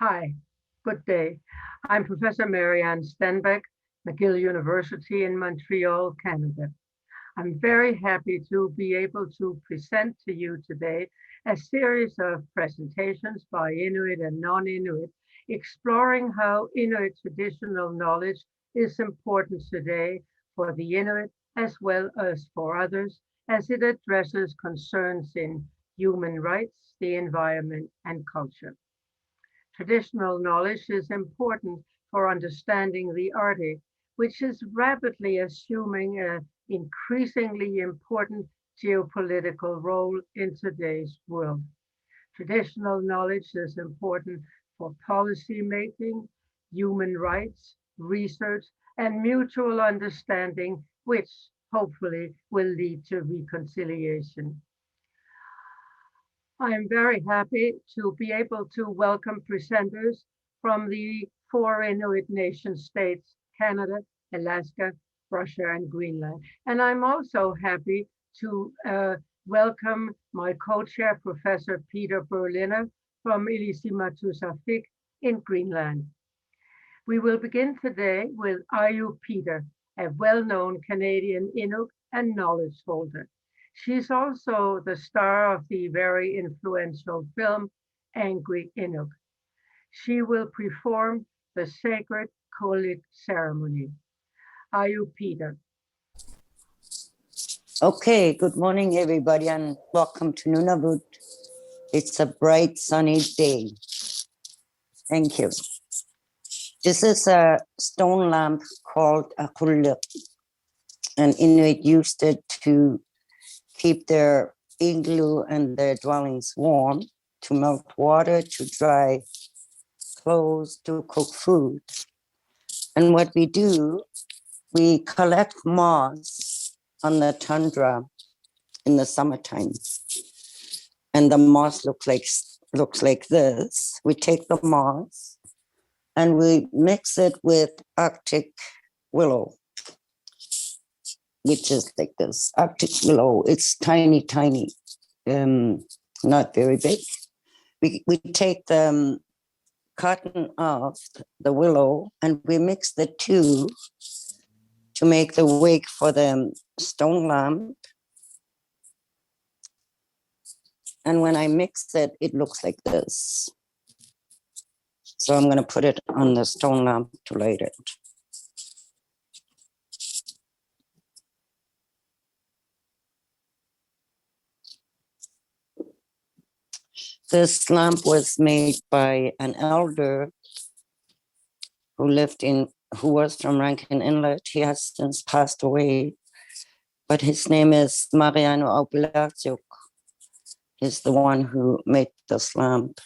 Hi, good day. I'm Professor Marianne Stenbeck, McGill University in Montreal, Canada. I'm very happy to be able to present to you today a series of presentations by Inuit and non-Inuit, exploring how Inuit traditional knowledge is important today for the Inuit as well as for others, as it addresses concerns in human rights, the environment, and culture. Traditional knowledge is important for understanding the Arctic, which is rapidly assuming an increasingly important geopolitical role in today's world. Traditional knowledge is important for policy making, human rights, research, and mutual understanding, which hopefully will lead to reconciliation. I am very happy to be able to welcome presenters from the four Inuit nation states, Canada, Alaska, Russia, and Greenland. And I'm also happy to welcome my co-chair, Professor Peter Berliner from Inuit in Greenland. We will begin today with Ayu Peter, a well-known Canadian Inuk and knowledge holder. She's also the star of the very influential film Angry Inuk. She will perform the sacred Kolik ceremony. Ayu Peter. Okay, good morning, everybody, and welcome to Nunavut. It's a bright, sunny day. Thank you. This is a stone lamp called a kuluk, and Inuit used it to keep their igloo and their dwellings warm, to melt water, to dry clothes, to cook food. And what we do, we collect moss on the tundra in the summertime. And the moss looks like this. We take the moss and we mix it with Arctic willow, which is like this. Arctic willow, it's tiny, not very big. We take the cotton off the willow and we mix the two to make the wick for the stone lamp. And when I mix it, it looks like this. So I'm going to put it on the stone lamp to light it. This lamp was made by an elder who was from Rankin Inlet. He has since passed away, but his name is Mariano Aubelaciuk. He's the one who made this lamp.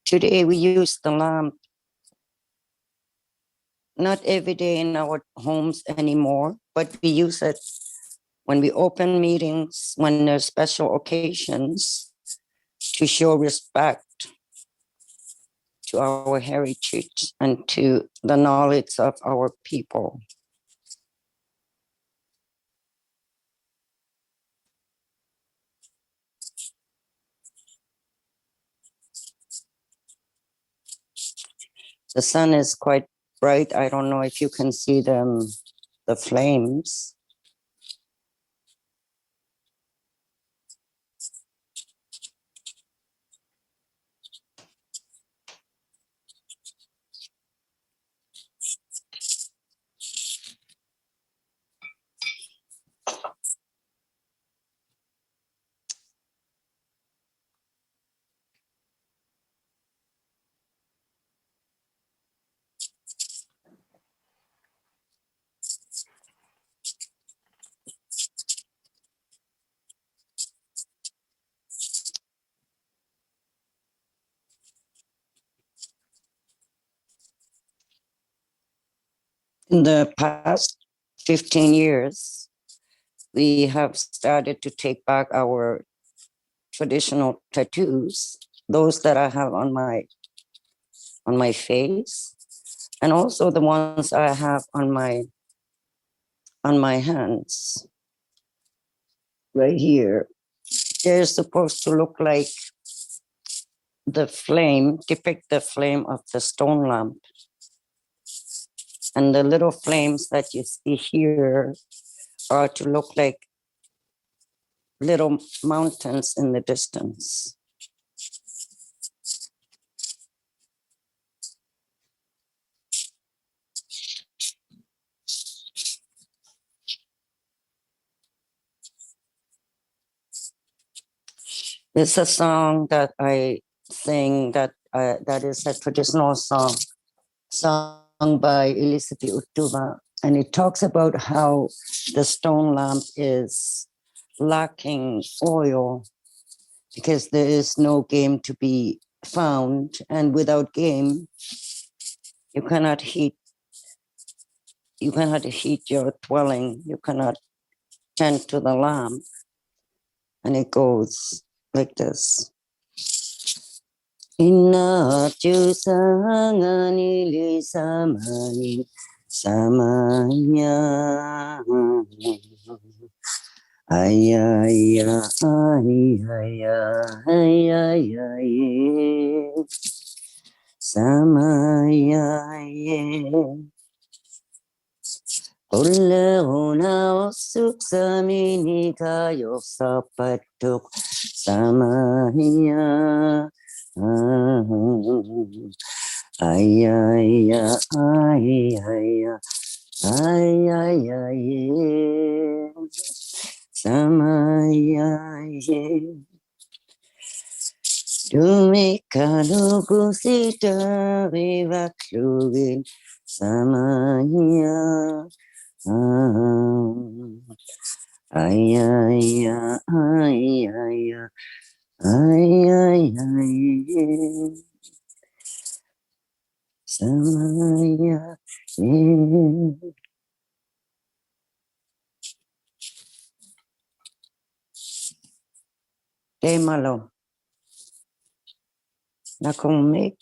Today we use the lamp not every day in our homes anymore, but we use it when we open meetings, when there's special occasions, to show respect to our heritage and to the knowledge of our people. The sun is quite bright. I don't know if you can see the flames. In the past 15 years, we have started to take back our traditional tattoos, those that I have on my face, and also the ones I have on my hands right here. They're supposed to look like the flame, depict the flame of the stone lamp. And the little flames that you see here are to look like little mountains in the distance. It's a song that I sing that is a traditional song sung by Elizabeth Utuba, and it talks about how the stone lamp is lacking oil because there is no game to be found, and without game, you cannot heat your dwelling, you cannot tend to the lamp, and it goes like this. Inna jusangani li samani samanya ayaya ayaya ayaya samaya Ullehuna osuk samini kayo sapatuk samaya ayaya ayaya ayaya samaya Dumikano kusita vivaklugin samaya ayaya ayaya ayaya samaya Malo. Nakumik.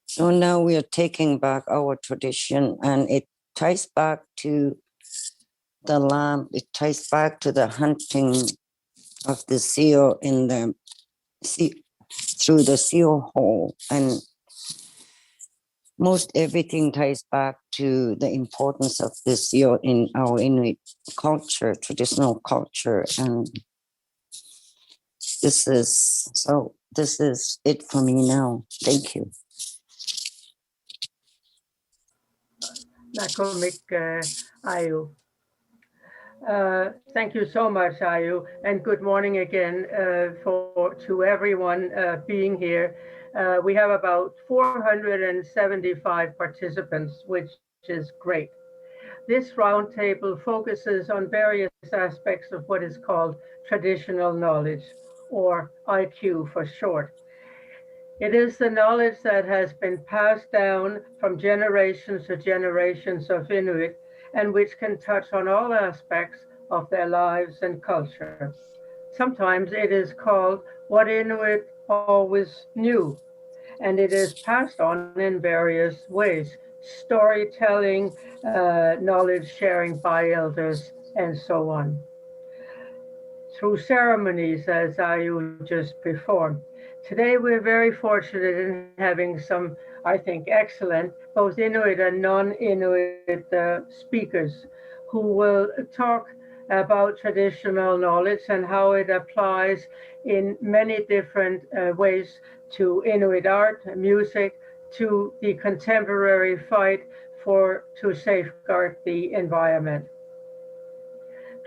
So now we are taking back our tradition, and it ties back to the lamb. It ties back to the hunting of the seal in the sea, through the seal hole, and most everything ties back to the importance of the seal in our Inuit culture, traditional culture, and this is it for me now. Thank you. Nakomik Ayu. Thank you so much, Ayu, and good morning again to everyone being here. We have about 475 participants, which is great. This roundtable focuses on various aspects of what is called traditional knowledge, or IQ for short. It is the knowledge that has been passed down from generations to generations of Inuit and which can touch on all aspects of their lives and culture. Sometimes it is called what Inuit always knew, and it is passed on in various ways: storytelling, knowledge sharing by elders, and so on. Through ceremonies, as Ayu just performed. Today, we're very fortunate in having some, I think, excellent, both Inuit and non-Inuit speakers who will talk about traditional knowledge and how it applies in many different ways to Inuit art, music, to the contemporary fight to safeguard the environment.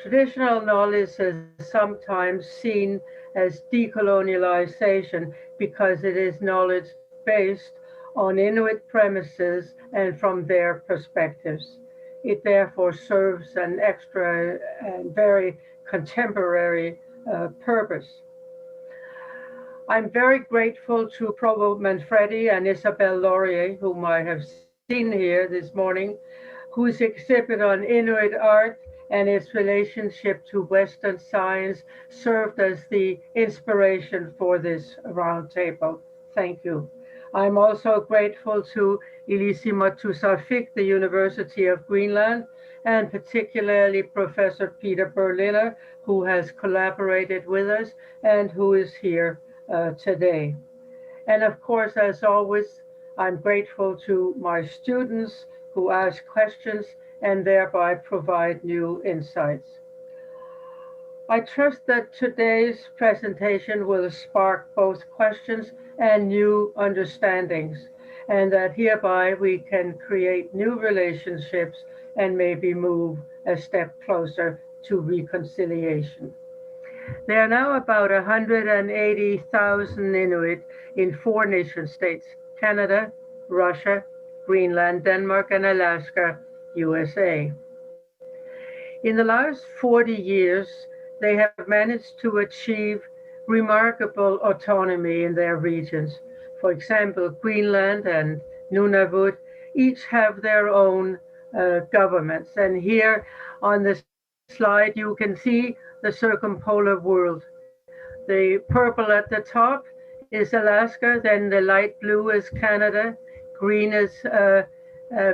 Traditional knowledge is sometimes seen as decolonialization because it is knowledge based on Inuit premises and from their perspectives. It therefore serves an extra and very contemporary purpose. I'm very grateful to Provost Manfredi and Isabelle Laurier, whom I have seen here this morning, whose exhibit on Inuit art and its relationship to Western science served as the inspiration for this roundtable. Thank you. I'm also grateful to Inuit the University of Greenland, and particularly Professor Peter Berliner, who has collaborated with us and who is here today. And of course, as always, I'm grateful to my students who ask questions and thereby provide new insights. I trust that today's presentation will spark both questions and new understandings, and that hereby we can create new relationships and maybe move a step closer to reconciliation. There are now about 180,000 Inuit in 4 nation states: Canada, Russia, Greenland, Denmark, and Alaska, USA. In the last 40 years, they have managed to achieve remarkable autonomy in their regions. For example, Greenland and Nunavut each have their own governments. And here on this slide, you can see the circumpolar world. The purple at the top is Alaska, then the light blue is Canada, green is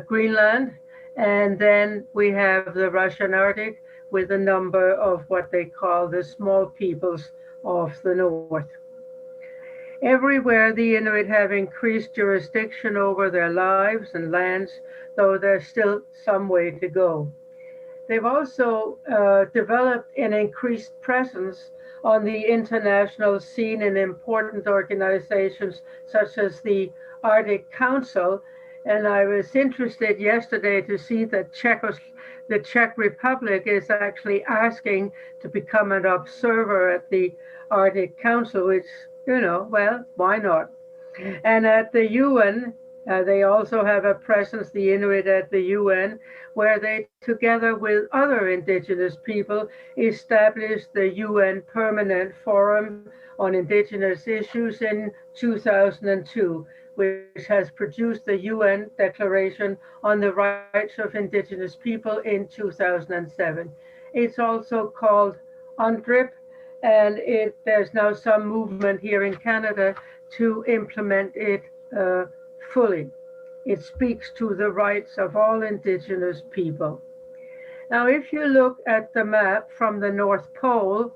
Greenland, and then we have the Russian Arctic with a number of what they call the small peoples of the north. Everywhere the Inuit have increased jurisdiction over their lives and lands, though there's still some way to go. They've also developed an increased presence on the international scene in important organizations such as the Arctic Council. And I was interested yesterday to see that the Czech Republic is actually asking to become an observer at the Arctic Council, which, well, why not? And at the UN, they also have a presence, the Inuit at the UN, where they, together with other indigenous people, established the UN Permanent Forum on Indigenous Issues in 2002, which has produced the UN Declaration on the Rights of Indigenous People in 2007. It's also called UNDRIP, and there's now some movement here in Canada to implement it fully. It speaks to the rights of all Indigenous people. Now, if you look at the map from the North Pole,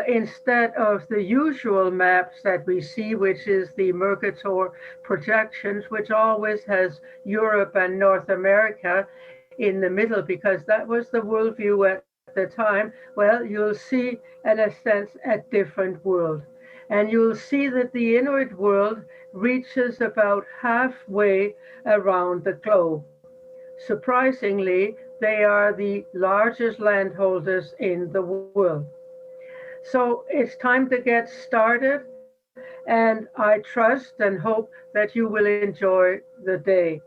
instead of the usual maps that we see, which is the Mercator projections, which always has Europe and North America in the middle, because that was the worldview at the time, well, you'll see, in a sense, a different world. And you'll see that the Inuit world reaches about halfway around the globe. Surprisingly, they are the largest landholders in the world. So it's time to get started, and I trust and hope that you will enjoy the day.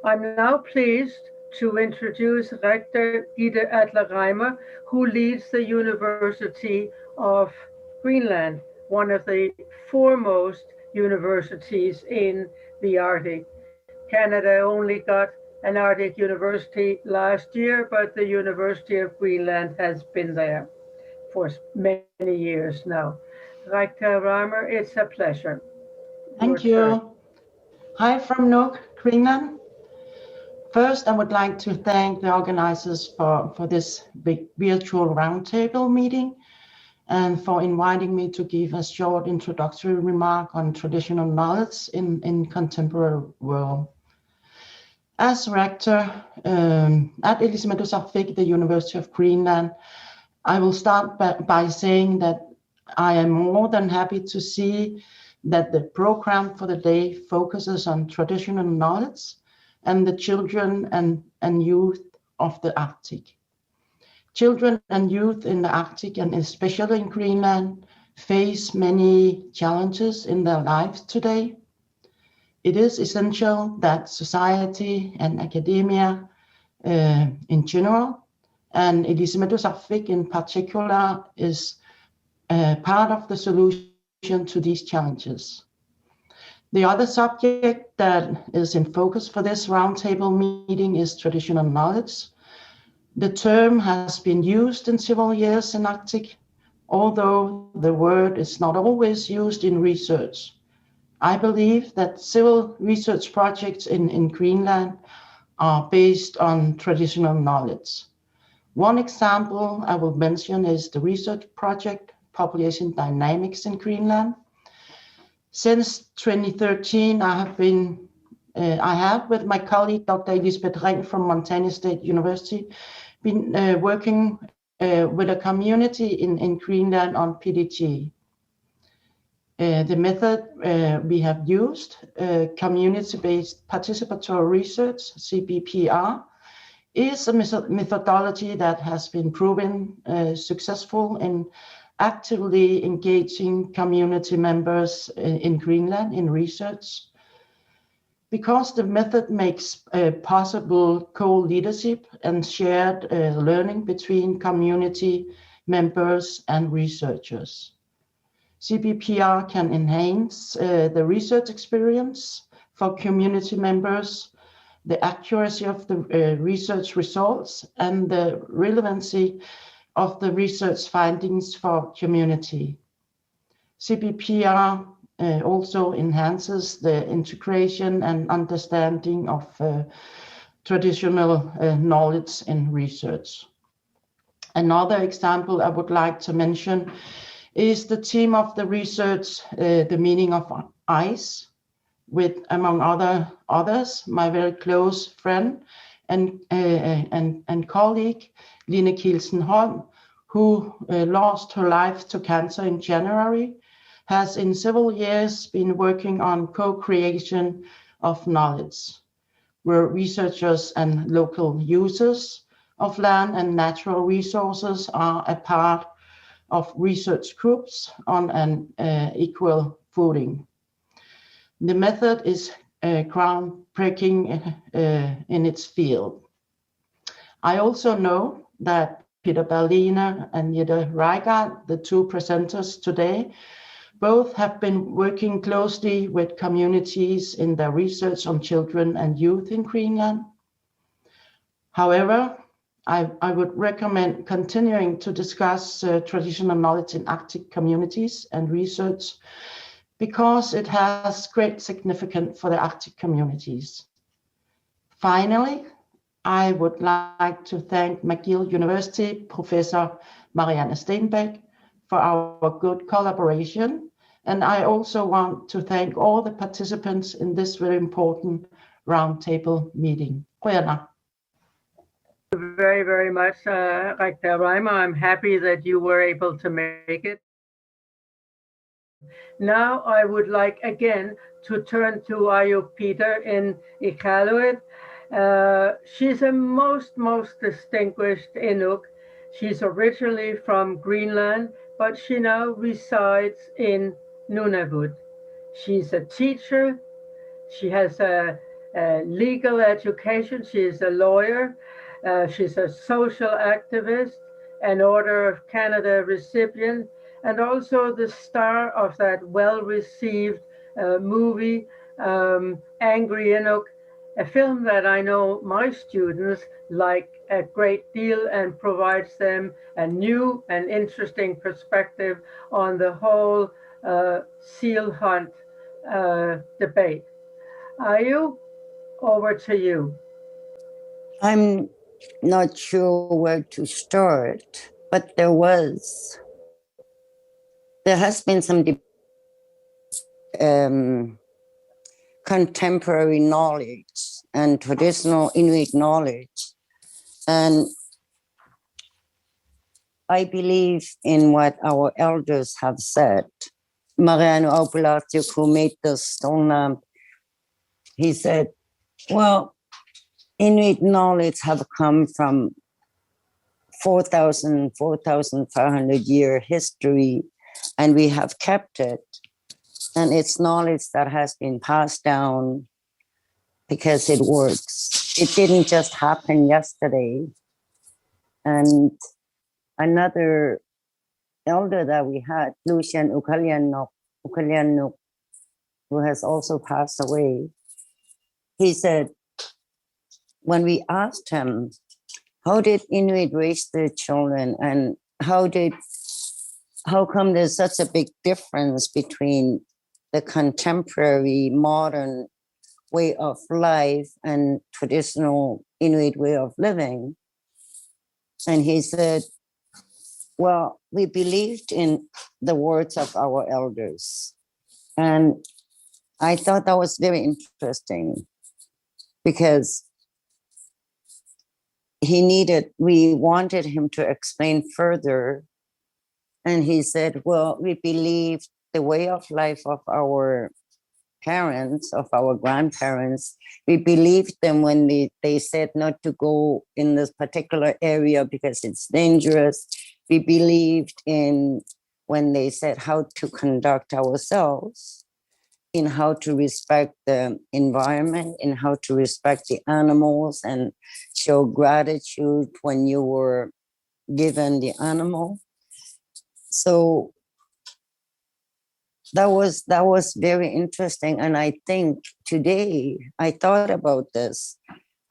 I'm now pleased to introduce Rector Gitte Adler-Reimer, who leads the University of Greenland, one of the foremost universities in the Arctic. Canada only got an Arctic university last year, but the University of Greenland has been there for many years now. Rector Reimer, it's a pleasure. Thank you. Hi from Nuuk, Greenland. First, I would like to thank the organizers for this big virtual roundtable meeting and for inviting me to give a short introductory remark on traditional knowledge in contemporary world. As rector at Inuit the University of Greenland, I will start by saying that I am more than happy to see that the program for the day focuses on traditional knowledge and the children and youth of the Arctic. Children and youth in the Arctic, and especially in Greenland, face many challenges in their lives today. It is essential that society and academia in general, and Inuit in particular, is part of the solution to these challenges. The other subject that is in focus for this roundtable meeting is traditional knowledge. The term has been used in several years in Arctic, although the word is not always used in research. I believe that several research projects in Greenland are based on traditional knowledge. One example I will mention is the research project Population Dynamics in Greenland. Since 2013, I have, with my colleague, Dr. Elisabeth Ring from Montana State University, been working with a community in Greenland on PDG. The method we have used, community-based participatory research, CBPR, is a methodology that has been proven successful in actively engaging community members in Greenland in research. Because the method makes possible co-leadership and shared learning between community members and researchers. CBPR can enhance the research experience for community members, the accuracy of the research results, and the relevancy of the research findings for community. CBPR also enhances the integration and understanding of traditional knowledge in research. Another example I would like to mention is the theme of the research, the meaning of ice, with, among others, my very close friend and colleague, Line Kielsen Holm, who lost her life to cancer in January, has in several years been working on co-creation of knowledge, where researchers and local users of land and natural resources are a part of research groups on an equal footing. The method is groundbreaking in its field. I also know that Peter Berliner and Jette Reigart, the two presenters today, both have been working closely with communities in their research on children and youth in Greenland. However, I would recommend continuing to discuss traditional knowledge in Arctic communities and research because it has great significance for the Arctic communities. Finally, I would like to thank McGill University Professor Marianne Stenbæk for our good collaboration. And I also want to thank all the participants in this very important roundtable meeting. Qujanaq. Thank you very, very much, Rektor Reimer. I'm happy that you were able to make it. Now I would like again to turn to Ayuk Peter in Iqaluit. She's a most distinguished Inuk. She's originally from Greenland, but she now resides in Nunavut. She's a teacher. She has a legal education. She is a lawyer. She's a social activist, an Order of Canada recipient, and also the star of that well-received movie, Angry Inuk, a film that I know my students like a great deal and provides them a new and interesting perspective on the whole seal hunt debate. Ayu, over to you. I'm not sure where to start, but there has been some contemporary knowledge and traditional Inuit knowledge. And I believe in what our elders have said. Mariano Aupelatyuk, who made the stone lamp, he said, well, Inuit knowledge have come from 4,500 year history, and we have kept it. And it's knowledge that has been passed down because it works. It didn't just happen yesterday. And another elder that we had, Lucian Ukalianuk, who has also passed away, he said, when we asked him, how did Inuit raise their children and how come there's such a big difference between the contemporary modern way of life and traditional Inuit way of living? And he said, well, we believed in the words of our elders. And I thought that was very interesting because we wanted him to explain further. And he said, well, we believe the way of life of our parents, of our grandparents, we believed them when they said not to go in this particular area because it's dangerous. We believed in when they said how to conduct ourselves, in how to respect the environment, in how to respect the animals and show gratitude when you were given the animal. So that was very interesting. And I think today I thought about this.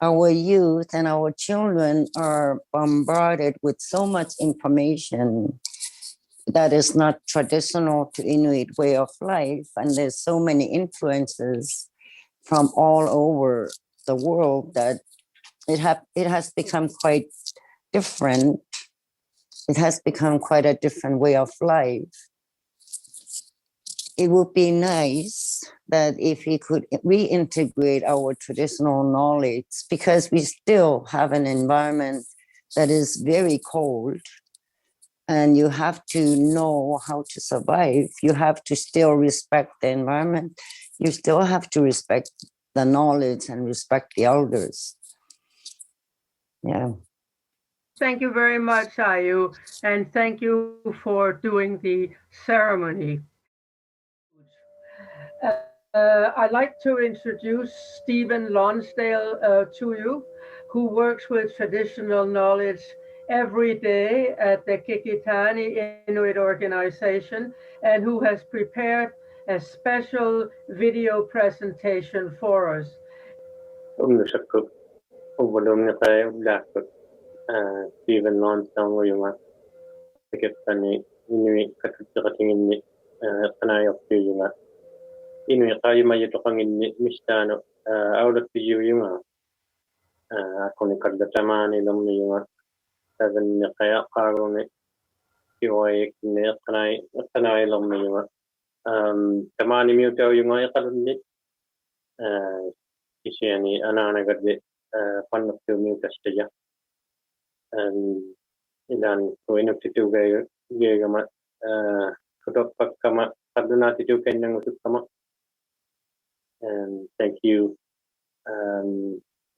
Our youth and our children are bombarded with so much information that is not traditional to Inuit way of life. And there's so many influences from all over the world that it has become quite different. It has become quite a different way of life. It would be nice that if we could reintegrate our traditional knowledge, because we still have an environment that is very cold and you have to know how to survive. You have to still respect the environment. You still have to respect the knowledge and respect the elders. Yeah. Thank you very much, Ayu, and thank you for doing the ceremony. I'd like to introduce Stephen Lonsdale to you, who works with traditional knowledge every day at the Kikitani Inuit organization and who has prepared a special video presentation for us. Stephen Lonsdale William Kikitani Inuit Qaujimajatuqangit Qanayuq Inuit Qaujimajatuqangit Mistano out of the Yuma Akoni Kardatamani Lumiyuma Seven Kaya Karoni Kiwai Qanay Lumiyuma Tamani Muto Yuma Qadni Ishani Anana Gadi Pan of the Mutastaja Idan Koinuk to Gagama Kama Kadunati to Kenyang Sukama. And thank you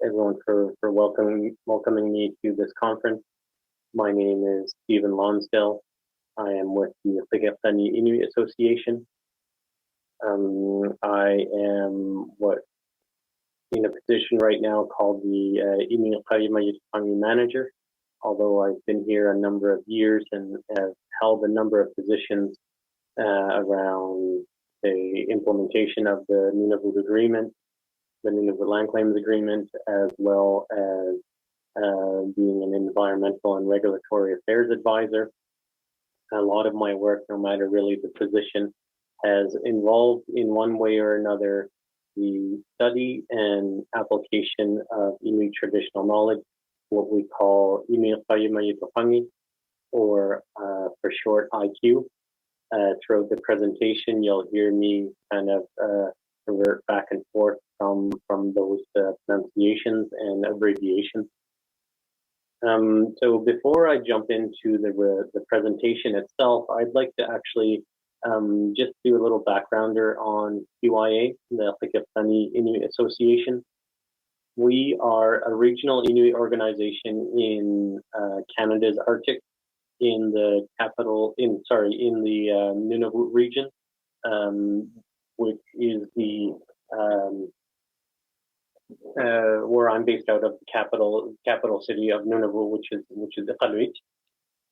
everyone for welcoming me to this conference. My name is Stephen Lonsdale. I am with the Qajimajatuqangit Inuit Association. I am in a position right now called the Inuit Qaujimajatuqangit Manager, although I've been here a number of years and have held a number of positions around the implementation of the Nunavut Agreement, the Nunavut Land Claims Agreement, as well as being an environmental and regulatory affairs advisor. A lot of my work, no matter really the position, has involved in one way or another the study and application of Inuit traditional knowledge, what we call Inuit Qaujimajatuqangit, or for short IQ. Throughout the presentation, you'll hear me kind of revert back and forth from those pronunciations and abbreviations. So before I jump into the presentation itself, I'd like to actually just do a little backgrounder on QIA, the Qajimajatuqangit Inuit Association. We are a regional Inuit organization in Canada's Arctic, in the Nunavut region, which is the where I'm based out of, the capital city of Nunavut, which is Iqaluit.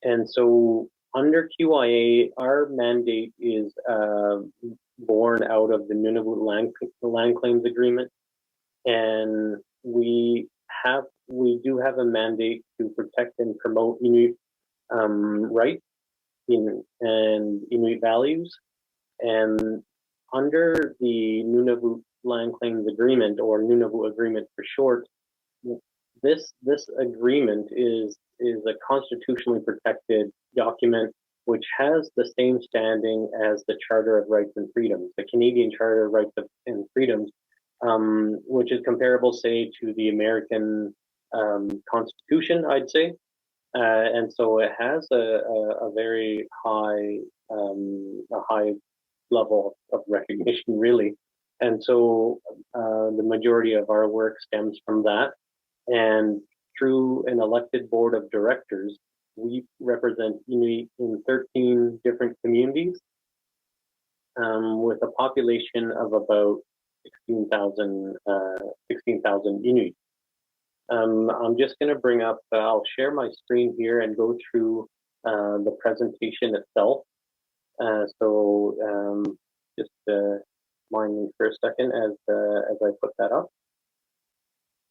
And so under QIA, our mandate is born out of the Nunavut land claims agreement, and we do have a mandate to protect and promote Inuit rights and Inuit values. And under the Nunavut land claims agreement, or Nunavut agreement for short, this agreement is a constitutionally protected document which has the same standing as the Charter of Rights and Freedoms, the Canadian Charter of Rights and Freedoms, which is comparable, say, to the American Constitution, I'd say. And so it has a very high level of recognition, really. And so the majority of our work stems from that. And through an elected board of directors, we represent Inuit in 13 different communities with a population of about 16,000 Inuit. I'm just going to bring up, I'll share my screen here and go through the presentation itself. Just mind me for a second as I put that up.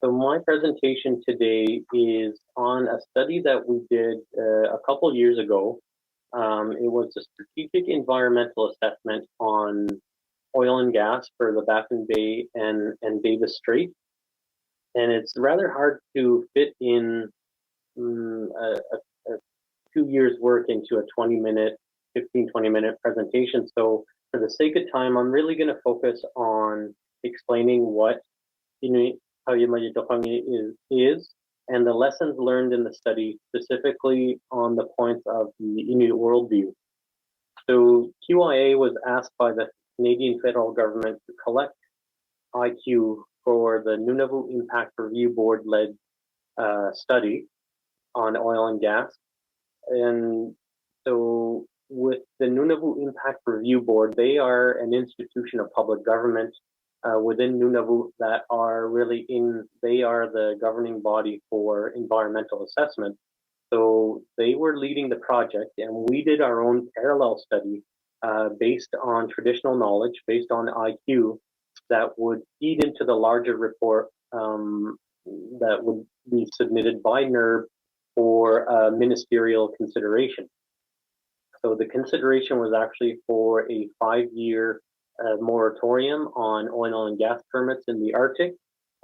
So my presentation today is on a study that we did a couple years ago. It was a strategic environmental assessment on oil and gas for the Baffin Bay and Davis Strait. And it's rather hard to fit in a 2 years work into a 20-minute presentation. So for the sake of time, I'm really going to focus on explaining what Inuit Qaujimajatuqangit is and the lessons learned in the study, specifically on the points of the Inuit worldview. So QIA was asked by the Canadian federal government to collect IQ for the Nunavut Impact Review Board led study on oil and gas. And so with the Nunavut Impact Review Board, they are an institution of public government within Nunavut that are really they are the governing body for environmental assessment. So they were leading the project, and we did our own parallel study based on traditional knowledge, based on IQ, that would feed into the larger report that would be submitted by NERB for ministerial consideration. So the consideration was actually for a 5-year moratorium on oil and gas permits in the Arctic,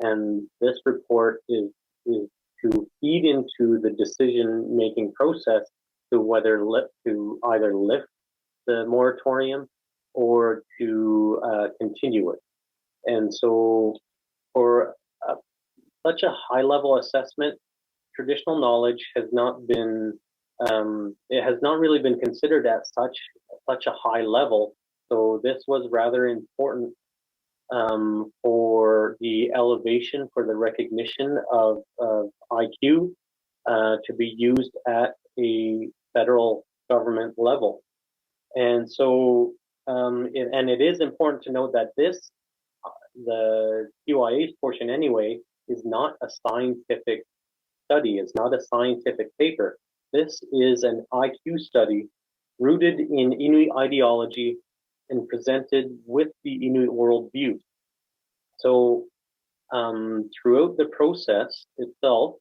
and this report is to feed into the decision-making process to either lift the moratorium or to continue it. And so for such a high-level assessment, traditional knowledge has not been, it has not really been considered at such a high level. So this was rather important for the elevation, for the recognition of IQ to be used at a federal government level. And so, it is important to note that the QIA's portion anyway, is not a scientific study. It's not a scientific paper. This is an IQ study rooted in Inuit ideology and presented with the Inuit worldview. So throughout the process itself,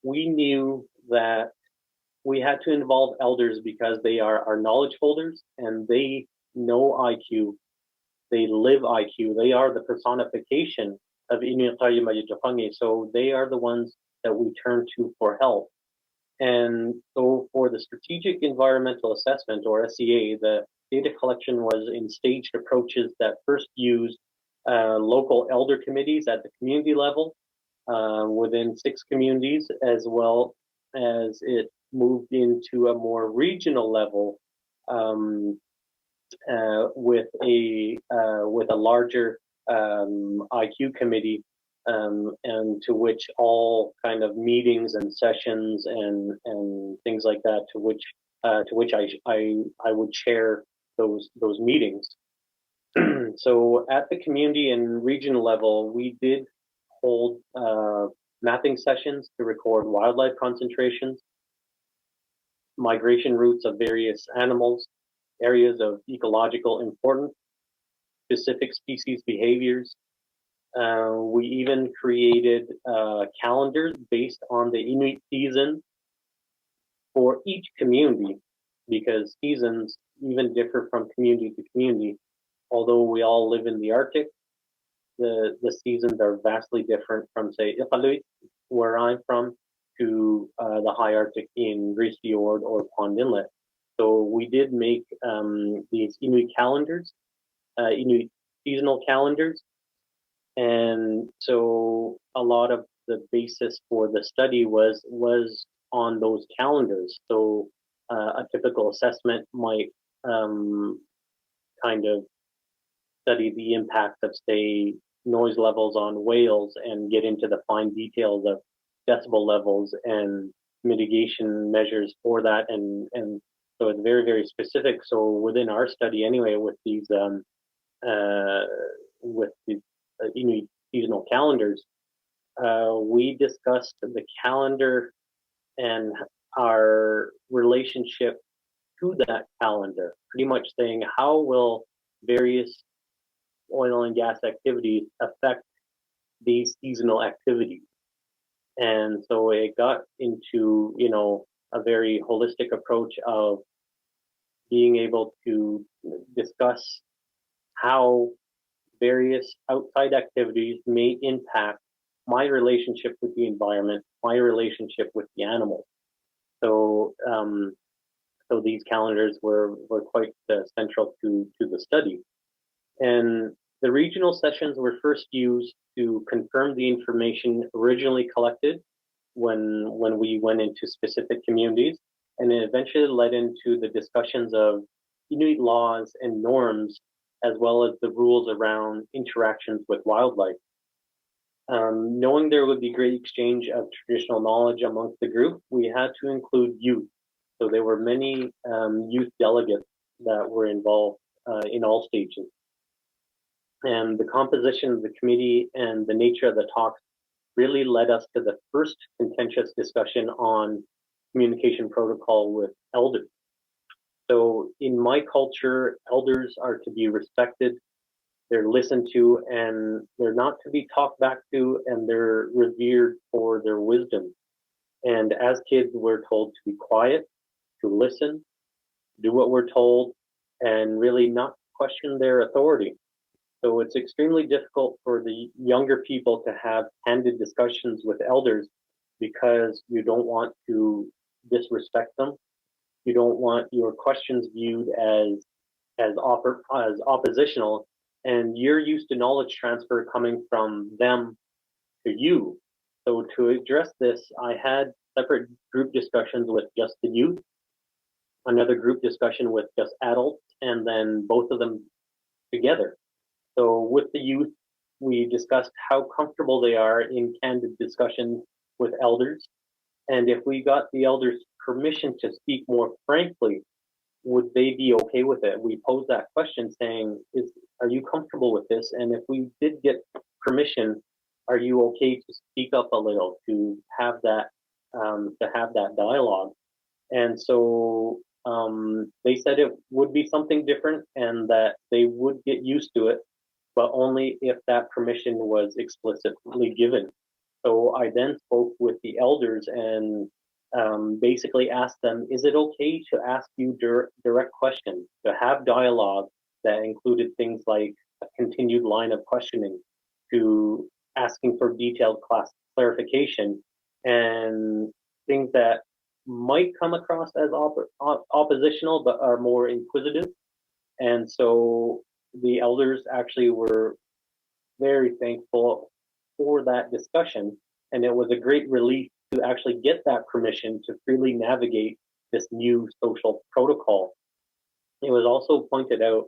we knew that we had to involve elders because they are our knowledge holders and they know IQ. They live IQ. They are the personification of Inuit Qaujimajatuqangit. So they are the ones that we turn to for help. And so for the strategic environmental assessment, or SEA, the data collection was in staged approaches that first used local elder committees at the community level within 6 communities, as well as it moved into a more regional level with a larger IQ committee, and to which all kind of meetings and sessions and things like that, to which I would chair those meetings. So at the community and regional level, we did hold mapping sessions to record wildlife concentrations, migration routes of various animals, areas of ecological importance. specific species behaviors. We even created calendars based on the Inuit season for each community, because seasons even differ from community to community. Although we all live in the Arctic, the seasons are vastly different from, say, Iqaluit, where I'm from, to the high Arctic in Grise Fiord or Pond Inlet. So we did make these Inuit calendars, Inuit seasonal calendars. And so a lot of the basis for the study was on those calendars. So a typical assessment might kind of study the impact of, say, noise levels on whales and get into the fine details of decibel levels and mitigation measures for that. And so it's very, very specific. So within our study anyway, with these Inuit seasonal calendars, we discussed the calendar and our relationship to that calendar, pretty much saying how will various oil and gas activities affect these seasonal activities. And so it got into, you know, a very holistic approach of being able to discuss how various outside activities may impact my relationship with the environment, my relationship with the animals. So, so these calendars were quite central to the study. And the regional sessions were first used to confirm the information originally collected when we went into specific communities, and it eventually led into the discussions of Inuit laws and norms, as well as the rules around interactions with wildlife. Knowing there would be great exchange of traditional knowledge amongst the group, we had to include youth. So there were many youth delegates that were involved in all stages. And the composition of the committee and the nature of the talks really led us to the first contentious discussion on communication protocol with elders. So in my culture, elders are to be respected, they're listened to, and they're not to be talked back to, and they're revered for their wisdom. And as kids, we're told to be quiet, to listen, do what we're told, and really not question their authority. So it's extremely difficult for the younger people to have candid discussions with elders because you don't want to disrespect them. You don't want your questions viewed as oppositional, and you're used to knowledge transfer coming from them to you. So to address this, I had separate group discussions with just the youth, another group discussion with just adults, and then both of them together. So with the youth, we discussed how comfortable they are in candid discussions with elders. And if we got the elders permission to speak more frankly, would they be okay with it? We posed that question saying, are you comfortable with this? And if we did get permission, are you okay to speak up a little, to have that dialogue? And so they said it would be something different and that they would get used to it, but only if that permission was explicitly given. So I then spoke with the elders and basically asked them, is it okay to ask you direct questions, to have dialogue that included things like a continued line of questioning, to asking for detailed clarification, and things that might come across as oppositional but are more inquisitive. And so the elders actually were very thankful for that discussion, and it was a great relief to actually get that permission to freely navigate this new social protocol. It was also pointed out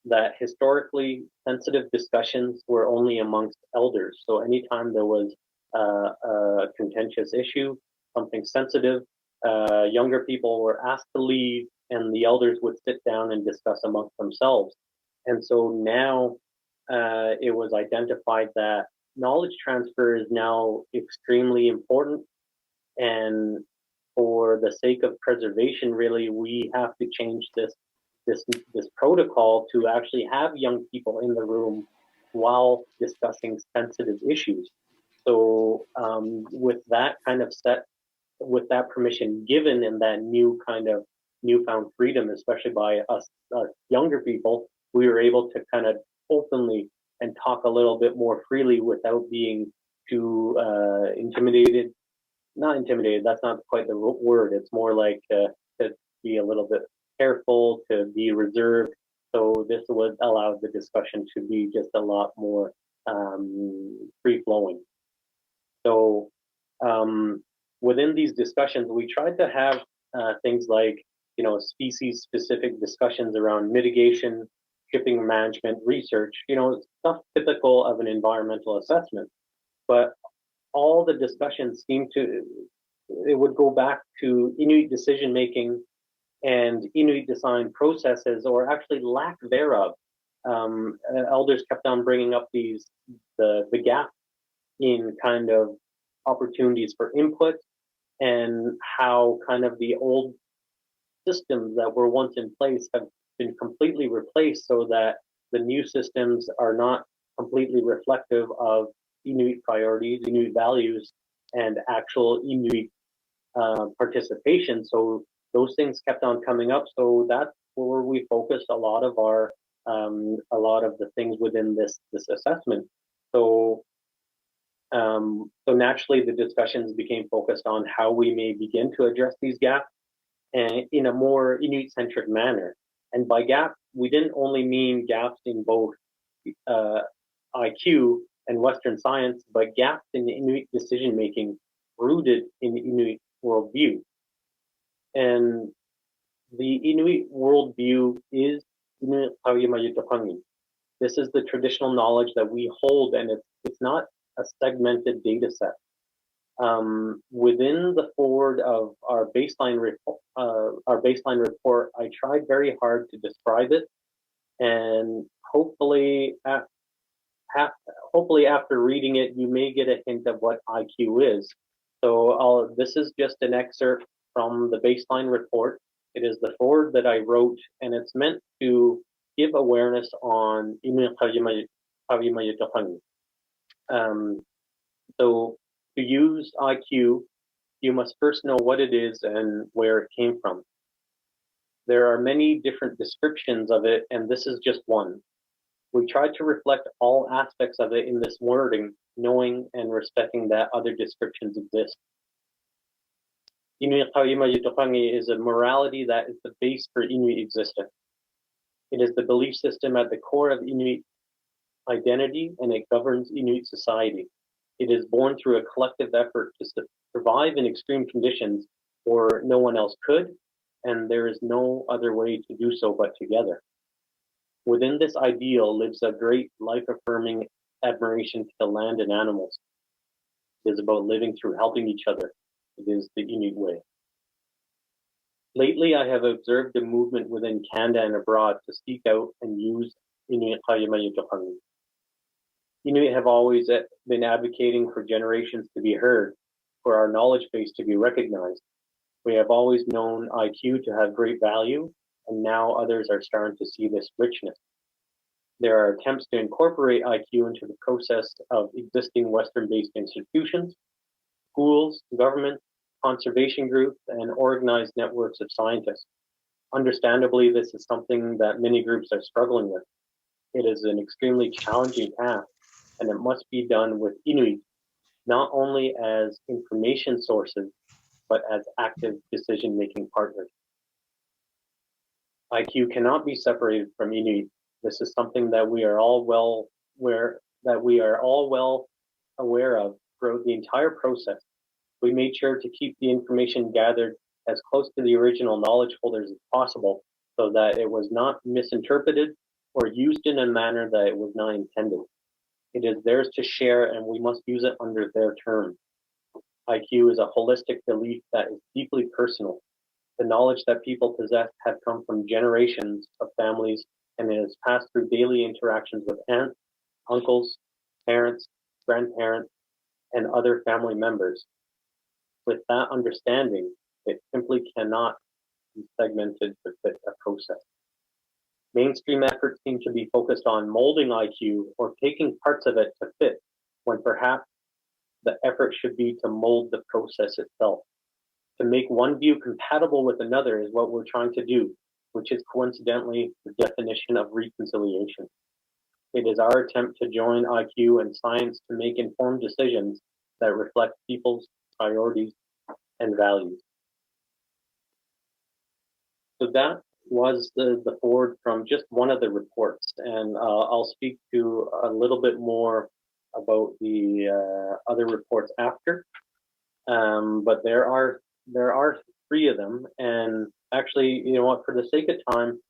that historically sensitive discussions were only amongst elders. So anytime there was a contentious issue, something sensitive, younger people were asked to leave and the elders would sit down and discuss amongst themselves. And so now it was identified that knowledge transfer is now extremely important. And for the sake of preservation, really, we have to change this this protocol to actually have young people in the room while discussing sensitive issues. So with that kind of with that permission given and that newfound freedom, especially by us younger people, we were able to kind of openly and talk a little bit more freely without being too intimidated. Not intimidated, that's not quite the word. It's more like to be a little bit careful, to be reserved. So this would allow the discussion to be just a lot more free-flowing. So within these discussions, we tried to have things like, species-specific discussions around mitigation, shipping management, research, stuff typical of an environmental assessment. But all the discussions it would go back to Inuit decision-making and Inuit design processes, or actually lack thereof. Elders kept on bringing up the gap in kind of opportunities for input, and how kind of the old systems that were once in place have been completely replaced, so that the new systems are not completely reflective of Inuit priorities, Inuit values, and actual Inuit participation. So those things kept on coming up. So that's where we focused a lot of the things within this assessment. So so naturally, the discussions became focused on how we may begin to address these gaps, and in a more Inuit-centric manner. And by gap, we didn't only mean gaps in both IQ and Western science, but gaps in Inuit decision-making rooted in Inuit worldview. And the Inuit worldview is Inuit Qaujimajatuqangit. This is the traditional knowledge that we hold, and it's not a segmented data set. Within the forward of our baseline report, I tried very hard to describe it, and hopefully after reading it, you may get a hint of what IQ is. So this is just an excerpt from the baseline report. It is the forward that I wrote, and it's meant to give awareness on Inuit Qaujimajatuqangit. So to use IQ, you must first know what it is and where it came from. There are many different descriptions of it, and this is just one. We tried to reflect all aspects of it in this wording, knowing and respecting that other descriptions exist. Inuit Qaujimajatuqangit is a morality that is the base for Inuit existence. It is the belief system at the core of Inuit identity, and it governs Inuit society. It is born through a collective effort to survive in extreme conditions where no one else could, and there is no other way to do so but together. Within this ideal lives a great life-affirming admiration to the land and animals. It is about living through helping each other. It is the Inuit way. Lately, I have observed a movement within Canada and abroad to seek out and use Inuit Qaujimajatuqangit. Inuit have always been advocating for generations to be heard, for our knowledge base to be recognized. We have always known IQ to have great value, and now others are starting to see this richness. There are attempts to incorporate IQ into the process of existing Western-based institutions, schools, government, conservation groups, and organized networks of scientists. Understandably, this is something that many groups are struggling with. It is an extremely challenging task, and it must be done with Inuit, not only as information sources, but as active decision-making partners. IQ cannot be separated from Inuit. This is something that we are all well aware of throughout the entire process. We made sure to keep the information gathered as close to the original knowledge holders as possible, so that it was not misinterpreted or used in a manner that it was not intended. It is theirs to share, and we must use it under their terms. IQ is a holistic belief that is deeply personal. The knowledge that people possess have come from generations of families, and it is passed through daily interactions with aunts, uncles, parents, grandparents, and other family members. With that understanding, it simply cannot be segmented to fit a process. Mainstream efforts seem to be focused on molding IQ or taking parts of it to fit, when perhaps the effort should be to mold the process itself. To make one view compatible with another is what we're trying to do, which is coincidentally the definition of reconciliation. It is our attempt to join IQ and science to make informed decisions that reflect people's priorities and values. So that was the forward from just one of the reports, and I'll speak to a little bit more about the other reports after. But there are three of them, and actually, you know what? For the sake of time,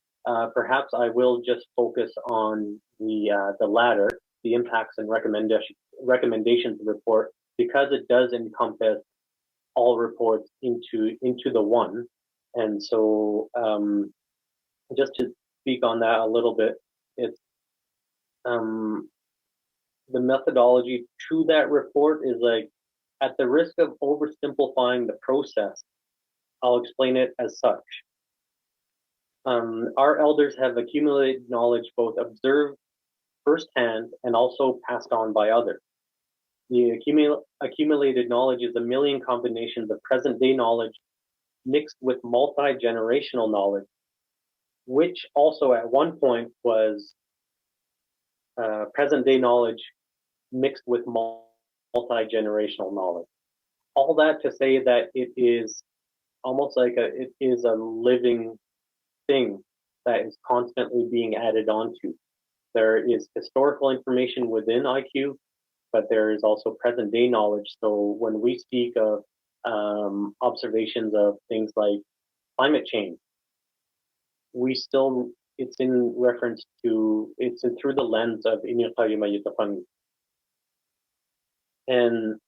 perhaps I will just focus on the latter, the impacts and recommendations report, because it does encompass all reports into the one. And so, just to speak on that a little bit, it's the methodology to that report is like, at the risk of oversimplifying the process, I'll explain it as such. Our elders have accumulated knowledge both observed firsthand and also passed on by others. The accumulated knowledge is a million combinations of present-day knowledge mixed with multi-generational knowledge, which also at one point was present-day knowledge mixed with multi-generational knowledge. All that to say that it is almost like it is a living thing that is constantly being added onto. There is historical information within IQ, but there is also present day knowledge. So when we speak of observations of things like climate change, it's in reference to, through the lens of Inuit Qaujimajatuqangit. And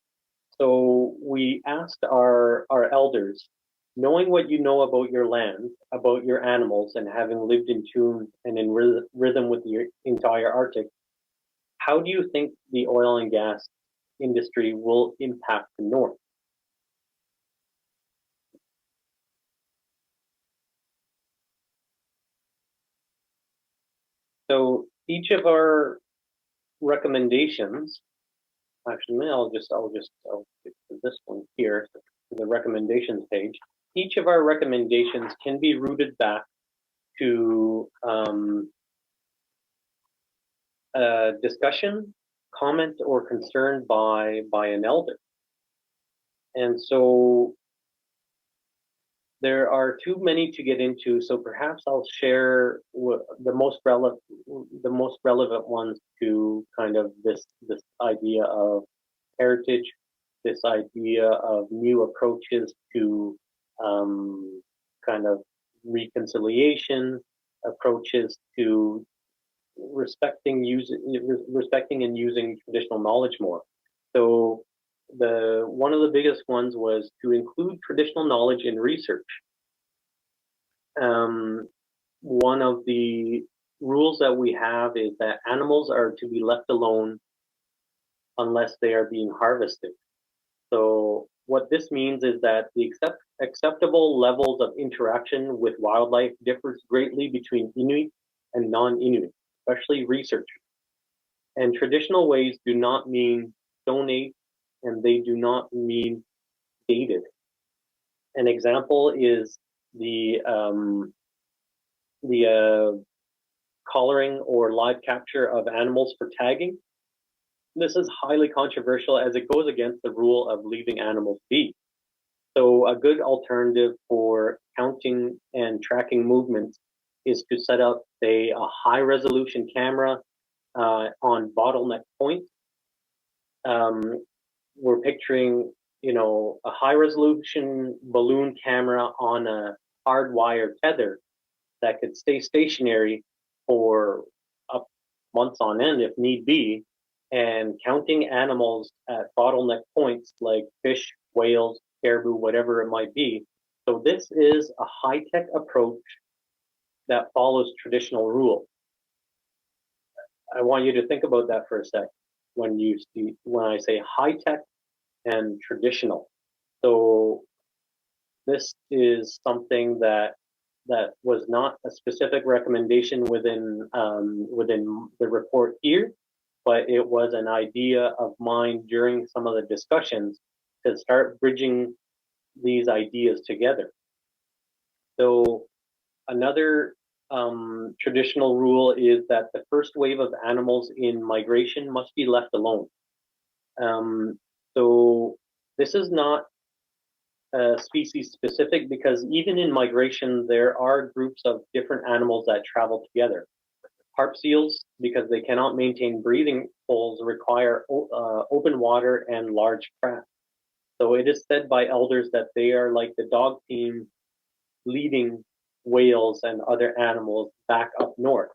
so we asked our elders, knowing what you know about your land, about your animals, and having lived in tune and in rhythm with the entire Arctic, how do you think the oil and gas industry will impact the North? So each of our recommendations, actually, I'll get to this one here, to the recommendations page. Each of our recommendations can be rooted back to a discussion, comment, or concern by an elder. And so there are too many to get into, so perhaps I'll share the most relevant ones to kind of this idea of heritage, this idea of new approaches to kind of reconciliation, approaches to respecting and using traditional knowledge more. So one of the biggest ones was to include traditional knowledge in research. One of the rules that we have is that animals are to be left alone unless they are being harvested. So what this means is that the acceptable levels of interaction with wildlife differs greatly between Inuit and non-Inuit, especially researchers. And traditional ways do not mean Stone Age, and they do not mean dated. An example is the collaring or live capture of animals for tagging. This is highly controversial as it goes against the rule of leaving animals be. So a good alternative for counting and tracking movements is to set up, say, a high resolution camera on bottleneck points. We're picturing, a high resolution balloon camera on a hardwired tether that could stay stationary for up months on end if need be, and counting animals at bottleneck points like fish, whales, caribou, whatever it might be. So this is a high-tech approach that follows traditional rules. I want you to think about that for a sec when I say high-tech and traditional. So this is something that that was not a specific recommendation within the report here, but it was an idea of mine during some of the discussions to start bridging these ideas together. So another traditional rule is that the first wave of animals in migration must be left alone. So this is not species specific, because even in migration, there are groups of different animals that travel together. Harp seals, because they cannot maintain breathing holes, require open water and large craft. So it is said by elders that they are like the dog team leading whales and other animals back up north.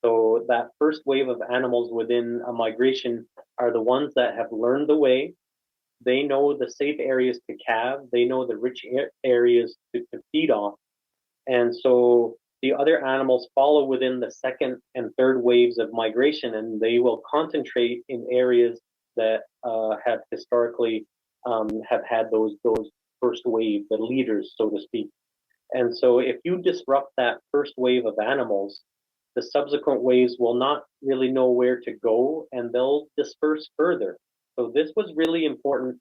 So that first wave of animals within a migration are the ones that have learned the way. They know the safe areas to calve. They know the rich areas to feed off. And so the other animals follow within the second and third waves of migration, and they will concentrate in areas that have historically have had those first wave, the leaders, so to speak. And so if you disrupt that first wave of animals, the subsequent waves will not really know where to go, and they'll disperse further. So this was really important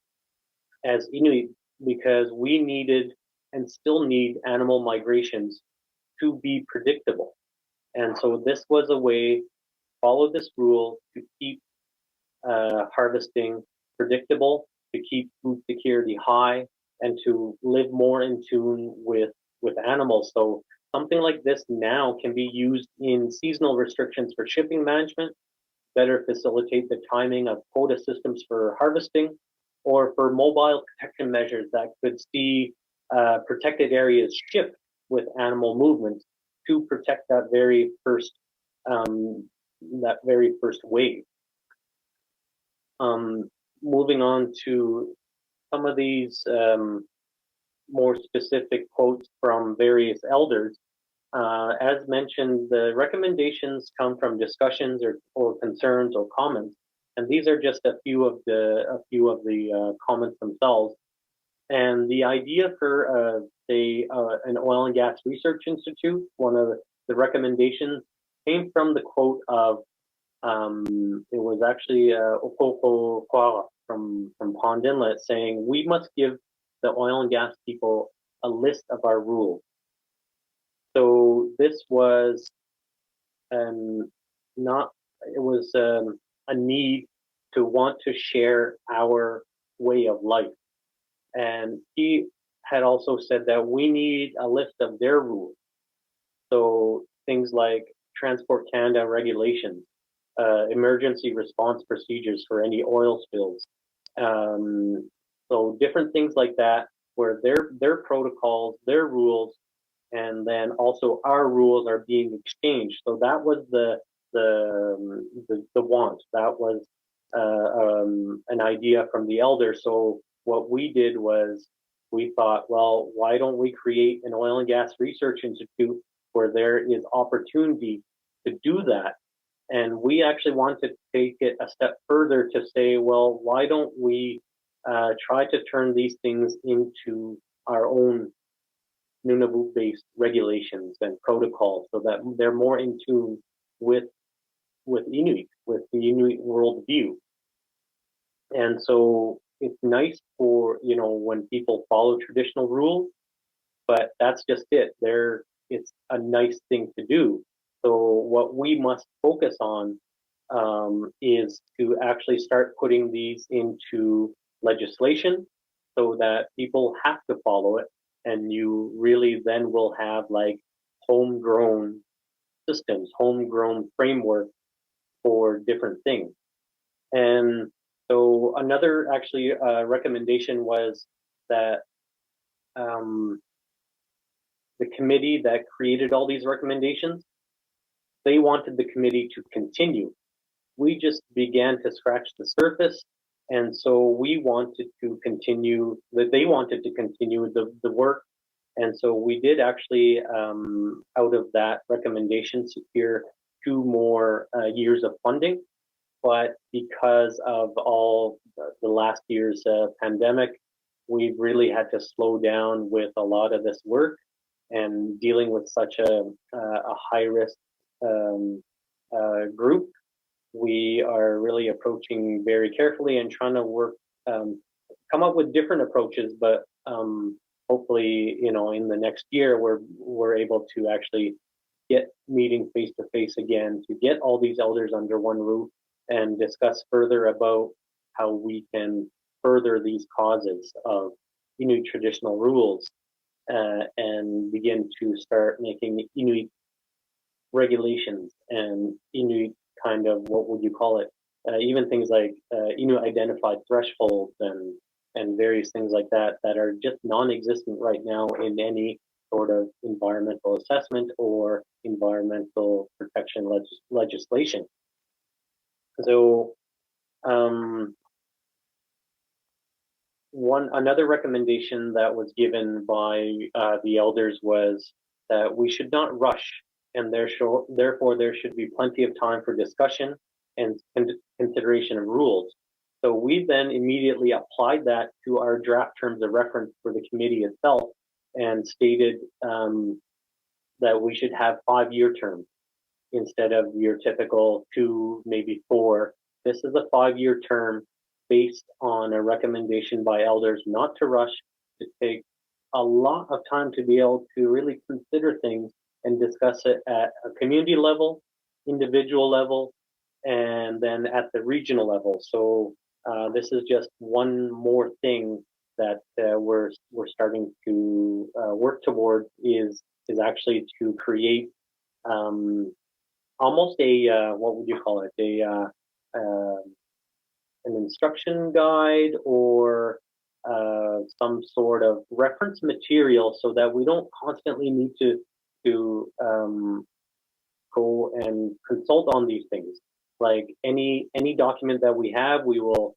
as Inuit, because we needed and still need animal migrations to be predictable. And so this was a way, follow this rule to keep harvesting predictable, to keep food security high, and to live more in tune with animals. So something like this now can be used in seasonal restrictions for shipping management, better facilitate the timing of quota systems for harvesting, or for mobile protection measures that could see protected areas shift with animal movements to protect that very first wave. Moving on to some of these more specific quotes from various elders. As mentioned, the recommendations come from discussions or concerns or comments, and these are just a few of the comments themselves. And the idea for an oil and gas research institute, one of the recommendations came from the quote of it was actually Okoko Kwara from Pond Inlet, saying, "We must give the oil and gas people a list of our rules." So this was a need to want to share our way of life. And he had also said that we need a list of their rules. So things like Transport Canada regulations, emergency response procedures for any oil spills. So different things like that, where their protocols, their rules, and then also our rules are being exchanged. So that was the want. That was an idea from the elder. So what we did was we thought, well, why don't we create an oil and gas research institute where there is opportunity to do that? And we actually want to take it a step further to say, well, why don't we try to turn these things into our own Nunavut-based regulations and protocols, so that they're more in tune with Inuit, with the Inuit worldview. And so it's nice for, when people follow traditional rules, but that's just it. It's a nice thing to do. So what we must focus on is to actually start putting these into legislation so that people have to follow it. And you really then will have like homegrown systems, homegrown framework for different things. And so another actually recommendation was that the committee that created all these recommendations, they wanted the committee to continue. We just began to scratch the surface. And so we wanted to continue, they wanted to continue the work. And so we did actually, out of that recommendation, secure 2 more years of funding. But because of all the last year's pandemic, we've really had to slow down with a lot of this work. and dealing with such a high risk group, we are really approaching very carefully and trying to work, come up with different approaches, but hopefully, in the next year, we're able to actually get meeting face to face again, to get all these elders under one roof and discuss further about how we can further these causes of Inuit traditional rules, and begin to start making Inuit regulations and Inuit kind of, what would you call it? Even things like Inuit identified thresholds and various things like that that are just non-existent right now in any sort of environmental assessment or environmental protection legislation. So another recommendation that was given by the elders was that we should not rush, and therefore there should be plenty of time for discussion and consideration of rules. So we then immediately applied that to our draft terms of reference for the committee itself and stated that we should have 5-year terms instead of your typical 2, maybe 4. This is a 5-year term based on a recommendation by elders not to rush, to take a lot of time to be able to really consider things and discuss it at a community level, individual level, and then at the regional level. So this is just one more thing that we're starting to work towards, is actually to create almost a what would you call it, an instruction guide or some sort of reference material, so that we don't constantly need to go and consult on these things. Like any document that we have, we will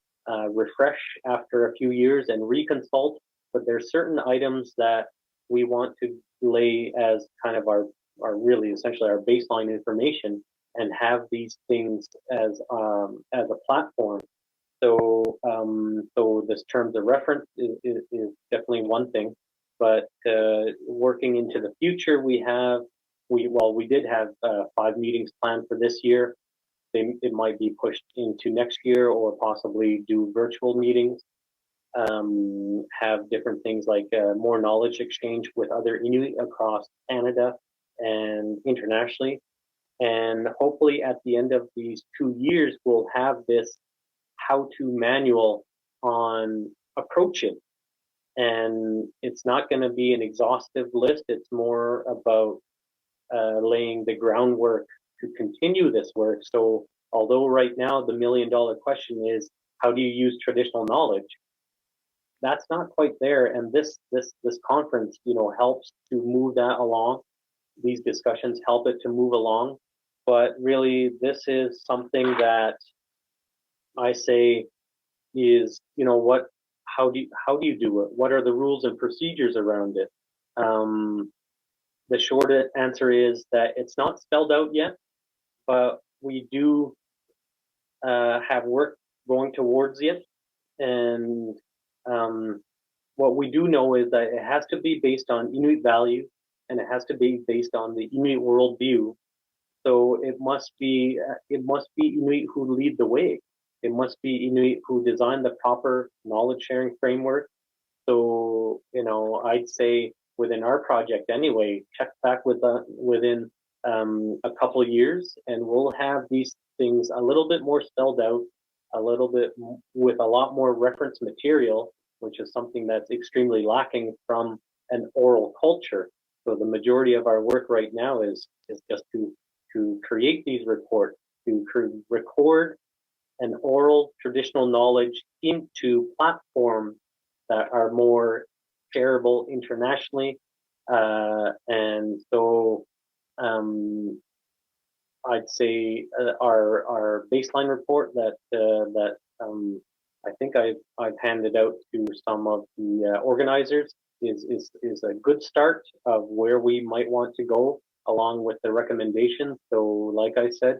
refresh after a few years and reconsult, but there's certain items that we want to lay as kind of our really essentially our baseline information, and have these things as a platform. So this terms of reference is definitely one thing, but working into the future, we did have 5 meetings planned for this year. It might be pushed into next year, or possibly do virtual meetings, have different things like more knowledge exchange with other Inuit across Canada and internationally. And hopefully at the end of these 2 years, we'll have this how-to manual on approaching. And it's not going to be an exhaustive list. It's more about laying the groundwork to continue this work. So although right now the $1 million question is, how do you use traditional knowledge? That's not quite there. And this conference, helps to move that along. These discussions help it to move along. But really, this is something that I say is, how do you do it? What are the rules and procedures around it? The short answer is that it's not spelled out yet, but we do have work going towards it. And what we do know is that it has to be based on Inuit value, and it has to be based on the Inuit worldview. So it must be Inuit who lead the way. It must be Inuit who design the proper knowledge sharing framework. So, I'd say within our project anyway, check back within a couple of years, and we'll have these things a little bit more spelled out, a little bit with a lot more reference material, which is something that's extremely lacking from an oral culture. So the majority of our work right now is just to create these reports, to record an oral traditional knowledge into platforms that are more shareable internationally. And so I'd say our baseline report that I think I've handed out to some of the organizers is a good start of where we might want to go, along with the recommendations. So like I said,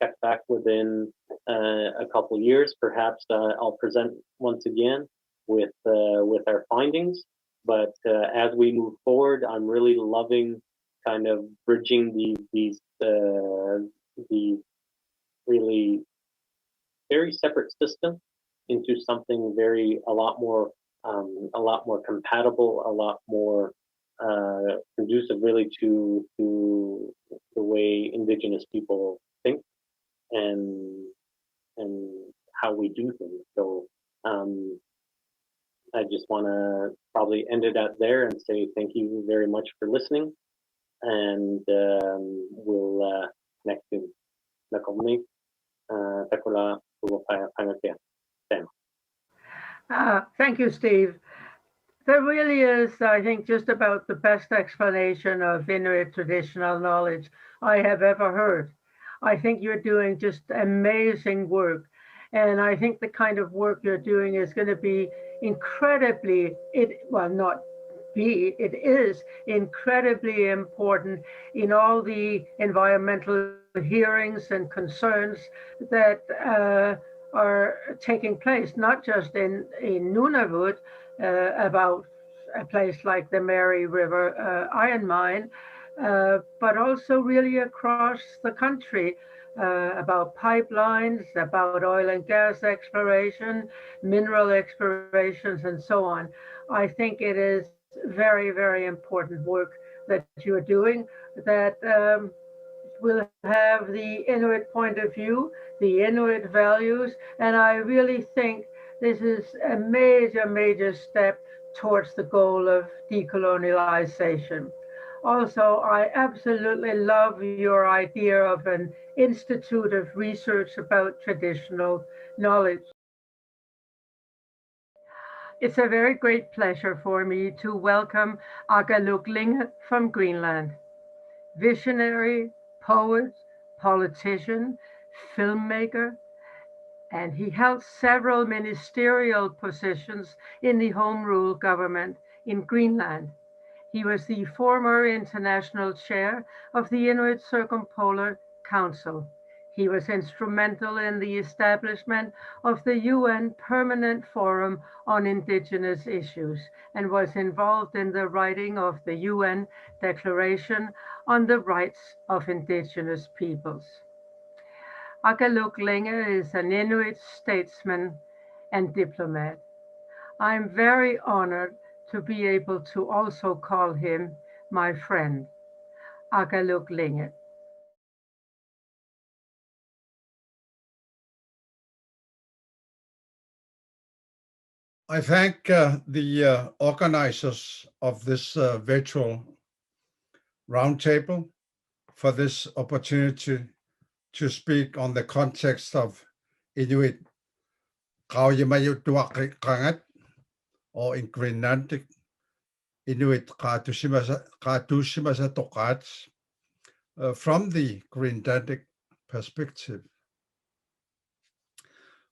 check back within a couple of years. Perhaps I'll present once again with our findings, But as we move forward, I'm really loving kind of bridging these really very separate systems into something a lot more compatible, a lot more conducive really to the way Indigenous people think and how we do things. So I just want to probably end it out there and say thank you very much for listening, and we'll connect soon. Nakomni, takula, pangatia. Thank you, Steve. There really is, I think, just about the best explanation of Inuit traditional knowledge I have ever heard. I think you're doing just amazing work. And I think the kind of work you're doing is going to be incredibly, it is incredibly important in all the environmental hearings and concerns that are taking place, not just in Nunavut, about a place like the Mary River iron mine, but also really across the country, about pipelines, about oil and gas exploration, mineral explorations, and so on. I think it is very, very important work that you're doing that will have the Inuit point of view, the Inuit values, and I really think this is a major, major step towards the goal of decolonialization. Also, I absolutely love your idea of an institute of research about traditional knowledge. It's a very great pleasure for me to welcome Agaluk Linge from Greenland. Visionary, poet, politician, filmmaker, and he held several ministerial positions in the Home Rule government in Greenland. He was the former international chair of the Inuit Circumpolar Council. He was instrumental in the establishment of the UN Permanent Forum on Indigenous Issues and was involved in the writing of the UN Declaration on the Rights of Indigenous Peoples. Agaluk Linge is an Inuit statesman and diplomat. I'm very honored to be able to also call him my friend, Agaluk Linge. I thank the organizers of this virtual roundtable for this opportunity to speak on the context of Inuit Qaujimajatuqangit, or in Greenlandic, Inuit Qaujimajatuqangit, from the Greenlandic perspective.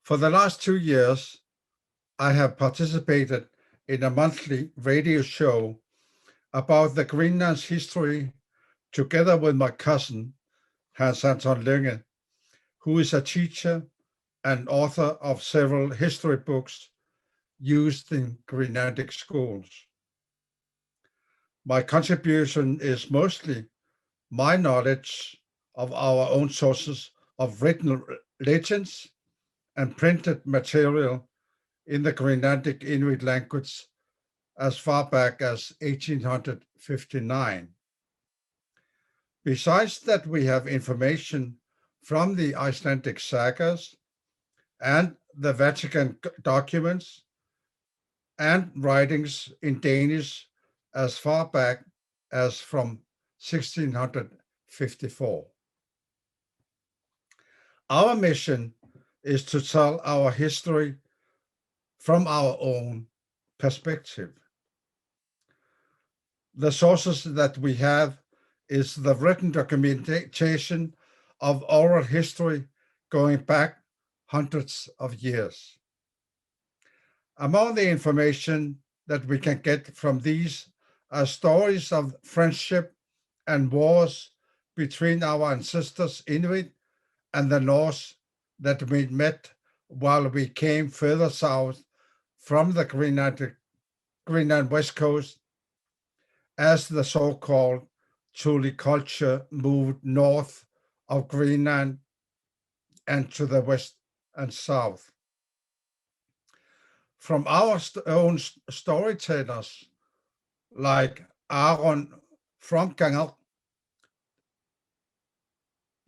For the last 2 years, I have participated in a monthly radio show about the Greenland's history together with my cousin, Hans Anton Linge, who is a teacher and author of several history books used in Greenlandic schools. My contribution is mostly my knowledge of our own sources of written legends and printed material in the Greenlandic Inuit language as far back as 1859. Besides that, we have information from the Icelandic sagas and the Vatican documents and writings in Danish as far back as from 1654. Our mission is to tell our history from our own perspective. The sources that we have is the written documentation of oral history going back hundreds of years. Among the information that we can get from these are stories of friendship and wars between our ancestors Inuit and the Norse that we met while we came further south from the Greenlandic Greenland West Coast as the so-called Thule culture moved north of Greenland and to the west and south. From our own storytellers like Aaron Frontganger,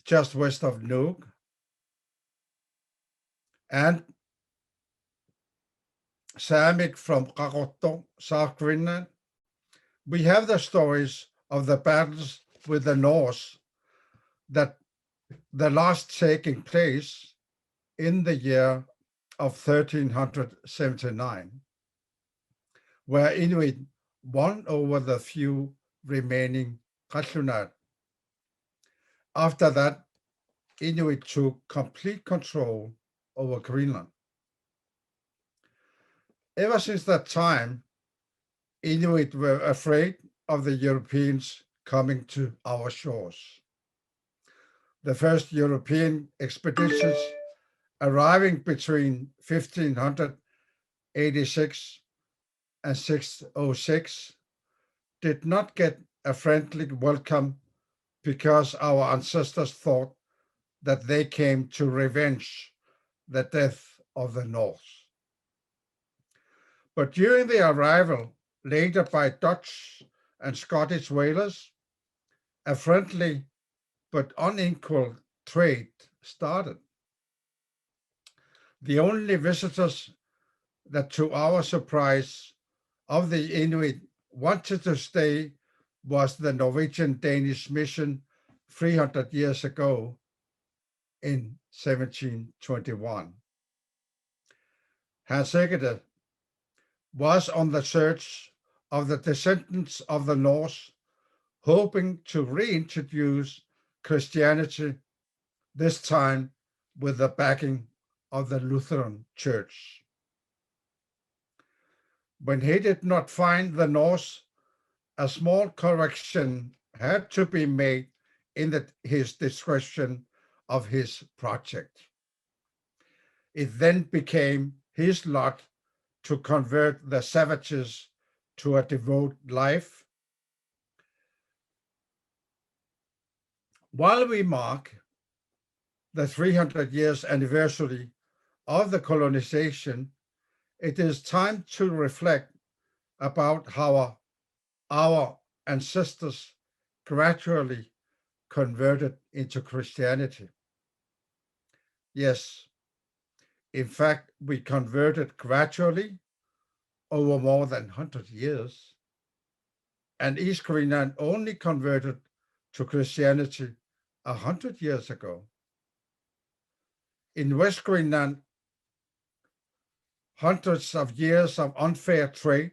just west of Nuuk, and Samik from Qaqortoq, South Greenland, we have the stories of the battles with the Norse, that the last taking place in the year of 1379, where Inuit won over the few remaining Kalunat. After that, Inuit took complete control over Greenland. Ever since that time, Inuit were afraid of the Europeans coming to our shores. The first European expeditions arriving between 1586 and 606 did not get a friendly welcome because our ancestors thought that they came to revenge the death of the Norse. But during the arrival later by Dutch and Scottish whalers, a friendly but unequal trade started. The only visitors that, to our surprise, of the Inuit wanted to stay was the Norwegian-Danish mission 300 years ago in 1721. Hans Egede was on the search of the descendants of the Norse, hoping to reintroduce Christianity, this time with the backing of the Lutheran Church. When he did not find the Norse, a small correction had to be made in his description of his project. It then became his lot to convert the savages to a devout life. While we mark the 300 years anniversary of the colonization, it is time to reflect about how our ancestors gradually converted into Christianity. Yes, in fact, we converted gradually over more than 100 years, and East Greenland only converted to Christianity 100 years ago. In West Greenland, hundreds of years of unfair trade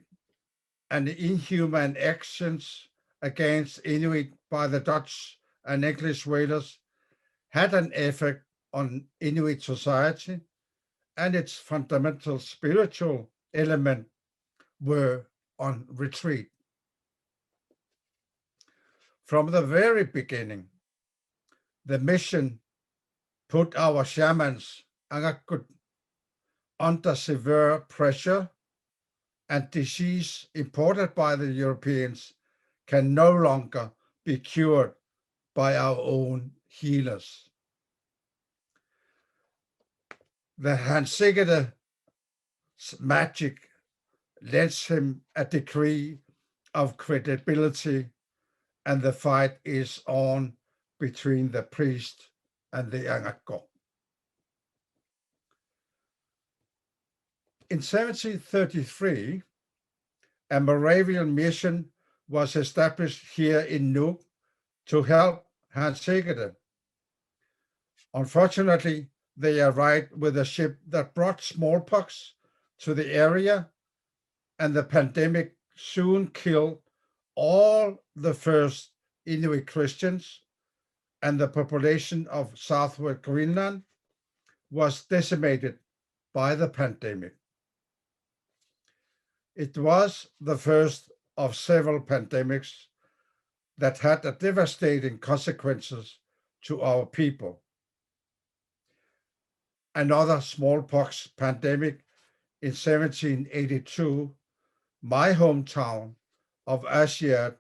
and inhuman actions against Inuit by the Dutch and English whalers had an effect on Inuit society, and its fundamental spiritual element were on retreat. From the very beginning, the mission put our shamans under severe pressure, and disease imported by the Europeans can no longer be cured by our own healers. The Hans Egede's magic lends him a degree of credibility, and the fight is on between the priest and the Angakko. In 1733, a Moravian mission was established here in Nuuk to help Hans Egede. Unfortunately, they arrived with a ship that brought smallpox to the area, and the pandemic soon killed all the first Inuit Christians, and the population of southwest Greenland was decimated by the pandemic. It was the first of several pandemics that had devastating consequences to our people. Another smallpox pandemic in 1782 my hometown of Asiat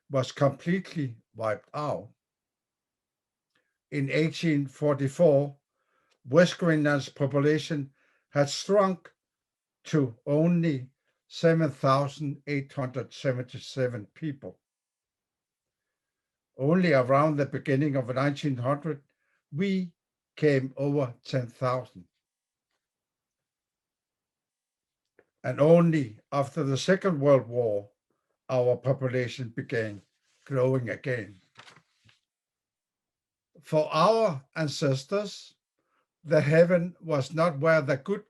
was completely wiped out. In 1844, West Greenland's population had shrunk to only 7,877 people. Only around the beginning of 1900, we came over 10,000. And only after the Second World War, our population began growing again. For our ancestors, the heaven was not where the good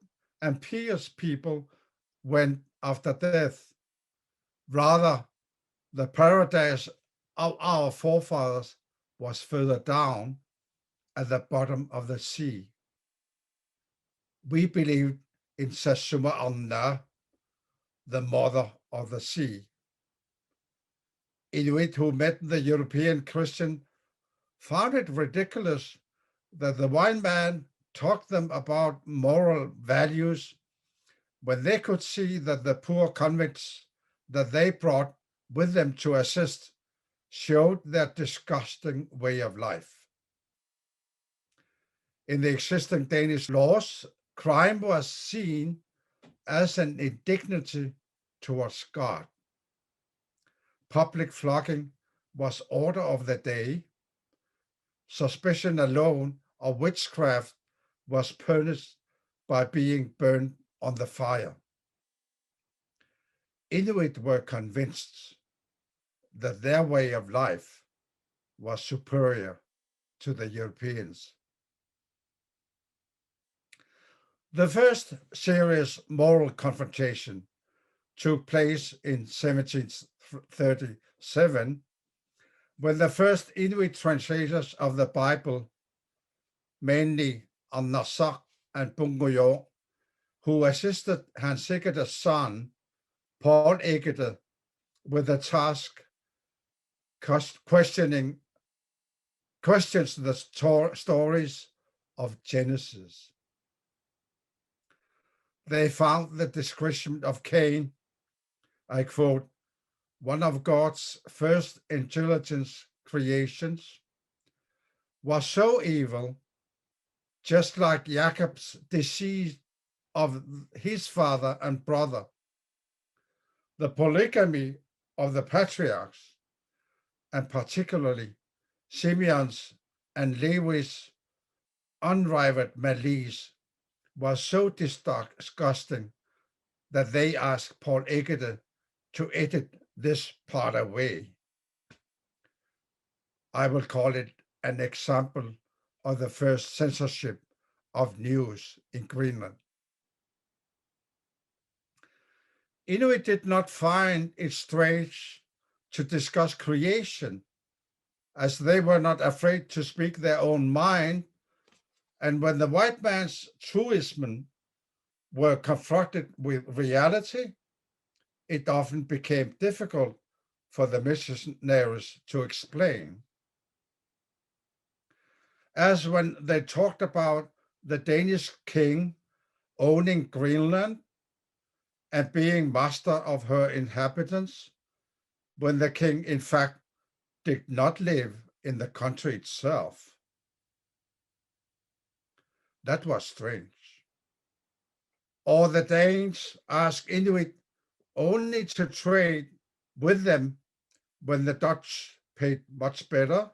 and pious people went after death. Rather, the paradise of our forefathers was further down at the bottom of the sea. We believed in Sashuma Anna, the mother of the sea. Inuit who met the European Christian found it ridiculous that the white man taught them about moral values when they could see that the poor convicts that they brought with them to assist showed their disgusting way of life. In the existing Danish laws, crime was seen as an indignity towards God. Public flogging was order of the day. Suspicion alone of witchcraft was punished by being burned on the fire. Inuit were convinced that their way of life was superior to the Europeans. The first serious moral confrontation took place in 1737 when the first Inuit translators of the Bible, mainly Annasak and Bungoyo, who assisted Hans Egede's son, Paul Egede, with the task questions the stories of Genesis. They found the description of Cain, I quote, one of God's first intelligent creations, was so evil, just like Jacob's deceit of his father and brother. The polygamy of the patriarchs, and particularly Simeon's and Levi's unrivaled malice, was so disgusting that they asked Paul Egede to edit this part away. I will call it an example of the first censorship of news in Greenland. Inuit did not find it strange to discuss creation, as they were not afraid to speak their own mind, and when the white man's truismen were confronted with reality, it often became difficult for the missionaries to explain. As when they talked about the Danish king owning Greenland and being master of her inhabitants, when the king, in fact, did not live in the country itself. That was strange. Or the Danes asked Inuit only to trade with them when the Dutch paid much better,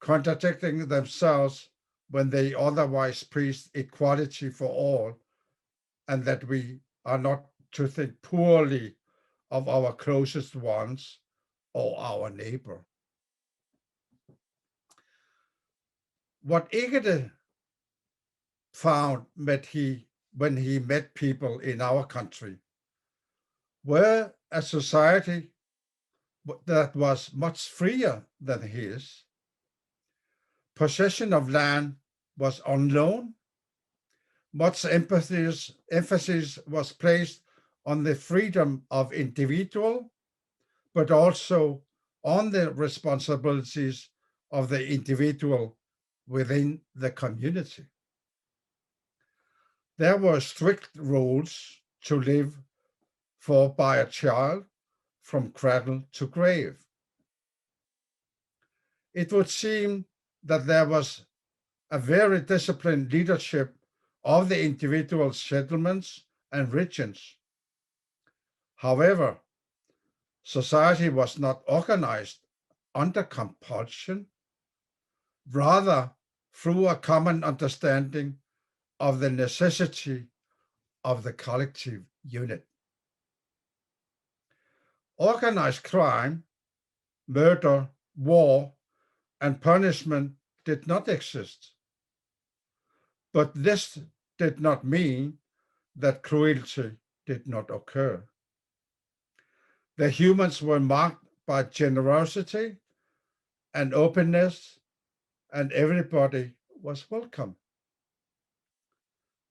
contradicting themselves when they otherwise preached equality for all, and that we are not to think poorly of our closest ones or our neighbor. What Egede found when he met people in our country were a society that was much freer than his. Possession of land was unknown. Much emphasis was placed on the freedom of individual, but also on the responsibilities of the individual within the community. There were strict rules to live for by a child from cradle to grave. It would seem that there was a very disciplined leadership of the individual settlements and regions. However, society was not organized under compulsion, rather through a common understanding of the necessity of the collective unit. Organized crime, murder, war, and punishment did not exist. But this did not mean that cruelty did not occur. The humans were marked by generosity and openness, and everybody was welcome.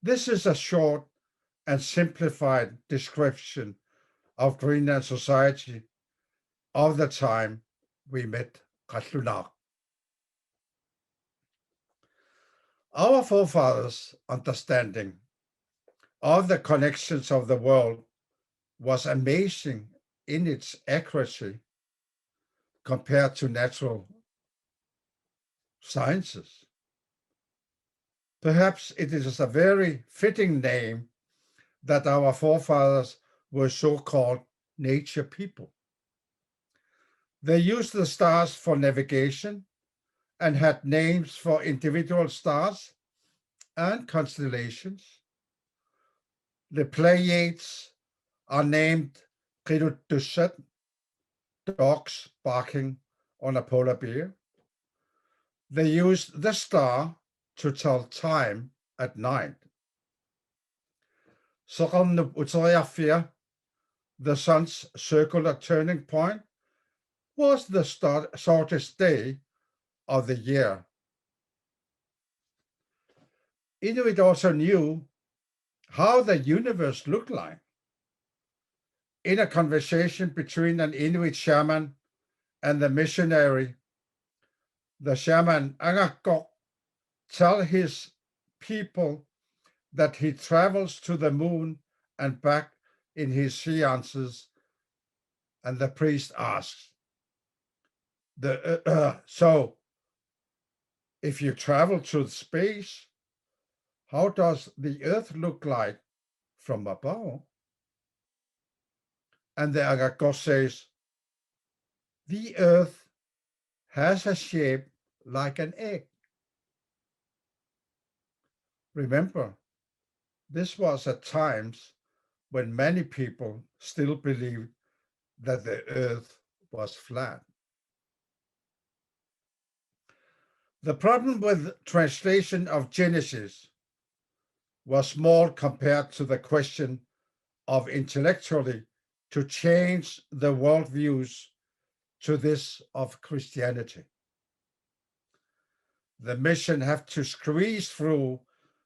This is a short and simplified description of Greenland society of the time we met Qajlunak. Our forefathers' understanding of the connections of the world was amazing in its accuracy compared to natural sciences. Perhaps it is a very fitting name that our forefathers were so-called nature people. They used the stars for navigation and had names for individual stars and constellations. The Pleiades are named Qiruttusat, dogs barking on a polar bear. They used the star to tell time at night. Soqarnup Utariafia, the sun's circular turning point, was the shortest day of the year. Inuit also knew how the universe looked like. In a conversation between an Inuit shaman and the missionary, the shaman Angakok tells his people that he travels to the moon and back in his seances, and the priest asks, so if you travel to space, how does the earth look like from above? And the Angakok says, the earth has a shape like an egg. Remember, this was at times when many people still believed that the earth was flat. The problem with translation of Genesis was small compared to the question of intellectually to change the worldviews to this of Christianity. The mission had to squeeze through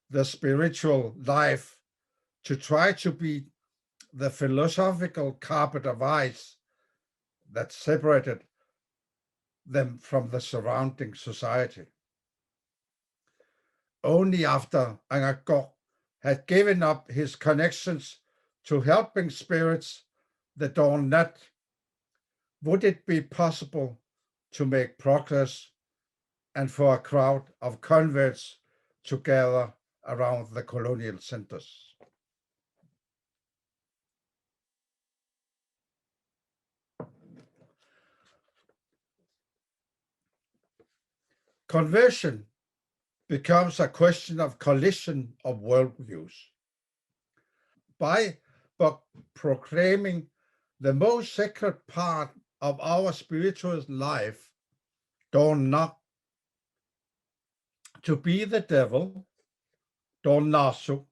the spiritual life to try to beat the philosophical carpet of ice that separated them from the surrounding society. Only after Angakok had given up his connections to helping spirits the dawn net would it be possible to make progress and for a crowd of converts to gather around the colonial centers. Conversion becomes a question of collision of worldviews. By proclaiming the most sacred part of our spiritual life, Don Nak, to be the devil, Don Nasu,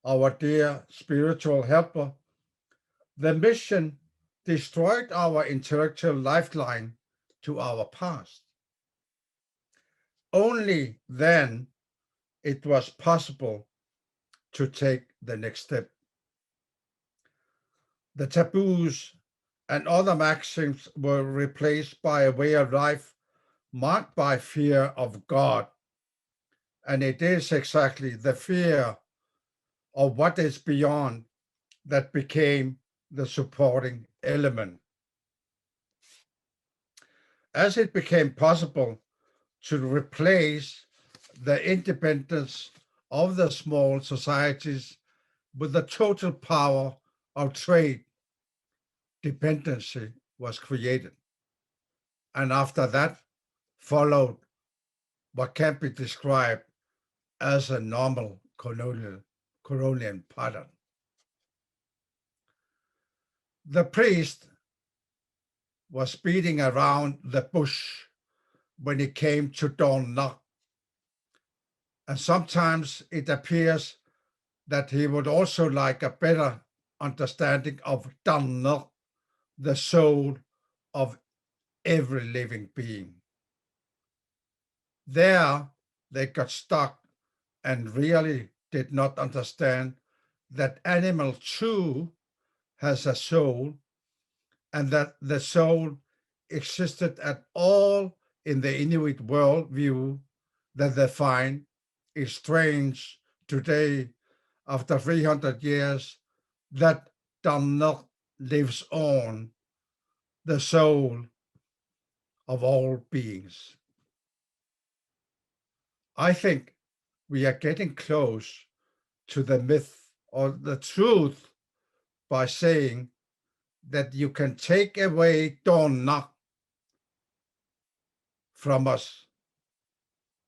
our dear spiritual helper, the mission destroyed our intellectual lifeline to our past. Only then it was possible to take the next step. The taboos and other maxims were replaced by a way of life marked by fear of God. And it is exactly the fear of what is beyond that became the supporting element. As it became possible to replace the independence of the small societies with the total power of trade, dependency was created. And after that followed what can be described as a normal colonial pattern. The priest was beating around the bush when it came to dawn knock. And sometimes it appears that he would also like a better understanding of dawn knock, the soul of every living being. There they got stuck and really did not understand that animal too has a soul, and that the soul existed at all in the Inuit worldview that they find is strange today, after 300 years, that Damnok lives on, the soul of all beings. I think we are getting close to the myth or the truth by saying that you can take away Damnok from us,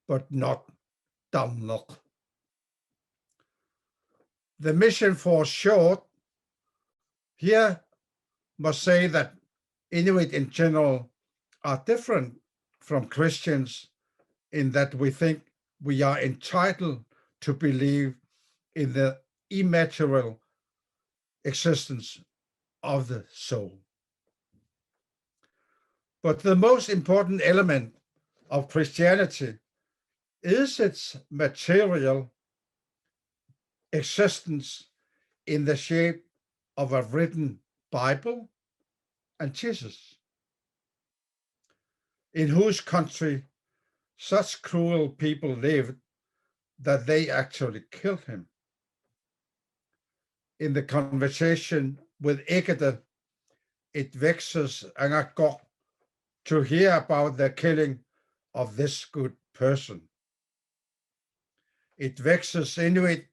but not Damnok. The mission for short here must say that Inuit in general are different from Christians in that we think we are entitled to believe in the immaterial existence of the soul. But the most important element of Christianity is its material existence in the shape of a written Bible and Jesus, in whose country such cruel people lived that they actually killed him. In the conversation with Egede, it vexes Angakok to hear about the killing of this good person. It vexes Inuit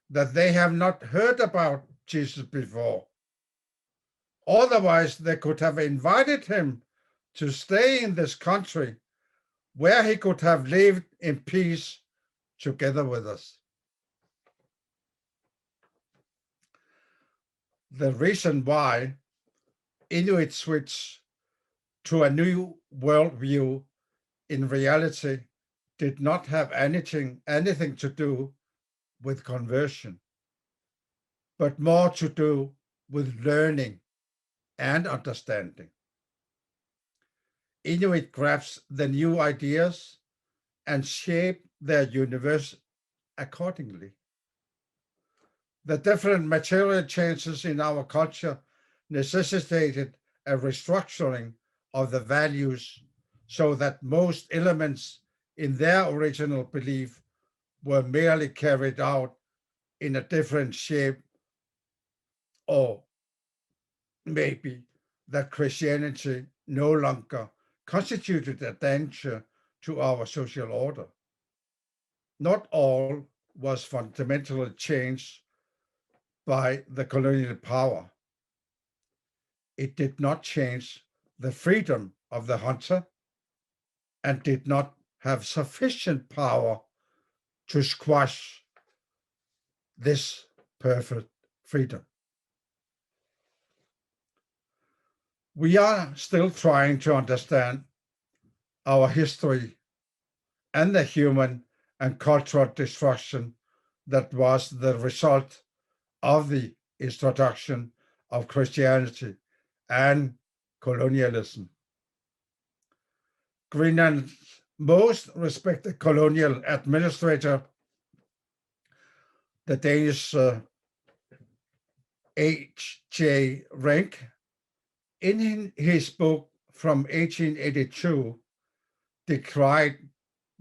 that they have not heard about Jesus before. Otherwise, they could have invited him to stay in this country where he could have lived in peace together with us. The reason why Inuit switched to a new worldview in reality did not have anything to do with conversion, but more to do with learning and understanding. Inuit grasp the new ideas and shape their universe accordingly. The different material changes in our culture necessitated a restructuring of the values so that most elements in their original belief were merely carried out in a different shape, or maybe that Christianity no longer constituted a danger to our social order. Not all was fundamentally changed by the colonial power. It did not change the freedom of the hunter and did not have sufficient power to squash this perfect freedom. We are still trying to understand our history and the human and cultural destruction that was the result of the introduction of Christianity and colonialism. Greenland's most respected colonial administrator, the Danish H.J. Renck, in his book from 1882, decried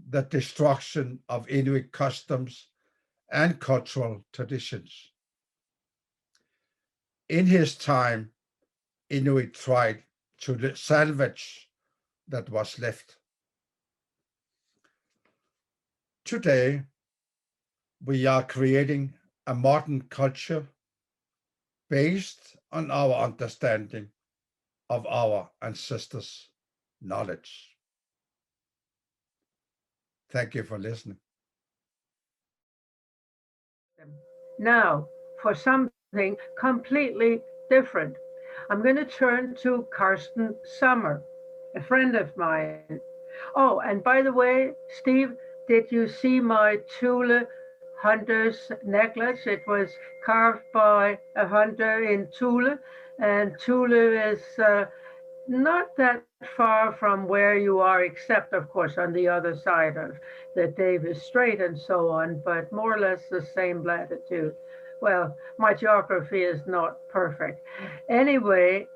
the destruction of Inuit customs and cultural traditions. In his time, Inuit tried to salvage that was left. Today, we are creating a modern culture based on our understanding of our ancestors' knowledge. Thank you for listening. Now, for something completely different, I'm going to turn to Karsten Sommer, a friend of mine. Oh, and by the way, Steve, did you see my Thule hunter's necklace? It was carved by a hunter in Thule, and Thule is not that far from where you are, except, of course, on the other side of the Davis Strait and so on, but more or less the same latitude. Well, my geography is not perfect. Anyway,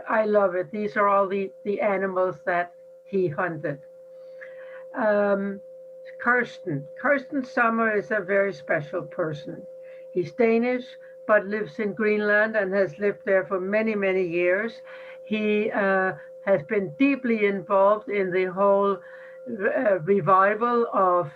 I love it. These are all the animals that he hunted. Karsten Sommer is a very special person. He's Danish, but lives in Greenland and has lived there for many, many years. He has been deeply involved in the whole revival of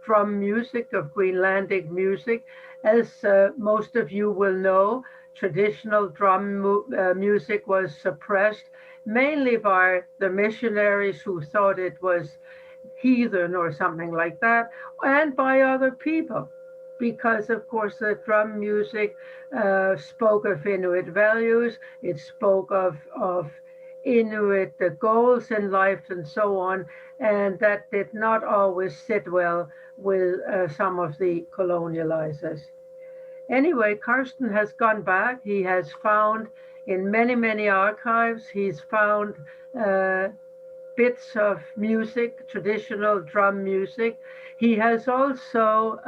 drum music, of Greenlandic music. As most of you will know, traditional drum music was suppressed mainly by the missionaries who thought it was heathen or something like that, and by other people, because of course the drum music spoke of Inuit values, it spoke of Inuit goals in life and so on, and that did not always sit well with some of the colonializers. Anyway, Karsten has gone back. He has found in many, many archives, he's found bits of music, traditional drum music. He has also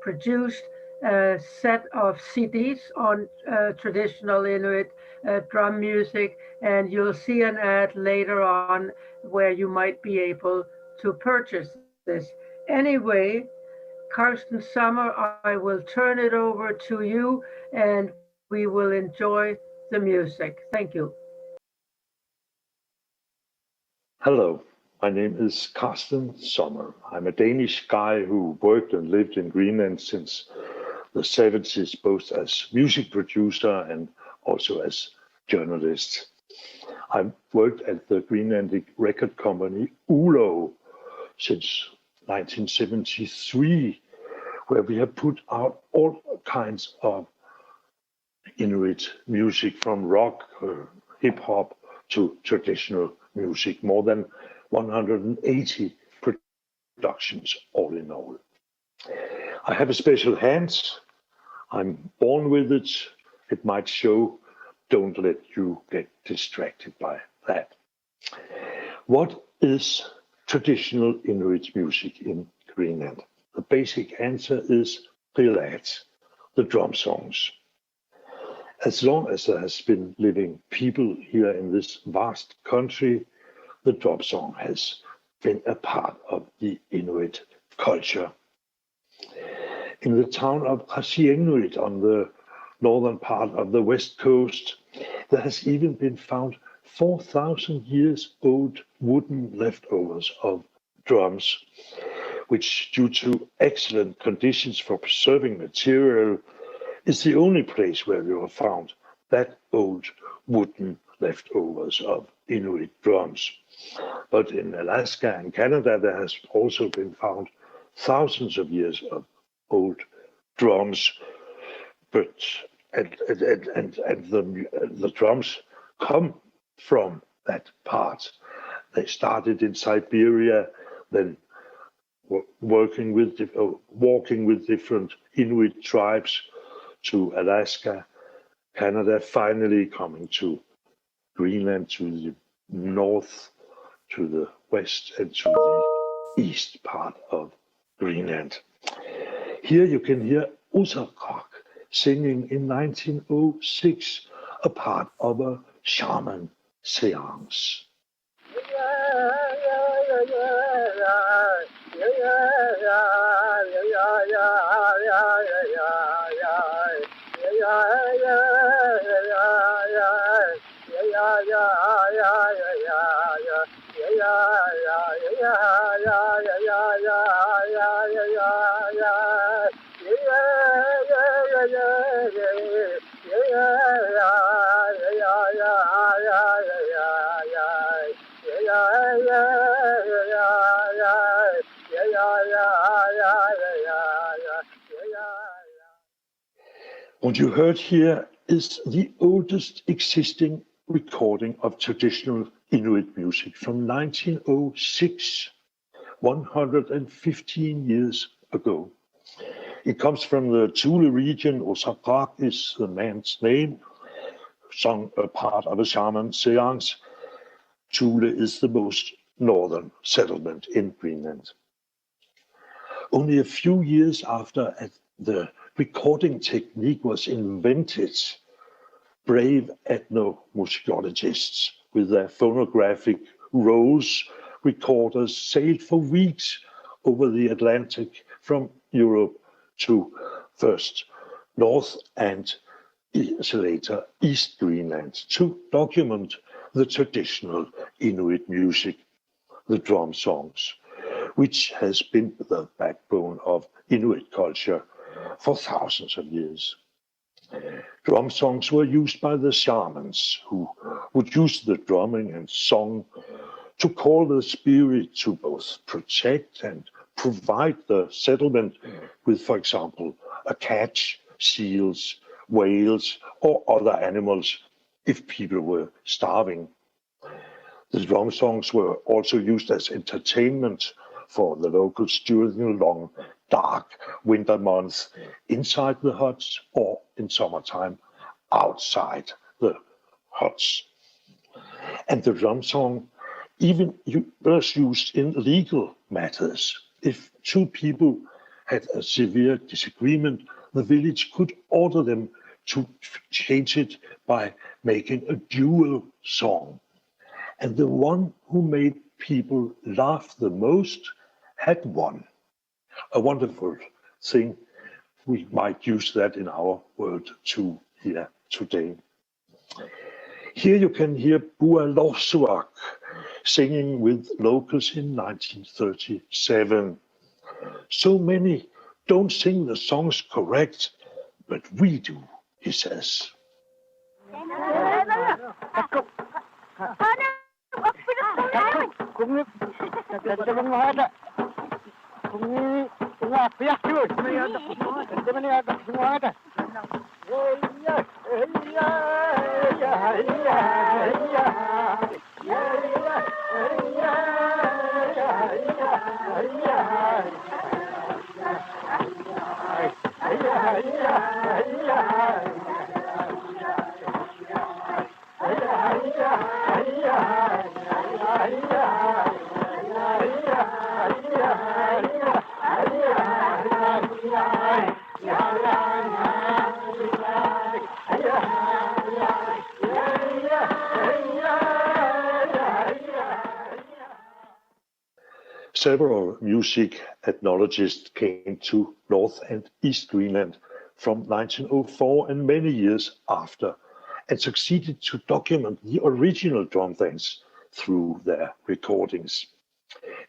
produced a set of CDs on traditional Inuit drum music, and you'll see an ad later on where you might be able to purchase this. Anyway, Karsten Sommer, I will turn it over to you, and we will enjoy the music. Thank you. Hello, my name is Karsten Sommer. I'm a Danish guy who worked and lived in Greenland since the 70s, both as music producer and also as journalist. I've worked at the Greenlandic record company ULO since 1973, where we have put out all kinds of Inuit music, from rock, hip hop to traditional music, more than 180 productions all in all. I have a special hand. I'm born with it. It might show. Don't let you get distracted by that. What is traditional Inuit music in Greenland? The basic answer is Rilat, the drum songs. As long as there has been living people here in this vast country, the drum song has been a part of the Inuit culture. In the town of Qaujimajatuqangit on the northern part of the west coast, there has even been found 4,000 years old wooden leftovers of drums, which, due to excellent conditions for preserving material, is the only place where we have found that old wooden leftovers of Inuit drums. But in Alaska and Canada, there has also been found thousands of years of old drums. But the drums come from that part. They started in Siberia, then walking with different Inuit tribes to Alaska, Canada, finally coming to Greenland, to the north, to the west, and to the east part of Greenland. Here you can hear Usakak singing in 1906, a part of a shaman seance. What you heard here is the oldest existing recording of traditional Inuit music from 1906, 115 years ago. It comes from the Thule region. Osakak is the man's name, sung a part of a shaman seance. Thule is the most northern settlement in Greenland. Only a few years after the recording technique was invented, brave ethnomusicologists with their phonographic rolls recorders sailed for weeks over the Atlantic from Europe to first North and later East Greenland to document the traditional Inuit music, the drum songs, which has been the backbone of Inuit culture for thousands of years. Drum songs were used by the shamans, who would use the drumming and song to call the spirit to both protect and provide the settlement with, for example, a catch, seals, whales, or other animals if people were starving. The drum songs were also used as entertainment for the locals during the long, dark winter months inside the huts or in summertime outside the huts. And the drum song even was used in legal matters. If two people had a severe disagreement, the village could order them to change it by making a dual song. And the one who made people laugh the most had won. A wonderful thing. We might use that in our world too here today. Here you can hear Bualorsuak singing with locals in 1937. So many don't sing the songs correct, but we do, he says. Several music ethnologists came to North and East Greenland from 1904 and many years after, and succeeded to document the original drum dance through their recordings.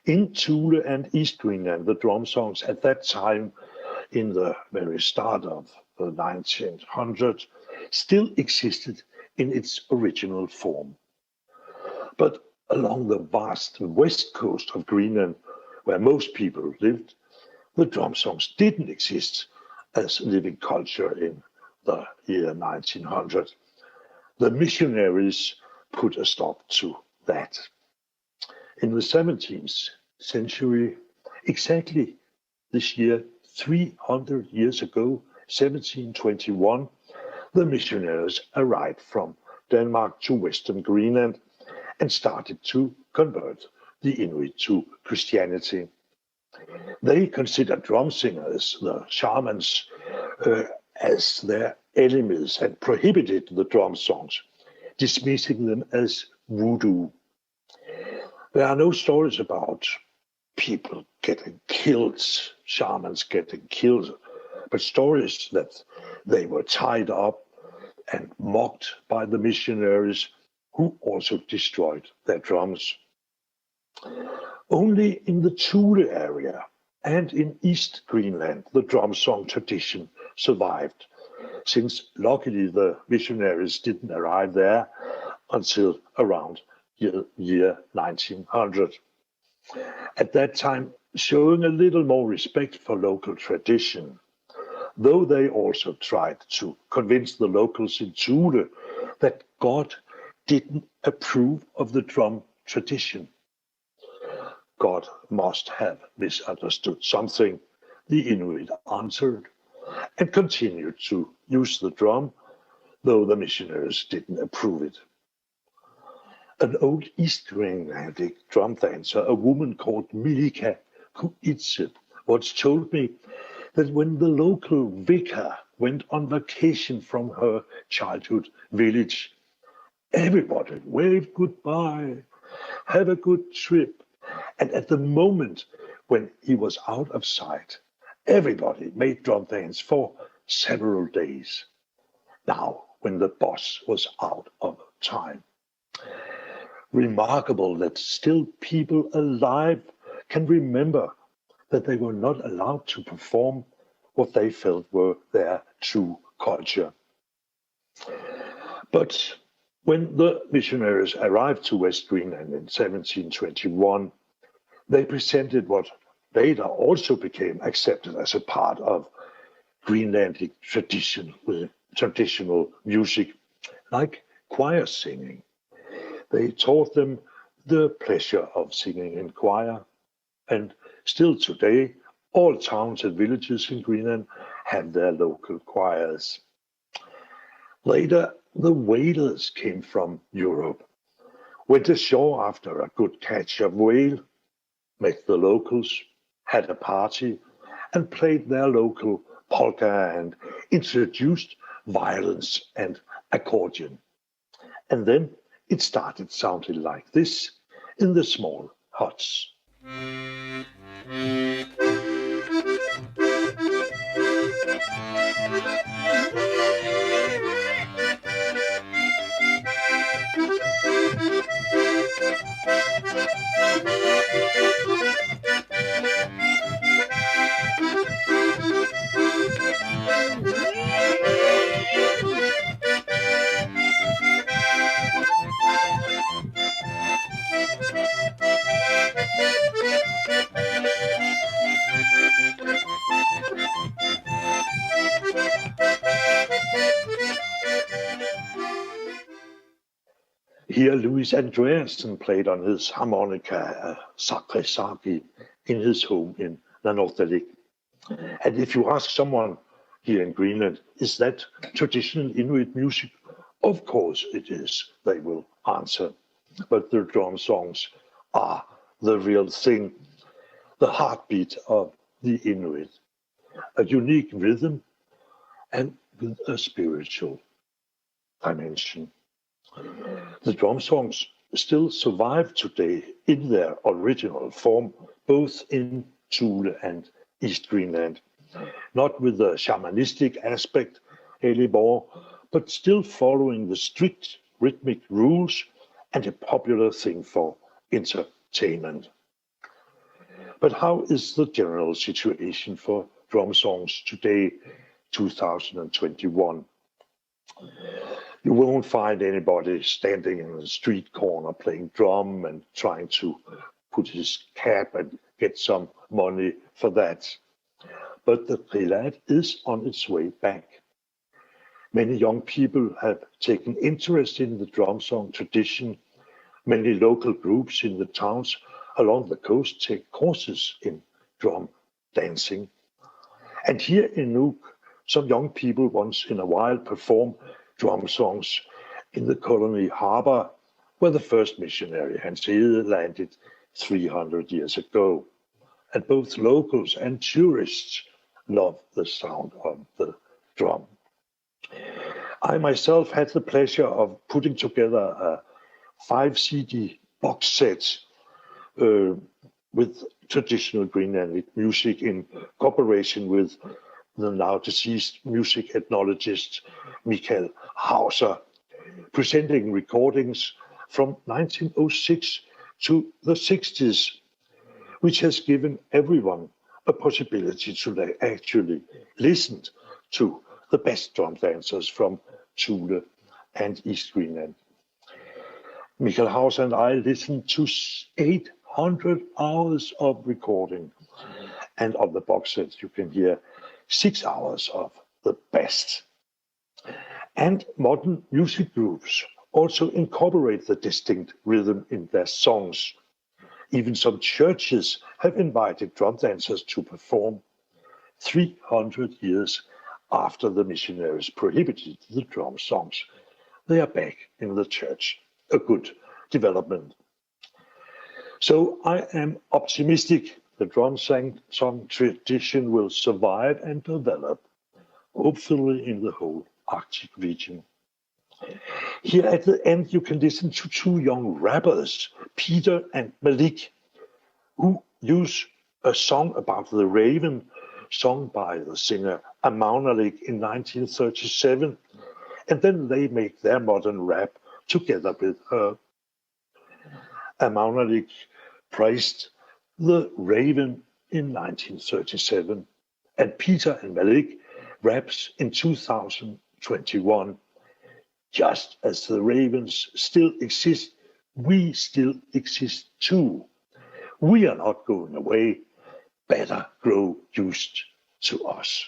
In Thule and East Greenland, the drum songs at that time, in the very start of the 1900s, still existed in its original form. But along the vast west coast of Greenland, where most people lived, the drum songs didn't exist as living culture in the year 1900. The missionaries put a stop to that. In the 17th century, exactly this year, 300 years ago, 1721, the missionaries arrived from Denmark to Western Greenland and started to convert the Inuit to Christianity. They considered drum singers, the shamans, as their enemies and prohibited the drum songs, dismissing them as voodoo. There are no stories about people getting killed, shamans getting killed, but stories that they were tied up and mocked by the missionaries, who also destroyed their drums. Only in the Thule area and in East Greenland, the drum song tradition survived, since luckily the missionaries didn't arrive there until around year 1900. At that time, showing a little more respect for local tradition, though they also tried to convince the locals in Thule that God didn't approve of the drum tradition. God must have misunderstood something, the Inuit answered, and continued to use the drum, though the missionaries didn't approve it. An old East Greenlandic drum dancer, a woman called Inuit Qaujimajatuqangit, once told me that when the local vicar went on vacation from her childhood village, everybody waved goodbye, have a good trip, and at the moment when he was out of sight, everybody made drum dance for several days. Now, when the boss was out of time. Remarkable that still people alive can remember that they were not allowed to perform what they felt were their true culture. But when the missionaries arrived to West Greenland in 1721, they presented what later also became accepted as a part of Greenlandic traditional music, like choir singing. They taught them the pleasure of singing in choir, and still today, all towns and villages in Greenland have their local choirs. Later, the whalers came from Europe, went ashore after a good catch of whale, met the locals, had a party, and played their local polka and introduced violins and accordion. And then it started sounding like this in the small huts. Here Louis Andreasen played on his harmonica Sakresaki in his home in Nanortalik. And if you ask someone here in Greenland, is that traditional Inuit music? Of course it is, they will answer. But the drum songs are the real thing, the heartbeat of the Inuit, a unique rhythm and with a spiritual dimension. The drum songs still survive today in their original form, both in Thule and East Greenland, not with the shamanistic aspect anymore, but still following the strict rhythmic rules and a popular thing for entertainment. But how is the general situation for drum songs today, 2021? You won't find anybody standing in the street corner playing drum and trying to put his cap and get some money for that. But the Qilad is on its way back. Many young people have taken interest in the drum song tradition. Many local groups in the towns along the coast take courses in drum dancing. And here in Nuuk, some young people once in a while perform drum songs in the colony harbor where the first missionary Hans Hede landed 300 years ago. And both locals and tourists love the sound of the drum. I myself had the pleasure of putting together a 5 CD box set with traditional Greenlandic music in cooperation with the now deceased music ethnologist Michael Hauser, presenting recordings from 1906 to the 60s, which has given everyone a possibility to actually listen to the best drum dancers from Thule and East Greenland. Michael Hauser and I listened to 800 hours of recording, and on the box set you can hear 6 hours of the best. And modern music groups also incorporate the distinct rhythm in their songs. Even some churches have invited drum dancers to perform 300 years after the missionaries prohibited the drum songs. They are back in the church, a good development. So I am optimistic the drum song tradition will survive and develop, hopefully in the whole Arctic region. Here at the end, you can listen to two young rappers, Peter and Malik, who use a song about the raven sung by the singer Amaunalik in 1937, and then they make their modern rap together with her. Amaunalik praised the raven in 1937, and Peter and Malik raps in 2021. Just as the ravens still exist, we still exist too. We are not going away. Better grow used to us.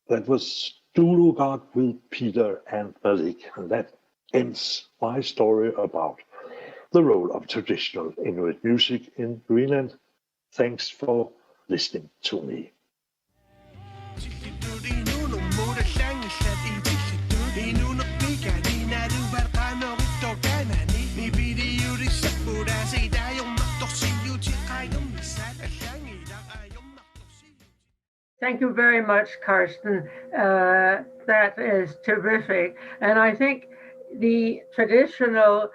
That was Dulugat with Peter and Malik, and that ends my story about the role of traditional Inuit music in Greenland. Thanks for listening to me. Thank you very much, Karsten. That is terrific. And I think the traditional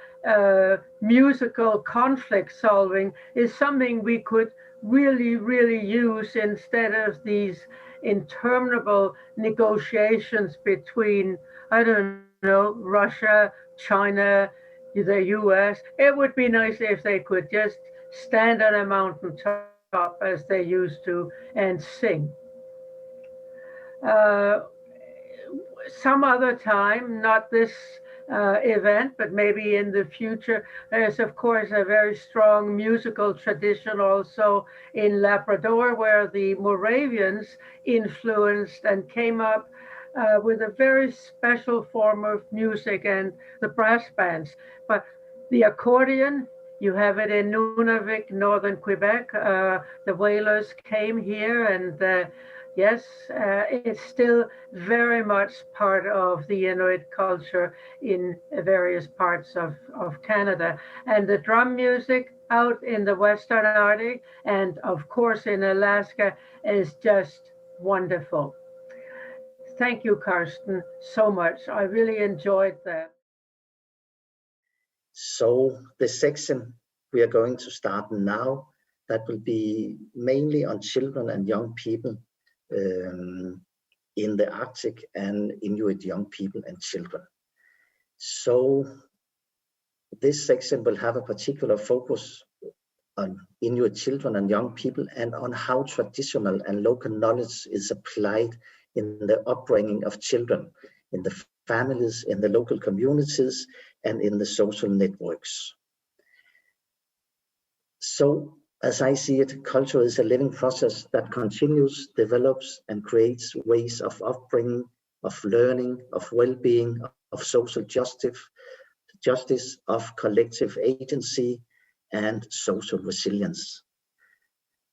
musical conflict solving is something we could really use instead of these interminable negotiations between, I don't know, Russia, China, the US. It would be nice if they could just stand on a mountaintop as they used to and sing. Some other time, not this event, but maybe in the future, there's of course a very strong musical tradition also in Labrador, where the Moravians influenced and came up with a very special form of music and the brass bands. But the accordion, you have it in Nunavik, northern Quebec. The Whalers came here, and yes, it's still very much part of the Inuit culture in various parts of Canada. And the drum music out in the Western Arctic and of course in Alaska is just wonderful. Thank you, Karsten, so much. I really enjoyed that. So the section we are going to start now, that will be mainly on children and young people in the Arctic and Inuit young people and children. So this section will have a particular focus on Inuit children and young people and on how traditional and local knowledge is applied in the upbringing of children, in the families, in the local communities, and in the social networks. So As I see it, culture is a living process that continues, develops, and creates ways of upbringing, of learning, of well-being, of social justice, of collective agency, and social resilience.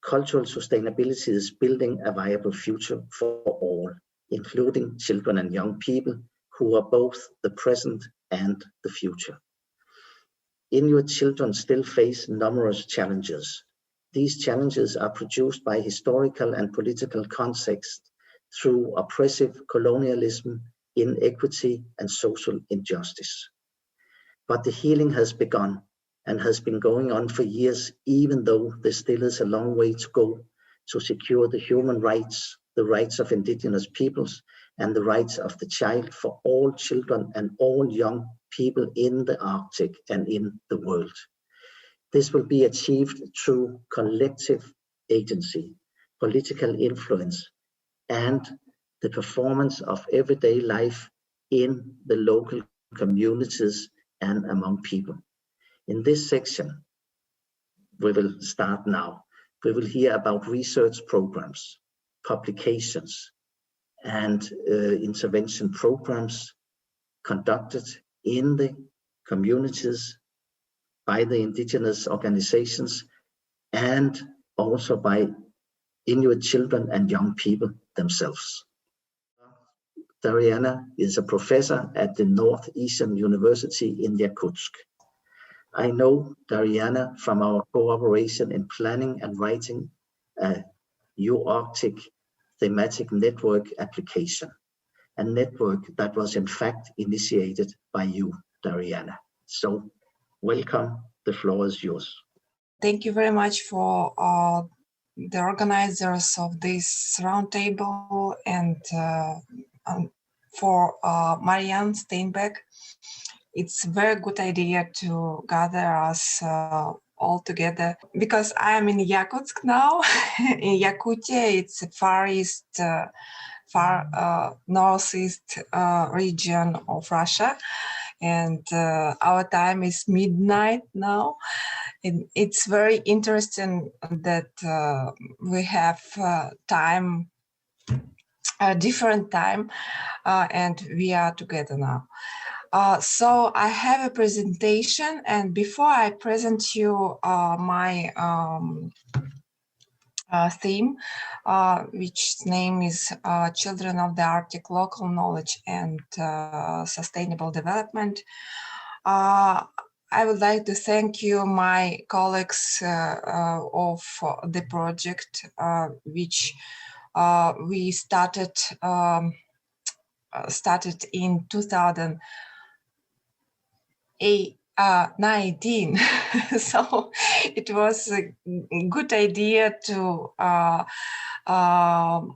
Cultural sustainability is building a viable future for all, including children and young people who are both the present and the future. Inuit children still face numerous challenges. These challenges are produced by historical and political context through oppressive colonialism, inequity, and social injustice. But the healing has begun and has been going on for years, even though there still is a long way to go to secure the human rights, the rights of indigenous peoples, and the rights of the child for all children and all young people in the Arctic and in the world. This will be achieved through collective agency, political influence, and the performance of everyday life in the local communities and among people. In this section, we will start now. We will hear about research programs, publications, and intervention programs conducted in the communities by the indigenous organizations and also by Inuit children and young people themselves. Dariana is a professor at the Northeastern University in Yakutsk. I know Dariana from our cooperation in planning and writing a U-Arctic thematic network application, a network that was in fact initiated by you, Dariana. So welcome, the floor is yours. Thank you very much for the organizers of this roundtable and for Marianne Steinbeck. It's a very good idea to gather us all together because I'm in Yakutsk now. In Yakutia, it's a far east, northeast region of Russia. And our time is midnight now. And it's very interesting that we have time, a different time, and we are together now. So I have a presentation, and before I present you my theme, which name is Children of the Arctic, Local Knowledge and Sustainable Development. I would like to thank you, my colleagues of the project, which we started in 2019. So it was a good idea to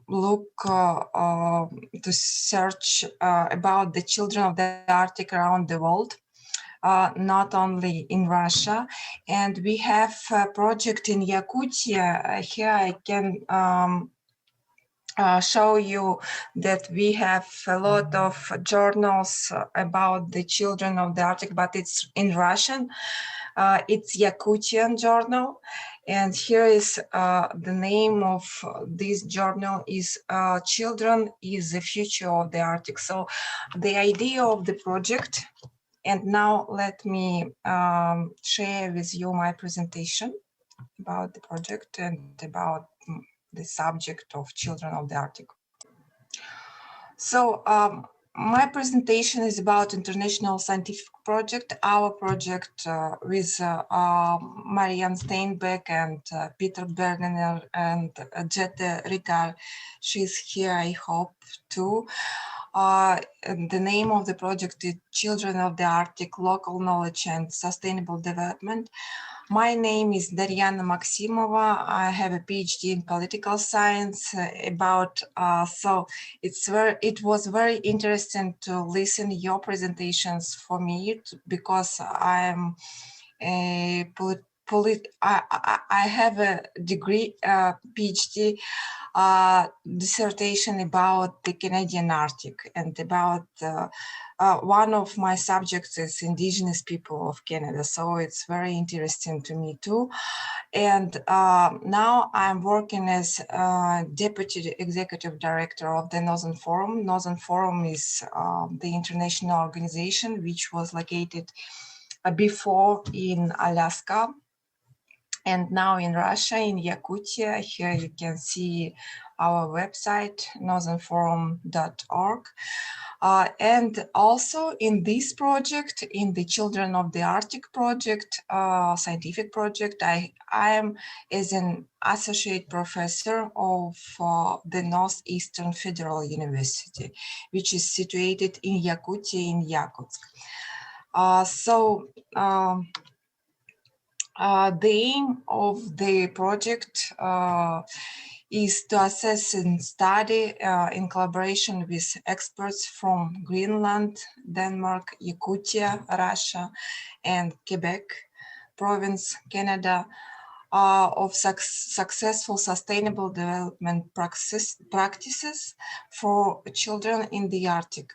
look to search about the children of the Arctic around the world. Not only in Russia, and we have a project in Yakutia. Here I can show you that we have a lot of journals about the children of the Arctic, but it's in Russian. It's Yakutian journal, and here is the name of this journal is Children is the Future of the Arctic. So the idea of the project. And now let me share with you my presentation about the project and about the subject of Children of the Arctic. So my presentation is about international scientific project, our project with Marianne Steinbeck and Peter Bergener and Jette Rital. She's here, I hope, too. The name of the project is Children of the Arctic, Local Knowledge and Sustainable Development. My name is Dariana Maximova. I have a PhD in political science so it was very interesting to listen your presentations for me because I am a I have a degree, PhD dissertation about the Canadian Arctic, and about one of my subjects is Indigenous people of Canada. So it's very interesting to me too. And now I'm working as Deputy Executive Director of the Northern Forum. Northern Forum is the international organization which was located before in Alaska and now in Russia, in Yakutia. Here you can see our website, northernforum.org. And also in this project, in the Children of the Arctic project, scientific project, I am as an associate professor of the Northeastern Federal University, which is situated in Yakutia in Yakutsk. The aim of the project is to assess and study in collaboration with experts from Greenland, Denmark, Yakutia, Russia, and Quebec province, Canada, of successful sustainable development practices for children in the Arctic,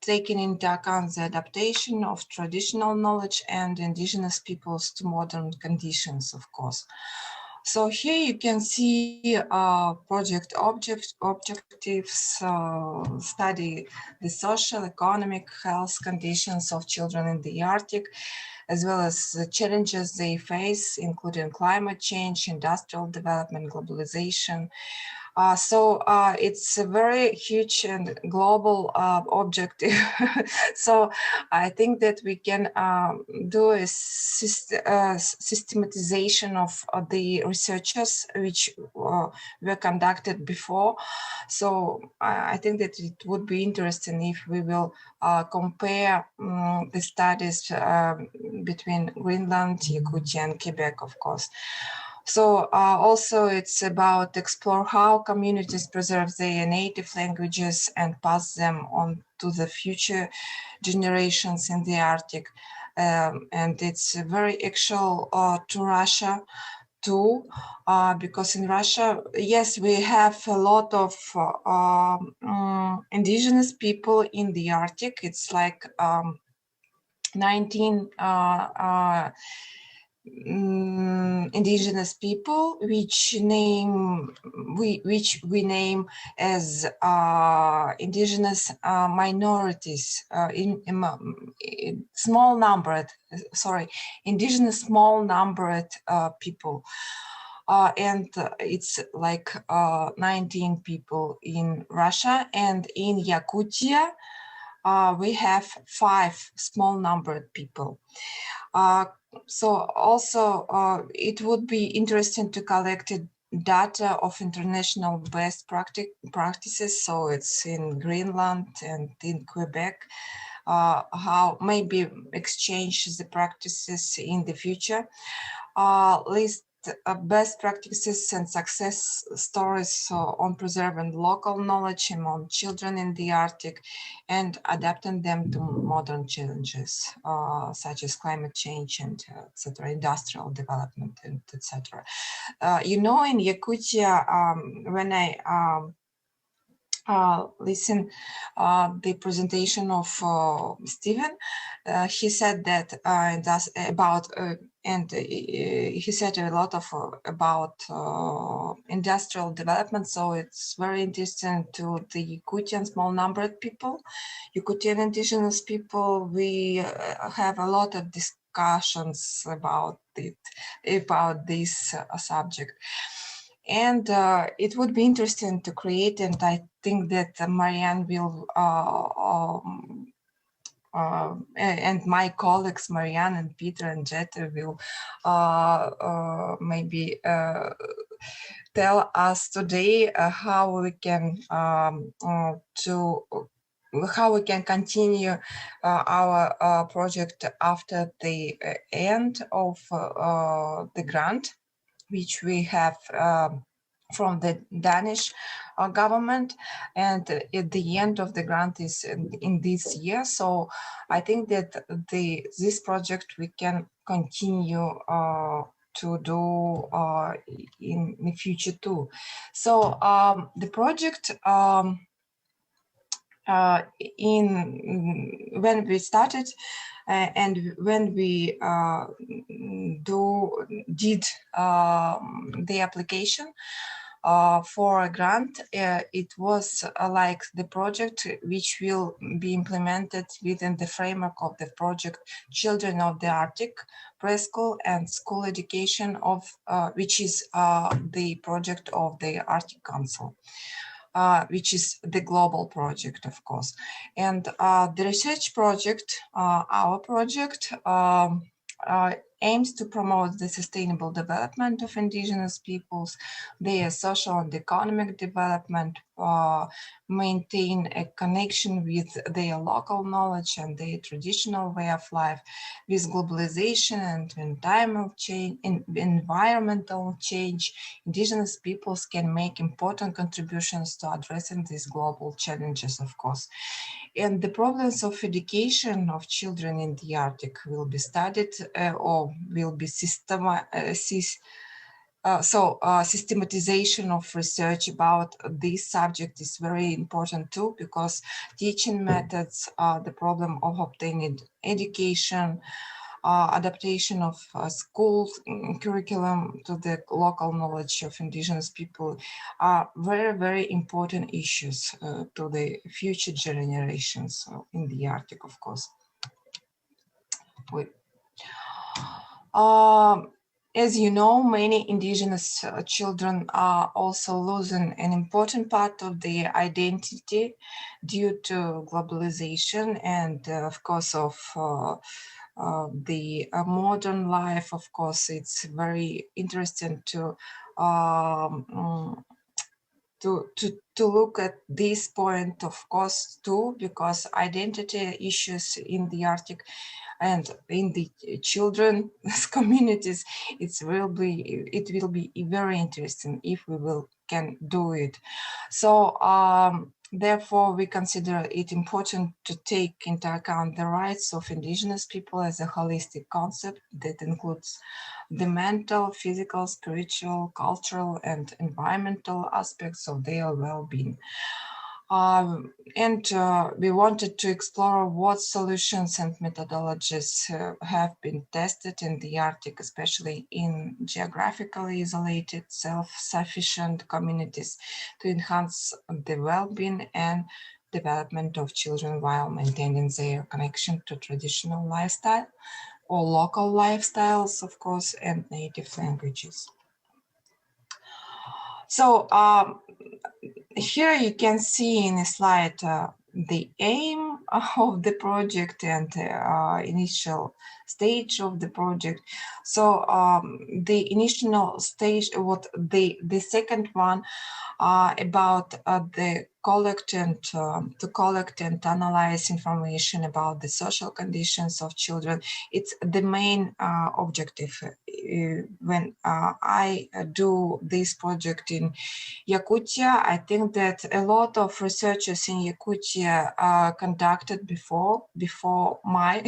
taking into account the adaptation of traditional knowledge and indigenous peoples to modern conditions, of course. So here you can see project objectives, study the social, economic, health conditions of children in the Arctic, as well as the challenges they face, including climate change, industrial development, globalization. It's a very huge and global objective. So I think that we can do a systematization of the researches which were conducted before. So I think that it would be interesting if we will compare the studies between Greenland, Yakutia, and Quebec, of course. So also it's about explore how communities preserve their native languages and pass them on to the future generations in the Arctic. And it's very actual to Russia too, because in Russia, yes, we have a lot of indigenous people in the Arctic. It's like 19 indigenous people, which we name as indigenous minorities, in small numbered, indigenous small numbered people. And it's like 19 people in Russia, and in Yakutia we have 5 small numbered people. So also it would be interesting to collect data of international best practices. So it's in Greenland and in Quebec, how maybe exchange the practices in the future. List best practices and success stories on preserving local knowledge among children in the Arctic and adapting them to modern challenges such as climate change and etc., industrial development, and etc. In Yakutia, when I listen the presentation of Stephen, he said that he said a lot about industrial development. So it's very interesting to the Yakutian small numbered people, Yakutian indigenous people. We have a lot of discussions about this subject. And it would be interesting to create, and I think that Marianne will, and my colleagues, Marianne and Peter and Jette, will maybe tell us today how we can continue our project after the end of the grant, which we have from the Danish government, and at the end of the grant is in this year. So I think that this project we can continue to do in the future too. So the project when we started and when we did the application for a grant, it was like the project which will be implemented within the framework of the project Children of the Arctic, Preschool and School Education of which is the project of the Arctic Council. Which is the global project, of course. And the research project, our project, aims to promote the sustainable development of indigenous peoples, their social and economic development, maintain a connection with their local knowledge and their traditional way of life. With globalization and environmental change, indigenous peoples can make important contributions to addressing these global challenges, of course. And the problems of education of children in the Arctic will be studied or will be systematization of research about this subject is very important too, because teaching methods, the problem of obtaining education, adaptation of school curriculum to the local knowledge of indigenous people are very, very important issues to the future generations in the Arctic, of course. As you know, many indigenous children are also losing an important part of their identity due to globalization and, of course, of the modern life. Of course, it's very interesting to look at this point, of course, too, because identity issues in the Arctic and in the children's communities, it will be very interesting if we can do it. So therefore, we consider it important to take into account the rights of indigenous people as a holistic concept that includes the mental, physical, spiritual, cultural, and environmental aspects of their well-being. We wanted to explore what solutions and methodologies have been tested in the Arctic, especially in geographically isolated, self-sufficient communities, to enhance the well-being and development of children while maintaining their connection to traditional lifestyle or local lifestyles, of course, and native languages. So here you can see in a slide the aim of the project and initial stage of the project. So the initial stage, the second one about the to collect and analyze information about the social conditions of children. It's the main objective. When I do this project in Yakutia, I think that a lot of researchers in Yakutia conducted before my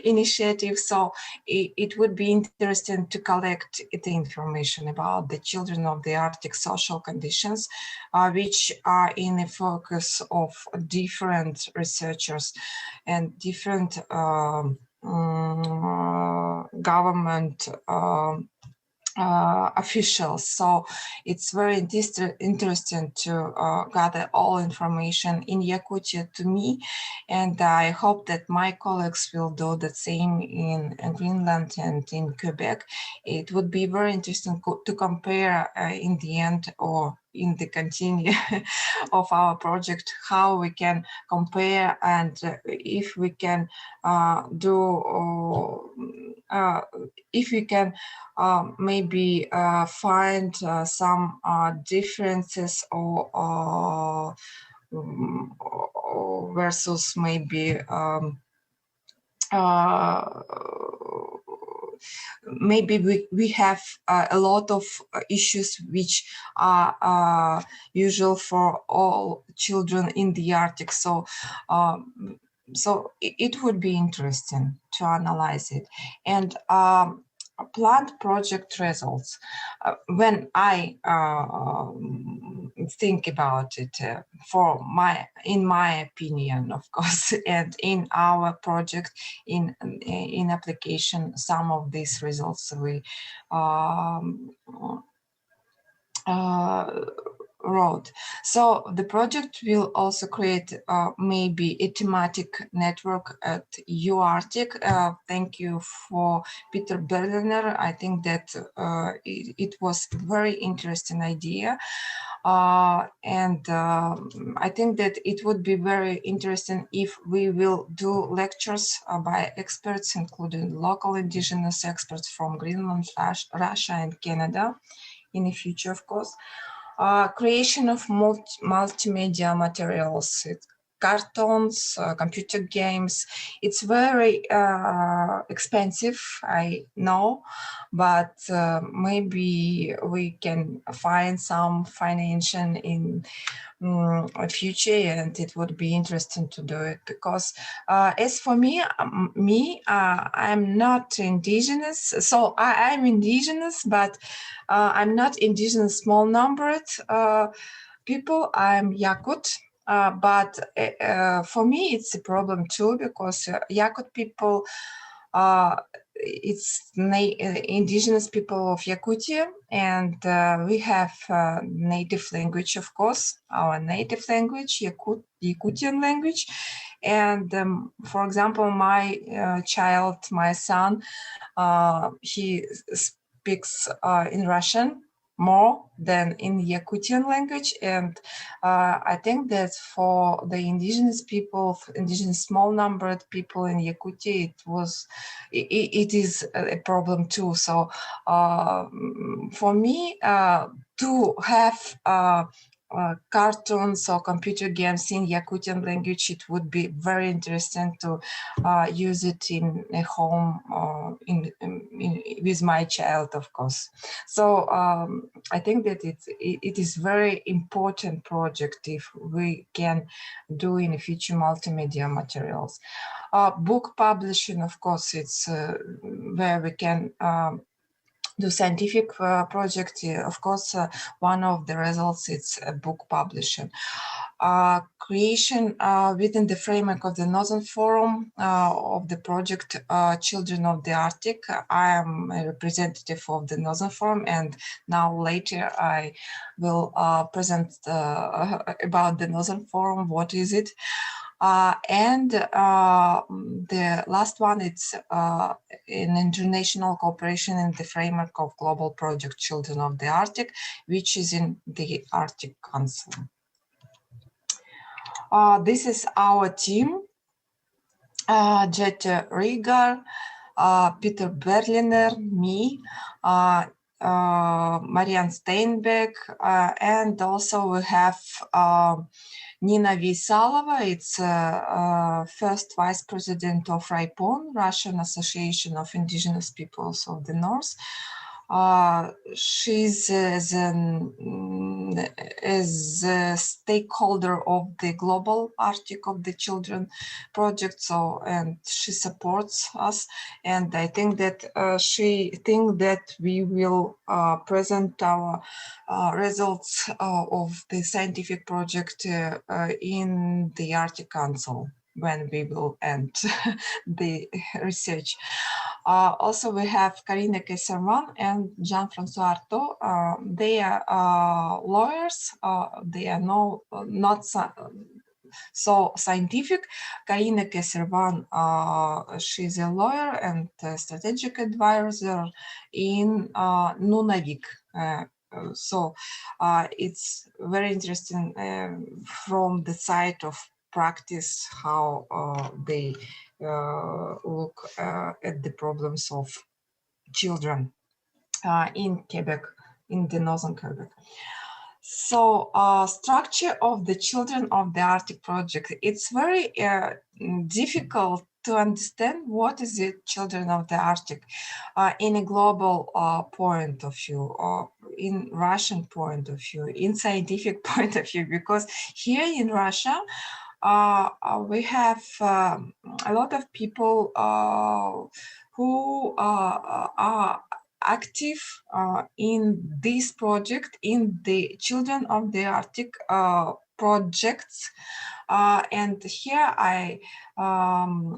initiative. So it would be interesting to collect the information about the children of the Arctic social conditions, which are in the focus of different researchers and different government officials. So it's very interesting to gather all information in Yakutia to me, and I hope that my colleagues will do the same in Greenland and in Quebec. It would be very interesting to compare in the end or in the continue of our project, how we can compare and if we can if we can maybe find some differences or versus maybe maybe we have a lot of issues which are usual for all children in the Arctic. So it would be interesting to analyze it. And plant project results. When I think about it, in my opinion, of course, and in our project, in application, some of these results we wrote. So the project will also create maybe a thematic network at UArctic. Thank you for Peter Berliner. I think that it was a very interesting idea. And I think that it would be very interesting if we will do lectures by experts, including local indigenous experts from Greenland, Russia, and Canada in the future, of course. Creation of multimedia materials, cartoons, computer games. It's very expensive, I know, but maybe we can find some financial in future, and it would be interesting to do it, because as for me, I'm not indigenous, so I'm indigenous, but I'm not indigenous small numbered people. I'm Yakut, but for me it's a problem too, because Yakut people, it's indigenous people of Yakutia, and we have native language, of course, our native language, Yakutian language. And for example, my child, my son, he speaks in Russian more than in Yakutian language, and I think that for the indigenous people, indigenous small numbered people in Yakutia, it is a problem too. So for me, to have cartoons or computer games in Yakutian language, it would be very interesting to use it in a home with my child, of course. So I think that it is very important project if we can do in the future multimedia materials. Book publishing, of course, it's where we can do scientific project. Of course, one of the results is book publishing. Creation within the framework of the Northern Forum of the project Children of the Arctic. I am a representative of the Northern Forum, and now later I will present about the Northern Forum, what is it. And the last one, it's an international cooperation in the framework of global project Children of the Arctic, which is in the Arctic Council. This is our team: Jette Rieger, Peter Berliner, me, Marianne Steinbeck, and also we have Nina Vysalova. It's first vice president of RAIPON, Russian Association of Indigenous Peoples of the North. She's as a stakeholder of the Global Arctic of the Children project, so, and she supports us, and I think that she thinks that we will present our results of the scientific project in the Arctic Council when we will end the research. Also, we have Karina Kesserman and Jean-François Artaud. They are lawyers. They are not so scientific. Karina Kesserman, she's a lawyer and a strategic advisor in Nunavik. So it's very interesting from the side of practice how they look at the problems of children in Quebec, in the northern Quebec. So structure of the Children of the Arctic project, it's very difficult to understand what is the children of the Arctic in a global point of view, or in Russian point of view, in scientific point of view, because here in Russia, we have a lot of people who are active in this project, in the Children of the Arctic projects. And here I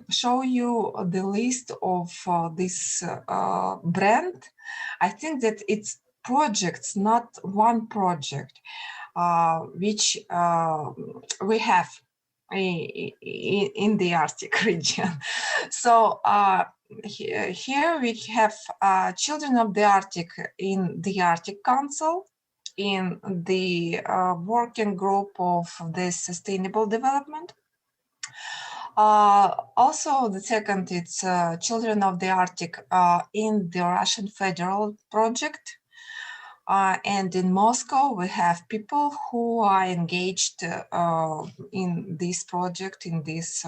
show you the list of this brand. I think that it's projects, not one project, which we have in the Arctic region. So here we have Children of the Arctic in the Arctic Council, in the working group of the sustainable development. Also, the second, it's Children of the Arctic in the Russian Federal Project. And in Moscow, we have people who are engaged in this project, in this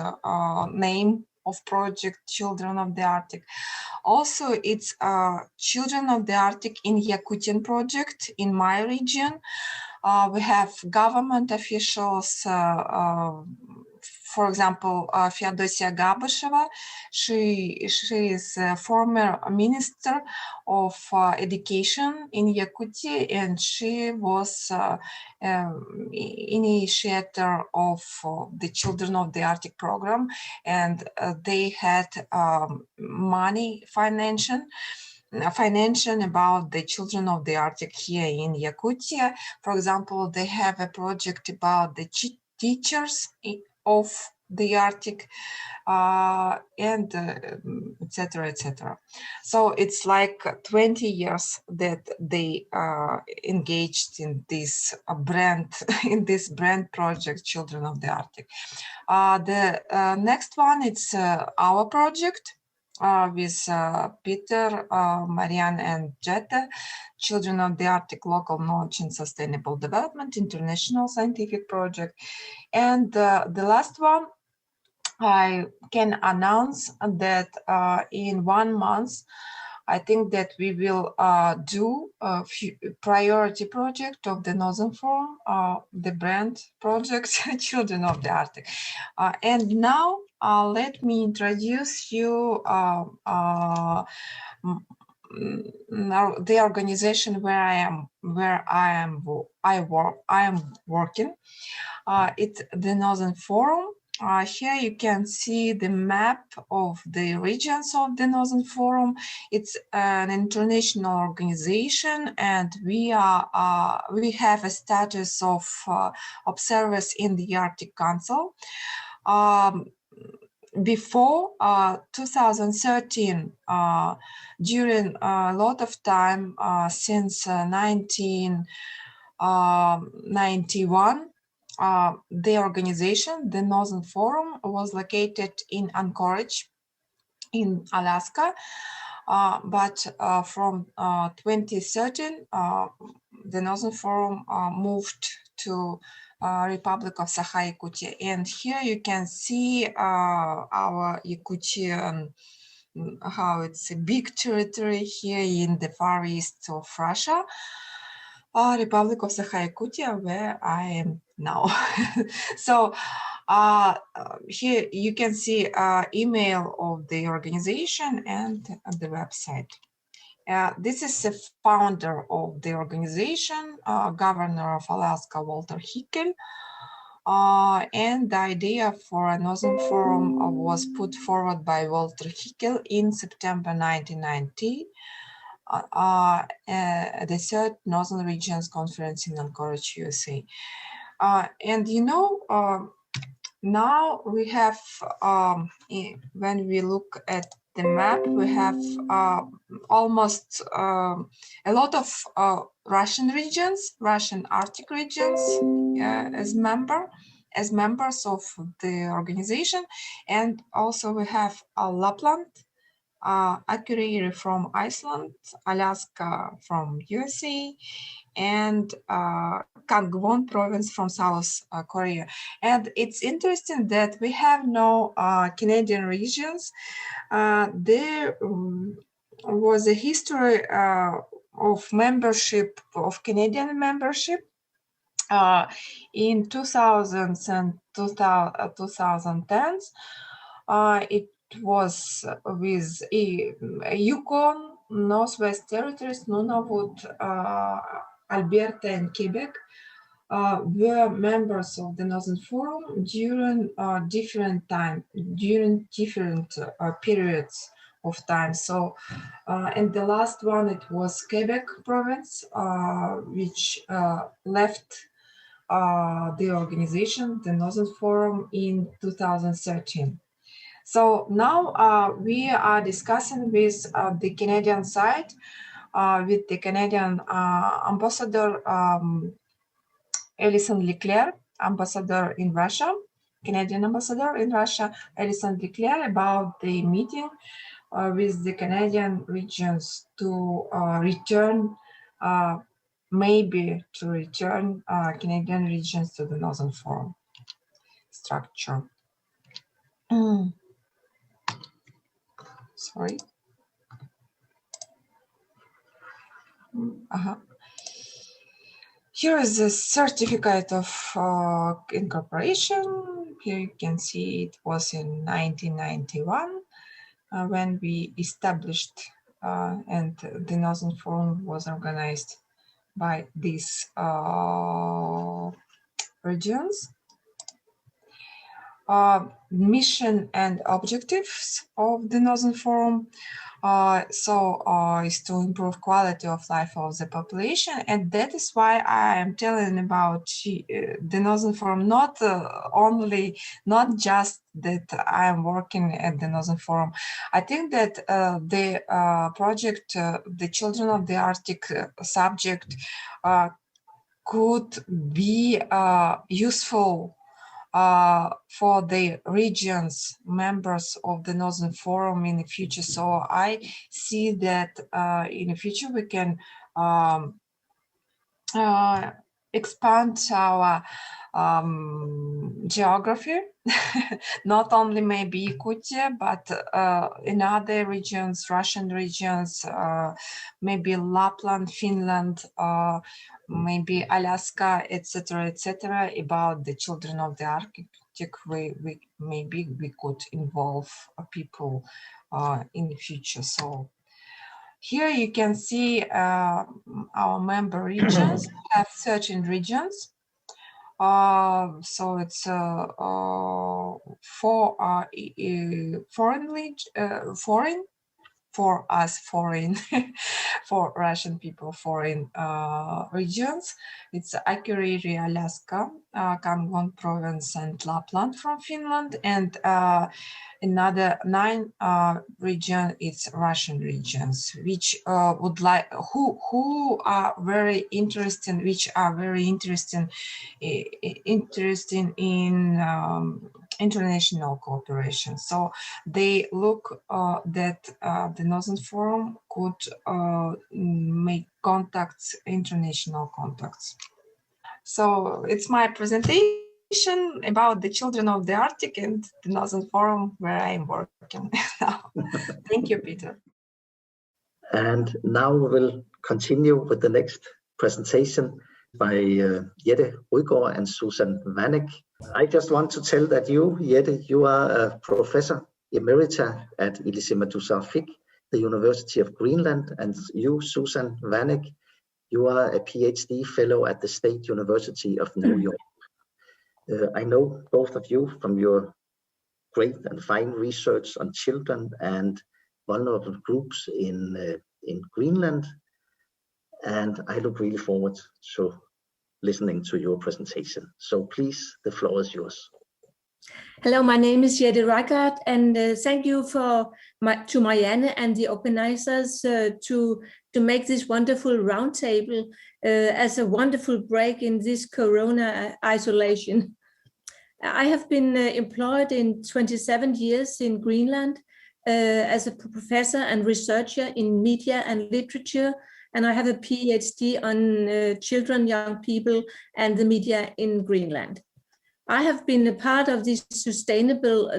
name of project, Children of the Arctic. Also, it's Children of the Arctic in Yakutian project in my region. We have government officials, for example, Feodosia Gabasheva. She is a former minister of education in Yakutia, and she was initiator of the Children of the Arctic program, and they had money, financial about the Children of the Arctic here in Yakutia. For example, they have a project about the teachers of the Arctic, and etc., etc. So it's like 20 years that they engaged in this brand, in this brand project, Children of the Arctic. The next one, it's our project. With Peter, Marianne, and Jette, Children of the Arctic Local Knowledge and Sustainable Development, International Scientific Project. And the last one, I can announce that in 1 month, I think that we will do a priority project of the Northern Forum, the brand project, Children of the Arctic. And now let me introduce you the organization where I am working. It's the Northern Forum. Here you can see the map of the regions of the Northern Forum. It's an international organization, and we have a status of observers in the Arctic Council. Before 2013, during a lot of time, since 1991, the organization, the Northern Forum, was located in Anchorage in Alaska. But from 2013, the Northern Forum moved to Republic of Sakha-Yakutia. And here you can see our Yakutian, how it's a big territory here in the far east of Russia. Republic of Sakha-Yakutia, where I am now. So here you can see email of the organization and the website. This is the founder of the organization, Governor of Alaska, Walter Hickel. And the idea for a Northern Forum was put forward by Walter Hickel in September 1990. The third Northern Regions Conference in Anchorage, USA. And you know, now we have, when we look at the map, we have almost a lot of Russian regions, Russian Arctic regions as members of the organization. And also we have Lapland Akureyri from Iceland, Alaska from USA, and Gangwon province from South Korea. And it's interesting that we have no Canadian regions. There was a history of membership, of Canadian membership in 2000s and 2010s. It was with Yukon, Northwest Territories, Nunavut, Alberta, and Quebec were members of the Northern Forum during different periods of time. So, and the last one, it was Quebec province, which left the organization, the Northern Forum, in 2013. So now we are discussing with the Canadian side, with the Canadian ambassador, Alison Leclerc, ambassador in Russia, Canadian ambassador in Russia, Alison Leclerc, about the meeting with the Canadian regions to return, maybe to return Canadian regions to the Northern Forum structure. Sorry. Here is the certificate of incorporation. Here you can see it was in 1991 when we established and the Northern Forum was organized by these regions. Mission and objectives of the Northern Forum is to improve quality of life of the population, and that is why I am telling about the Northern Forum, not just that I am working at the Northern Forum. I think that the project, the Children of the Arctic subject, could be useful for the regions, members of the Northern Forum in the future. So I see that in the future we can expand our geography, not only maybe Yakutia, but in other regions, Russian regions, maybe Lapland, Finland, maybe Alaska, etc., about the Children of the Arctic. Maybe we could involve people in the future. So here you can see our member regions. We have 13 regions. So it's foreign for us, foreign for Russian people, foreign regions. It's Akureyri, Alaska, Gangwon province, and Lapland from Finland, and another 9 region is Russian regions, which would like who are very interested, which are very interested in international cooperation. So they look that the Northern Forum could make contacts, international contacts. So it's my presentation about the Children of the Arctic and the Northern Forum where I am working now. Thank you, Peter. And now we will continue with the next presentation by Jette Rygaard and Susan Vanek. I just want to tell that you, Jette, you are a professor emerita at Inuit the University of Greenland, and you, Susan Vanek, you are a PhD fellow at the State University of New York. I know both of you from your great and fine research on children and vulnerable groups in Greenland, and I look really forward to listening to your presentation. So please, the floor is yours. Hello, my name is Jette Rygaard, and thank you to Marianne and the organizers to make this wonderful roundtable as a wonderful break in this Corona isolation. I have been employed in 27 years in Greenland as a professor and researcher in media and literature, and I have a PhD on children, young people, and the media in Greenland. I have been a part of this sustainable,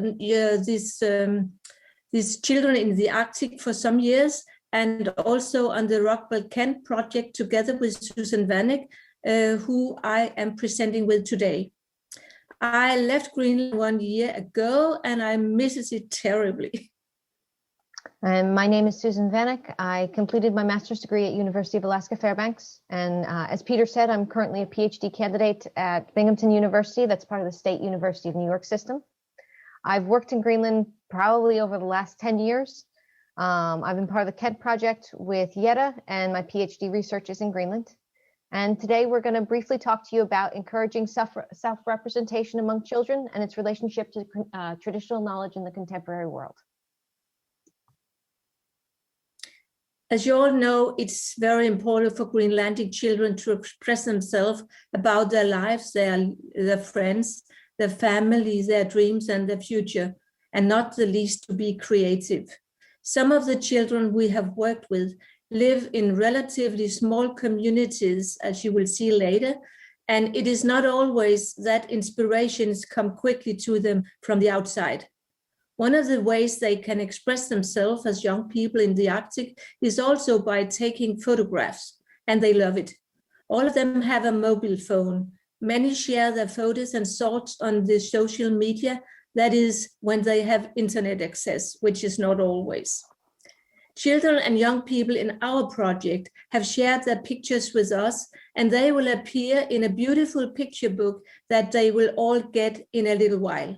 these children in the Arctic for some years, and also on the Rockwell Kent project together with Susan Vanek, who I am presenting with today. I left Greenland 1 year ago and I miss it terribly. And my name is Susan Vanek. I completed my master's degree at University of Alaska Fairbanks. And as Peter said, I'm currently a PhD candidate at Binghamton University. That's part of the State University of New York system. I've worked in Greenland probably over the last 10 years. I've been part of the Kent project with Jette, and my PhD research is in Greenland. And today we're going to briefly talk to you about encouraging self-representation among children and its relationship to traditional knowledge in the contemporary world. As you all know, it's very important for Greenlandic children to express themselves about their lives, their friends, their family, their dreams, and their future, and not the least to be creative. Some of the children we have worked with live in relatively small communities, as you will see later, and it is not always that inspirations come quickly to them from the outside. One of the ways they can express themselves as young people in the Arctic is also by taking photographs, and they love it. All of them have a mobile phone. Many share their photos and thoughts on the social media, that is, when they have internet access, which is not always. Children and young people in our project have shared their pictures with us, and they will appear in a beautiful picture book that they will all get in a little while.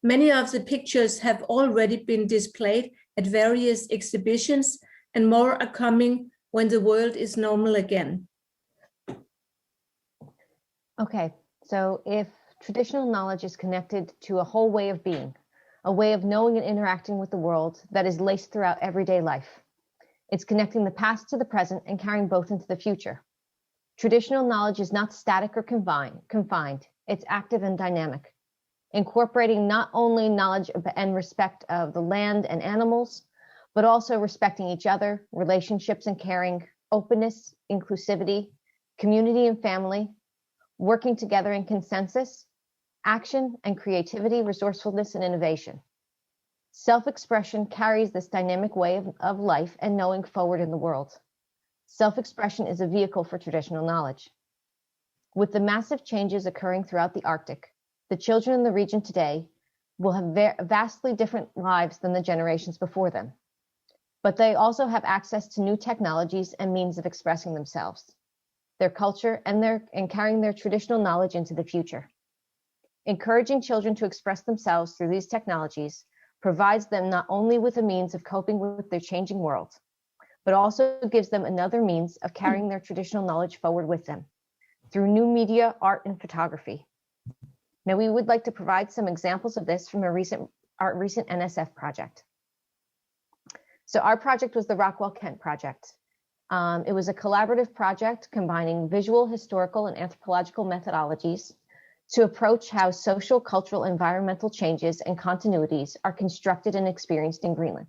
Many of the pictures have already been displayed at various exhibitions, and more are coming when the world is normal again. Okay, so if traditional knowledge is connected to a whole way of being, a way of knowing and interacting with the world that is laced throughout everyday life, it's connecting the past to the present and carrying both into the future. Traditional knowledge is not static or confined, it's active and dynamic, incorporating not only knowledge and respect of the land and animals, but also respecting each other, relationships and caring, openness, inclusivity, community and family, working together in consensus, action and creativity, resourcefulness and innovation. Self-expression carries this dynamic way of life and knowing forward in the world. Self-expression is a vehicle for traditional knowledge. With the massive changes occurring throughout the Arctic, the children in the region today will have vastly different lives than the generations before them. But they also have access to new technologies and means of expressing themselves, their culture, and carrying their traditional knowledge into the future. Encouraging children to express themselves through these technologies provides them not only with a means of coping with their changing world, but also gives them another means of carrying their traditional knowledge forward with them through new media, art, and photography. Now, we would like to provide some examples of this from a recent NSF project. So our project was the Rockwell Kent project. It was a collaborative project combining visual, historical, and anthropological methodologies to approach how social, cultural, environmental changes and continuities are constructed and experienced in Greenland.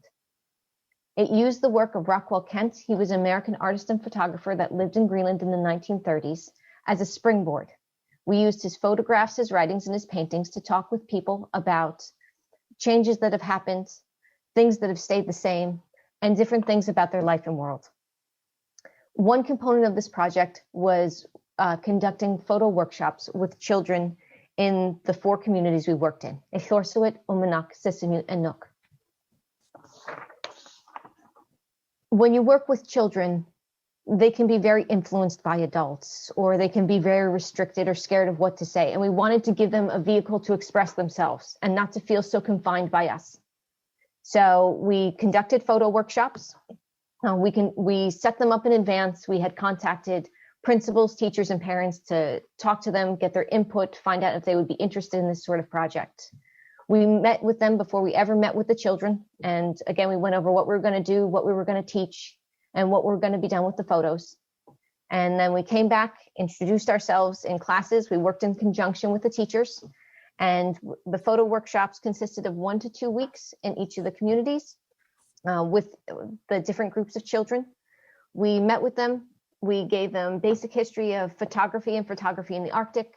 It used the work of Rockwell Kent. He was an American artist and photographer that lived in Greenland in the 1930s as a springboard. We used his photographs, his writings, and his paintings to talk with people about changes that have happened, things that have stayed the same, and different things about their life and world. One component of this project was conducting photo workshops with children in the 4 communities we worked in: Ethorsuit, Umanak, Sissimut, and Nook. When you work with children, they can be very influenced by adults, or they can be very restricted or scared of what to say. And we wanted to give them a vehicle to express themselves and not to feel so confined by us. So we conducted photo workshops. We set them up in advance. We had contacted principals, teachers, and parents to talk to them, get their input, find out if they would be interested in this sort of project. We met with them before we ever met with the children. And again, we went over what we were going to do, what we were going to teach, and what we're going to be done with the photos. And then we came back, introduced ourselves in classes. We worked in conjunction with the teachers. And the photo workshops consisted of 1 to 2 weeks in each of the communities. with the different groups of children. We met with them. We gave them basic history of photography and photography in the Arctic,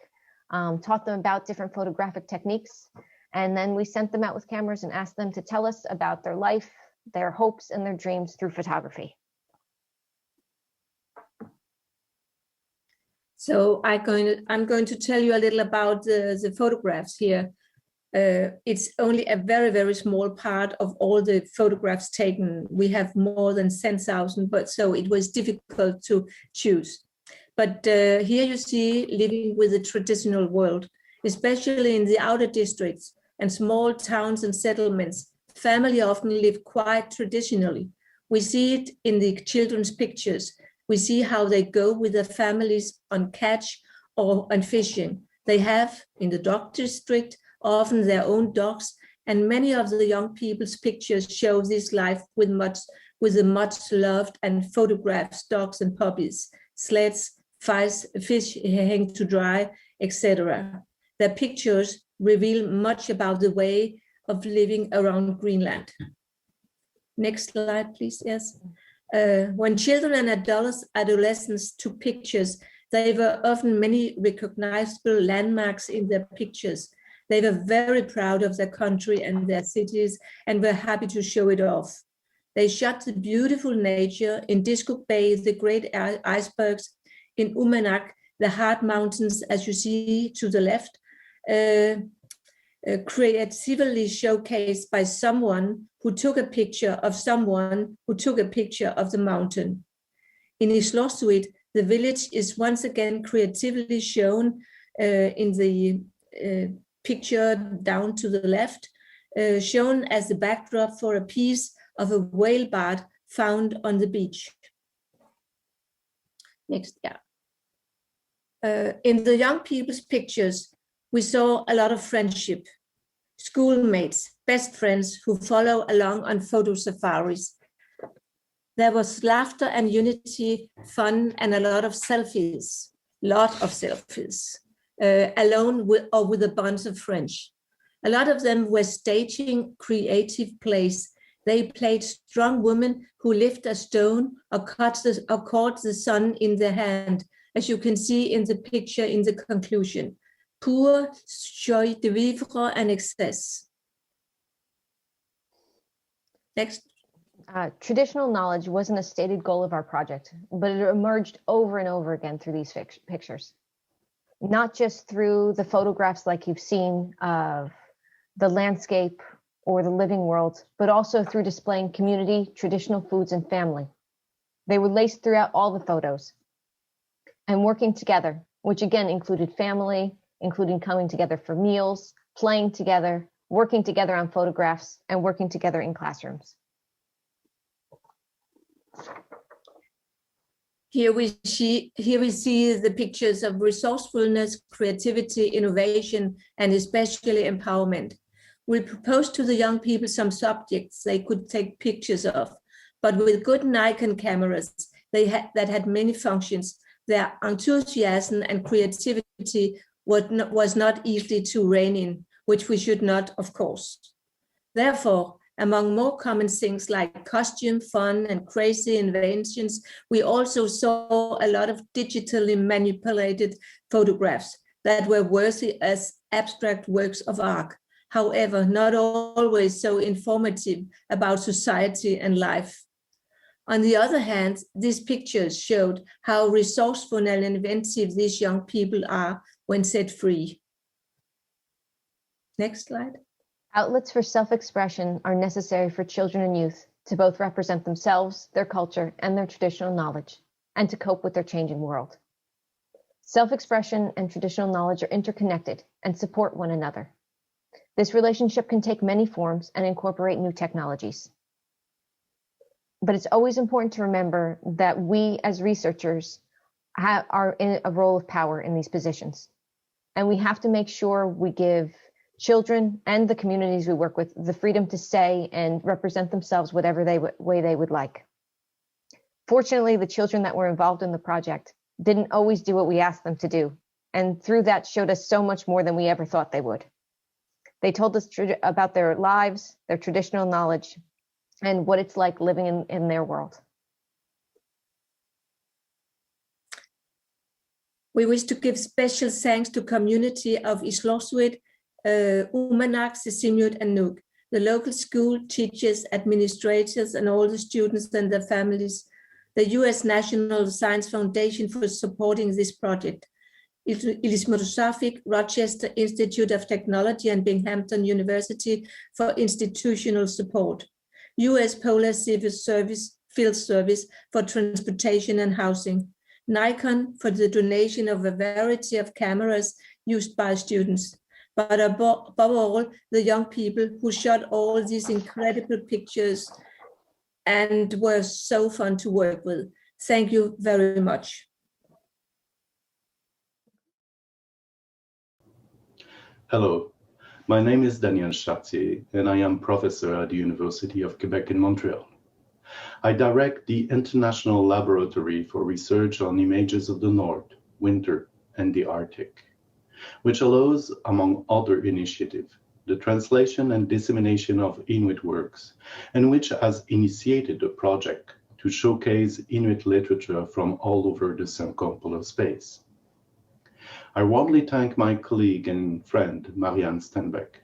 taught them about different photographic techniques, and then we sent them out with cameras and asked them to tell us about their life, their hopes, and their dreams through photography. So I'm going to tell you a little about the photographs here. It's only a very, very small part of all the photographs taken. We have more than 10,000, but so it was difficult to choose. But here you see living with the traditional world, especially in the outer districts and small towns and settlements. Family often live quite traditionally. We see it in the children's pictures. We see how they go with their families on catch or on fishing. They have, in the dog district, often their own dogs, and many of the young people's pictures show this life with the much loved and photographed dogs and puppies, sleds, fish hang to dry, etc. Their pictures reveal much about the way of living around Greenland. Next slide, please. Yes. When children and adolescents took pictures, there were often many recognizable landmarks in their pictures. They were very proud of their country and their cities and were happy to show it off. They shot the beautiful nature in Diskuk Bay, the great icebergs, in Umanak, the hard mountains, as you see to the left, creatively showcased by someone who took a picture of someone who took a picture of the mountain. In Islorsuit, the village is once again creatively shown in the picture down to the left, shown as the backdrop for a piece of a whale bard found on the beach. Next, yeah. In the young people's pictures, we saw a lot of friendship, schoolmates, best friends who follow along on photo safaris. There was laughter and unity, fun, and a lot of selfies, alone or with a bunch of friends. A lot of them were staging creative plays. They played strong women who lift a stone or caught the sun in their hand, as you can see in the picture in the conclusion. Pure joie de vivre and excess. Next. Traditional knowledge wasn't a stated goal of our project, but it emerged over and over again through these pictures. Not just through the photographs like you've seen of the landscape or the living world, but also through displaying community, traditional foods, and family. They were laced throughout all the photos. And working together, which again included family, including coming together for meals, playing together, working together on photographs, and working together in classrooms. Here we see the pictures of resourcefulness, creativity, innovation, and especially empowerment. We proposed to the young people some subjects they could take pictures of, but with good Nikon cameras that had many functions, their enthusiasm and creativity was not easily to rein in, which we should not, of course. Therefore, among more common things like costume, fun, and crazy inventions, we also saw a lot of digitally manipulated photographs that were worthy as abstract works of art. However, not always so informative about society and life. On the other hand, these pictures showed how resourceful and inventive these young people are when set free. Next slide. Outlets for self-expression are necessary for children and youth to both represent themselves, their culture, and their traditional knowledge, and to cope with their changing world. Self-expression and traditional knowledge are interconnected and support one another. This relationship can take many forms and incorporate new technologies. But it's always important to remember that we as researchers are in a role of power in these positions. And we have to make sure we give children and the communities we work with the freedom to say and represent themselves whatever way they would like. Fortunately, the children that were involved in the project didn't always do what we asked them to do, and through that showed us so much more than we ever thought they would. They told us about their lives, their traditional knowledge, and what it's like living in their world. We wish to give special thanks to community of Isloswit, Umanak, Sisimiut, and Nuuk, the local school, teachers, administrators, and all the students and their families, the U.S. National Science Foundation for supporting this project, Ilismurusafik, Rochester Institute of Technology, and Binghamton University for institutional support, U.S. Polar Civil Service Field Service for transportation and housing, Nikon for the donation of a variety of cameras used by students, but above all, the young people who shot all these incredible pictures and were so fun to work with. Thank you very much. Hello, my name is Daniel Chartier, and I am professor at the University of Quebec in Montreal. I direct the International Laboratory for Research on Images of the North, Winter, and the Arctic, which allows, among other initiatives, the translation and dissemination of Inuit works, and which has initiated a project to showcase Inuit literature from all over the circumpolar space. I warmly thank my colleague and friend, Marianne Stenbeck,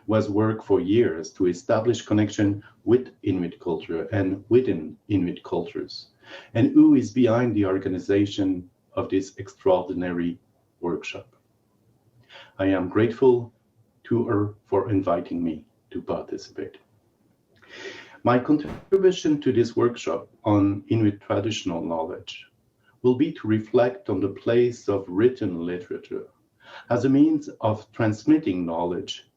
who has worked for years to establish connection with Inuit culture and within Inuit cultures, and who is behind the organization of this extraordinary workshop. I am grateful to her for inviting me to participate. My contribution to this workshop on Inuit traditional knowledge will be to reflect on the place of written literature as a means of transmitting knowledge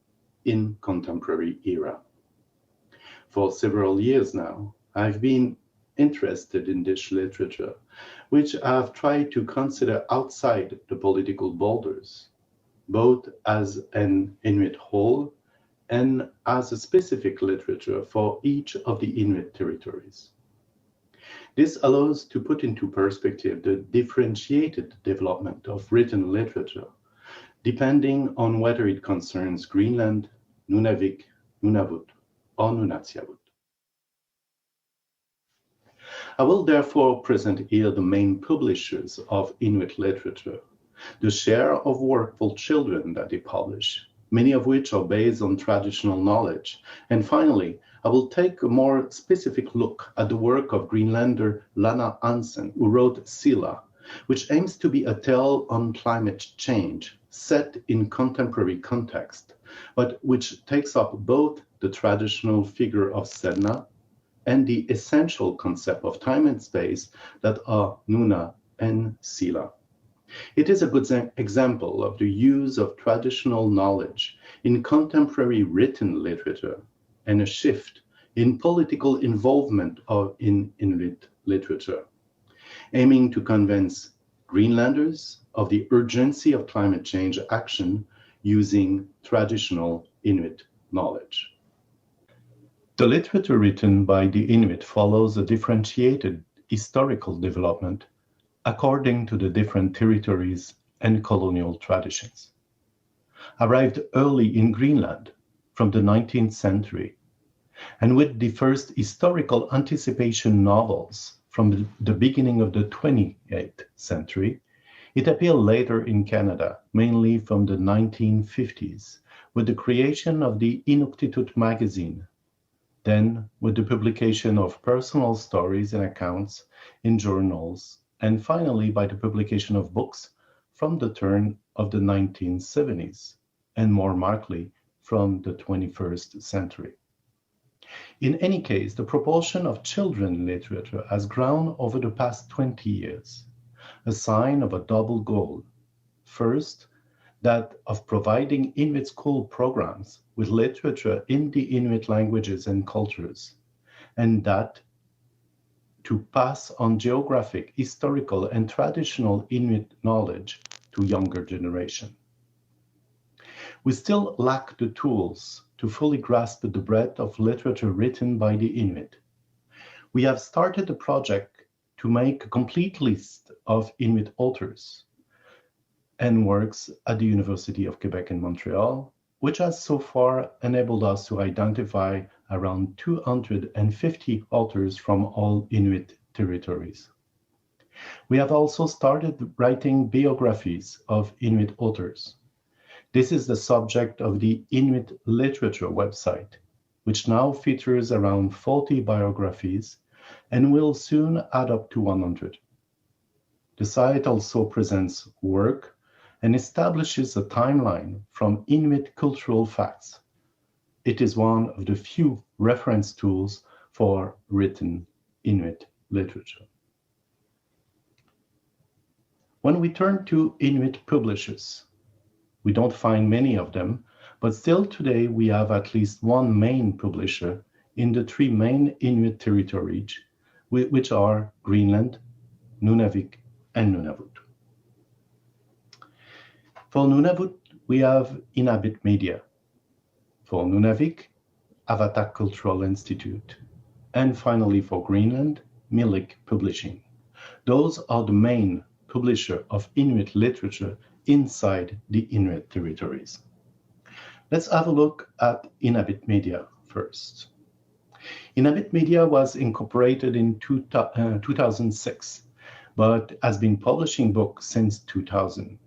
in contemporary era. For several years now, I've been interested in this literature, which I've tried to consider outside the political borders, both as an Inuit whole and as a specific literature for each of the Inuit territories. This allows to put into perspective the differentiated development of written literature, depending on whether it concerns Greenland, Nunavik, Nunavut, or Nunatsiavut. I will therefore present here the main publishers of Inuit literature, the share of work for children that they publish, many of which are based on traditional knowledge, and finally, I will take a more specific look at the work of Greenlander Lana Hansen, who wrote Sila, which aims to be a tale on climate change set in contemporary context, but which takes up both the traditional figure of Sedna and the essential concept of time and space that are Nuna and Sila. It is a good example of the use of traditional knowledge in contemporary written literature and a shift in political involvement in Inuit literature, aiming to convince Greenlanders of the urgency of climate change action using traditional Inuit knowledge. The literature written by the Inuit follows a differentiated historical development according to the different territories and colonial traditions. Arrived early in Greenland from the 19th century, and with the first historical anticipation novels from the beginning of the 28th century, it appeared later in Canada, mainly from the 1950s, with the creation of the Inuktitut magazine, then with the publication of personal stories and accounts in journals, and finally by the publication of books from the turn of the 1970s, and more markedly from the 21st century. In any case, the proportion of children literature has grown over the past 20 years, a sign of a double goal. First, that of providing Inuit school programs with literature in the Inuit languages and cultures, and that to pass on geographic, historical, and traditional Inuit knowledge to younger generation. We still lack the tools to fully grasp the breadth of literature written by the Inuit. We have started a project to make a complete list of Inuit authors and works at the University of Quebec in Montreal, which has so far enabled us to identify around 250 authors from all Inuit territories. We have also started writing biographies of Inuit authors. This is the subject of the Inuit Literature website, which now features around 40 biographies and will soon add up to 100. The site also presents work and establishes a timeline from Inuit cultural facts. It is one of the few reference tools for written Inuit literature. When we turn to Inuit publishers, we don't find many of them, but still today we have at least one main publisher in the three main Inuit territories, which are Greenland, Nunavik, and Nunavut. For Nunavut, we have Inhabit Media. For Nunavik, Avatak Cultural Institute. And finally for Greenland, Milik Publishing. Those are the main publisher of Inuit literature inside the Inuit territories. Let's have a look at Inhabit Media first. Inhabit Media was incorporated in 2006, but has been publishing books since 2000.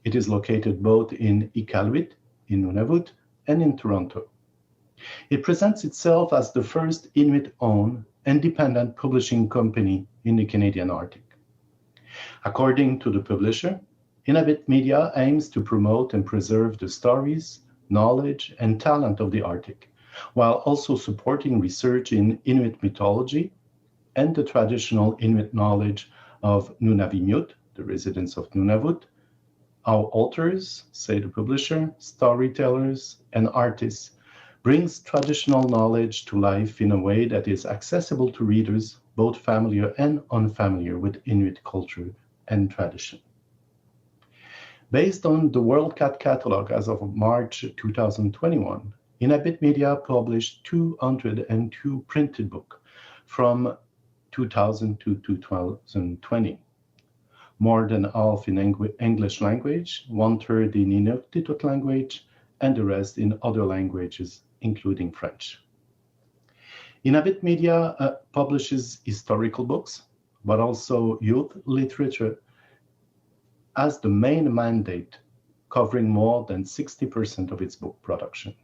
It is located both in Iqaluit, in Nunavut, and in Toronto. It presents itself as the first Inuit-owned, independent publishing company in the Canadian Arctic. According to the publisher, Inhabit Media aims to promote and preserve the stories, knowledge, and talent of the Arctic, while also supporting research in Inuit mythology and the traditional Inuit knowledge of Nunavimut, the residents of Nunavut. Our authors, say the publisher, storytellers, and artists brings traditional knowledge to life in a way that is accessible to readers, both familiar and unfamiliar with Inuit culture and tradition. Based on the WorldCat catalog as of March 2021, Inhabit Media published 202 printed books from 2000 to 2020. More than half in English language, 1/3 in Inuktitut language, and the rest in other languages, including French. Inhabit Media publishes historical books, but also youth literature as the main mandate, covering more than 60% of its book production.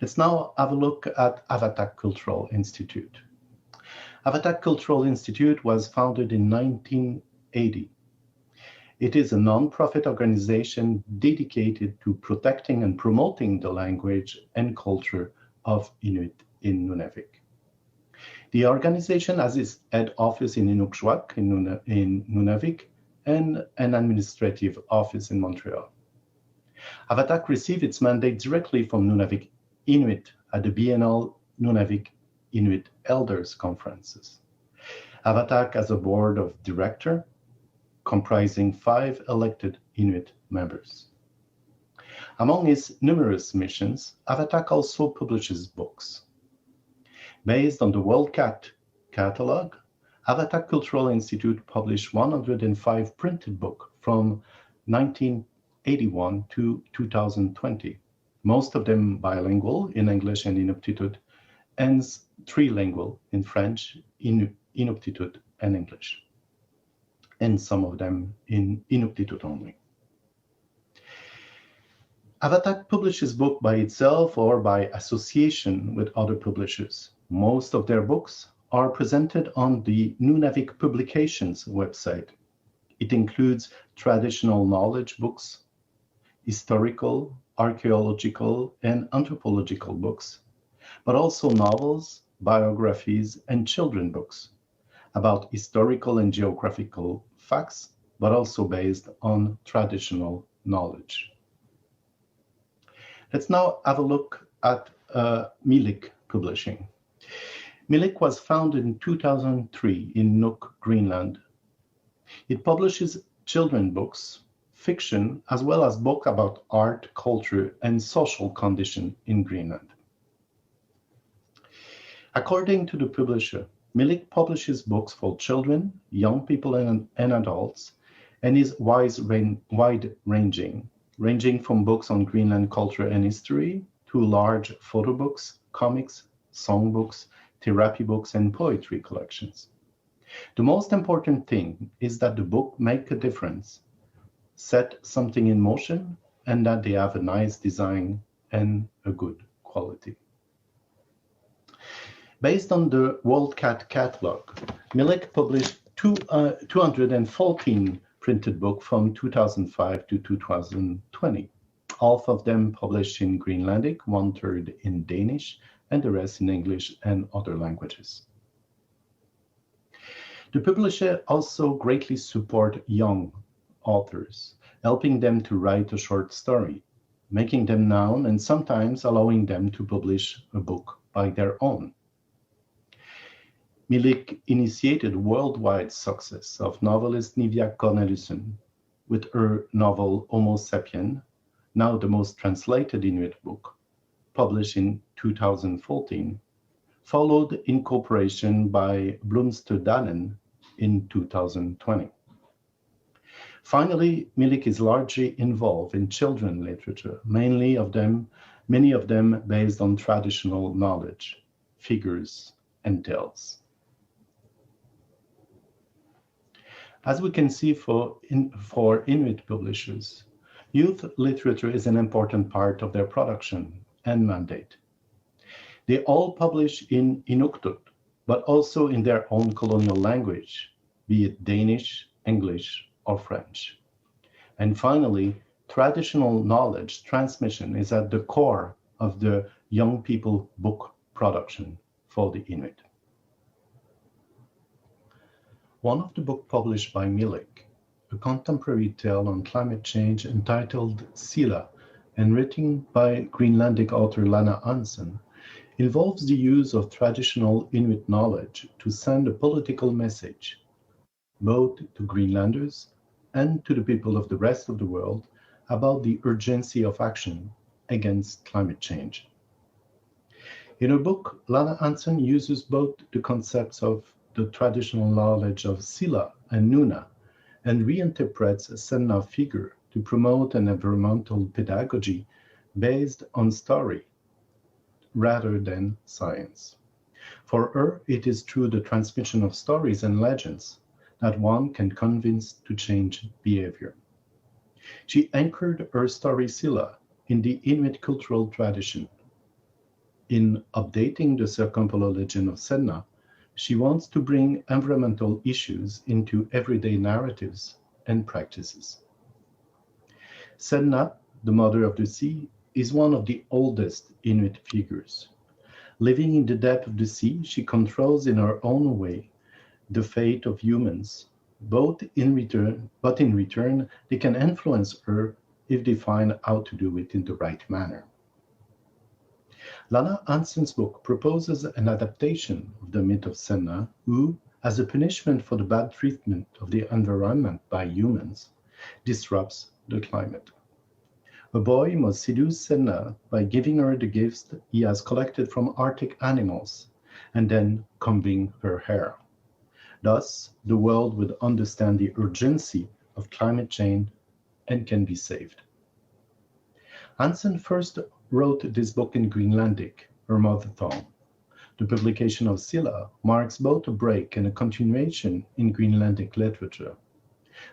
Let's now have a look at Avatak Cultural Institute. Avatak Cultural Institute was founded in 1980. It is a non-profit organization dedicated to protecting and promoting the language and culture of Inuit in Nunavik. The organization has its head office in Inukjuak in Nunavik and an administrative office in Montreal. Avatak received its mandate directly from Nunavik Inuit at the biennial Nunavik Inuit Elders Conferences. Avatak has a board of directors comprising 5 elected Inuit members. Among its numerous missions, Avatak also publishes books. Based on the WorldCat catalog, Avatak Cultural Institute published 105 printed books from 1981 to 2020, most of them bilingual in English and Inuktitut, and trilingual in French, Inuktitut, and English, and some of them in Inuktitut only. Avatak publishes books by itself or by association with other publishers. Most of their books are presented on the Nunavik Publications website. It includes traditional knowledge books, historical, archaeological, and anthropological books, but also novels, biographies, and children books about historical and geographical facts, but also based on traditional knowledge. Let's now have a look at Milik Publishing. Milik was founded in 2003 in Nuuk, Greenland. It publishes children books, fiction, as well as books about art, culture, and social condition in Greenland. According to the publisher, Milik publishes books for children, young people, and adults, and is wide-ranging, ranging from books on Greenland culture and history to large photo books, comics, songbooks, therapy books, and poetry collections. The most important thing is that the book make a difference, set something in motion, and that they have a nice design and a good quality. Based on the WorldCat catalog, Milik published 214 printed books from 2005 to 2020, half of them published in Greenlandic, 1/3 in Danish, and the rest in English and other languages. The publisher also greatly support young authors, helping them to write a short story, making them known, and sometimes allowing them to publish a book by their own. Milik initiated worldwide success of novelist Nivia Cornelissen with her novel Homo Sapien, now the most translated Inuit book, published in 2014, followed in cooperation by Blomsterdalen in 2020. Finally, Milik is largely involved in children literature, many of them based on traditional knowledge, figures, and tales. As we can see for Inuit publishers, youth literature is an important part of their production and mandate. They all publish in Inuktitut, but also in their own colonial language, be it Danish, English, or French. And finally, traditional knowledge transmission is at the core of the young people book production for the Inuit. One of the books published by Milik, a contemporary tale on climate change entitled Sila and written by Greenlandic author Lana Hansen, involves the use of traditional Inuit knowledge to send a political message, both to Greenlanders and to the people of the rest of the world, about the urgency of action against climate change. In her book, Lana Hansen uses both the concepts of the traditional knowledge of Sila and Nuna and reinterprets a Sedna figure to promote an environmental pedagogy based on story rather than science. For her, it is through the transmission of stories and legends that one can convince to change behavior. She anchored her story Sila in the Inuit cultural tradition. In updating the Circumpolar legend of Sedna, she wants to bring environmental issues into everyday narratives and practices. Sedna, the mother of the sea, is one of the oldest Inuit figures. Living in the depth of the sea, she controls in her own way the fate of humans, but in return, they can influence her if they find how to do it in the right manner. Lana Hansen's book proposes an adaptation of the myth of Sedna, who, as a punishment for the bad treatment of the environment by humans, disrupts the climate. A boy must seduce Sedna by giving her the gifts he has collected from Arctic animals and then combing her hair. Thus, the world would understand the urgency of climate change and can be saved. Hansen first wrote this book in Greenlandic, her mother tongue. The publication of Sila marks both a break and a continuation in Greenlandic literature.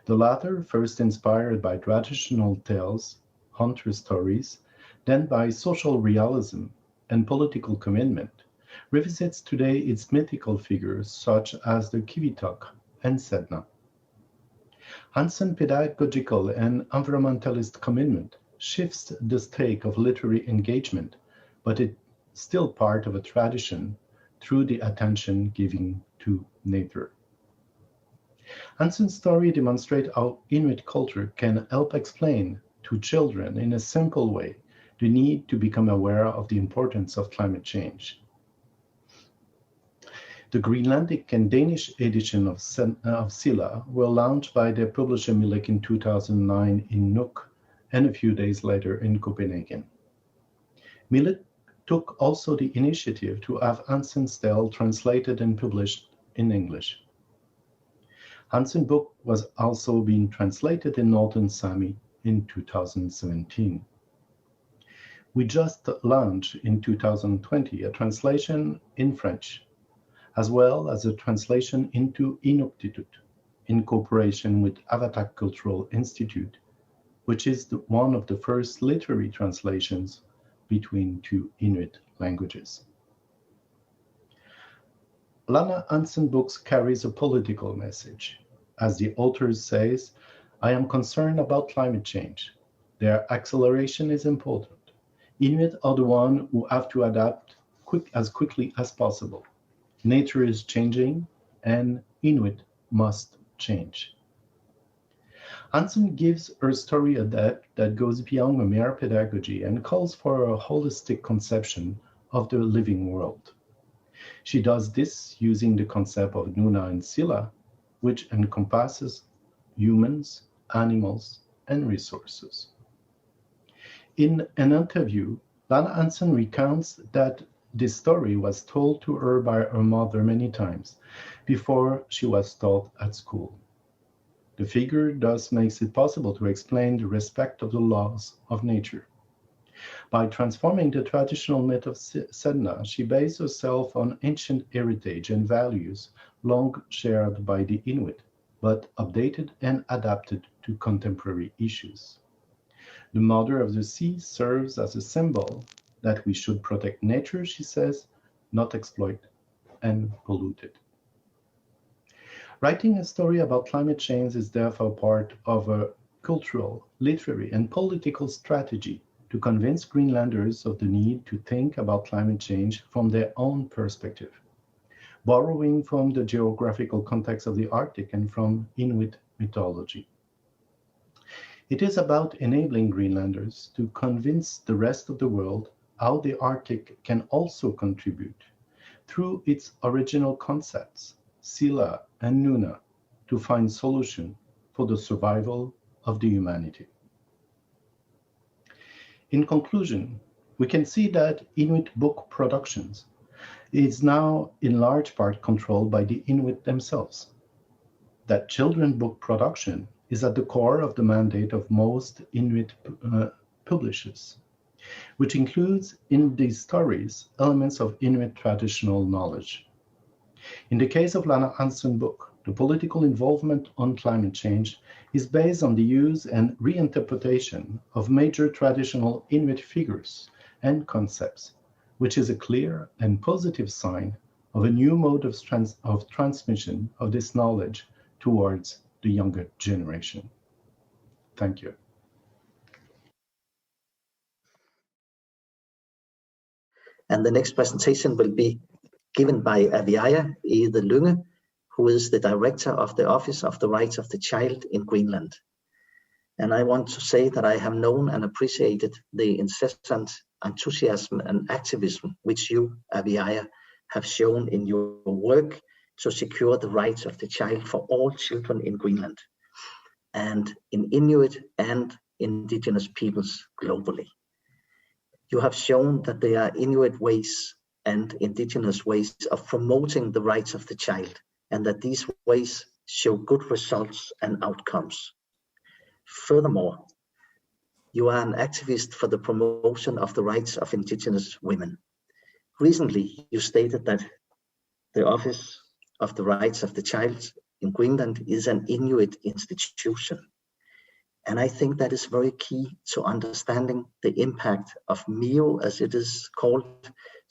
The latter, first inspired by traditional tales, hunter stories, then by social realism and political commitment, revisits today its mythical figures such as the Kivitok and Sedna. Hansen's pedagogical and environmentalist commitment shifts the stake of literary engagement, but it's still part of a tradition through the attention given to nature. Hansen's story demonstrates how Inuit culture can help explain to children in a simple way the need to become aware of the importance of climate change. The Greenlandic and Danish edition of Sila were launched by their publisher Milik in 2009 in Nuuk and a few days later in Copenhagen. Milik took also the initiative to have Hansen's tale translated and published in English. Hansen's book was also being translated in Northern Sami in 2017. We just launched in 2020 a translation in French, as well as a translation into Inuktitut in cooperation with Avatak Cultural Institute, which is one of the first literary translations between two Inuit languages. Lana Hansen Books carries a political message. As the author says, I am concerned about climate change. Their acceleration is important. Inuit are the ones who have to adapt as quickly as possible. Nature is changing and Inuit must change. Hansen gives her story a depth that goes beyond mere pedagogy and calls for a holistic conception of the living world. She does this using the concept of Nuna and Sila, which encompasses humans, animals, and resources. In an interview, Lana Hansen recounts that this story was told to her by her mother many times before she was taught at school. The figure thus makes it possible to explain the respect of the laws of nature. By transforming the traditional myth of Sedna, she based herself on ancient heritage and values long shared by the Inuit, but updated and adapted to contemporary issues. The Mother of the Sea serves as a symbol that we should protect nature, she says, not exploit and pollute it. Writing a story about climate change is therefore part of a cultural, literary, and political strategy to convince Greenlanders of the need to think about climate change from their own perspective, borrowing from the geographical context of the Arctic and from Inuit mythology. It is about enabling Greenlanders to convince the rest of the world how the Arctic can also contribute through its original concepts, Sila and Nuna, to find solutions for the survival of the humanity. In conclusion, we can see that Inuit book productions is now in large part controlled by the Inuit themselves. That children book production is at the core of the mandate of most Inuit publishers, which includes in these stories elements of Inuit traditional knowledge. In the case of Lana Hansen book, the political involvement on climate change is based on the use and reinterpretation of major traditional Inuit figures and concepts, which is a clear and positive sign of a new mode of transmission of this knowledge towards the younger generation. Thank you. And the next presentation will be given by Aviaya Ede Lunge, who is the director of the Office of the Rights of the Child in Greenland. And I want to say that I have known and appreciated the incessant enthusiasm and activism which you, Aviaya, have shown in your work to secure the rights of the child for all children in Greenland and in Inuit and indigenous peoples globally. You have shown that there are Inuit ways and indigenous ways of promoting the rights of the child, and that these ways show good results and outcomes. Furthermore, you are an activist for the promotion of the rights of indigenous women. Recently, you stated that the Office of the Rights of the Child in Greenland is an Inuit institution. And I think that is very key to understanding the impact of MIO, as it is called,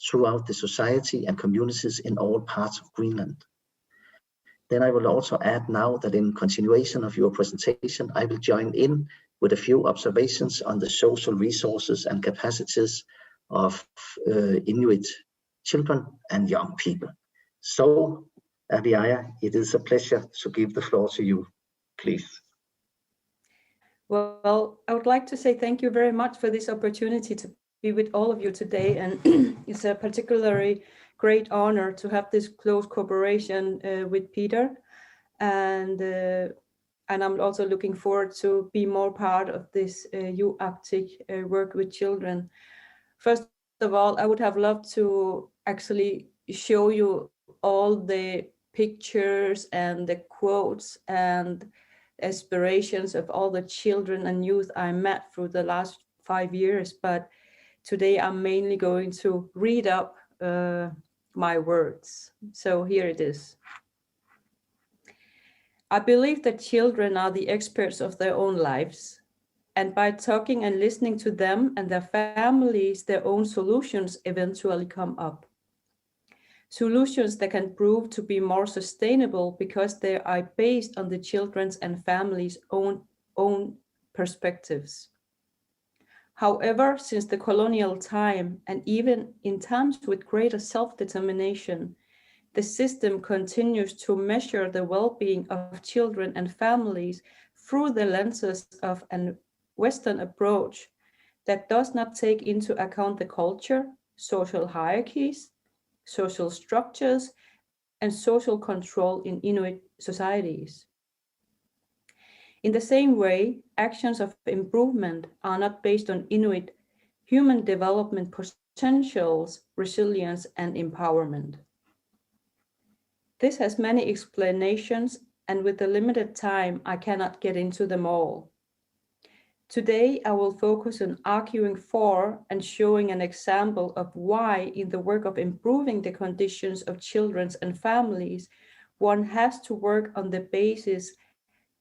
throughout the society and communities in all parts of Greenland. Then I will also add now that in continuation of your presentation, I will join in with a few observations on the social resources and capacities of Inuit children and young people. So, Aviaya, it is a pleasure to give the floor to you, please. Well, I would like to say thank you very much for this opportunity to be with all of you today. And it's a particularly great honor to have this close cooperation with Peter. And I'm also looking forward to be more part of this U-Arctic work with children. First of all, I would have loved to actually show you all the pictures and the quotes and aspirations of all the children and youth I met through the last 5 years, but today I'm mainly going to read up my words. So here it is. I believe that children are the experts of their own lives, and by talking and listening to them and their families, their own solutions eventually come up. Solutions that can prove to be more sustainable because they are based on the children's and families' own perspectives. However, since the colonial time, and even in times with greater self-determination, the system continues to measure the well-being of children and families through the lenses of a Western approach that does not take into account the culture, social hierarchies, social structures, and social control in Inuit societies. In the same way, actions of improvement are not based on Inuit human development potentials, resilience, and empowerment. This has many explanations, and with the limited time, I cannot get into them all. Today, I will focus on arguing for and showing an example of why, in the work of improving the conditions of children and families, one has to work on the basis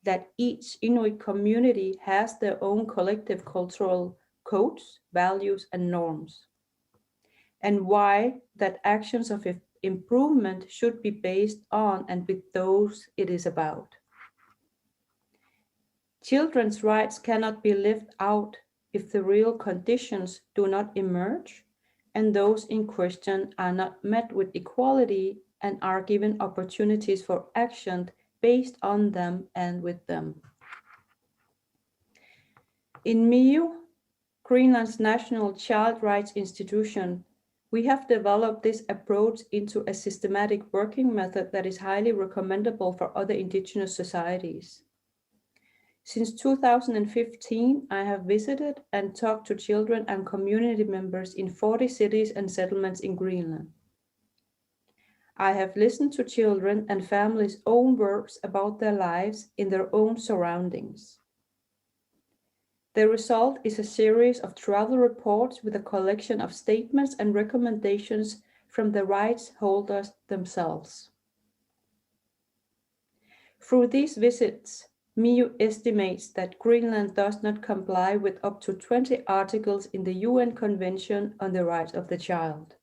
that each Inuit community has their own collective cultural codes, values, and norms, and why that actions of improvement should be based on and with those it is about. Children's rights cannot be lived out if the real conditions do not emerge and those in question are not met with equality and are given opportunities for action based on them and with them. In MIU, Greenland's National Child Rights Institution, we have developed this approach into a systematic working method that is highly recommendable for other indigenous societies. Since 2015, I have visited and talked to children and community members in 40 cities and settlements in Greenland. I have listened to children and families' own words about their lives in their own surroundings. The result is a series of travel reports with a collection of statements and recommendations from the rights holders themselves. Through these visits, MIU estimates that Greenland does not comply with up to 20 articles in the UN Convention on the Rights of the Child.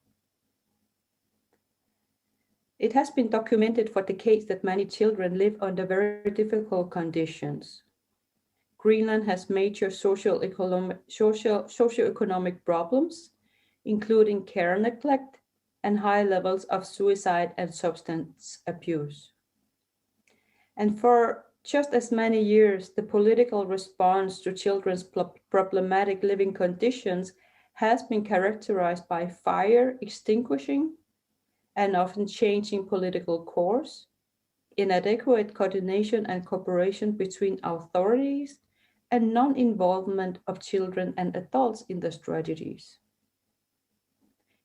It has been documented for decades that many children live under very difficult conditions. Greenland has major socioeconomic problems, including care neglect and high levels of suicide and substance abuse. And for just as many years, the political response to children's problematic living conditions has been characterized by fire extinguishing and often changing political course, inadequate coordination and cooperation between authorities, and non-involvement of children and adults in the strategies.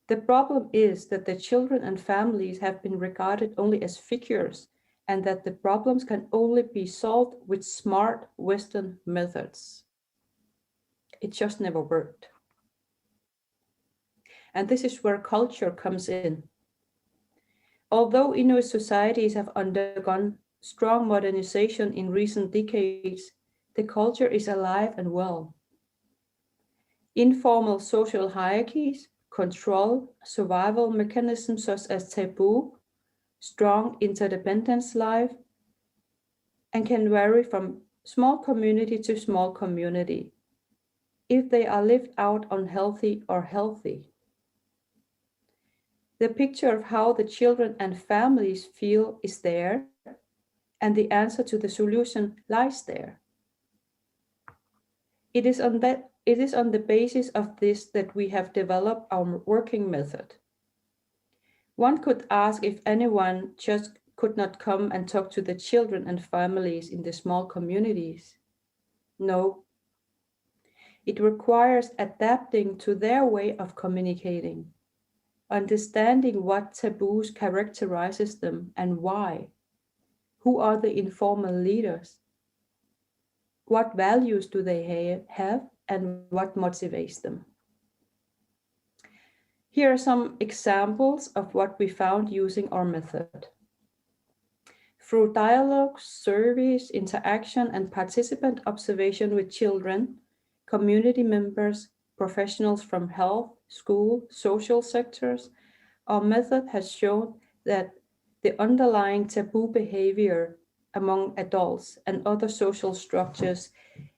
The problem is that the children and families have been regarded only as figures, and that the problems can only be solved with smart Western methods. It just never worked. And this is where culture comes in. Although Inuit societies have undergone strong modernization in recent decades, the culture is alive and well. Informal social hierarchies, control, survival mechanisms such as taboo, strong interdependence life, and can vary from small community to small community if they are lived out unhealthy or healthy. The picture of how the children and families feel is there, and the answer to the solution lies there. It is on the basis of this that we have developed our working method. One could ask if anyone just could not come and talk to the children and families in the small communities. No. It requires adapting to their way of communicating, understanding what taboos characterizes them and why. Who are the informal leaders? what values do they have and what motivates them. Here are some examples of what we found using our method. Through dialogue, surveys, interaction, and participant observation with children, community members, professionals from health, school, social sectors, our method has shown that the underlying taboo behavior among adults and other social structures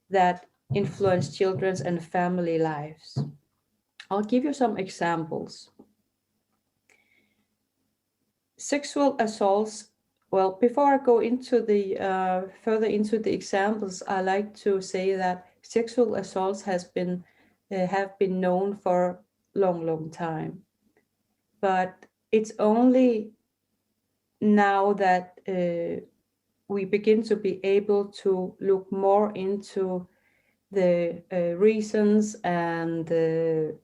that influence children's and family lives. I'll give you some examples. Sexual assaults. Well, before I go into the further into the examples, I like to say that sexual assaults have been known for long time, but it's only now that we begin to be able to look more into the reasons and the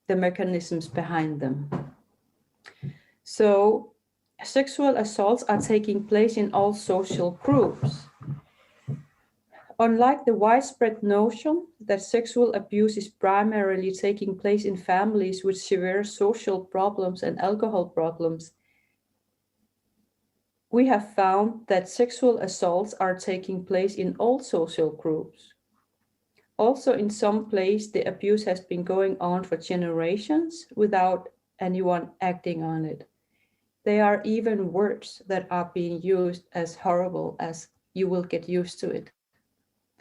mechanisms behind them. So sexual assaults are taking place in all social groups. Unlike the widespread notion that sexual abuse is primarily taking place in families with severe social problems and alcohol problems, we have found that sexual assaults are taking place in all social groups. Also, in some places, the abuse has been going on for generations without anyone acting on it. There are even words that are being used as horrible as "you will get used to it."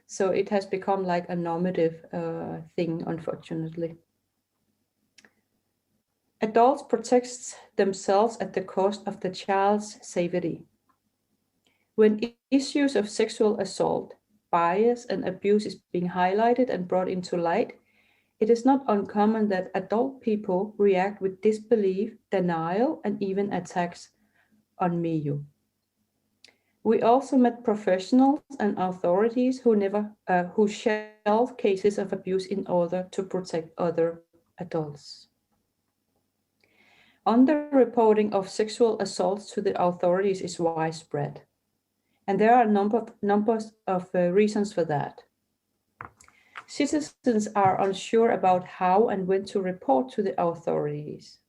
So it has become like a normative thing, unfortunately. Adults protect themselves at the cost of the child's safety. When issues of sexual assault, bias, and abuse is being highlighted and brought into light, it is not uncommon that adult people react with disbelief, denial, and even attacks on me. We also met professionals and authorities who shelve cases of abuse in order to protect other adults. Underreporting of sexual assaults to the authorities is widespread, and there are numbers of reasons for that. Citizens are unsure about how and when to report to the authorities.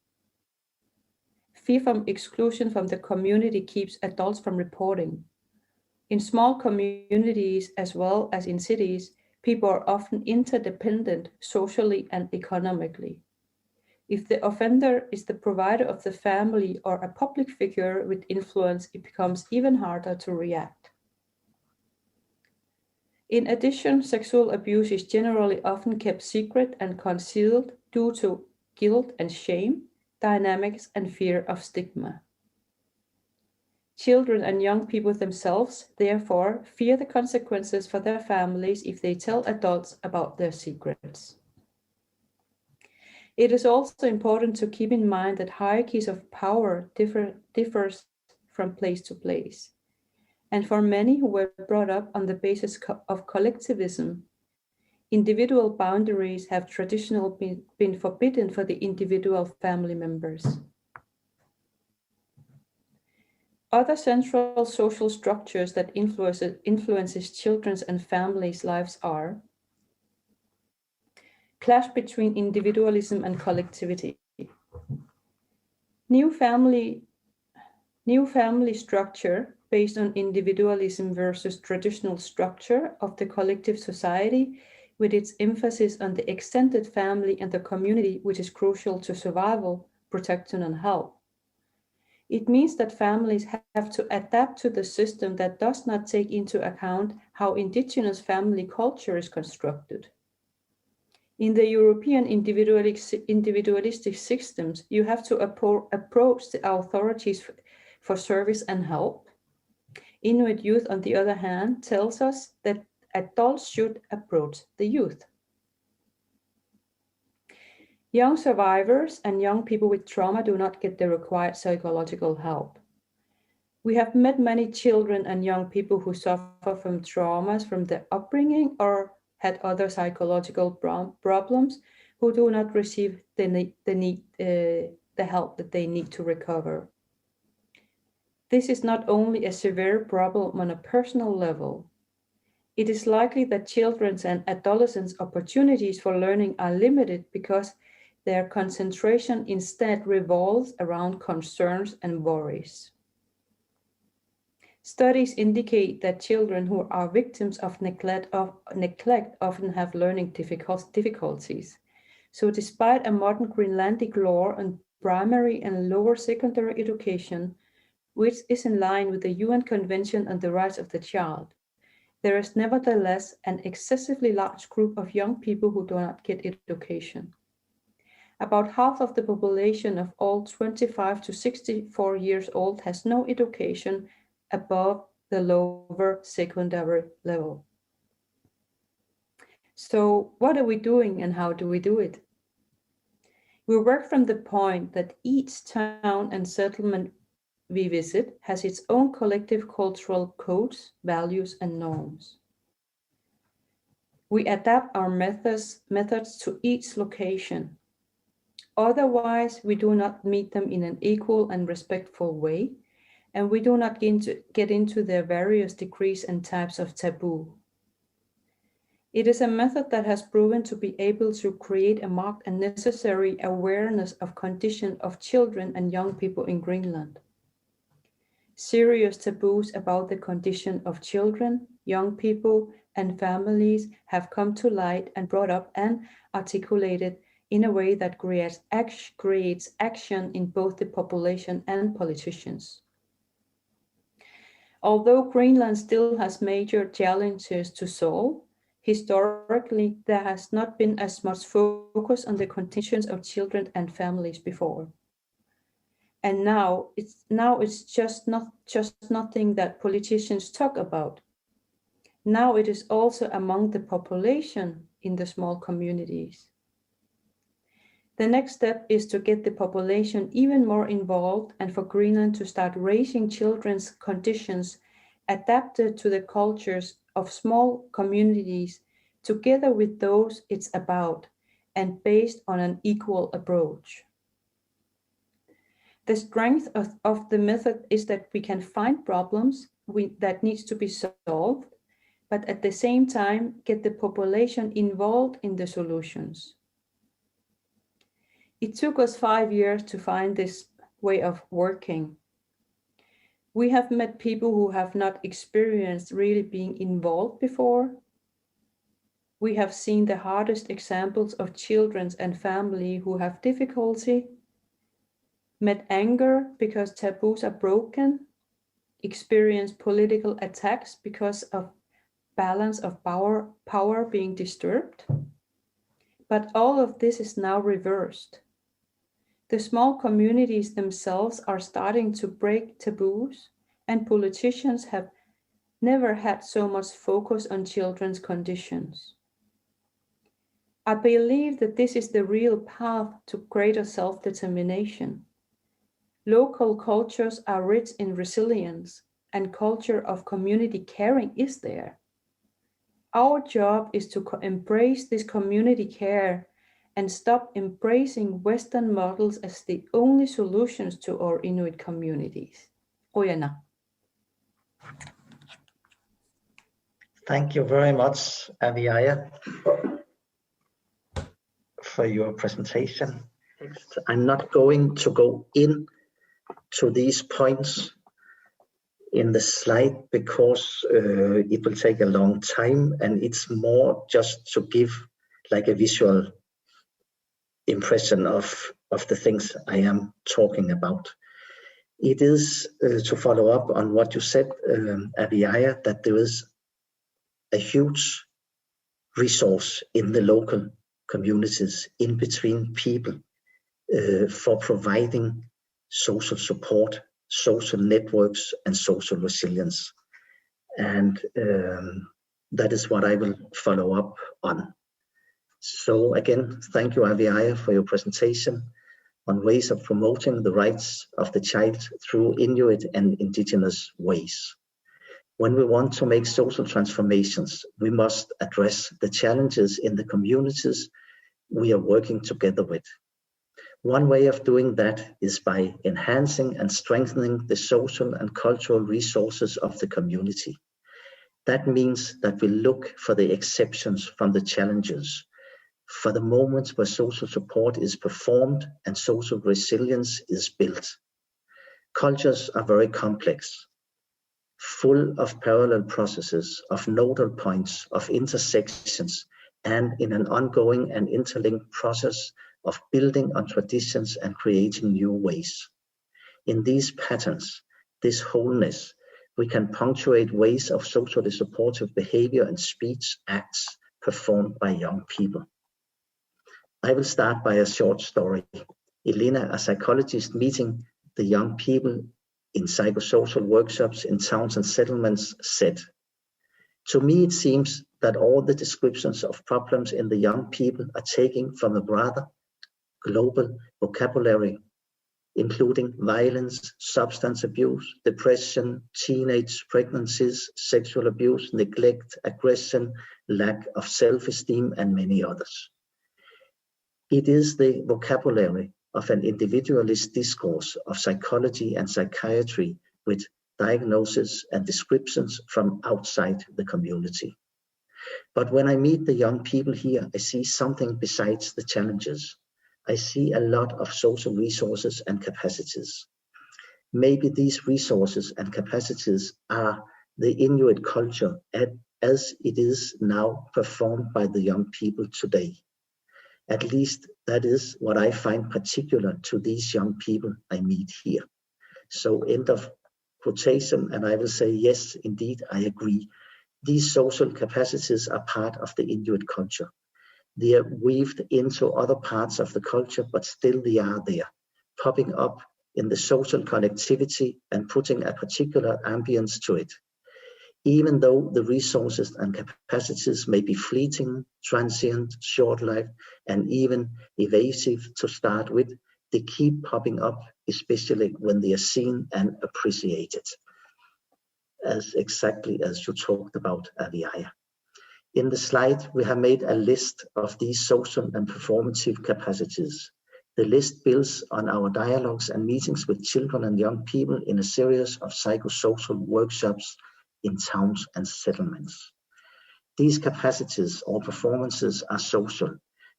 Fear from exclusion from the community keeps adults from reporting. In small communities as well as in cities, people are often interdependent socially and economically. If the offender is the provider of the family or a public figure with influence, it becomes even harder to react. In addition, sexual abuse is generally often kept secret and concealed due to guilt and shame, dynamics, and fear of stigma. Children and young people themselves, therefore, fear the consequences for their families if they tell adults about their secrets. It is also important to keep in mind that hierarchies of power differs from place to place. And for many who were brought up on the basis of collectivism, individual boundaries have traditionally been forbidden for the individual family members. Other central social structures that influences children's and families' lives are clash between individualism and collectivity. New family structure based on individualism versus traditional structure of the collective society with its emphasis on the extended family and the community, which is crucial to survival, protection, and health. It means that families have to adapt to the system that does not take into account how indigenous family culture is constructed. In the European individualistic systems, you have to approach the authorities for service and help. Inuit youth, on the other hand, tells us that adults should approach the youth. Young survivors and young people with trauma do not get the required psychological help. We have met many children and young people who suffer from traumas from their upbringing or had other psychological problems who do not receive the help that they need to recover. This is not only a severe problem on a personal level, it is likely that children's and adolescents' opportunities for learning are limited because their concentration instead revolves around concerns and worries. Studies indicate that children who are victims of neglect often have learning difficulties. So despite a modern Greenlandic law on primary and lower secondary education, which is in line with the UN Convention on the Rights of the Child, there is nevertheless an excessively large group of young people who do not get education. About half of the population of all 25 to 64 years old has no education above the lower secondary level. So what are we doing and how do we do it? We work from the point that each town and settlement we visit has its own collective cultural codes, values, and norms. We adapt our methods to each location. Otherwise, we do not meet them in an equal and respectful way, and we do not get into their various degrees and types of taboo. It is a method that has proven to be able to create a marked and necessary awareness of condition of children and young people in Greenland. Serious taboos about the condition of children, young people, and families have come to light and brought up and articulated in a way that creates action in both the population and politicians. Although Greenland still has major challenges to solve, historically there has not been as much focus on the conditions of children and families before. And now it's just nothing that politicians talk about. Now it is also among the population in the small communities. The next step is to get the population even more involved and for Greenland to start raising children's conditions adapted to the cultures of small communities together with those it's about and based on an equal approach. The strength of the method is that we can find problems that needs to be solved, but at the same time get the population involved in the solutions. It took us 5 years to find this way of working. We have met people who have not experienced really being involved before. We have seen the hardest examples of children and family who have difficulty, met anger because taboos are broken, experienced political attacks because of balance of power being disturbed. But all of this is now reversed. The small communities themselves are starting to break taboos, and politicians have never had so much focus on children's conditions. I believe that this is the real path to greater self-determination. Local cultures are rich in resilience, and culture of community caring is there. Our job is to embrace this community care and stop embracing Western models as the only solutions to our Inuit communities. Oyana. Thank you very much, Aviaya, for your presentation. I'm not going to go in to these points in the slide because it will take a long time, and it's more just to give like a visual impression of the things I am talking about. It is to follow up on what you said, Aviaya, that there is a huge resource in the local communities, in between people, for providing social support, social networks, and social resilience. And that is what I will follow up on. So again, thank you, Aviaya, for your presentation on ways of promoting the rights of the child through Inuit and indigenous ways. When we want to make social transformations, we must address the challenges in the communities we are working together with. One way of doing that is by enhancing and strengthening the social and cultural resources of the community. That means that we look for the exceptions from the challenges, for the moments where social support is performed and social resilience is built. Cultures are very complex, full of parallel processes, of nodal points, of intersections, and in an ongoing and interlinked process of building on traditions and creating new ways. In these patterns, this wholeness, we can punctuate ways of socially supportive behavior and speech acts performed by young people. I will start by a short story. Elena, a psychologist meeting the young people in psychosocial workshops in towns and settlements, said, "To me, it seems that all the descriptions of problems in the young people are taken from a rather global vocabulary, including violence, substance abuse, depression, teenage pregnancies, sexual abuse, neglect, aggression, lack of self-esteem, and many others. It is the vocabulary of an individualist discourse of psychology and psychiatry with diagnoses and descriptions from outside the community. But when I meet the young people here, I see something besides the challenges. I see a lot of social resources and capacities. Maybe these resources and capacities are the Inuit culture as it is now performed by the young people today. At least that is what I find particular to these young people I meet here." So end of quotation, and I will say, yes, indeed, I agree. These social capacities are part of the Inuit culture. They are weaved into other parts of the culture, but still they are there, popping up in the social connectivity and putting a particular ambience to it. Even though the resources and capacities may be fleeting, transient, short-lived, and even evasive to start with, they keep popping up, especially when they are seen and appreciated, as exactly as you talked about, Aviaya. In the slide, we have made a list of these social and performative capacities. The list builds on our dialogues and meetings with children and young people in a series of psychosocial workshops in towns and settlements. These capacities or performances are social,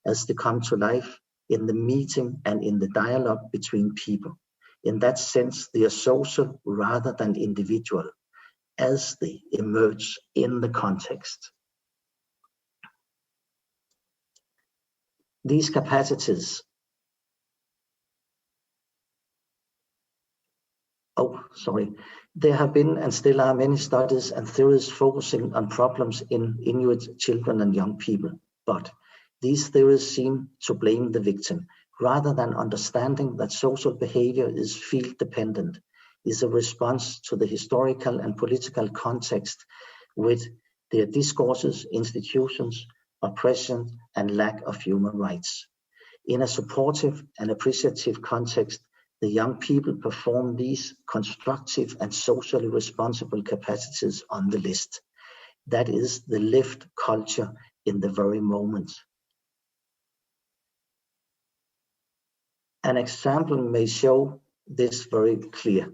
as they come to life in the meeting and in the dialogue between people. In that sense, they are social rather than individual, as they emerge in the context. These capacities, there have been and still are many studies and theories focusing on problems in Inuit children and young people, but these theories seem to blame the victim, rather than understanding that social behavior is field dependent, is a response to the historical and political context with their discourses, institutions, oppression, and lack of human rights. In a supportive and appreciative context, the young people perform these constructive and socially responsible capacities on the list. That is the lived culture in the very moment. An example may show this very clear.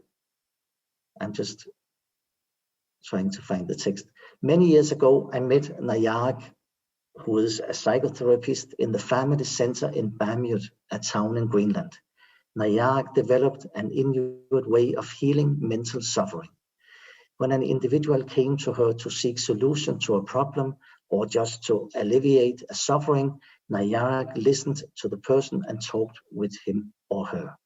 I'm just trying to find the text. Many years ago, I met Nayak, who is a psychotherapist in the family center in Bamut, a town in Greenland. Nayak developed an Inuit way of healing mental suffering. When an individual came to her to seek solution to a problem or just to alleviate a suffering, Nayak listened to the person and talked with him or her.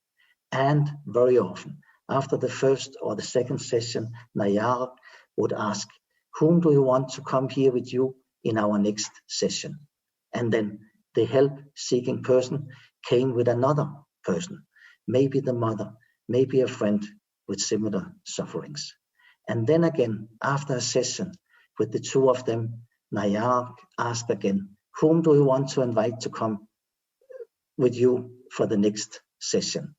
And very often, after the first or the second session, Nayak would ask, "Whom do you want to come here with you in our next session?" And then the help-seeking person came with another person, maybe the mother, maybe a friend with similar sufferings. And then again, after a session with the two of them, Nayak asked again, "Whom do you want to invite to come with you for the next session?"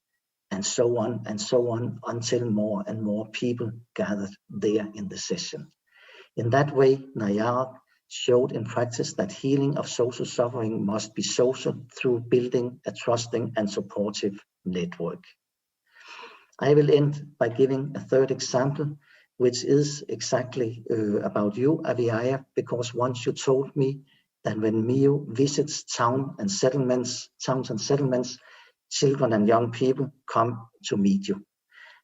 And so on until more and more people gathered there in the session. In that way, Nayak showed in practice that healing of social suffering must be social through building a trusting and supportive network. I will end by giving a third example which is exactly about you, Aviaya, because once you told me that when Mio visits towns and settlements, children and young people come to meet you.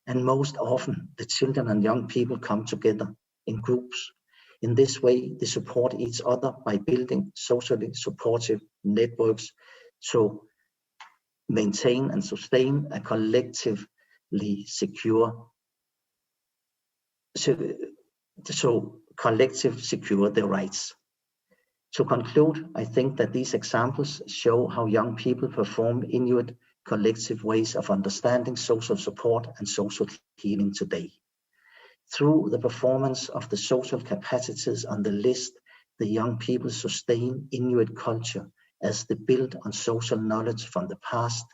And most often, the children and young people come together in groups. In this way, they support each other by building socially supportive networks to maintain and sustain a collectively secure, so collective secure their rights. To conclude, I think that these examples show how young people perform Inuit collective ways of understanding social support and social healing today. Through the performance of the social capacities on the list, the young people sustain Inuit culture as they build on social knowledge from the past,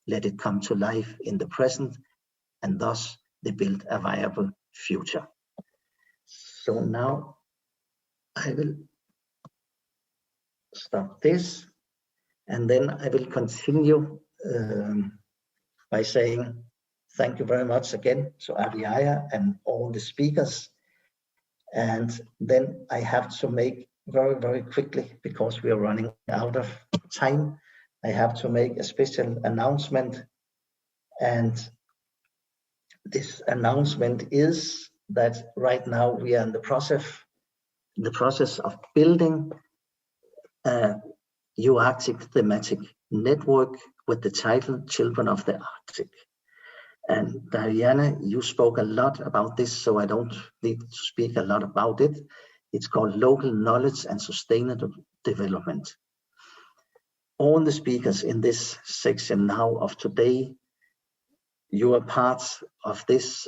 let it come to life in the present, and thus they build a viable future. So now I will stop this, and then I will continue by saying thank you very much again to Aviaya and all the speakers. And then I have to make very, very quickly, because we are running out of time, I have to make a special announcement. And this announcement is that right now we are in the process of building a EU-Arctic thematic network with the title Children of the Arctic. And Diana, you spoke a lot about this, so I don't need to speak a lot about it. It's called Local Knowledge and Sustainable Development. All the speakers in this section now of today, you are part of this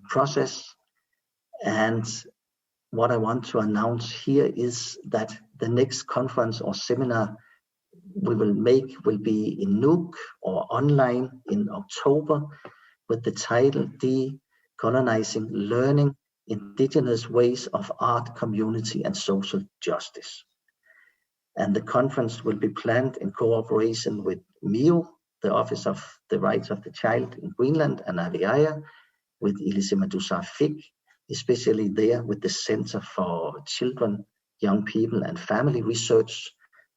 process. And what I want to announce here is that the next conference or seminar we will make will be in Nuuk or online in October, with the title Decolonizing Learning, Indigenous Ways of Art, Community and Social Justice. And the conference will be planned in cooperation with MIO, the Office of the Rights of the Child in Greenland, and Aviaya, with Ilisimatusarfik, especially there with the Center for Children, Young People and Family Research,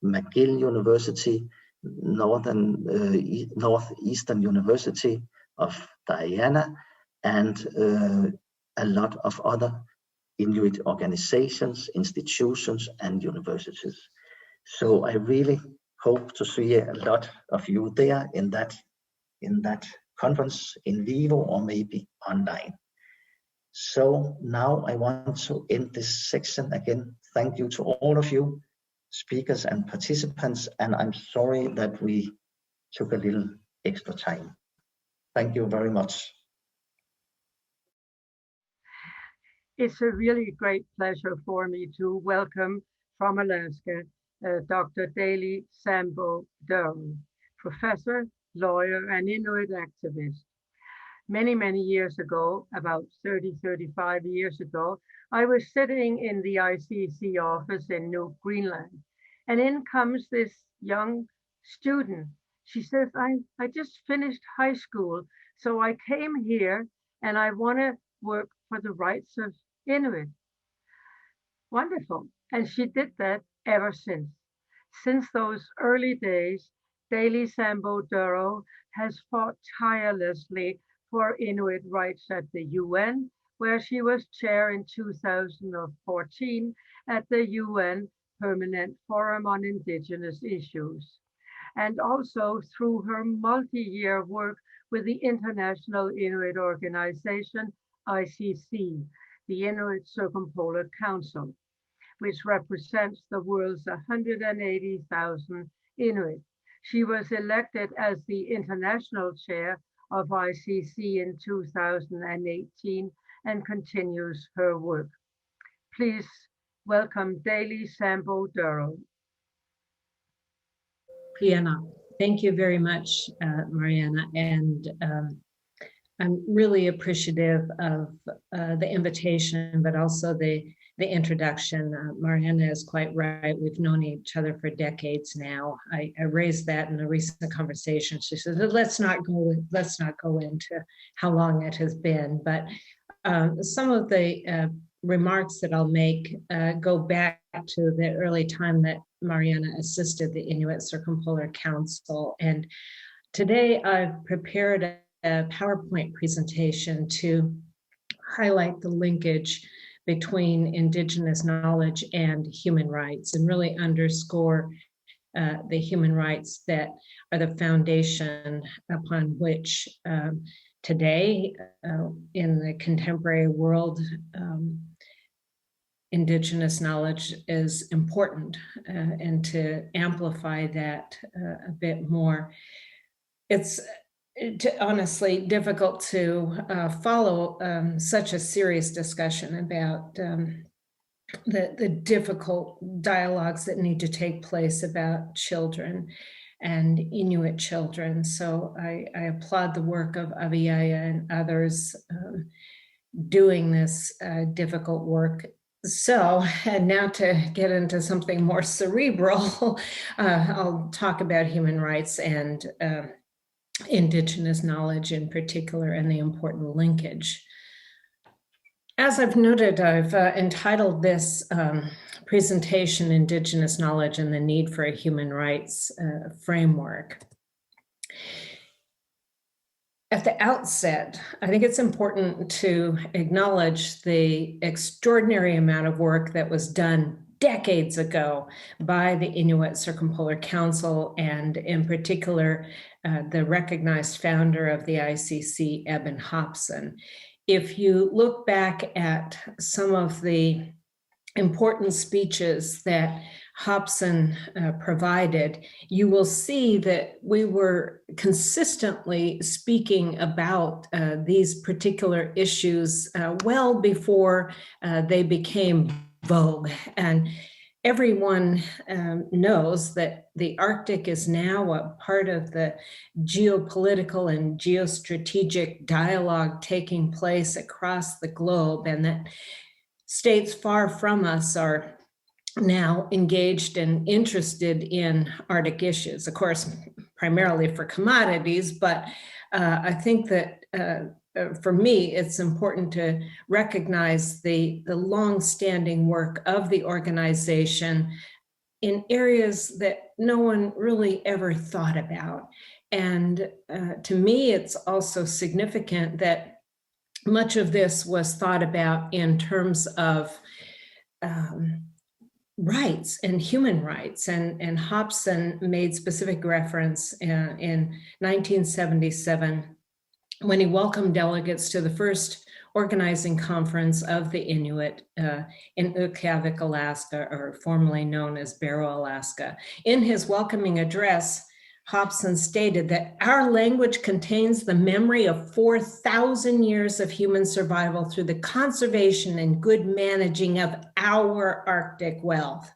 McGill University, Northeastern University of Diana, and a lot of other Inuit organizations, institutions, and universities. So I really hope to see a lot of you there in that conference in vivo or maybe online. So now I want to end this section again. Thank you to all of you, speakers and participants, and I'm sorry that we took a little extra time. Thank you very much. It's a really great pleasure for me to welcome from Alaska, Dr. Daly Sambo Durham, professor, lawyer, and Inuit activist. Many, many years ago, about 35 years ago, I was sitting in the ICC office in Nuuk, Greenland, and in comes this young student. She says, I just finished high school, so I came here and I want to work for the rights of Inuit. Wonderful. And she did that ever since. Since those early days, Daly Sambo Durham has fought tirelessly for Inuit rights at the UN, where she was chair in 2014 at the UN Permanent Forum on Indigenous Issues, and also through her multi-year work with the International Inuit Organization, ICC, the Inuit Circumpolar Council, which represents the world's 180,000 Inuit. She was elected as the international chair of ICC in 2018 and continues her work. Please welcome Daly Sambo Durham. Piana, thank you very much, Mariana, and I'm really appreciative of the invitation, but also the introduction. Mariana is quite right. We've known each other for decades now. I raised that in a recent conversation. She said, let's not go into how long it has been, but Some of the remarks that I'll make go back to the early time that Mariana assisted the Inuit Circumpolar Council. And today I've prepared a PowerPoint presentation to highlight the linkage between Indigenous knowledge and human rights, and really underscore the human rights that are the foundation upon which today in the contemporary world, Indigenous knowledge is important, and to amplify that a bit more. It's honestly difficult to follow such a serious discussion about the difficult dialogues that need to take place about children and Inuit children. So I applaud the work of Aviyaya and others doing this difficult work. So, and now to get into something more cerebral, I'll talk about human rights and Indigenous knowledge in particular, and the important linkage. As I've noted, I've entitled this presentation, Indigenous Knowledge and the Need for a Human Rights Framework. At the outset, I think it's important to acknowledge the extraordinary amount of work that was done decades ago by the Inuit Circumpolar Council, and in particular, the recognized founder of the ICC, Eben Hobson. If you look back at some of the important speeches that Hobson provided, you will see that we were consistently speaking about these particular issues well before they became vogue. And everyone knows that the Arctic is now a part of the geopolitical and geostrategic dialogue taking place across the globe, and that states far from us are now engaged and interested in Arctic issues, of course, primarily for commodities, but I think that for me, it's important to recognize the long-standing work of the organization in areas that no one really ever thought about. And to me, it's also significant that much of this was thought about in terms of rights and human rights. And Hobson made specific reference in 1977 when he welcomed delegates to the first organizing conference of the Inuit in Inuit Qaujimajatuqangit, Alaska, or formerly known as Barrow, Alaska. In his welcoming address, Hobson stated that our language contains the memory of 4,000 years of human survival through the conservation and good managing of our Arctic wealth.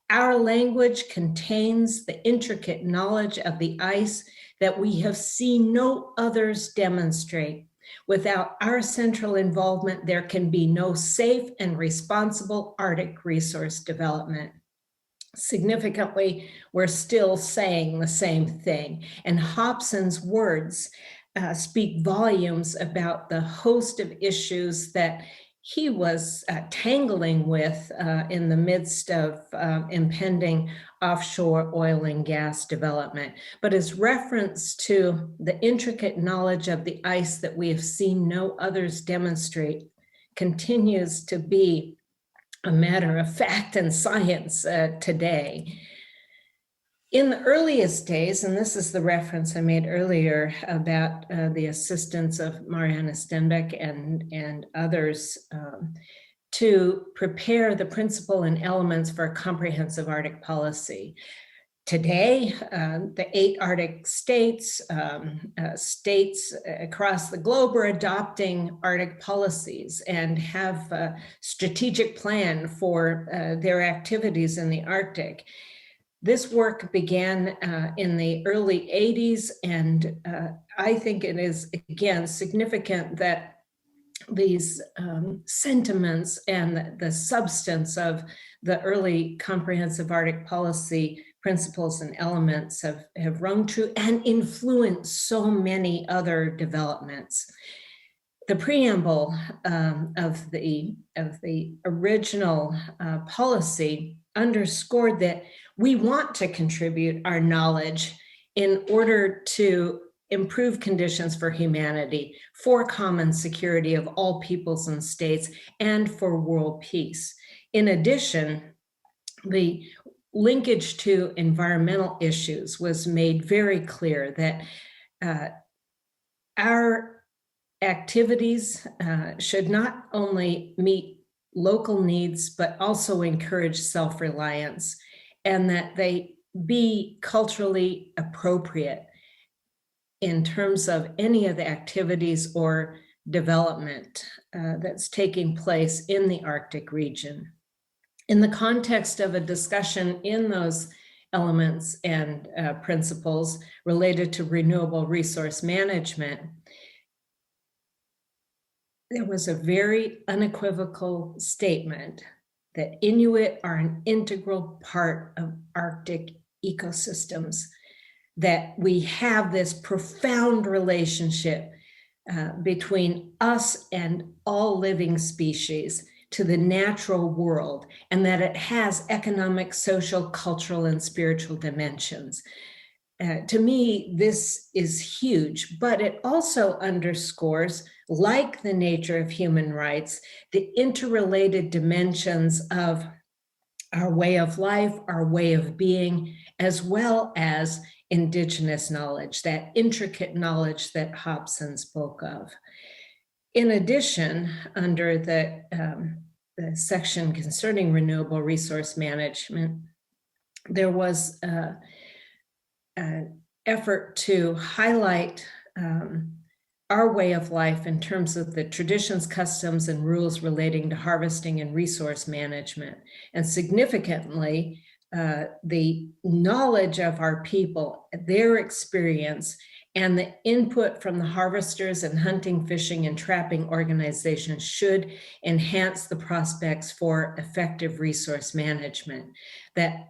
Our language contains the intricate knowledge of the ice that we have seen no others demonstrate. Without our central involvement, there can be no safe and responsible Arctic resource development. Significantly, we're still saying the same thing. And Hobson's words speak volumes about the host of issues that he was tangling with in the midst of impending offshore oil and gas development. But his reference to the intricate knowledge of the ice that we have seen no others demonstrate continues to be a matter of fact and science today. In the earliest days, and this is the reference I made earlier about the assistance of Mariana Stenbeck and others to prepare the principle and elements for a comprehensive Arctic policy. Today, the 8 Arctic states, states across the globe are adopting Arctic policies and have a strategic plan for their activities in the Arctic. This work began in the early 80s, and I think it is, again, significant that these sentiments and the substance of the early comprehensive Arctic policy principles and elements have rung true and influenced so many other developments. the preamble of the original policy underscored that we want to contribute our knowledge in order to improve conditions for humanity, for common security of all peoples and states, and for world peace. In addition, the linkage to environmental issues was made very clear that our activities should not only meet local needs, but also encourage self-reliance, and that they be culturally appropriate in terms of any of the activities or development that's taking place in the Arctic region. In the context of a discussion in those elements and principles related to renewable resource management, there was a very unequivocal statement that Inuit are an integral part of Arctic ecosystems, that we have this profound relationship between us and all living species to the natural world, and that it has economic, social, cultural, and spiritual dimensions. To me, this is huge, but it also underscores, like the nature of human rights, the interrelated dimensions of our way of life, our way of being, as well as Indigenous knowledge, that intricate knowledge that Hobson spoke of. In addition, under the section concerning renewable resource management, there was an effort to highlight our way of life in terms of the traditions, customs, and rules relating to harvesting and resource management. And significantly, the knowledge of our people, their experience, and the input from the harvesters and hunting, fishing, and trapping organizations should enhance the prospects for effective resource management. That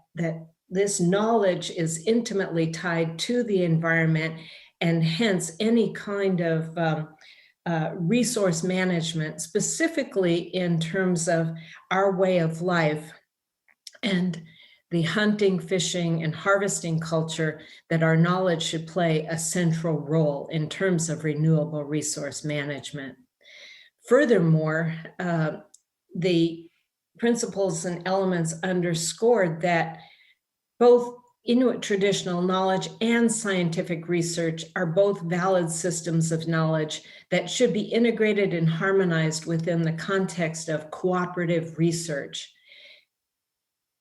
this knowledge is intimately tied to the environment, and hence any kind of resource management, specifically in terms of our way of life and the hunting, fishing, and harvesting culture, that our knowledge should play a central role in terms of renewable resource management. Furthermore, the principles and elements underscored that both Inuit traditional knowledge and scientific research are both valid systems of knowledge that should be integrated and harmonized within the context of cooperative research.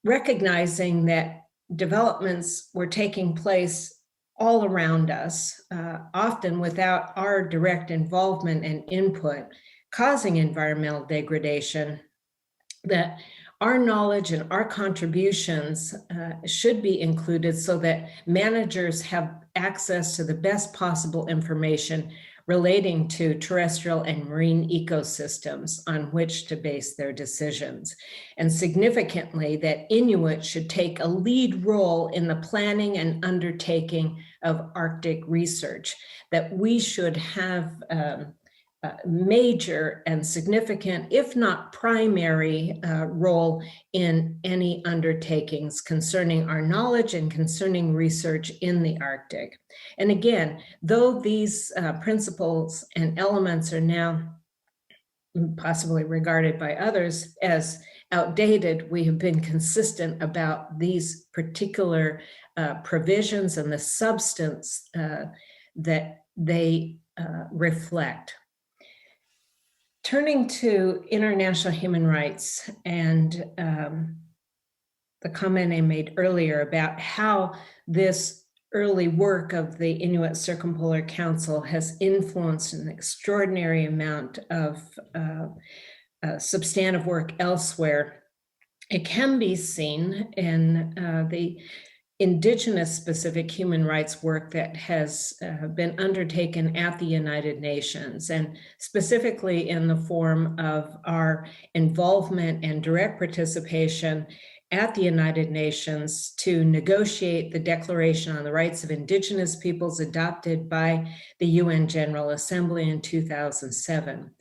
Recognizing that developments were taking place all around us, often without our direct involvement and input, causing environmental degradation, that our knowledge and our contributions should be included so that managers have access to the best possible information relating to terrestrial and marine ecosystems on which to base their decisions. And significantly, that Inuit should take a lead role in the planning and undertaking of Arctic research, that we should have major and significant, if not primary, role in any undertakings concerning our knowledge and concerning research in the Arctic. And again, though these principles and elements are now possibly regarded by others as outdated, we have been consistent about these particular provisions and the substance that they reflect. Turning to international human rights and the comment I made earlier about how this early work of the Inuit Circumpolar Council has influenced an extraordinary amount of substantive work elsewhere, it can be seen in the Indigenous specific human rights work that has been undertaken at the United Nations, and specifically in the form of our involvement and direct participation at the United Nations to negotiate the Declaration on the Rights of Indigenous Peoples adopted by the UN General Assembly in 2007.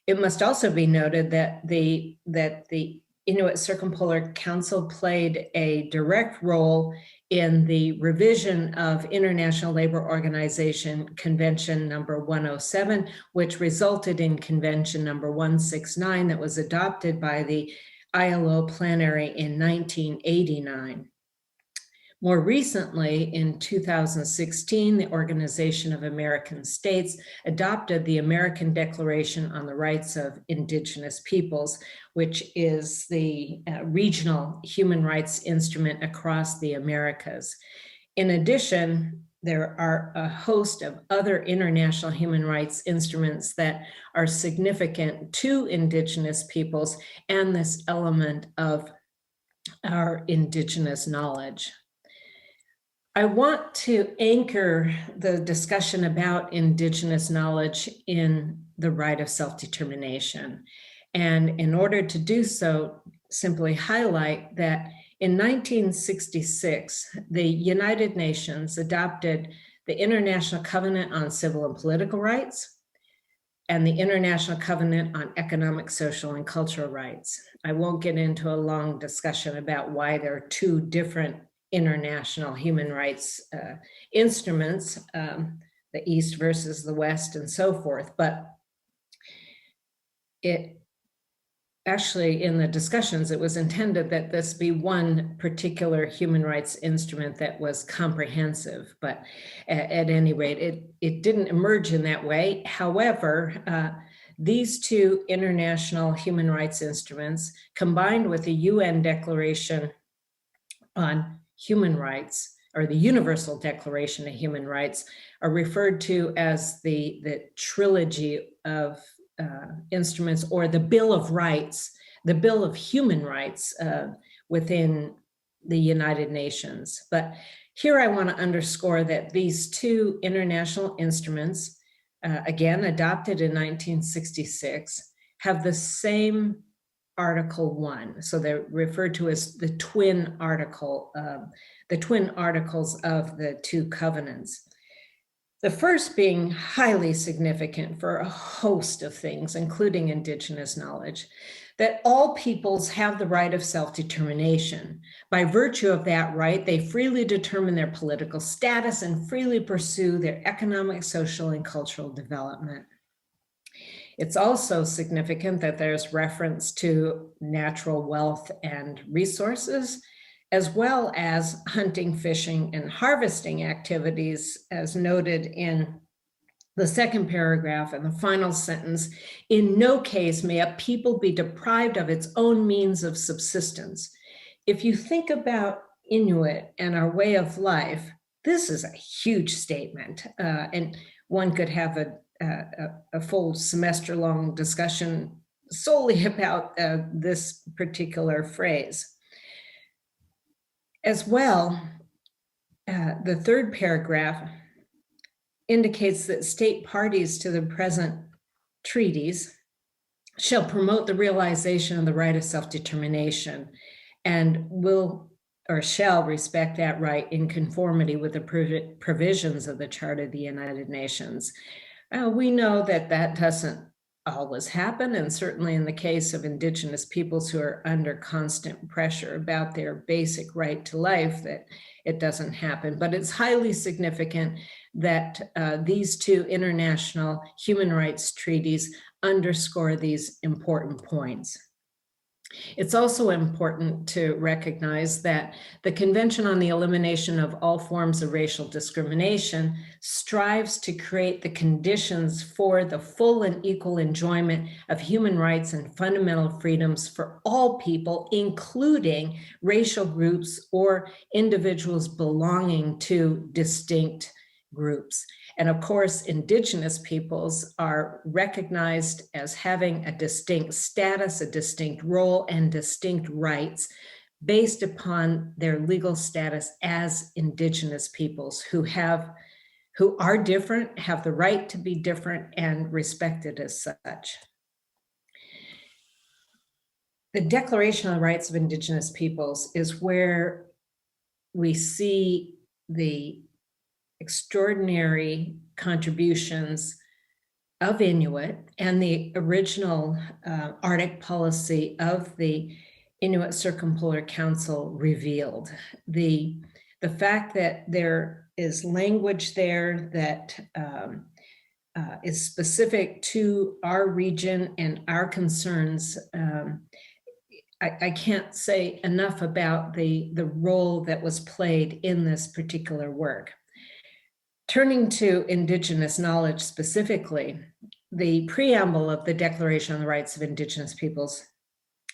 It must also be noted that the Inuit Circumpolar Council played a direct role in the revision of International Labor Organization Convention number 107, which resulted in Convention number 169 that was adopted by the ILO plenary in 1989. More recently, in 2016, the Organization of American States adopted the American Declaration on the Rights of Indigenous Peoples, which is the regional human rights instrument across the Americas. In addition, there are a host of other international human rights instruments that are significant to Indigenous peoples and this element of our Indigenous knowledge. I want to anchor the discussion about Indigenous knowledge in the right of self-determination. And in order to do so, simply highlight that in 1966, the United Nations adopted the International Covenant on Civil and Political Rights and the International Covenant on Economic, Social, and Cultural Rights. I won't get into a long discussion about why there are two different international human rights instruments, the East versus the West and so forth, but it actually, in the discussions, it was intended that this be one particular human rights instrument that was comprehensive, but at any rate, it didn't emerge in that way. However, these two international human rights instruments, combined with the UN Declaration on Human Rights, or the Universal Declaration of Human Rights, are referred to as the trilogy of instruments, or the Bill of Rights, the Bill of Human Rights within the United Nations. But here I want to underscore that these two international instruments, again adopted in 1966, have the same Article 1. So they're referred to as the twin articles of the two covenants. The first being highly significant for a host of things, including Indigenous knowledge, that all peoples have the right of self-determination. By virtue of that right, they freely determine their political status and freely pursue their economic, social, and cultural development. It's also significant that there's reference to natural wealth and resources, as well as hunting, fishing, and harvesting activities, as noted in the second paragraph and the final sentence. In no case may a people be deprived of its own means of subsistence. If you think about Inuit and our way of life, this is a huge statement, and one could have a full semester-long discussion solely about this particular phrase. As well, the third paragraph indicates that state parties to the present treaties shall promote the realization of the right of self-determination and will or shall respect that right in conformity with the provisions of the Charter of the United Nations. We know that that doesn't always happen, and certainly in the case of Indigenous peoples who are under constant pressure about their basic right to life, that it doesn't happen. But it's highly significant that these two international human rights treaties underscore these important points. It's also important to recognize that the Convention on the Elimination of All Forms of Racial Discrimination strives to create the conditions for the full and equal enjoyment of human rights and fundamental freedoms for all people, including racial groups or individuals belonging to distinct groups. And of course, Indigenous peoples are recognized as having a distinct status, a distinct role, and distinct rights based upon their legal status as Indigenous peoples who are different, have the right to be different, and respected as such. the Declaration on the Rights of Indigenous Peoples is where we see the extraordinary contributions of Inuit and the original Arctic policy of the Inuit Circumpolar Council revealed. The fact that there is language there that is specific to our region and our concerns, I can't say enough about the role that was played in this particular work. Turning to Indigenous knowledge specifically, the preamble of the Declaration on the Rights of Indigenous Peoples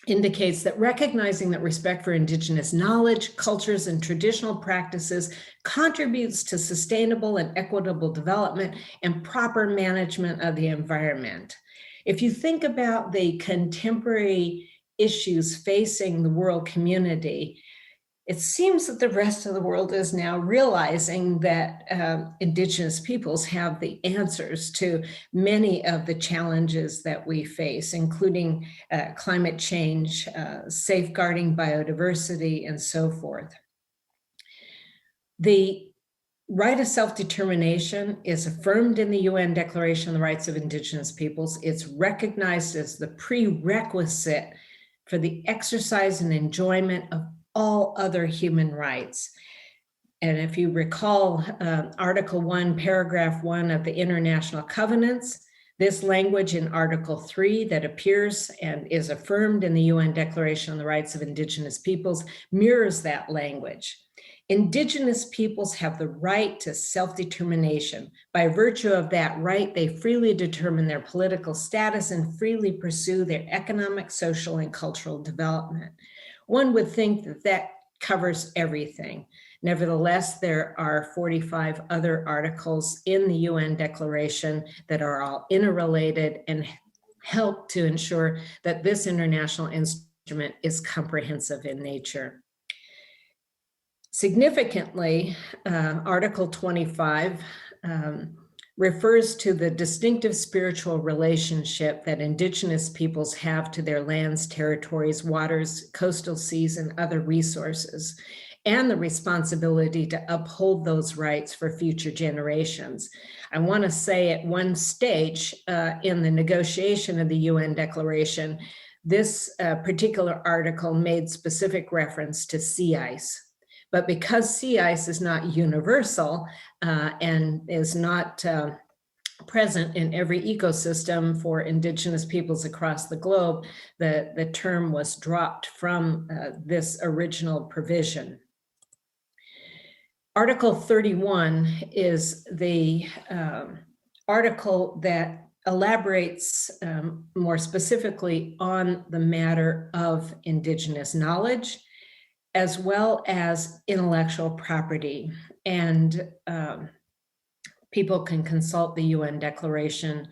indicates that recognizing that respect for Indigenous knowledge, cultures, and traditional practices contributes to sustainable and equitable development and proper management of the environment. If you think about the contemporary issues facing the world community, it seems that the rest of the world is now realizing that Indigenous peoples have the answers to many of the challenges that we face, including climate change, safeguarding biodiversity, and so forth. The right of self-determination is affirmed in the UN Declaration on the Rights of Indigenous Peoples. It's recognized as the prerequisite for the exercise and enjoyment of all other human rights. And if you recall Article 1, Paragraph 1 of the International Covenants, this language in Article 3 that appears and is affirmed in the UN Declaration on the Rights of Indigenous Peoples mirrors that language. Indigenous peoples have the right to self-determination. By virtue of that right, they freely determine their political status and freely pursue their economic, social, and cultural development. One would think that that covers everything. Nevertheless, there are 45 other articles in the UN Declaration that are all interrelated and help to ensure that this international instrument is comprehensive in nature. Significantly, Article 25 refers to the distinctive spiritual relationship that Indigenous peoples have to their lands, territories, waters, coastal seas, and other resources, and the responsibility to uphold those rights for future generations. I want to say at one stage in the negotiation of the UN Declaration, this particular article made specific reference to sea ice. But because sea ice is not universal and is not present in every ecosystem for Indigenous peoples across the globe, the term was dropped from this original provision. Article 31 is the article that elaborates more specifically on the matter of Indigenous knowledge, as well as intellectual property. And people can consult the UN Declaration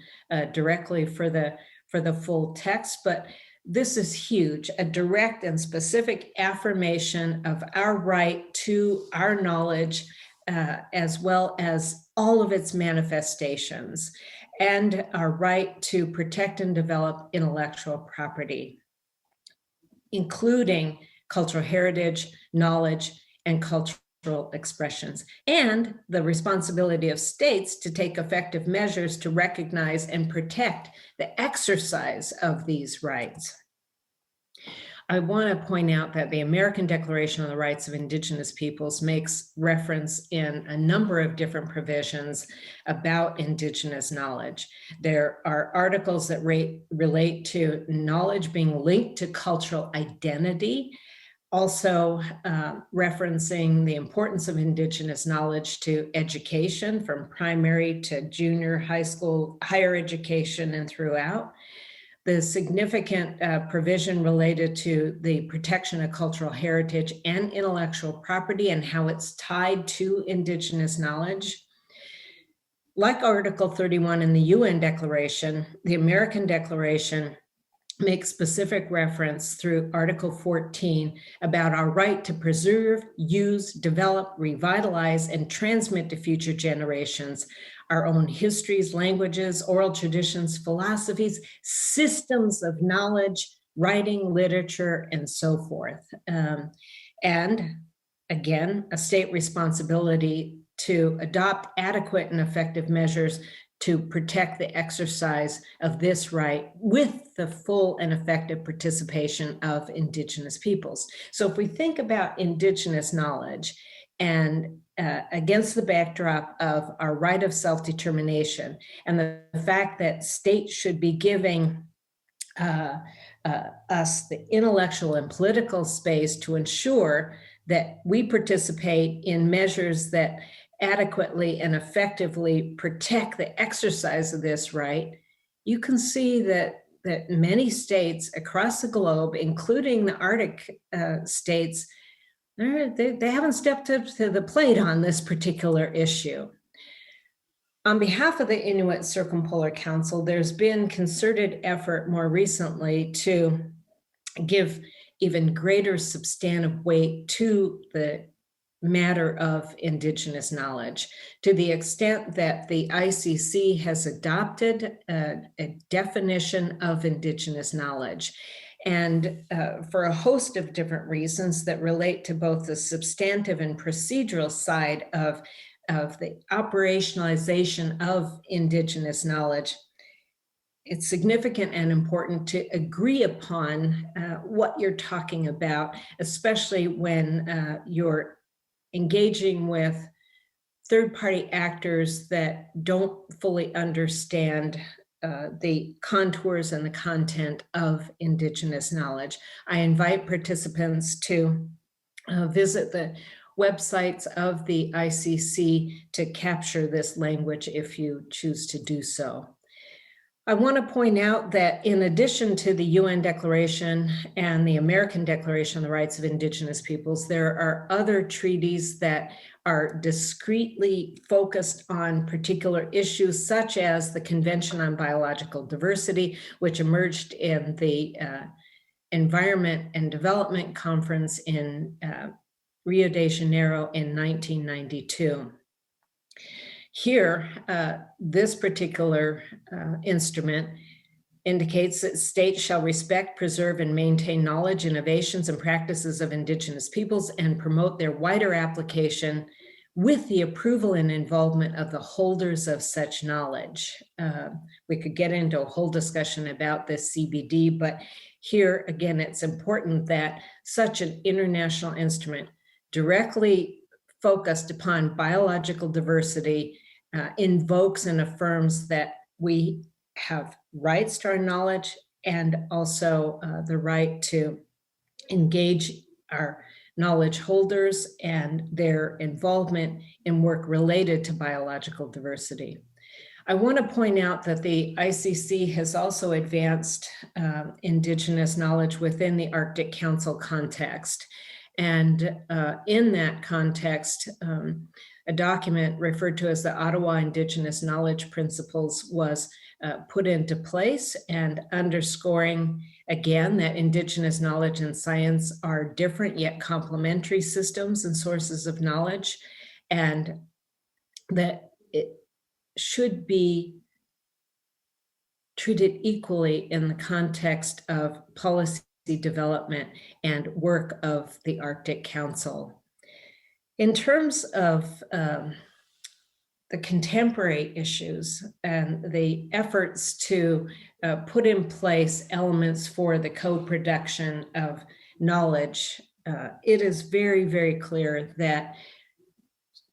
directly for the full text, but this is huge, a direct and specific affirmation of our right to our knowledge, as well as all of its manifestations, and our right to protect and develop intellectual property, including cultural heritage, knowledge, and cultural expressions, and the responsibility of states to take effective measures to recognize and protect the exercise of these rights. I want to point out that the American Declaration on the Rights of Indigenous Peoples makes reference in a number of different provisions about Indigenous knowledge. There are articles that relate to knowledge being linked to cultural identity, also referencing the importance of Indigenous knowledge to education from primary to junior high school, higher education, and throughout. The significant provision related to the protection of cultural heritage and intellectual property and how it's tied to Indigenous knowledge. Like Article 31 in the UN Declaration, the American Declaration makes specific reference through Article 14 about our right to preserve, use, develop, revitalize, and transmit to future generations our own histories, languages, oral traditions, philosophies, systems of knowledge, writing, literature, and so forth. And again, a state responsibility to adopt adequate and effective measures to protect the exercise of this right with the full and effective participation of Indigenous peoples. So if we think about Indigenous knowledge and against the backdrop of our right of self-determination and the fact that states should be giving us the intellectual and political space to ensure that we participate in measures that adequately and effectively protect the exercise of this right, you can see that many states across the globe, including the Arctic states, they haven't stepped up to the plate on this particular issue. On behalf of the Inuit Circumpolar Council, there's been concerted effort more recently to give even greater substantive weight to the matter of Indigenous knowledge, to the extent that the ICC has adopted a definition of Indigenous knowledge. And for a host of different reasons that relate to both the substantive and procedural side of the operationalization of Indigenous knowledge, it's significant and important to agree upon what you're talking about, especially when you're engaging with third-party actors that don't fully understand the contours and the content of Indigenous knowledge. I invite participants to visit the websites of the ICC to capture this language if you choose to do so. I want to point out that in addition to the UN Declaration and the American Declaration on the Rights of Indigenous Peoples, there are other treaties that are discretely focused on particular issues, such as the Convention on Biological Diversity, which emerged in the Environment and Development Conference in Rio de Janeiro in 1992. Here, this particular instrument indicates that states shall respect, preserve, and maintain knowledge, innovations, and practices of Indigenous peoples and promote their wider application with the approval and involvement of the holders of such knowledge. We could get into a whole discussion about this CBD, but here, again, it's important that such an international instrument directly focused upon biological diversity invokes and affirms that we have rights to our knowledge and also the right to engage our knowledge holders and their involvement in work related to biological diversity. I want to point out that the ICC has also advanced Indigenous knowledge within the Arctic Council context. And in that context, a document referred to as the Ottawa Indigenous Knowledge Principles was put into place, and underscoring again that Indigenous knowledge and science are different yet complementary systems and sources of knowledge, and that it should be treated equally in the context of policy development and work of the Arctic Council. In terms of the contemporary issues and the efforts to put in place elements for the co-production of knowledge, it is very, very clear that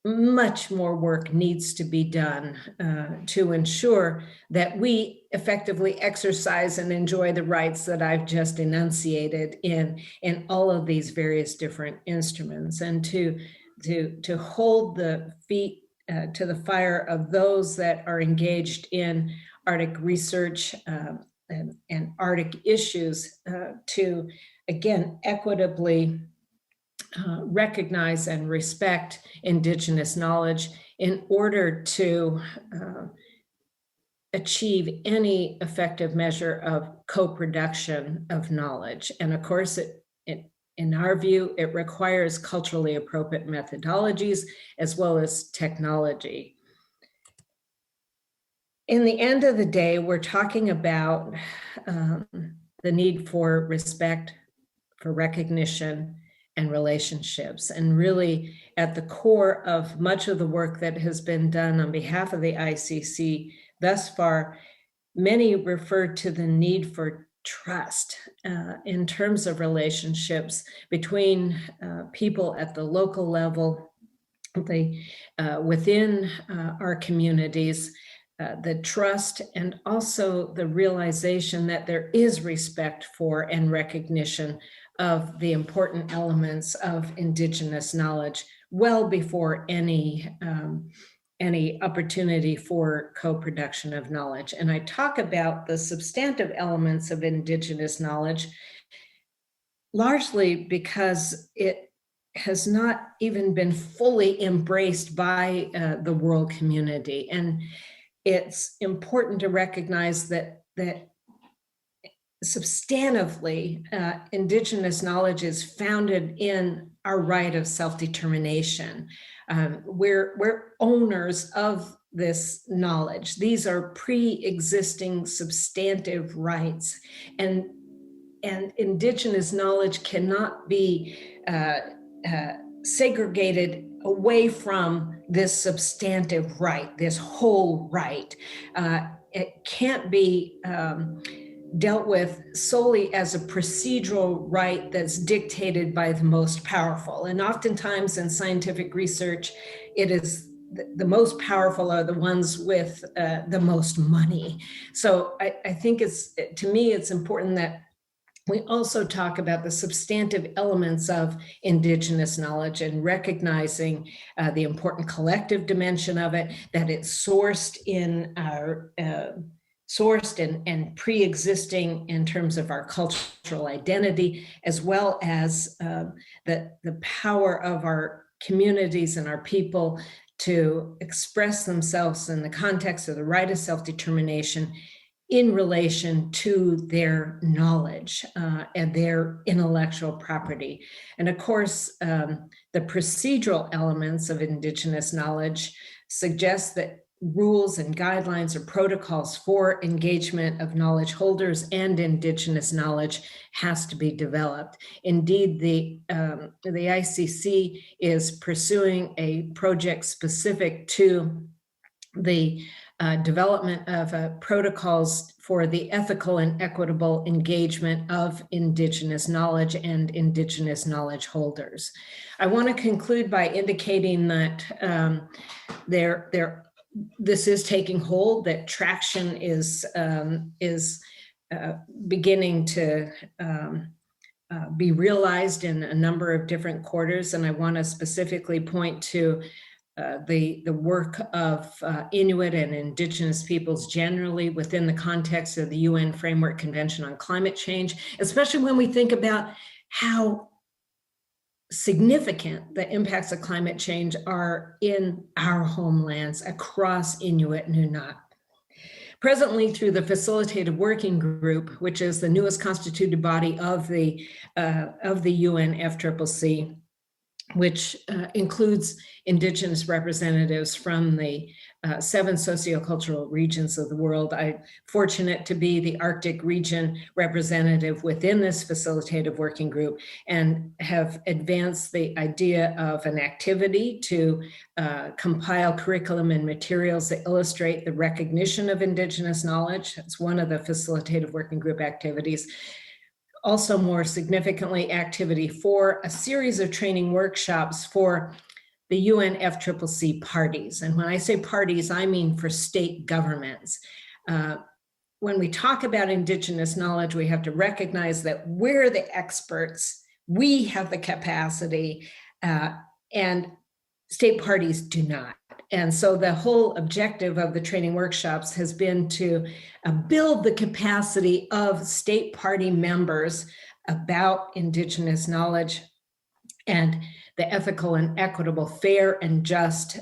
much more work needs to be done to ensure that we effectively exercise and enjoy the rights that I've just enunciated in all of these various different instruments, and to hold the feet to the fire of those that are engaged in Arctic research and Arctic issues to, again, equitably recognize and respect Indigenous knowledge in order to achieve any effective measure of co-production of knowledge. And of course, in our view, it requires culturally appropriate methodologies as well as technology. In the end of the day, we're talking about the need for respect, for recognition, and relationships. And really at the core of much of the work that has been done on behalf of the ICC thus far, many refer to the need for trust in terms of relationships between people at the local level, within our communities, the trust, and also the realization that there is respect for and recognition of the important elements of Indigenous knowledge well before any opportunity for co-production of knowledge. And I talk about the substantive elements of Indigenous knowledge largely because it has not even been fully embraced by the world community. And it's important to recognize that substantively, Indigenous knowledge is founded in our right of self-determination. We're owners of this knowledge. These are pre-existing substantive rights, and Indigenous knowledge cannot be segregated away from this substantive right, this whole right. It can't be dealt with solely as a procedural right that's dictated by the most powerful. And oftentimes in scientific research, it is the most powerful are the ones with the most money. So I think to me, it's important that we also talk about the substantive elements of Indigenous knowledge and recognizing the important collective dimension of it, that it's sourced and pre-existing in terms of our cultural identity, as well as the power of our communities and our people to express themselves in the context of the right of self-determination in relation to their knowledge and their intellectual property. And of course, the procedural elements of Indigenous knowledge suggest that rules and guidelines or protocols for engagement of knowledge holders and Indigenous knowledge has to be developed. Indeed, the ICC is pursuing a project specific to the development of protocols for the ethical and equitable engagement of Indigenous knowledge and Indigenous knowledge holders. I want to conclude by indicating that this is taking hold, that traction is beginning to be realized in a number of different quarters. And I want to specifically point to the work of Inuit and Indigenous peoples generally within the context of the UN Framework Convention on Climate Change, especially when we think about how significant the impacts of climate change are in our homelands across Inuit and Nunat. Presently, through the Facilitated Working Group, which is the newest constituted body of the UNFCCC, which includes Indigenous representatives from the 7 sociocultural regions of the world. I'm fortunate to be the Arctic region representative within this facilitative working group and have advanced the idea of an activity to compile curriculum and materials that illustrate the recognition of Indigenous knowledge. It's one of the facilitative working group activities. Also, more significantly, activity for a series of training workshops for the UNFCCC parties. And when I say parties, I mean for state governments. When we talk about Indigenous knowledge, we have to recognize that we're the experts, we have the capacity, and state parties do not. And so the whole objective of the training workshops has been to build the capacity of state party members about Indigenous knowledge and the ethical and equitable, fair and just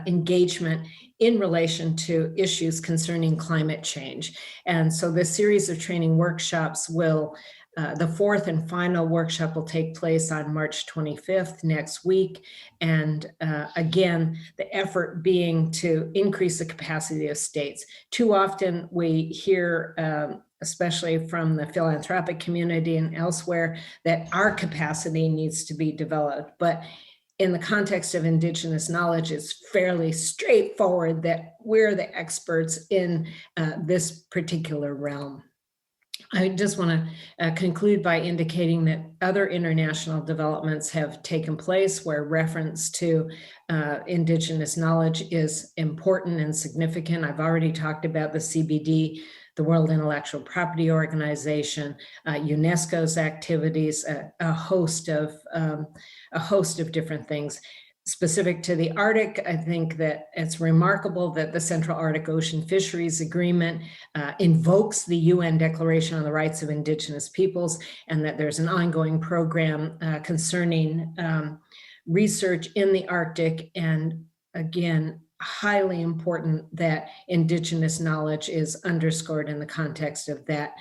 engagement in relation to issues concerning climate change. And so this series of training workshops will, the 4th and final workshop will take place on March 25th next week. And again, the effort being to increase the capacity of states. Too often we hear especially from the philanthropic community and elsewhere, that our capacity needs to be developed. But in the context of Indigenous knowledge, it's fairly straightforward that we're the experts in this particular realm. I just want to conclude by indicating that other international developments have taken place where reference to Indigenous knowledge is important and significant. I've already talked about the CBD, the World Intellectual Property Organization, UNESCO's activities, a host of different things. Specific to the Arctic, I think that it's remarkable that the Central Arctic Ocean Fisheries Agreement invokes the UN Declaration on the Rights of Indigenous Peoples, and that there's an ongoing program concerning research in the Arctic. And again, highly important that Indigenous knowledge is underscored in the context of that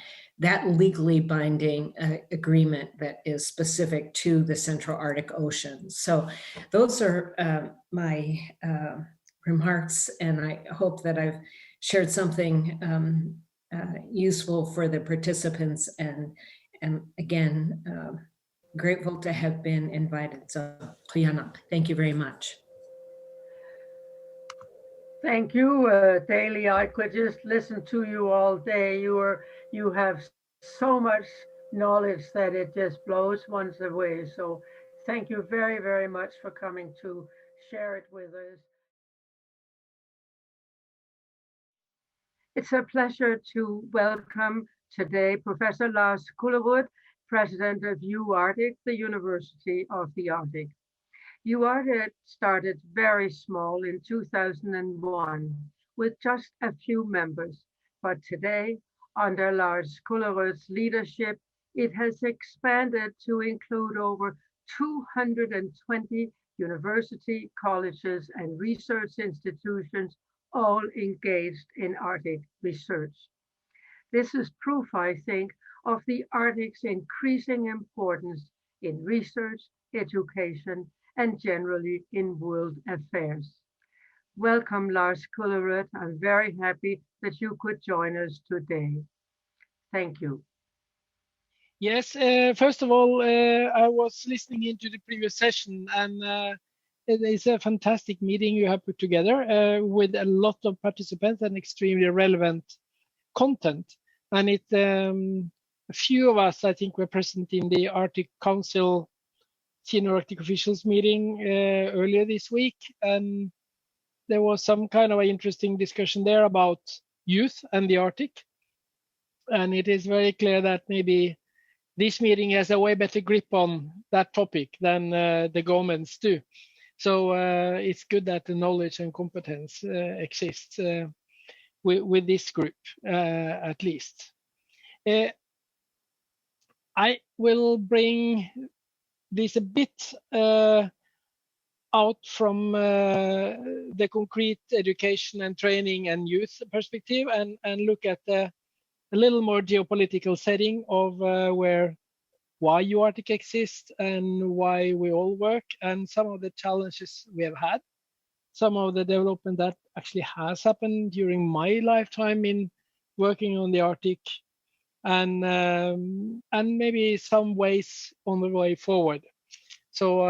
legally binding agreement that is specific to the Central Arctic Ocean. So those are my remarks, and I hope that I've shared something useful for the participants, and again, grateful to have been invited. So, thank you very much. Thank you, Daly. I could just listen to you all day. You have so much knowledge that it just blows one's away. So thank you very, very much for coming to share it with us. It's a pleasure to welcome today Professor Lars Kullerud, President of UArctic, the University of the Arctic. UArctic started very small in 2001 with just a few members, but today, under Lars Kullerud's leadership, it has expanded to include over 220 university, colleges, and research institutions, all engaged in Arctic research. This is proof, I think, of the Arctic's increasing importance in research, education, and generally in world affairs. Welcome, Lars Kullerud. I'm very happy that you could join us today. Thank you. Yes, first of all, I was listening into the previous session, and it is a fantastic meeting you have put together with a lot of participants and extremely relevant content. And a few of us, I think, were present in the Arctic Council Senior Arctic Officials meeting earlier this week, and there was some kind of an interesting discussion there about youth and the Arctic. And it is very clear that maybe this meeting has a way better grip on that topic than the governments do. So it's good that the knowledge and competence exists with this group, at least. I will bring this a bit out from the concrete education and training and youth perspective, and look at a little more geopolitical setting of why UArctic exists and why we all work, and some of the challenges we have had, some of the development that actually has happened during my lifetime in working on the Arctic, and maybe some ways on the way forward. So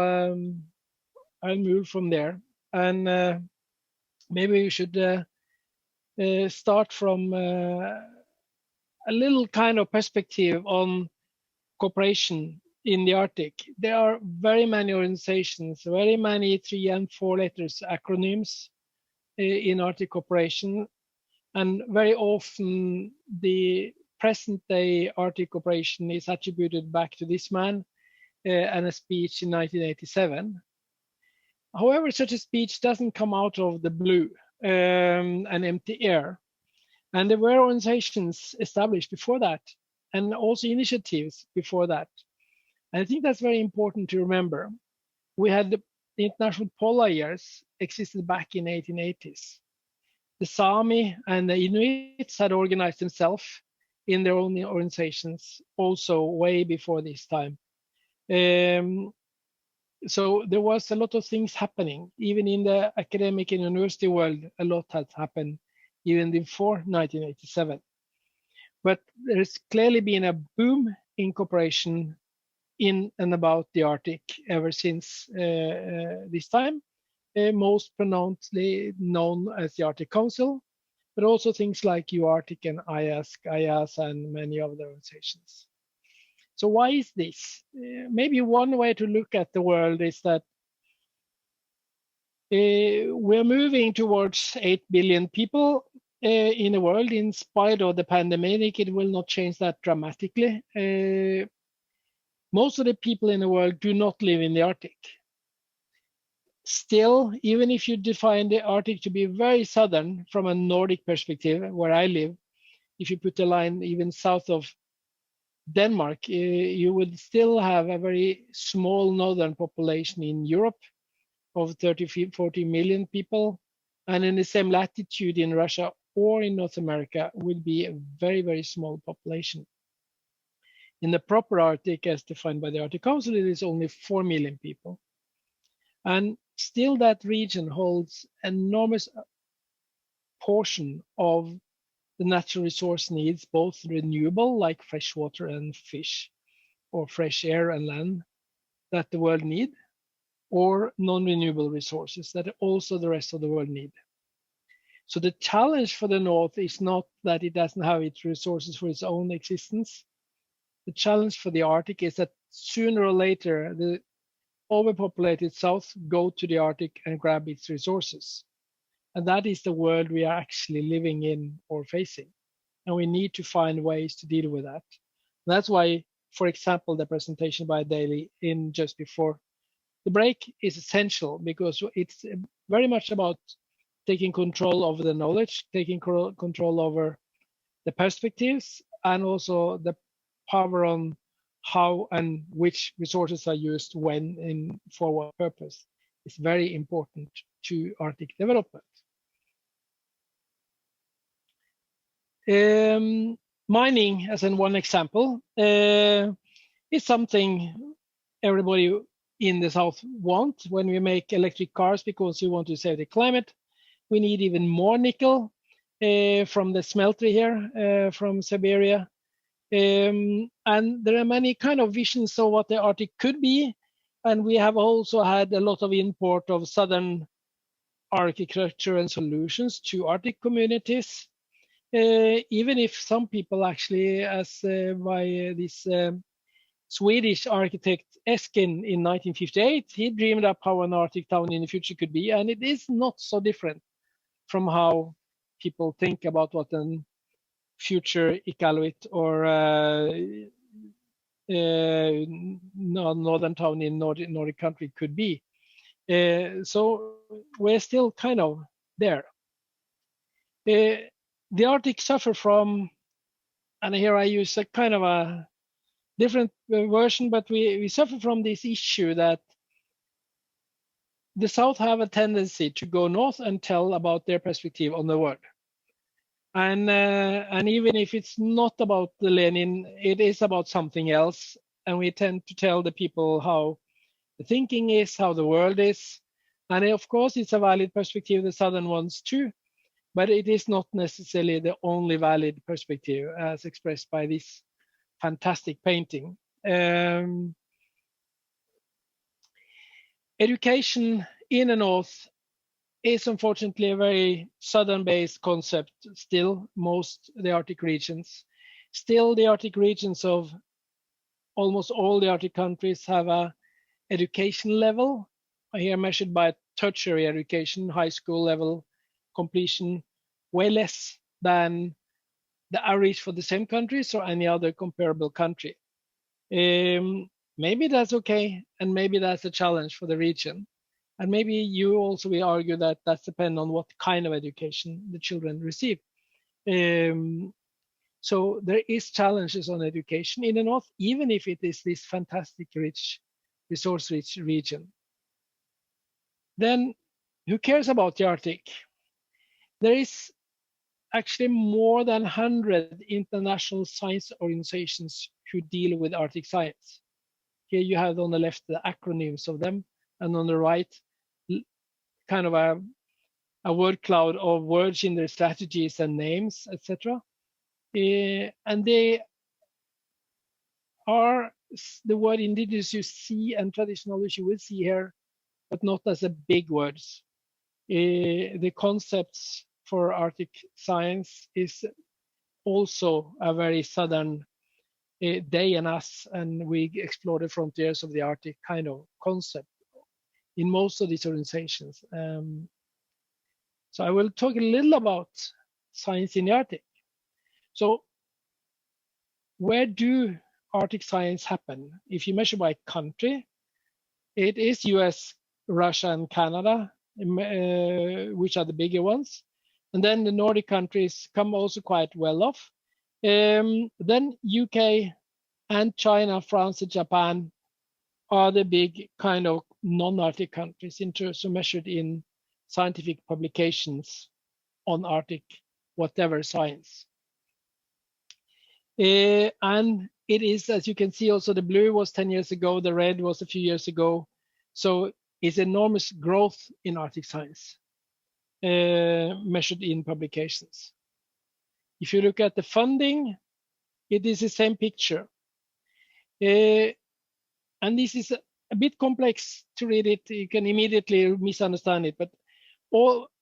I'll move from there, and maybe we should start from a little kind of perspective on cooperation in the Arctic. There are very many organizations, very many 3 and 4 letters acronyms in Arctic cooperation, and very often the present day Arctic cooperation is attributed back to this man and a speech in 1987. However, such a speech doesn't come out of the blue, an empty air. And there were organizations established before that, and also initiatives before that. And I think that's very important to remember. We had the International Polar Years existed back in 1880s. The Sami and the Inuits had organized themselves in their own organizations also way before this time. So there was a lot of things happening. Even in the academic and university world, a lot has happened even before 1987. But there's clearly been a boom in cooperation in and about the Arctic ever since this time, most pronouncedly known as the Arctic Council, but also things like UArctic and IAS and many other organizations. So why is this? Maybe one way to look at the world is that we're moving towards 8 billion people in the world. In spite of the pandemic, it will not change that dramatically. Most of the people in the world do not live in the Arctic. Still, even if you define the Arctic to be very southern from a Nordic perspective, where I live, if you put the line even south of Denmark, you would still have a very small northern population in Europe of 40 million people. And in the same latitude in Russia or in North America would be a very, very small population. In the proper Arctic, as defined by the Arctic Council, it is only 4 million people. And still that region holds enormous portion of the natural resource needs, both renewable, like fresh water and fish, or fresh air and land that the world need, or non-renewable resources that also the rest of the world need. So the challenge for the North is not that it doesn't have its resources for its own existence. The challenge for the Arctic is that sooner or later, the overpopulated South go to the Arctic and grab its resources. And that is the world we are actually living in or facing. And we need to find ways to deal with that. That's why, for example, the presentation by Daly in just before the break is essential, because it's very much about taking control over the knowledge, taking control over the perspectives, and also the power on how and which resources are used when and for what purpose. It's very important to Arctic development. Mining, as in one example, is something everybody in the South want. When we make electric cars because we want to save the climate, we need even more nickel from the smelter here from Siberia. And there are many kind of visions of what the Arctic could be. And we have also had a lot of import of southern architecture and solutions to Arctic communities. Even if some people actually, as by this Swedish architect Eskin in 1958, he dreamed up how an Arctic town in the future could be, and it is not so different from how people think about what a future Iqaluit or northern town in Nordic country could be. So we're still kind of there. The Arctic suffer from, and here I use a kind of a different version, but we suffer from this issue that the South have a tendency to go north and tell about their perspective on the world. And even if it's not about the Lenin, it is about something else. And we tend to tell the people how the thinking is, how the world is. And of course, it's a valid perspective, the Southern ones too. But it is not necessarily the only valid perspective as expressed by this fantastic painting. Education in the North is unfortunately a very southern-based concept still, most of the Arctic regions. Still, the Arctic regions of almost all the Arctic countries have a education level, here measured by tertiary education, high school level completion, way less than the average for the same countries or any other comparable country. Maybe that's okay, and maybe that's a challenge for the region. And maybe you also will argue that that depends on what kind of education the children receive. So there is challenges on education in the North, even if it is this fantastic, rich, resource-rich region. Then who cares about the Arctic? There is actually more than 100 international science organizations who deal with Arctic science. Here you have on the left the acronyms of them, and on the right, kind of a word cloud of words in their strategies and names, etc. And they are the word indigenous you see and traditional which you will see here, but not as a big words. The concepts for Arctic science is also a very southern they and us, and we explore the frontiers of the Arctic kind of concept in most of these organizations. So I will talk a little about science in the Arctic. So where do Arctic science happen? If you measure by country, it is US, Russia, and Canada, which are the bigger ones. And then the Nordic countries come also quite well off. Then UK and China, France, and Japan are the big kind of non-Arctic countries in terms of measured in scientific publications on Arctic, whatever science. And it is, as you can see, also the blue was 10 years ago, the red was a few years ago. So it's enormous growth in Arctic science, measured in publications. If you look at the funding, it is the same picture. And this is a bit complex to read it. You can immediately misunderstand it, but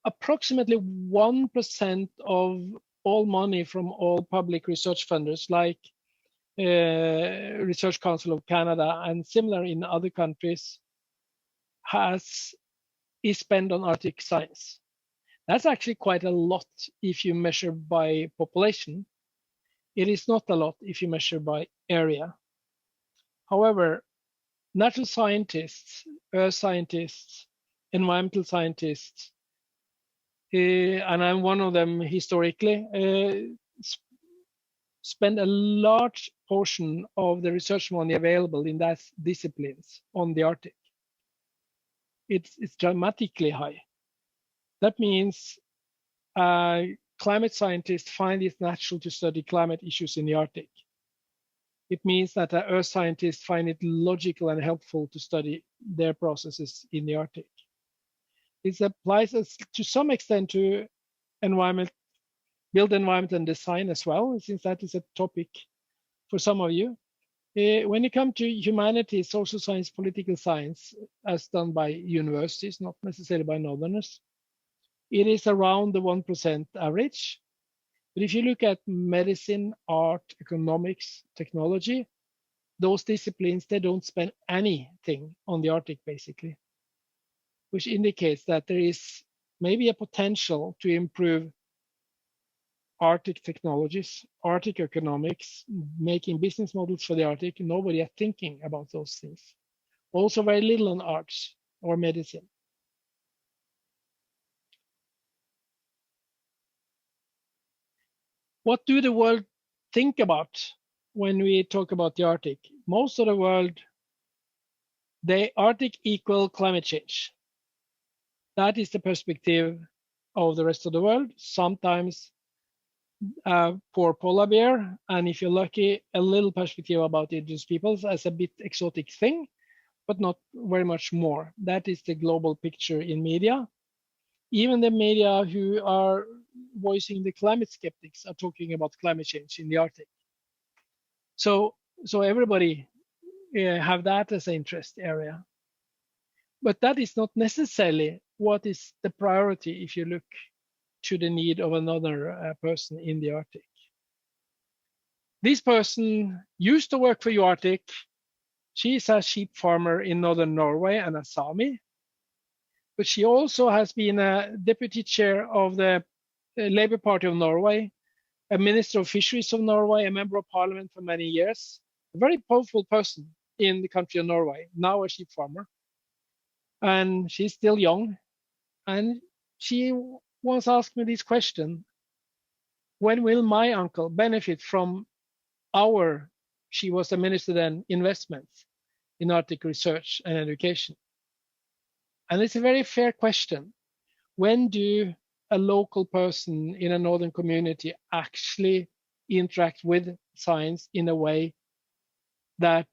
approximately 1% of all money from all public research funders, like Research Council of Canada and similar in other countries, is spent on Arctic science. That's actually quite a lot if you measure by population. It is not a lot if you measure by area. However, natural scientists, earth scientists, environmental scientists, and I'm one of them historically, spend a large portion of the research money available in that disciplines on the Arctic. It's dramatically high. That means climate scientists find it natural to study climate issues in the Arctic. It means that earth scientists find it logical and helpful to study their processes in the Arctic. It applies to some extent to environment, build environment and design as well, since that is a topic for some of you. When it comes to humanities, social science, political science, as done by universities, not necessarily by northerners, it is around the 1% average. But if you look at medicine, art, economics, technology, those disciplines, they don't spend anything on the Arctic, basically, which indicates that there is maybe a potential to improve Arctic technologies, Arctic economics, making business models for the Arctic. Nobody is thinking about those things. Also very little on arts or medicine. What do the world think about when we talk about the Arctic? Most of the world, the Arctic equal climate change. That is the perspective of the rest of the world. Sometimes for polar bear, and if you're lucky, a little perspective about indigenous peoples as a bit exotic thing, but not very much more. That is the global picture in media. Even the media who are voicing the climate skeptics are talking about climate change in the Arctic. So everybody have that as an interest area. But that is not necessarily what is the priority if you look to the need of another person in the Arctic. This person used to work for Arctic. She's a sheep farmer in northern Norway and a Sami. But she also has been a deputy chair of the Labour Party of Norway, a minister of fisheries of Norway, a member of parliament for many years, a very powerful person in the country of Norway, now a sheep farmer. And she's still young. And she once asked me this question: when will my uncle benefit from she was a minister then, investments in Arctic research and education? And it's a very fair question. When do a local person in a northern community actually interact with science in a way that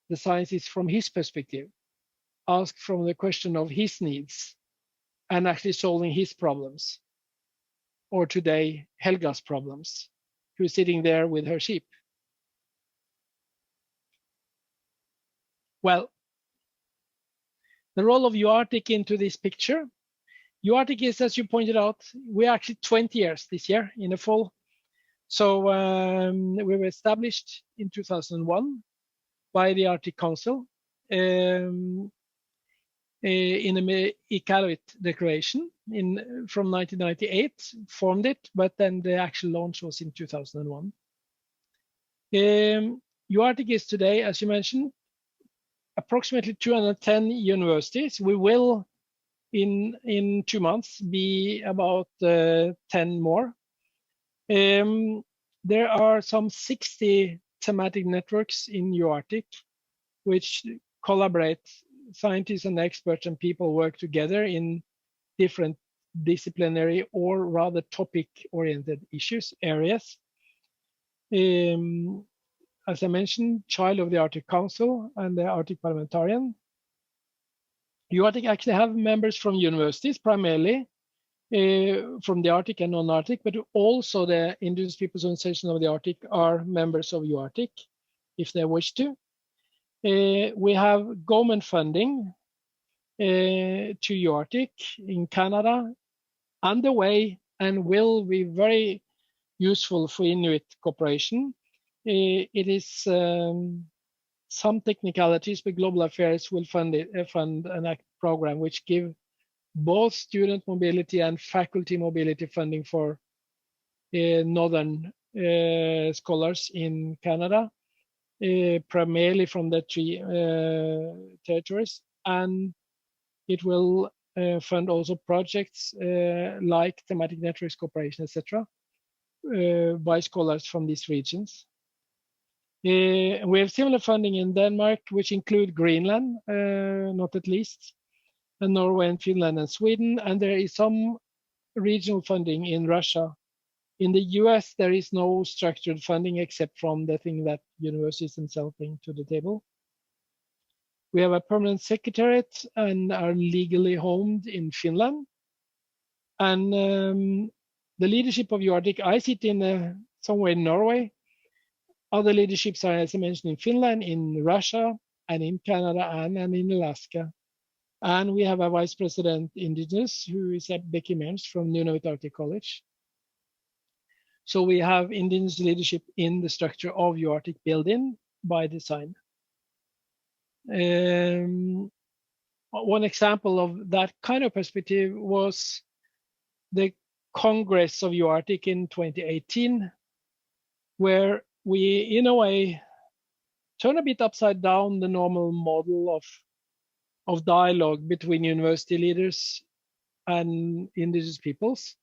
the science is from his perspective, asked from the question of his needs, and actually solving his problems, or today, Helga's problems, who's sitting there with her sheep. Well, the role of UArctic into this picture. UArctic is, as you pointed out, we're actually 20 years this year in the fall. So we were established in 2001 by the Arctic Council in the Iqaluit Declaration from 1998, formed it, but then the actual launch was in 2001. UArctic is today, as you mentioned, approximately 210 universities. We will, in 2 months, be about 10 more. There are some 60 thematic networks in UArctic, which collaborate. Scientists and experts and people work together in different disciplinary or rather topic-oriented areas. As I mentioned, child of the Arctic Council and the Arctic Parliamentarian. UArctic actually have members from universities, primarily from the Arctic and non-Arctic, but also the Indigenous Peoples Organization of the Arctic are members of UArctic, if they wish to. We have government funding to UArctic in Canada, underway, and will be very useful for Inuit cooperation. It is some technicalities, but Global Affairs will fund an ACT program which give both student mobility and faculty mobility funding for northern scholars in Canada, primarily from the 3 territories, and it will fund also projects like thematic networks cooperation, etc., by scholars from these regions. We have similar funding in Denmark, which include Greenland, not at least, and Norway and Finland and Sweden, and there is some regional funding in Russia. In the US, there is no structured funding except from the thing that universities themselves bring to the table. We have a permanent secretariat and are legally homed in Finland. And the leadership of UArctic, I sit in somewhere in Norway. Other leaderships are, as I mentioned, in Finland, in Russia, and in Canada, and in Alaska. And we have a vice president indigenous, who is Becky Mensch from Nunavut Arctic College. So we have indigenous leadership in the structure of UArctic built-in by design. One example of that kind of perspective was the Congress of UArctic in 2018, where we, in a way, turn a bit upside down the normal model of dialogue between university leaders and indigenous peoples.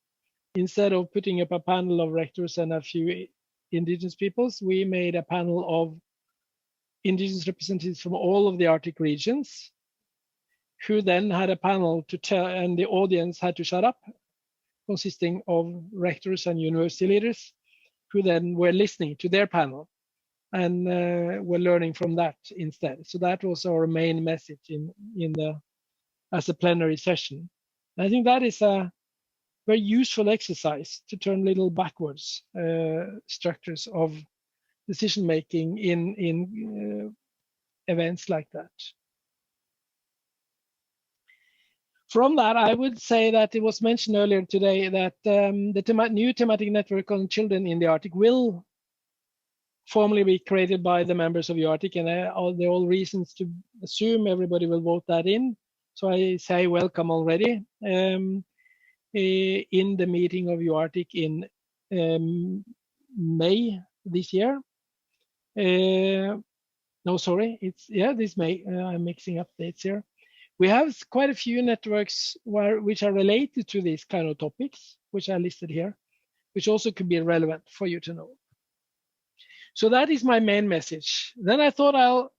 Instead of putting up a panel of rectors and a few indigenous peoples, we made a panel of indigenous representatives from all of the Arctic regions, who then had a panel to tell, and the audience had to shut up, consisting of rectors and university leaders, who then were listening to their panel and were learning from that instead. So that was our main message as a plenary session. And I think that is a very useful exercise to turn little backwards structures of decision making in events like that. From that, I would say that it was mentioned earlier today that the new thematic network on children in the Arctic will formally be created by the members of UArctic, and there are all reasons to assume everybody will vote that in. So I say welcome already in the meeting of UArctic in May this year. No, sorry, it's this May. I'm mixing up dates here. We have quite a few networks which are related to these kind of topics, which are listed here, which also could be relevant for you to know. So that is my main message. Then I thought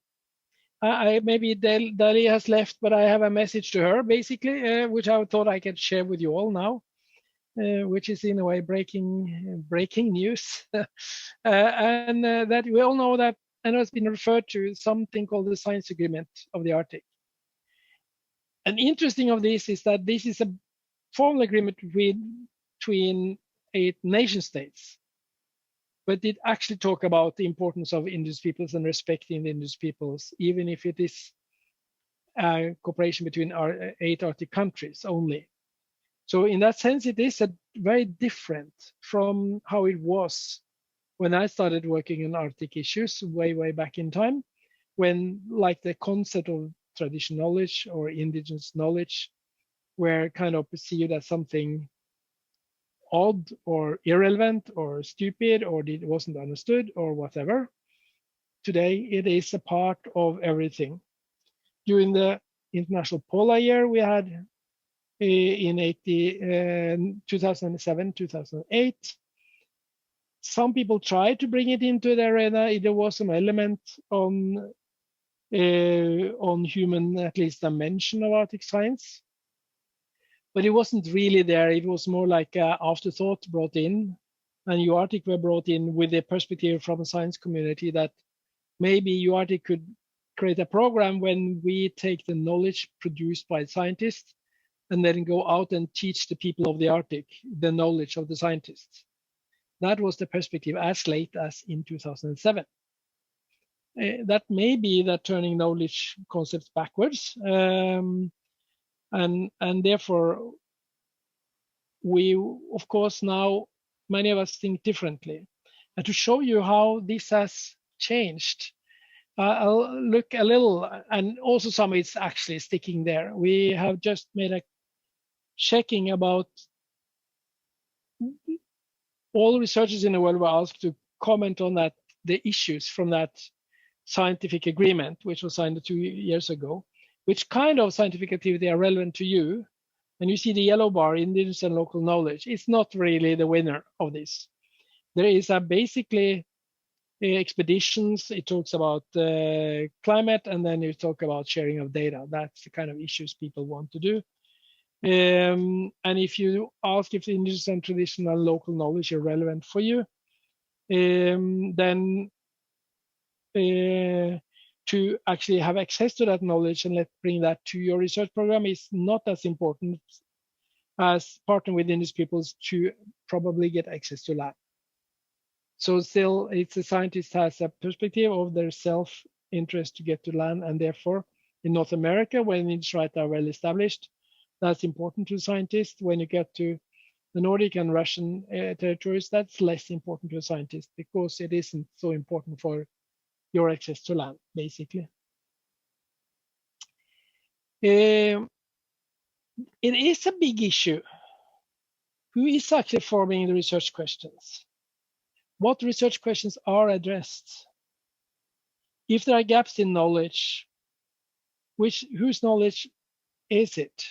maybe Dali has left, but I have a message to her, basically, which I thought I could share with you all now, which is in a way breaking news. And that we all know that, and it's been referred to, something called the Science Agreement of the Arctic. And interesting of this is that this is a formal agreement between 8 nation states. but it actually talk about the importance of indigenous peoples and respecting the indigenous peoples, even if it is a cooperation between our 8 Arctic countries only. So in that sense, it is a very different from how it was when I started working on Arctic issues way back in time, when like the concept of traditional knowledge or indigenous knowledge were kind of perceived as something odd or irrelevant or stupid, or it wasn't understood or whatever. Today, it is a part of everything. During the International Polar Year we had in 2007, 2008, some people tried to bring it into the arena. There was some element on human, at least dimension of Arctic science, but it wasn't really there. It was more like an afterthought brought in, and UArctic were brought in with a perspective from the science community that maybe UArctic could create a program when we take the knowledge produced by scientists and then go out and teach the people of the Arctic the knowledge of the scientists. That was the perspective as late as in 2007. That may be that turning knowledge concepts backwards, and therefore we, of course, now many of us think differently. And to show you how this has changed, I'll look a little, and also some of it's actually sticking there. We have just made a checking about all researchers in the world were asked to comment on that, the issues from that scientific agreement, which was signed 2 years ago, which kind of scientific activity are relevant to you. And you see the yellow bar, indigenous and local knowledge. It's not really the winner of this. There is a basically expeditions. It talks about climate, and then you talk about sharing of data. That's the kind of issues people want to do. And if you ask if the indigenous and traditional local knowledge are relevant for you, then to actually have access to that knowledge and bring that to your research program is not as important as partnering with indigenous peoples to probably get access to land. So still, it's a scientist has a perspective of their self-interest to get to land, and therefore in North America, when indigenous rights are well established, that's important to scientists. When you get to the Nordic and Russian territories, that's less important to a scientist because it isn't so important for your access to land, basically. It is a big issue. Who is actually forming the research questions? What research questions are addressed? If there are gaps in knowledge, whose knowledge is it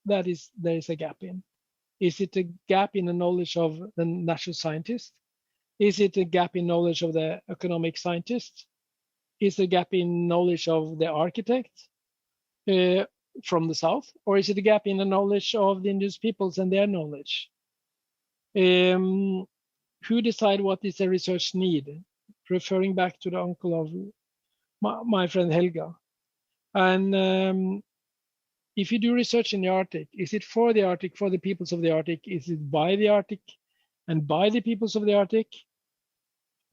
that there is a gap in? Is it a gap in the knowledge of the natural scientist? Is it a gap in knowledge of the economic scientist? Is a gap in knowledge of the architect from the south? Or is it a gap in the knowledge of the indigenous peoples and their knowledge? Who decide what is the research need? Referring back to the uncle of my friend Helga. And if you do research in the Arctic, is it for the Arctic, for the peoples of the Arctic? Is it by the Arctic and by the peoples of the Arctic?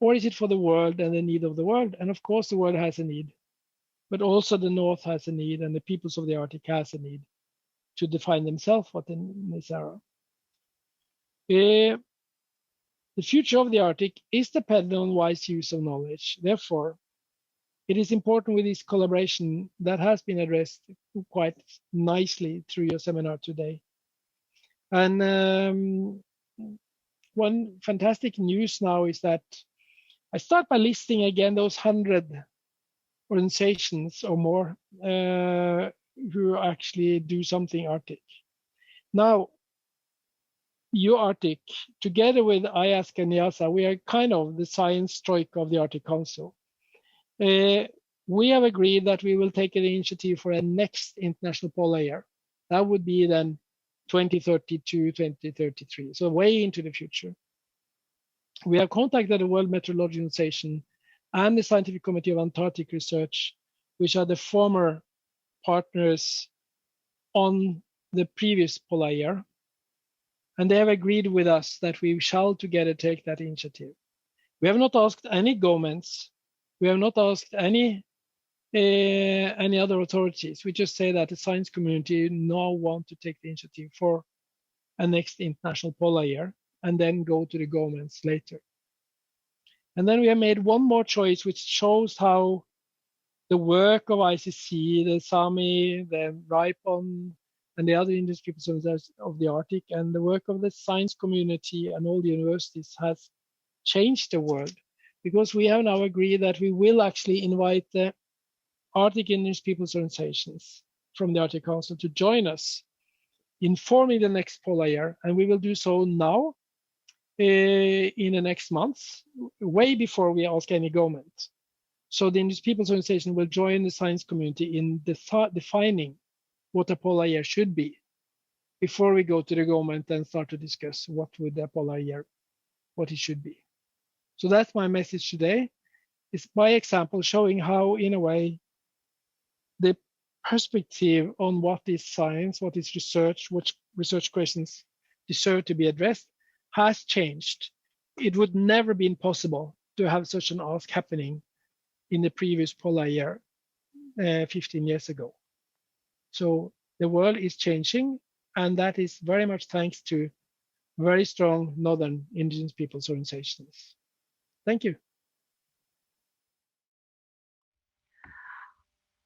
Or is it for the world and the need of the world? And of course, the world has a need, but also the North has a need, and the peoples of the Arctic has a need to define themselves within this era. The future of the Arctic is dependent on wise use of knowledge. Therefore, it is important with this collaboration that has been addressed quite nicely through your seminar today. And one fantastic news now is that I start by listing again those 100 organizations or more who actually do something Arctic. Now, UArctic, together with IASC and IASA, we are kind of the science troika of the Arctic Council. We have agreed that we will take an initiative for a next International Polar Year. That would be then 2032, 2033, so way into the future. We have contacted the World Meteorology Organization and the Scientific Committee of Antarctic Research, which are the former partners on the previous Polar Year. And they have agreed with us that we shall together take that initiative. We have not asked any governments. We have not asked any other authorities. We just say that the science community now want to take the initiative for a next international polar year and then go to the governments later. And then we have made one more choice, which shows how the work of ICC, the SAMI, the RIPON, and the other indigenous peoples of the Arctic, and the work of the science community and all the universities has changed the world, because we have now agreed that we will actually invite the Arctic Indigenous Peoples organizations from the Arctic Council to join us in forming the next polar year, and we will do so now in the next months, way before we ask any government. So the Indigenous Peoples organization will join the science community in defining what a polar year should be before we go to the government and start to discuss what would a polar year, what it should be. So that's my message today. It's by example showing how, in a way, the perspective on what is science, what is research, which research questions deserve to be addressed has changed. It would never been possible to have such an ask happening in the previous polar year 15 years ago. So the world is changing, and that is very much thanks to very strong Northern Indigenous Peoples organizations. Thank you.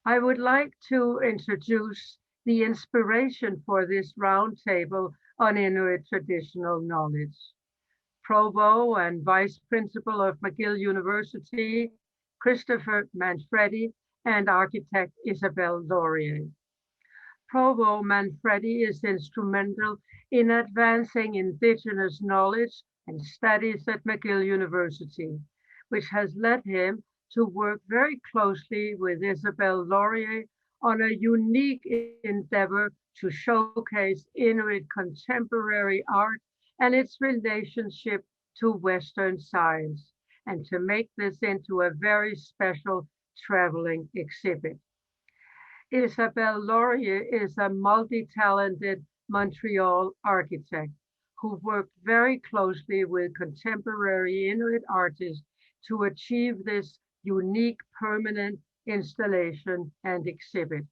I would like to introduce the inspiration for this roundtable on Inuit traditional knowledge. Provost and Vice Principal of McGill University, Christopher Manfredi, and architect Isabelle Laurier. Provost Manfredi is instrumental in advancing Indigenous knowledge and studies at McGill University, which has led him to work very closely with Isabelle Laurier on a unique endeavor to showcase Inuit contemporary art and its relationship to Western science, and to make this into a very special traveling exhibit. Isabelle Laurier is a multi-talented Montreal architect who worked very closely with contemporary Inuit artists to achieve this unique permanent installation and exhibit.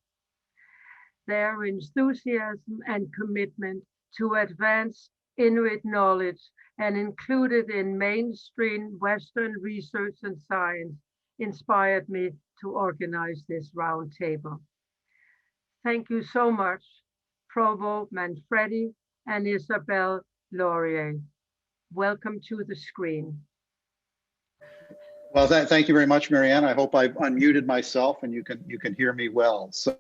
Their enthusiasm and commitment to advance Inuit knowledge and included in mainstream Western research and science inspired me to organize this roundtable. Thank you so much, Provost Manfredi and Isabelle Laurier. Welcome to the screen. Well, thank you very much, Marianne. I hope I've unmuted myself and you can hear me well. So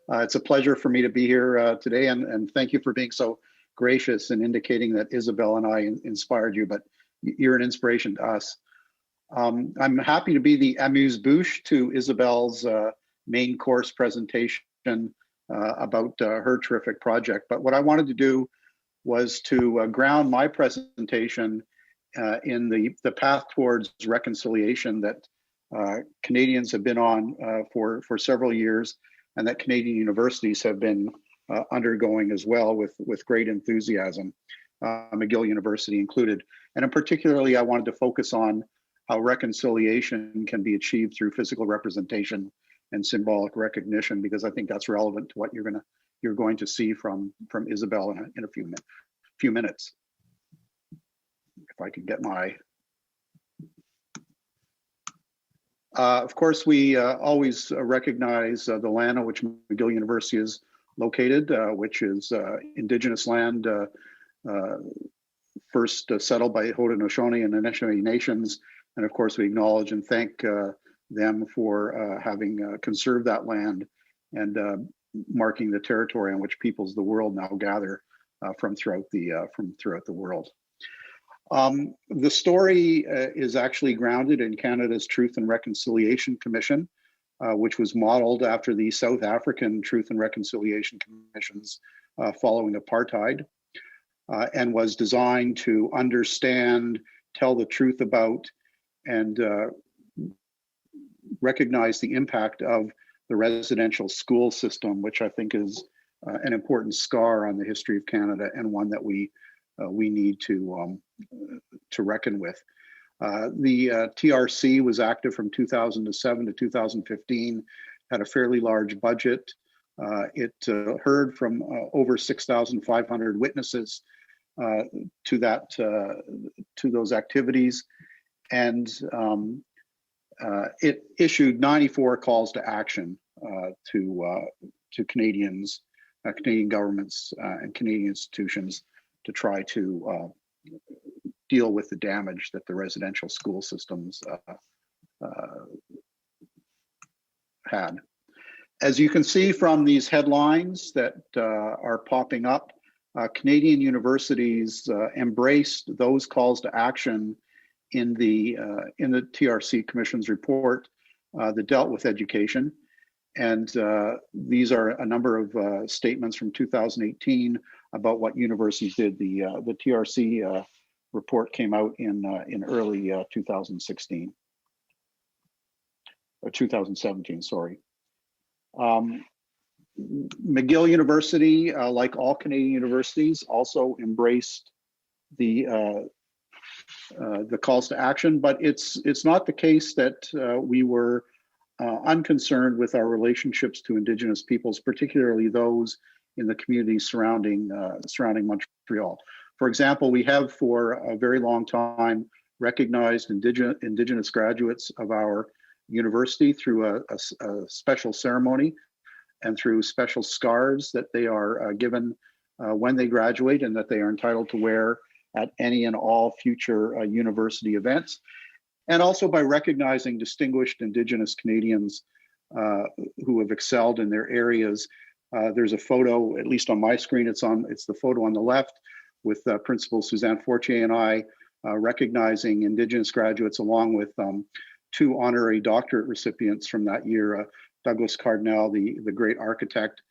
it's a pleasure for me to be here today, and thank you for being so gracious and indicating that Isabelle and I inspired you, but you're an inspiration to us. I'm happy to be the amuse-bouche to Isabelle's main course presentation about her terrific project. But what I wanted to do was to ground my presentation in the path towards reconciliation that Canadians have been on for several years, and that Canadian universities have been undergoing as well with great enthusiasm, McGill University included. And in particularly, I wanted to focus on how reconciliation can be achieved through physical representation and symbolic recognition, because I think that's relevant to what you're going to see from Isabelle in a few minutes. If I can get my, of course, we always recognize the land on which McGill University is located, which is Indigenous land, first settled by Haudenosaunee and Anishinaabe nations. And of course, we acknowledge and thank them for having conserved that land and marking the territory on which peoples of the world now gather from throughout the world. The story is actually grounded in Canada's Truth and Reconciliation Commission, which was modeled after the South African Truth and Reconciliation Commissions following apartheid, and was designed to understand, tell the truth about, and recognize the impact of the residential school system, which I think is an important scar on the history of Canada, and one that we need to reckon with. The TRC was active from 2007 to 2015, had a fairly large budget. It heard from over 6,500 witnesses to those activities, and it issued 94 calls to action to Canadians, Canadian governments, and Canadian institutions to try to deal with the damage that the residential school systems had. As you can see from these headlines that are popping up, Canadian universities embraced those calls to action in the TRC Commission's report that dealt with education. And these are a number of statements from 2018 about what universities did. The TRC report came out in early 2016 or 2017. Sorry. McGill University, like all Canadian universities, also embraced the calls to action, but it's not the case that we were unconcerned with our relationships to Indigenous peoples, particularly those in the communities surrounding Montreal. For example, we have for a very long time recognized Indigenous graduates of our university through a special ceremony and through special scarves that they are given when they graduate and that they are entitled to wear at any and all future university events. And also by recognizing distinguished Indigenous Canadians who have excelled in their areas. There's a photo, at least on my screen, it's the photo on the left with Principal Suzanne Fortier and I recognizing Indigenous graduates along with two honorary doctorate recipients from that year, Douglas Cardinal, the great architect,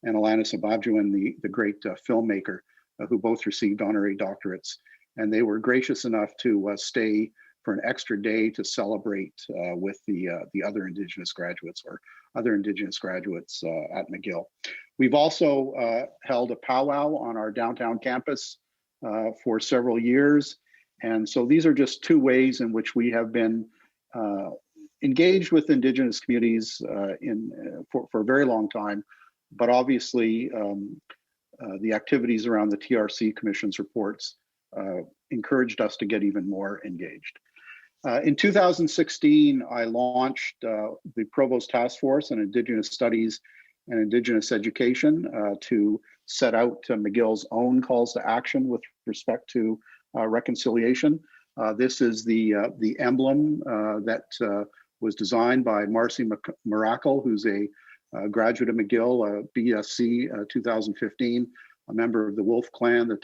and Alanis Ababjuan, the great filmmaker, who both received honorary doctorates. And they were gracious enough to stay for an extra day to celebrate with the other Indigenous graduates or other Indigenous graduates at McGill. We've also held a powwow on our downtown campus for several years. And so these are just two ways in which we have been engaged with Indigenous communities for a very long time. But obviously, the activities around the TRC Commission's reports encouraged us to get even more engaged. In 2016, I launched the Provost Task Force on Indigenous Studies and Indigenous Education to set out McGill's own calls to action with respect to reconciliation. This is the emblem that was designed by Marcy Miracle, who's a graduate of McGill, BSc 2015, a member of the Wolf Clan, the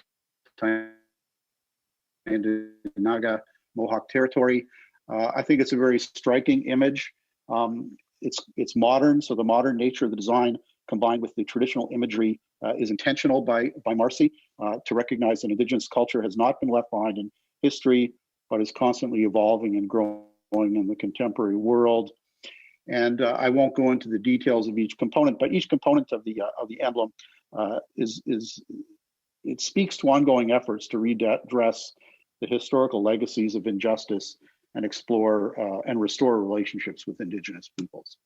Tyendinaga Mohawk Territory. I think it's a very striking image. It's modern, so the modern nature of the design combined with the traditional imagery is intentional by Marcy to recognize that Indigenous culture has not been left behind in history, but is constantly evolving and growing in the contemporary world. And I won't go into the details of each component, but each component of the emblem it speaks to ongoing efforts to redress the historical legacies of injustice and explore and restore relationships with Indigenous peoples.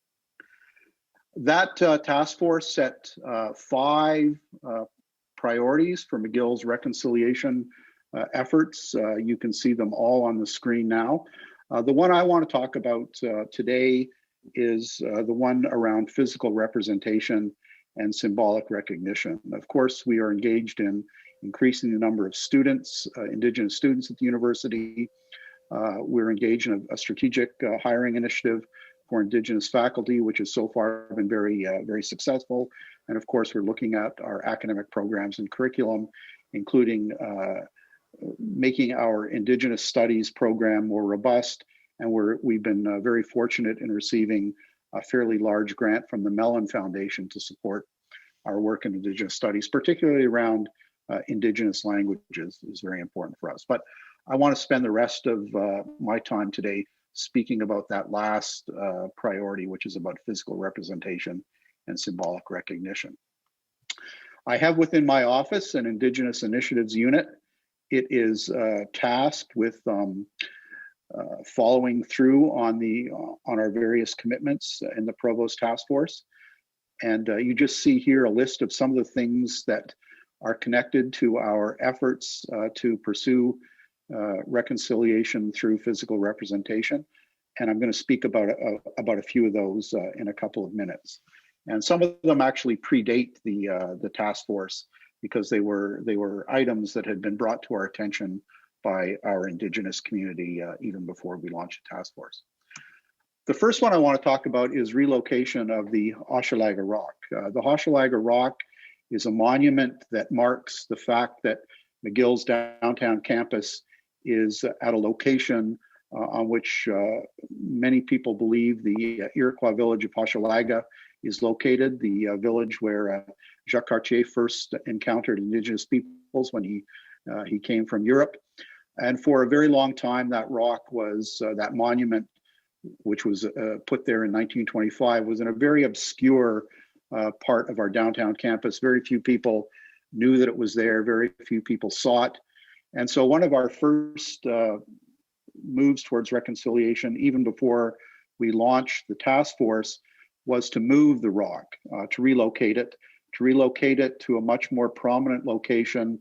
That task force set 5 priorities for McGill's reconciliation efforts. You can see them all on the screen now. The one I want to talk about today is the one around physical representation and symbolic recognition. Of course, we are engaged in increasing the number of students, Indigenous students at the university. We're engaged in a strategic hiring initiative for Indigenous faculty, which has so far been very successful. And of course, we're looking at our academic programs and curriculum, including making our Indigenous studies program more robust. And we've been very fortunate in receiving a fairly large grant from the Mellon Foundation to support our work in Indigenous studies, particularly around Indigenous languages is very important for us. But I want to spend the rest of my time today speaking about that last priority, which is about physical representation and symbolic recognition. I have within my office an Indigenous Initiatives unit. It is tasked with following through on our various commitments in the Provost Task Force. And you just see here a list of some of the things that are connected to our efforts to pursue reconciliation through physical representation. And I'm going to speak about a few of those in a couple of minutes. And some of them actually predate the task force because they were items that had been brought to our attention by our Indigenous community even before we launched the task force. The first one I want to talk about is relocation of the Hochelaga Rock. The Hochelaga Rock is a monument that marks the fact that McGill's downtown campus is at a location on which many people believe the Iroquois village of Hochelaga is located, the village where Jacques Cartier first encountered Indigenous peoples when he came from Europe. And for a very long time, that rock was, that monument, which was put there in 1925, was in a very obscure part of our downtown campus. Very few people knew that it was there, very few people saw it. And so one of our first moves towards reconciliation, even before we launched the task force, was to move the rock, to relocate it to a much more prominent location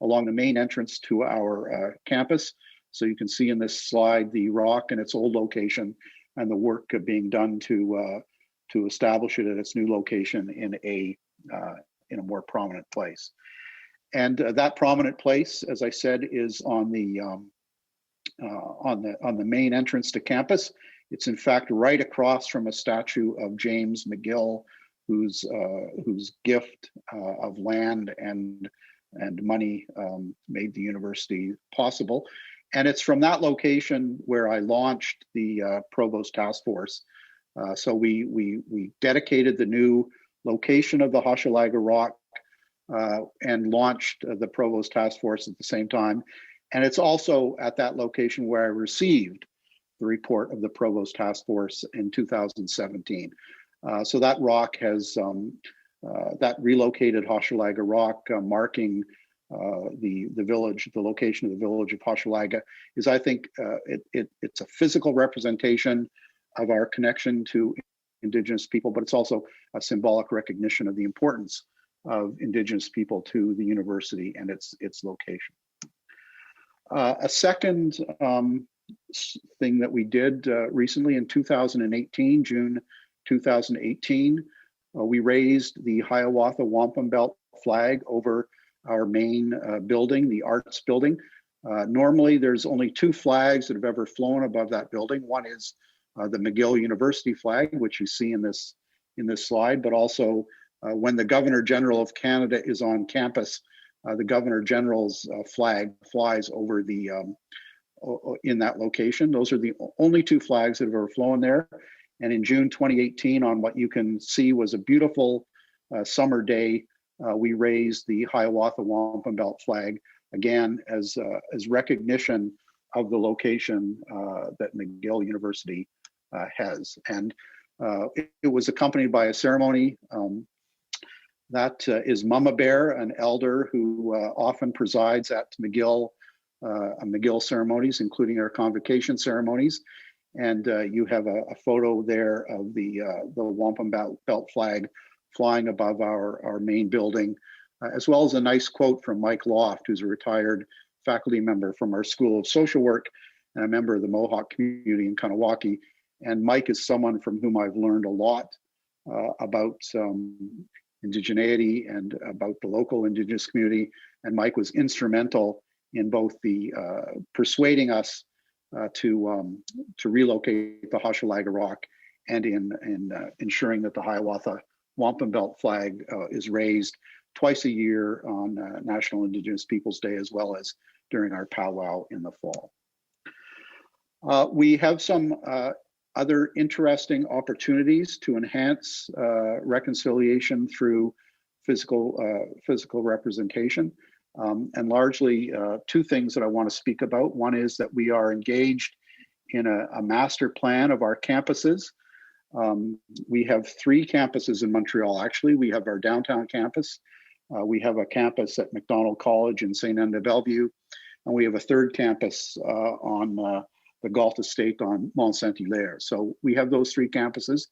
along the main entrance to our campus. So you can see in this slide the rock in its old location and the work being done to establish it at its new location in a more prominent place. And that prominent place, as I said, is on the main entrance to campus. It's in fact right across from a statue of James McGill, whose gift of land and money made the university possible. And it's from that location where I launched the Provost Task Force. So we dedicated the new location of the Hochelaga Rock and launched the Provost Task Force at the same time. And it's also at that location where I received the report of the Provost Task Force in 2017. So that rock has, that relocated Hochelaga Rock marking the village, the location of the village of Hochelaga, is, I think, it's a physical representation of our connection to Indigenous people, but it's also a symbolic recognition of the importance of Indigenous people to the university and its location. A second thing that we did recently in 2018, June 2018, we raised the Hiawatha Wampum Belt flag over our main building, the Arts Building. Normally, there's only two flags that have ever flown above that building. One is the McGill University flag, which you see in this slide, but also when the Governor General of Canada is on campus, the Governor General's flag flies over the in that location. Those are the only two flags that have ever flown there. And in June 2018, on what you can see was a beautiful summer day, we raised the Hiawatha Wampum Belt flag, again, as recognition of the location that McGill University has. And it was accompanied by a ceremony that is Mama Bear, an elder who often presides at McGill ceremonies, including our convocation ceremonies. And you have a photo there of the Wampum Belt flag flying above our main building, as well as a nice quote from Mike Loft, who's a retired faculty member from our School of Social Work and a member of the Mohawk community in Kanawaki. And Mike is someone from whom I've learned a lot about indigeneity and about the local Indigenous community. And Mike was instrumental in both the persuading us to relocate the Hochelaga Rock and in ensuring that the Hiawatha Wampum Belt flag is raised twice a year on National Indigenous Peoples Day, as well as during our powwow in the fall. We have some other interesting opportunities to enhance reconciliation through physical representation. And largely two things that I want to speak about. One is that we are engaged in a master plan of our campuses. We have three campuses in Montreal, actually. We have our downtown campus. We have a campus at McDonald College in St. Anne de Bellevue. And we have a third campus on the Galt estate on Mont Saint-Hilaire. So we have those 3 campuses.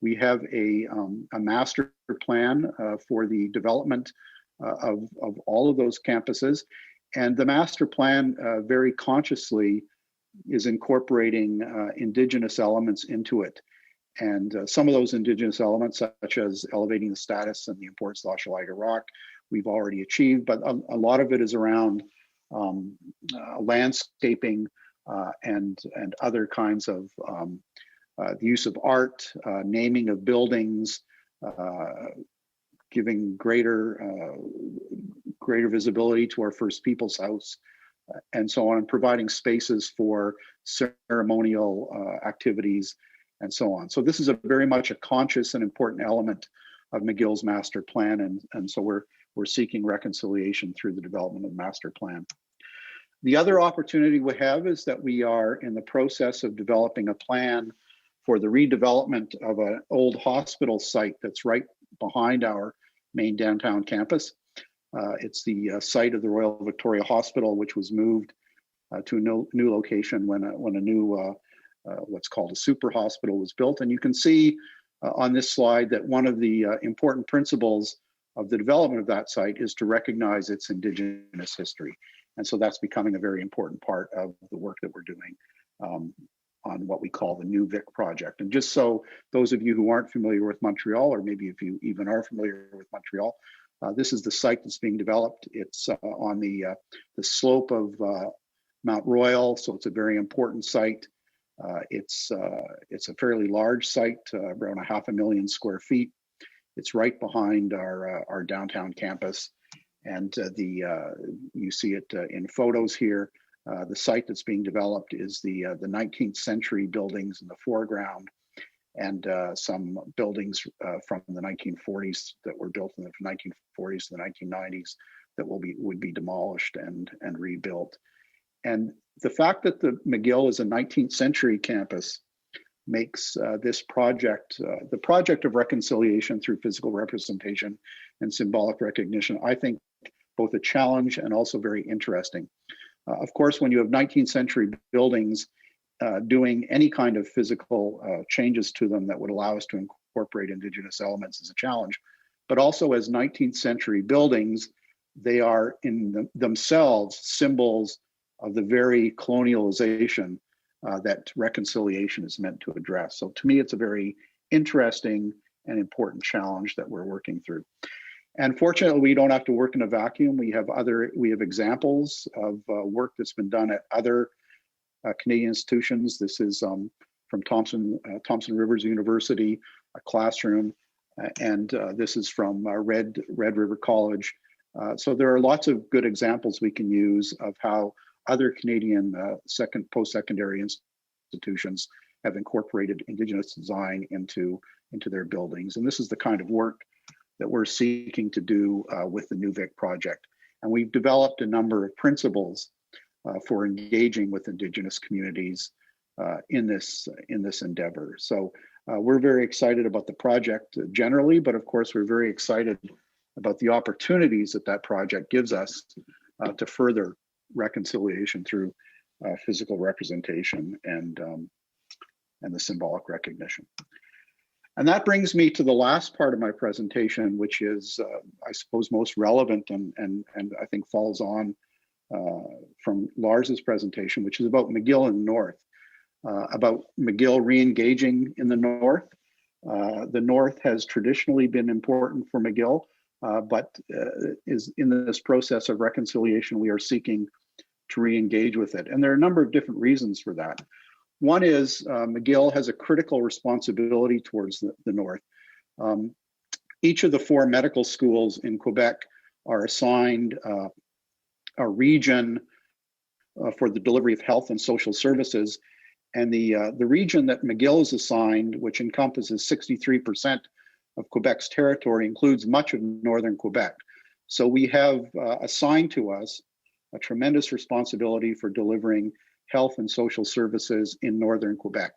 We have a master plan for the development of all of those campuses. And the master plan very consciously is incorporating Indigenous elements into it. And some of those Indigenous elements, such as elevating the status and the importance of Hochelaga Rock, we've already achieved, but a lot of it is around landscaping and other kinds of the use of art, naming of buildings, giving greater visibility to our First Peoples House, and so on, and providing spaces for ceremonial activities and so on. So this is very much a conscious and important element of McGill's master plan, and so we're seeking reconciliation through the development of the master plan. The other opportunity we have is that we are in the process of developing a plan for the redevelopment of an old hospital site that's right behind our main downtown campus. It's the site of the Royal Victoria Hospital, which was moved to a new location when a new what's called a super hospital was built. And you can see on this slide that one of the important principles of the development of that site is to recognize its Indigenous history. And so that's becoming a very important part of the work that we're doing on what we call the New Vic project. And just so those of you who aren't familiar with Montreal, or maybe if you even are familiar with Montreal, this is the site that's being developed. It's on the slope of Mount Royal, so it's a very important site. It's a fairly large site, around 500,000 square feet. It's right behind our downtown campus, and you see it in photos here. The site that's being developed is the 19th century buildings in the foreground, and some buildings from the 1940s that were built in the 1940s to the 1990s that would be demolished and rebuilt. And the fact that the McGill is a 19th century campus makes this project, the project of reconciliation through physical representation and symbolic recognition, I think both a challenge and also very interesting. Of course, when you have 19th century buildings, doing any kind of physical changes to them that would allow us to incorporate Indigenous elements is a challenge. But also as 19th century buildings, they are in themselves symbols of the very colonialization that reconciliation is meant to address. So to me, it's a very interesting and important challenge that we're working through. And fortunately, we don't have to work in a vacuum. We have examples of work that's been done at other Canadian institutions. This is from Thompson Rivers University, a classroom, and this is from Red River College. So there are lots of good examples we can use of how other Canadian post-secondary institutions have incorporated Indigenous design into their buildings. And this is the kind of work that we're seeking to do with the New Vic project. And we've developed a number of principles for engaging with Indigenous communities in this endeavor. So we're very excited about the project generally, but of course we're very excited about the opportunities that project gives us to further reconciliation through physical representation and the symbolic recognition. And that brings me to the last part of my presentation, which is, I suppose, most relevant and I think falls on from Lars's presentation, which is about McGill in the North, about McGill re-engaging in the North. The North has traditionally been important for McGill, but is in this process of reconciliation, we are seeking to re-engage with it. And there are a number of different reasons for that. One is McGill has a critical responsibility towards the North. Each of the 4 medical schools in Quebec are assigned a region for the delivery of health and social services. And the region that McGill is assigned, which encompasses 63% of Quebec's territory, includes much of northern Quebec. So we have assigned to us a tremendous responsibility for delivering health and social services in northern Quebec.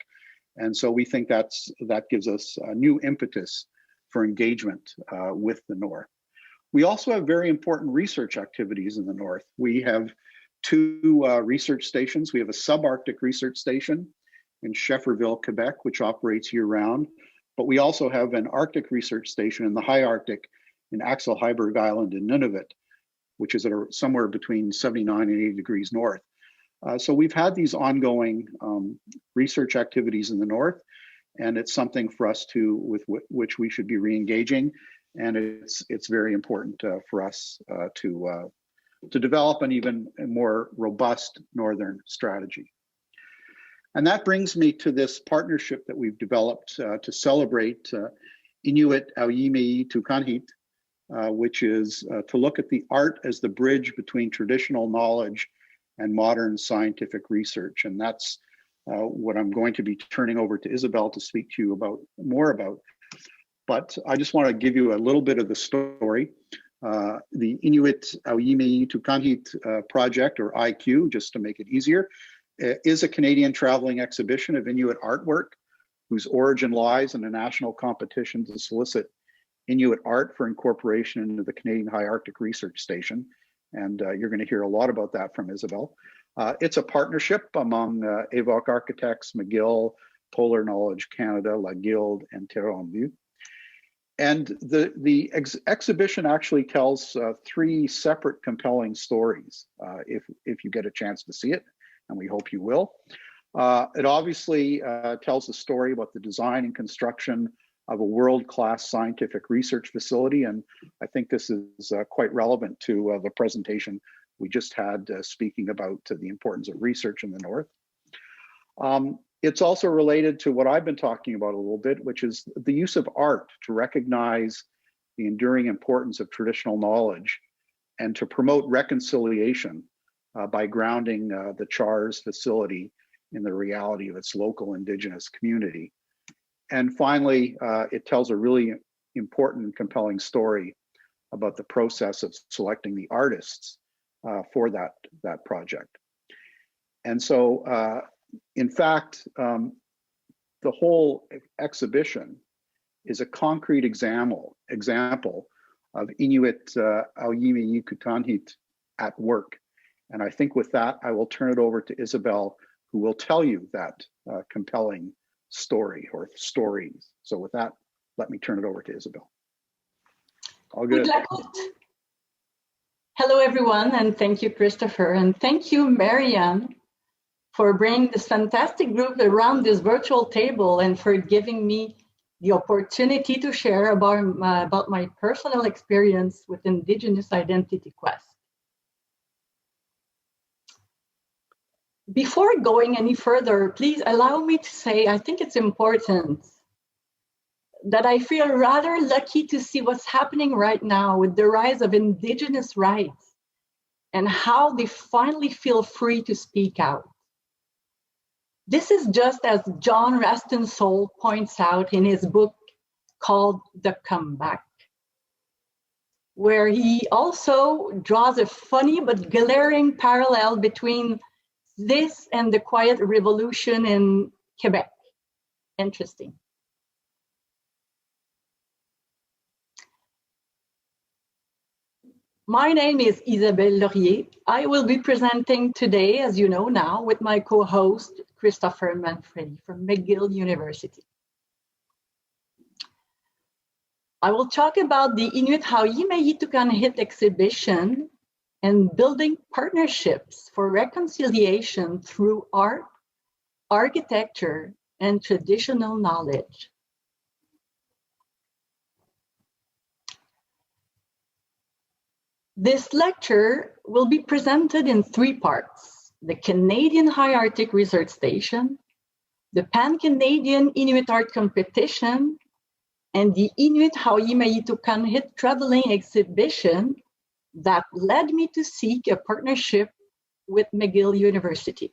And so we think that gives us a new impetus for engagement with the North. We also have very important research activities in the North. We have two research stations. We have a subarctic research station in Schefferville, Quebec, which operates year-round. But we also have an Arctic research station in the high Arctic in Axel Heiberg Island in Nunavut, which is at somewhere between 79 and 80 degrees north. So we've had these ongoing research activities in the north, and it's something for us with which we should be re-engaging. And it's very important for us to develop an even more robust northern strategy. And that brings me to this partnership that we've developed to celebrate Inuit Qaujimajatuqangit, which is to look at the art as the bridge between traditional knowledge and modern scientific research. And that's what I'm going to be turning over to Isabel to speak to you more about. But I just want to give you a little bit of the story. The Inuit Qaujimajatuqangit project, or IQ, just to make it easier, is a Canadian traveling exhibition of Inuit artwork whose origin lies in a national competition to solicit Inuit art for incorporation into the Canadian High Arctic Research Station. And you're going to hear a lot about that from Isabel. It's a partnership among AVOC Architects, McGill, Polar Knowledge Canada, La Guilde, and Terre en Vue. And the exhibition actually tells three separate compelling stories, if you get a chance to see it, and we hope you will. It obviously tells the story about the design and construction of a world-class scientific research facility, and I think this is quite relevant to the presentation we just had speaking about the importance of research in the North. It's also related to what I've been talking about a little bit, which is the use of art to recognize the enduring importance of traditional knowledge and to promote reconciliation by grounding the CHARS facility in the reality of its local Indigenous community. And finally, it tells a really important and compelling story about the process of selecting the artists for that project. And so, in fact, the whole exhibition is a concrete example of Inuit Qaujimajatuqangit at work. And I think with that, I will turn it over to Isabel, who will tell you that compelling story or stories. So with that, let me turn it over to Isabel. All good. Hello, everyone, and thank you, Christopher, and thank you, Marianne, for bringing this fantastic group around this virtual table and for giving me the opportunity to share about my personal experience with Indigenous Identity Quest. Before going any further, please allow me to say, I think it's important that I feel rather lucky to see what's happening right now with the rise of Indigenous rights and how they finally feel free to speak out. This is just as John Raston Soul points out in his book called The Comeback, where he also draws a funny but glaring parallel between this and the Quiet Revolution in Quebec. Interesting. My name is Isabelle Laurier. I will be presenting today, as you know now, with my co-host, Christopher Manfredi from McGill University. I will talk about the Inuit Qaujimajatuqangit exhibition and building partnerships for reconciliation through art, architecture, and traditional knowledge. This lecture will be presented in three parts: the Canadian High Arctic Research Station, the Pan-Canadian Inuit Art Competition, and the Inuit Qaujimajatuqangit Traveling Exhibition that led me to seek a partnership with McGill University.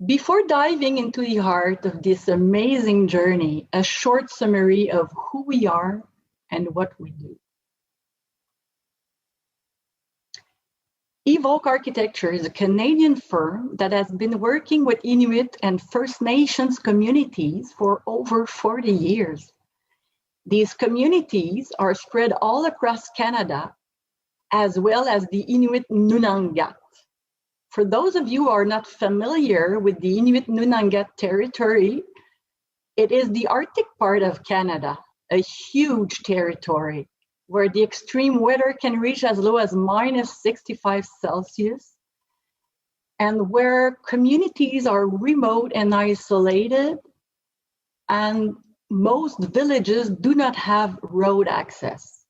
Before diving into the heart of this amazing journey, a short summary of who we are and what we do. Evoke Architecture is a Canadian firm that has been working with Inuit and First Nations communities for over 40 years. These communities are spread all across Canada as well as the Inuit Nunangat. For those of you who are not familiar with the Inuit Nunangat territory, it is the Arctic part of Canada, a huge territory where the extreme weather can reach as low as -65 Celsius, and where communities are remote and isolated, and most villages do not have road access.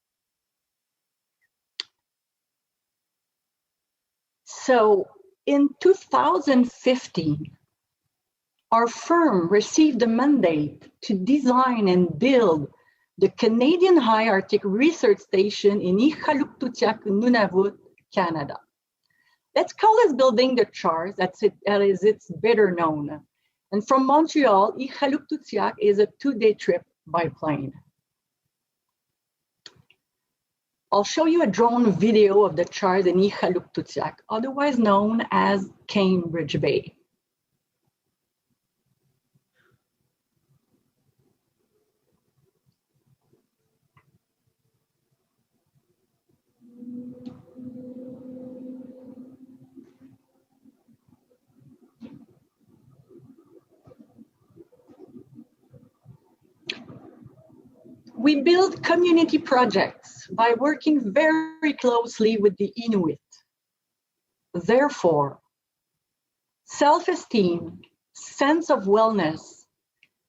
So in 2015, our firm received a mandate to design and build the Canadian High Arctic Research Station in Iqaluqtuuqaq, Nunavut, Canada. Let's call this building the CHARS, that is it's better known. And from Montreal, Iqaluqtuuqaq is a 2-day trip by plane. I'll show you a drone video of the CHARS in Iqaluqtuuqaq, otherwise known as Cambridge Bay. We build community projects by working very closely with the Inuit. Therefore, self-esteem, sense of wellness,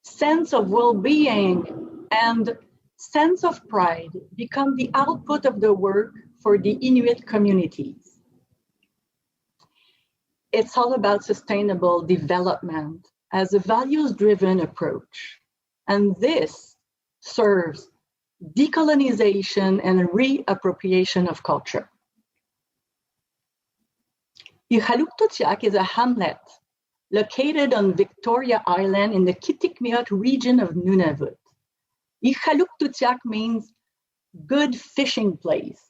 sense of well-being, and sense of pride become the output of the work for the Inuit communities. It's all about sustainable development as a values-driven approach. And this serves decolonization and reappropriation of culture. Iqaluqtuuqaq is a hamlet located on Victoria Island in the Kitikmeot region of Nunavut. Iqaluqtuuqaq means good fishing place.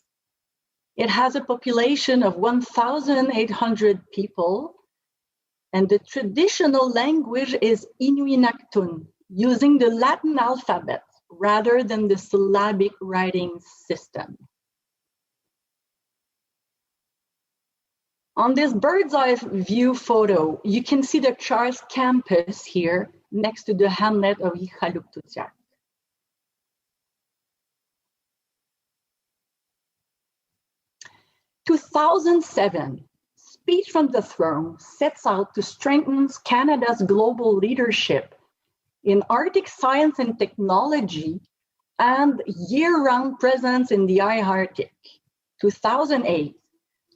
It has a population of 1,800 people, and the traditional language is Inuinnaqtun, using the Latin alphabet rather than the syllabic writing system. On this bird's eye view photo, you can see the CHARS campus here next to the hamlet of Iqaluqtuuqaq. In 2007, Speech from the Throne sets out to strengthen Canada's global leadership in Arctic science and technology and year-round presence in the high Arctic. 2008,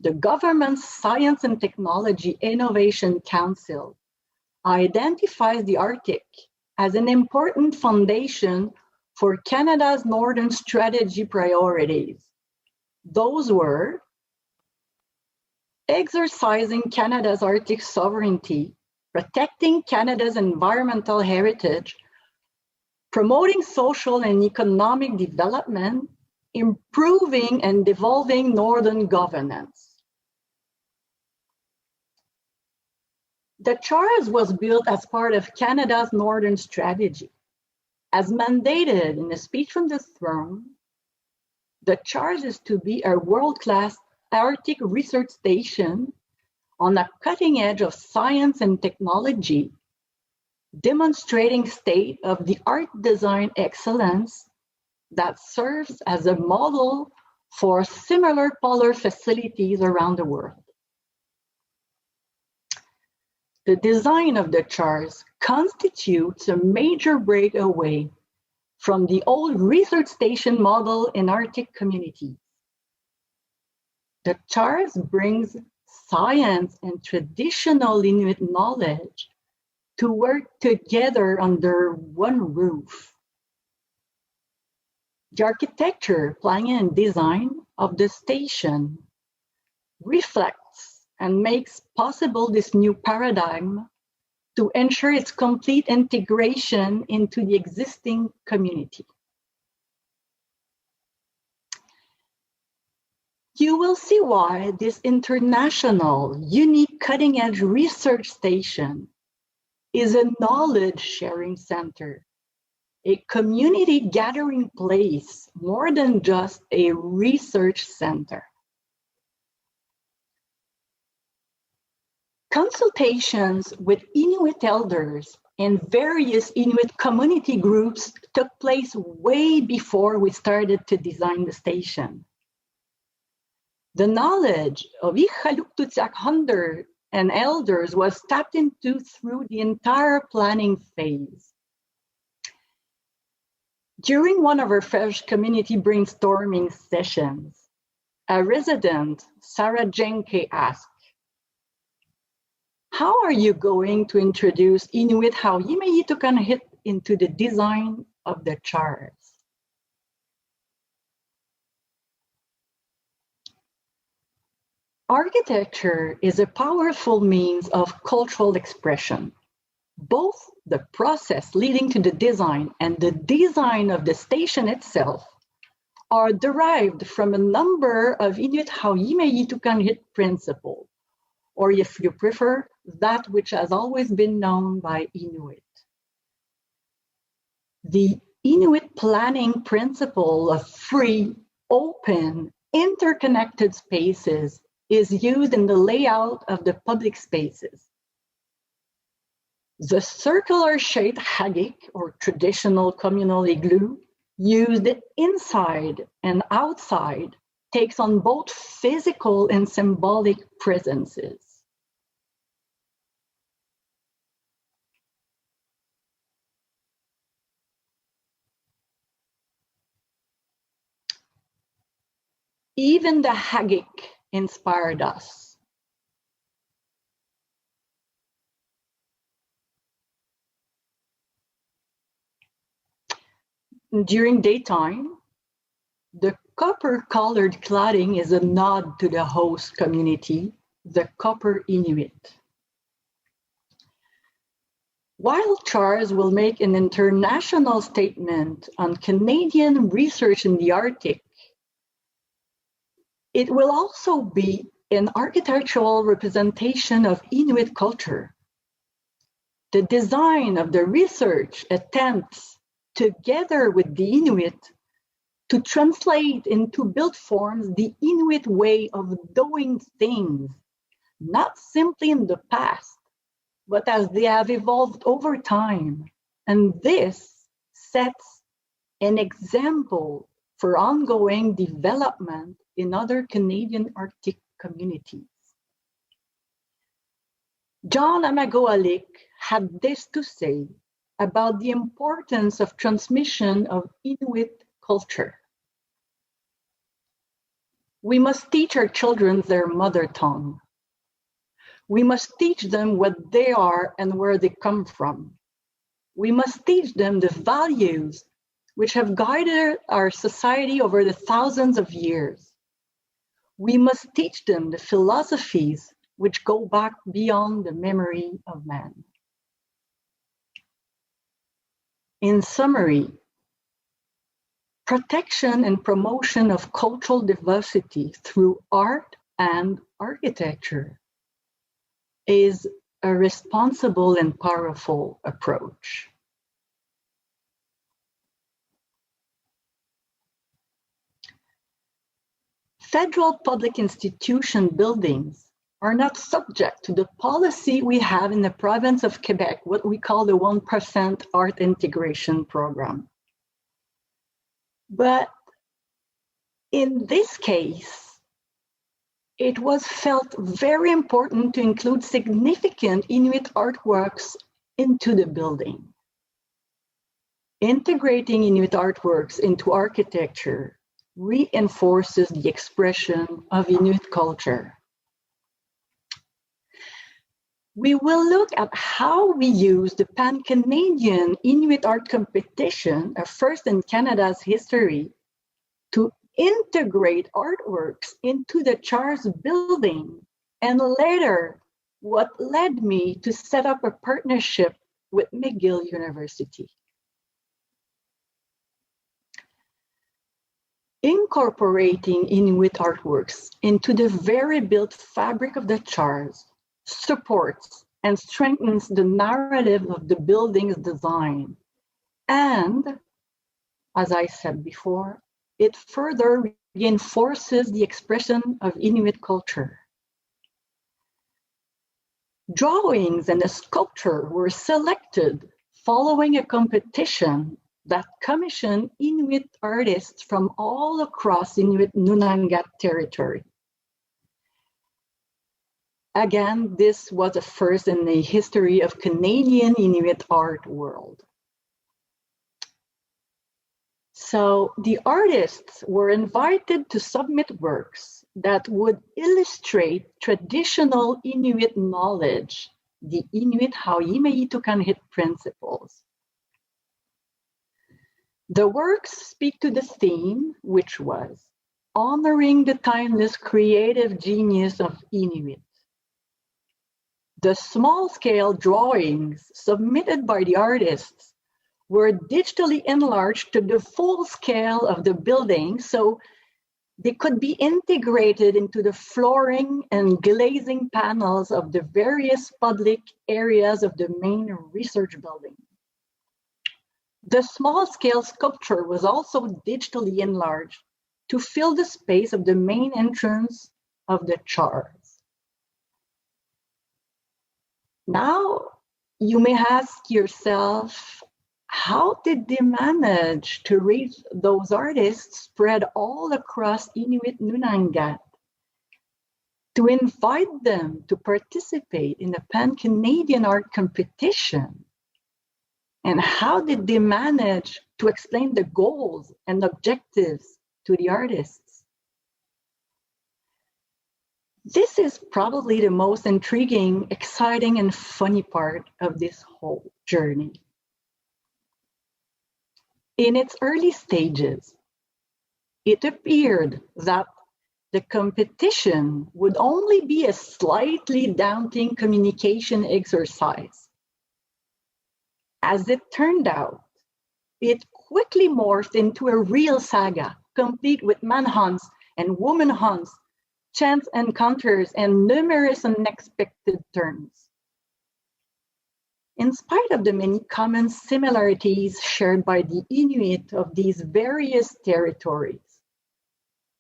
the government's Science and Technology Innovation Council identifies the Arctic as an important foundation for Canada's Northern Strategy priorities. Those were exercising Canada's Arctic sovereignty, protecting Canada's environmental heritage, promoting social and economic development, improving and devolving Northern governance. The CHARS was built as part of Canada's Northern Strategy. As mandated in the Speech from the Throne, the CHARS is to be a world-class Arctic research station on a cutting edge of science and technology, demonstrating state-of-the-art design excellence that serves as a model for similar polar facilities around the world. The design of the CHARS constitutes a major breakaway from the old research station model in Arctic communities. The CHARS brings science and traditional Inuit knowledge to work together under one roof. The architecture, planning, and design of the station reflects and makes possible this new paradigm to ensure its complete integration into the existing community. You will see why this international, unique, cutting-edge research station is a knowledge-sharing center, a community gathering place more than just a research center. Consultations with Inuit elders and various Inuit community groups took place way before we started to design the station. The knowledge of Inuit and elders was tapped into through the entire planning phase. During one of our first community brainstorming sessions, a resident, Sarah Jenke, asked, "How are you going to introduce Inuit Qaujimajatuqangit into the design of the chars?" Architecture is a powerful means of cultural expression. Both the process leading to the design and the design of the station itself are derived from a number of Inuit Qaujimajatuqangit principles, or if you prefer, that which has always been known by Inuit. The Inuit planning principle of free, open, interconnected spaces is used in the layout of the public spaces. The circular-shaped haggik, or traditional communal igloo, used inside and outside, takes on both physical and symbolic presences. Even the haggik inspired us. During daytime, the copper-colored cladding is a nod to the host community, the Copper Inuit. While Charles will make an international statement on Canadian research in the Arctic, it will also be an architectural representation of Inuit culture. The design of the research attempts, together with the Inuit, to translate into built forms the Inuit way of doing things, not simply in the past, but as they have evolved over time. And this sets an example for ongoing development in other Canadian Arctic communities. John Amagoalik had this to say about the importance of transmission of Inuit culture. We must teach our children their mother tongue. We must teach them what they are and where they come from. We must teach them the values which have guided our society over the thousands of years. We must teach them the philosophies which go back beyond the memory of man. In summary, protection and promotion of cultural diversity through art and architecture is a responsible and powerful approach. Federal public institution buildings are not subject to the policy we have in the province of Quebec, what we call the 1% art integration program. But in this case, it was felt very important to include significant Inuit artworks into the building. Integrating Inuit artworks into architecture reinforces the expression of Inuit culture. We will look at how we use the Pan-Canadian Inuit Art Competition, a first in Canada's history, to integrate artworks into the CHARS building, and later what led me to set up a partnership with McGill University. Incorporating Inuit artworks into the very built fabric of the CHARS supports and strengthens the narrative of the building's design. And, as I said before, it further reinforces the expression of Inuit culture. Drawings and a sculpture were selected following a competition that commissioned Inuit artists from all across Inuit Nunangat territory. Again, this was a first in the history of Canadian Inuit art world. So the artists were invited to submit works that would illustrate traditional Inuit knowledge, the Inuit Qaujimajatuqangit principles. The works speak to the theme, which was honoring the timeless creative genius of Inuit. The small-scale drawings submitted by the artists were digitally enlarged to the full scale of the building, so they could be integrated into the flooring and glazing panels of the various public areas of the main research building. The small-scale sculpture was also digitally enlarged to fill the space of the main entrance of the chars. Now, you may ask yourself, how did they manage to reach those artists spread all across Inuit Nunangat, to invite them to participate in a pan-Canadian art competition? And how did they manage to explain the goals and objectives to the artists? This is probably the most intriguing, exciting, and funny part of this whole journey. In its early stages, it appeared that the competition would only be a slightly daunting communication exercise. As it turned out, it quickly morphed into a real saga, complete with manhunts and woman hunts, chance encounters, and numerous unexpected turns. In spite of the many common similarities shared by the Inuit of these various territories,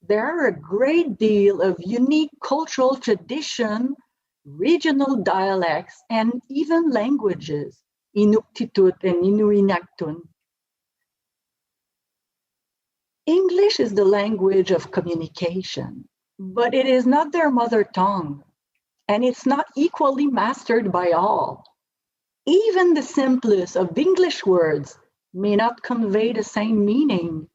there are a great deal of unique cultural tradition, regional dialects, and even languages, Inuktitut and Inuinaktun. English is the language of communication, but it is not their mother tongue, and it's not equally mastered by all. Even the simplest of English words may not convey the same meaning.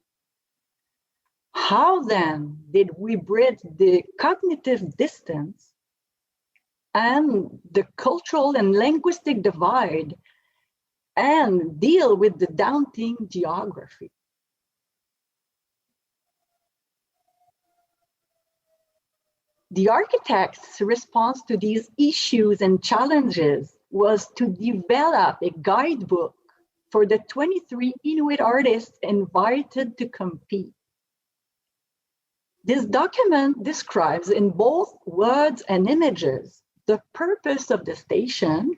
How then did we bridge the cognitive distance and the cultural and linguistic divide and deal with the daunting geography? The architect's response to these issues and challenges was to develop a guidebook for the 23 Inuit artists invited to compete. This document describes in both words and images the purpose of the station,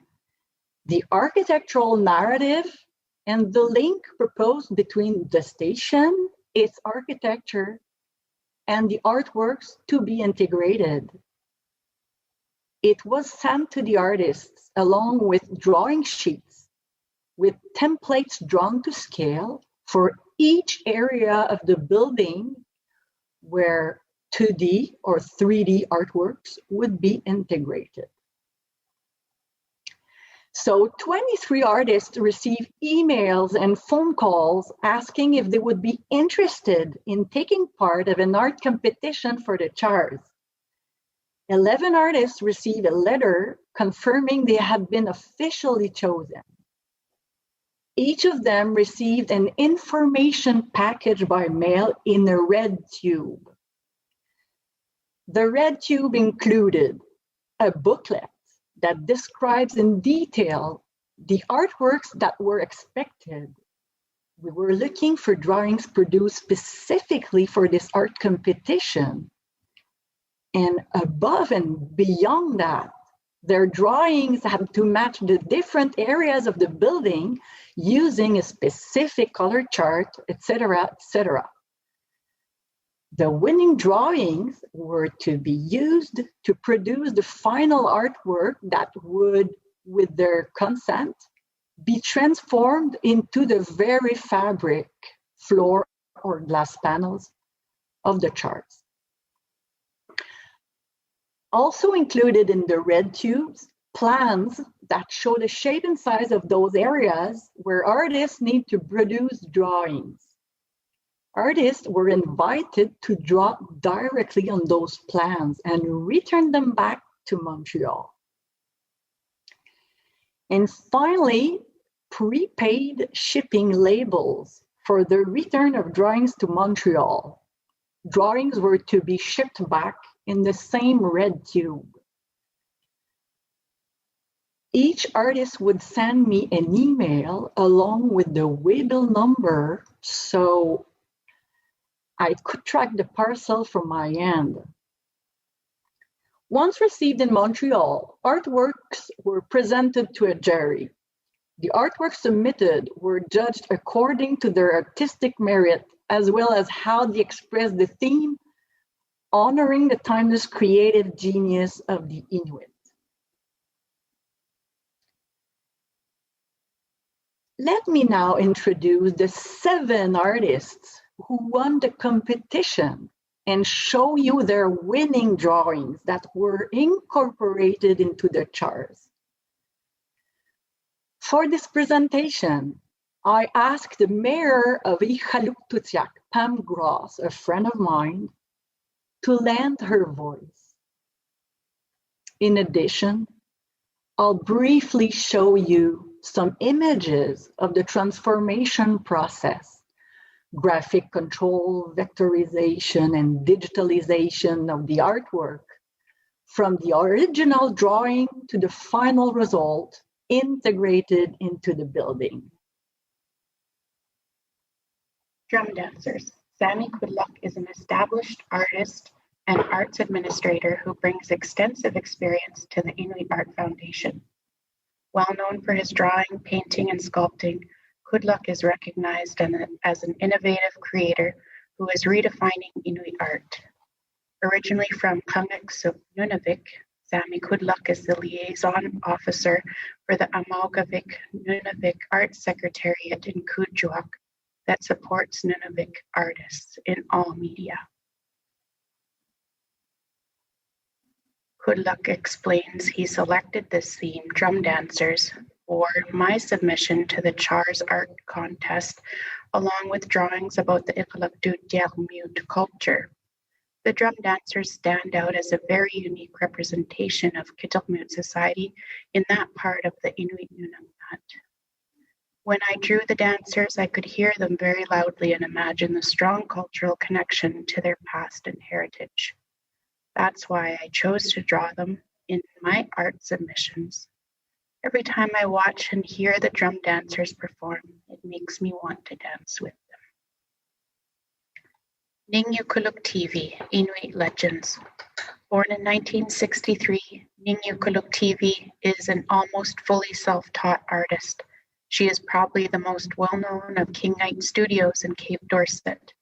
the architectural narrative, and the link proposed between the station, its architecture, and the artworks to be integrated. It was sent to the artists along with drawing sheets with templates drawn to scale for each area of the building where 2D or 3D artworks would be integrated. So 23 artists received emails and phone calls asking if they would be interested in taking part of an art competition for the chars. 11 artists received a letter confirming they had been officially chosen. Each of them received an information package by mail in a red tube. The red tube included a booklet that describes in detail the artworks that were expected. We were looking for drawings produced specifically for this art competition. And above and beyond that, their drawings had to match the different areas of the building using a specific color chart, etc., etc. The winning drawings were to be used to produce the final artwork that would, with their consent, be transformed into the very fabric, floor, or glass panels of the charts. Also included in the red tubes, plans that show the shape and size of those areas where artists need to produce drawings. Artists were invited to draw directly on those plans and return them back to Montreal. And finally, prepaid shipping labels for the return of drawings to Montreal. Drawings were to be shipped back in the same red tube. Each artist would send me an email along with the waybill number so I could track the parcel from my end. Once received in Montreal, artworks were presented to a jury. The artworks submitted were judged according to their artistic merit, as well as how they expressed the theme, honoring the timeless creative genius of the Inuit. Let me now introduce the 7 artists who won the competition and show you their winning drawings that were incorporated into the charts. For this presentation, I asked the mayor of Inuit, Pam Gross, a friend of mine, to lend her voice. In addition, I'll briefly show you some images of the transformation process, graphic control, vectorization, and digitalization of the artwork, from the original drawing to the final result integrated into the building. Drum dancers. Sami Kudluk is an established artist and arts administrator who brings extensive experience to the Inuit Art Foundation. Well known for his drawing, painting, and sculpting, Kudluk is recognized as an innovative creator who is redefining Inuit art. Originally from Qaujimajatuqangit, Nunavik, Sami Kudluk is the liaison officer for the Amauggavik Nunavik Arts Secretariat in Qaujimajatuqangit that supports Nunavik artists in all media. Kudluk explains he selected this theme, drum dancers, for my submission to the CHARS art contest, along with drawings about the Inuit culture. The drum dancers stand out as a very unique representation of Qaujimajatuqangit society in that part of the Inuit Nunavut. When I drew the dancers, I could hear them very loudly and imagine the strong cultural connection to their past and heritage. That's why I chose to draw them in my art submissions. Every time I watch and hear the drum dancers perform, it makes me want to dance with them. Ningyukuluk TV, Inuit Legends. Born in 1963, Ningyukuluk TV is an almost fully self-taught artist. She is probably the most well-known of Kingite studios in Cape Dorset.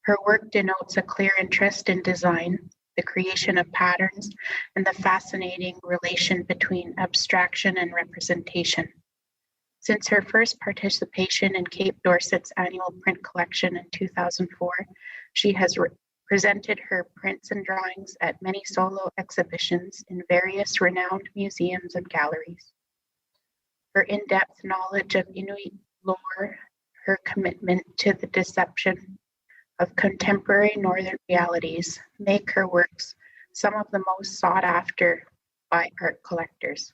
Her work denotes a clear interest in design, the creation of patterns, and the fascinating relation between abstraction and representation. Since her first participation in Cape Dorset's annual print collection in 2004, she has presented her prints and drawings at many solo exhibitions in various renowned museums and galleries. Her in-depth knowledge of Inuit lore, her commitment to the deception of contemporary northern realities make her works some of the most sought after by art collectors.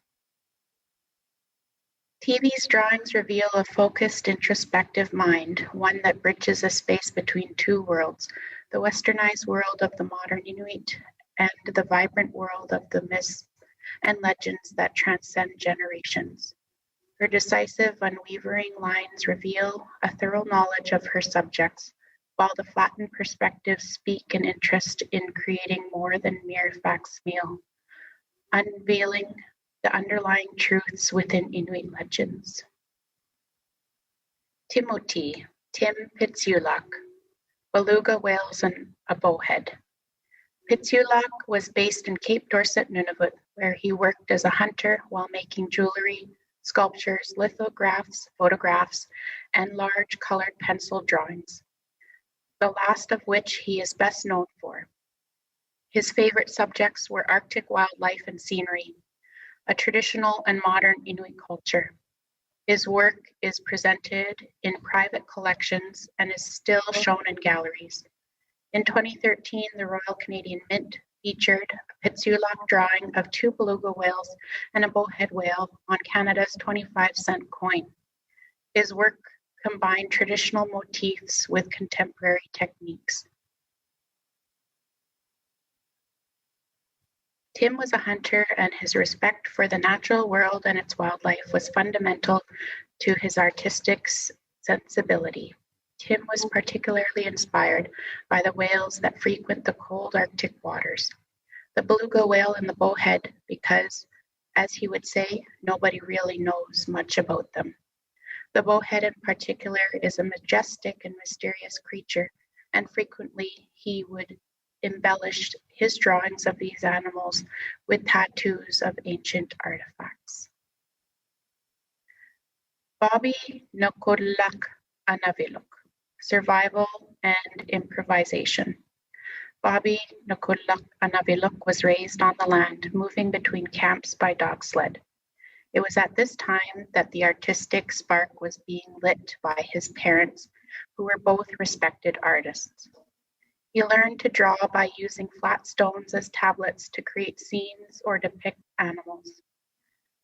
TV's drawings reveal a focused, introspective mind, one that bridges a space between two worlds, the westernized world of the modern Inuit and the vibrant world of the myths and legends that transcend generations. Her decisive, unwavering lines reveal a thorough knowledge of her subjects, while the flattened perspectives speak an interest in creating more than mere facsimile, unveiling the underlying truths within Inuit legends. Timoti, Tim Pitsiulak. beluga whales, and a bowhead. Pitsulak was based in Cape Dorset, Nunavut, where he worked as a hunter while making jewelry, sculptures, lithographs, photographs, and large colored pencil drawings, the last of which he is best known for. His favorite subjects were Arctic wildlife and scenery, a traditional and modern Inuit culture. His work is presented in private collections and is still shown in galleries. In 2013, the Royal Canadian Mint featured a Pitsulak drawing of 2 beluga whales and a bowhead whale on Canada's 25-cent coin. His work combined traditional motifs with contemporary techniques. Tim was a hunter, and his respect for the natural world and its wildlife was fundamental to his artistic sensibility. Tim was particularly inspired by the whales that frequent the cold Arctic waters, the beluga whale and the bowhead, because, as he would say, nobody really knows much about them. The bowhead in particular is a majestic and mysterious creature, and frequently he would embellish his drawings of these animals with tattoos of ancient artifacts. Bobby Nokodlak Anaviluk, Survival and Improvisation. Bobby Nokodlak Anaviluk was raised on the land, moving between camps by dog sled. It was at this time that the artistic spark was being lit by his parents, who were both respected artists. He learned to draw by using flat stones as tablets to create scenes or depict animals.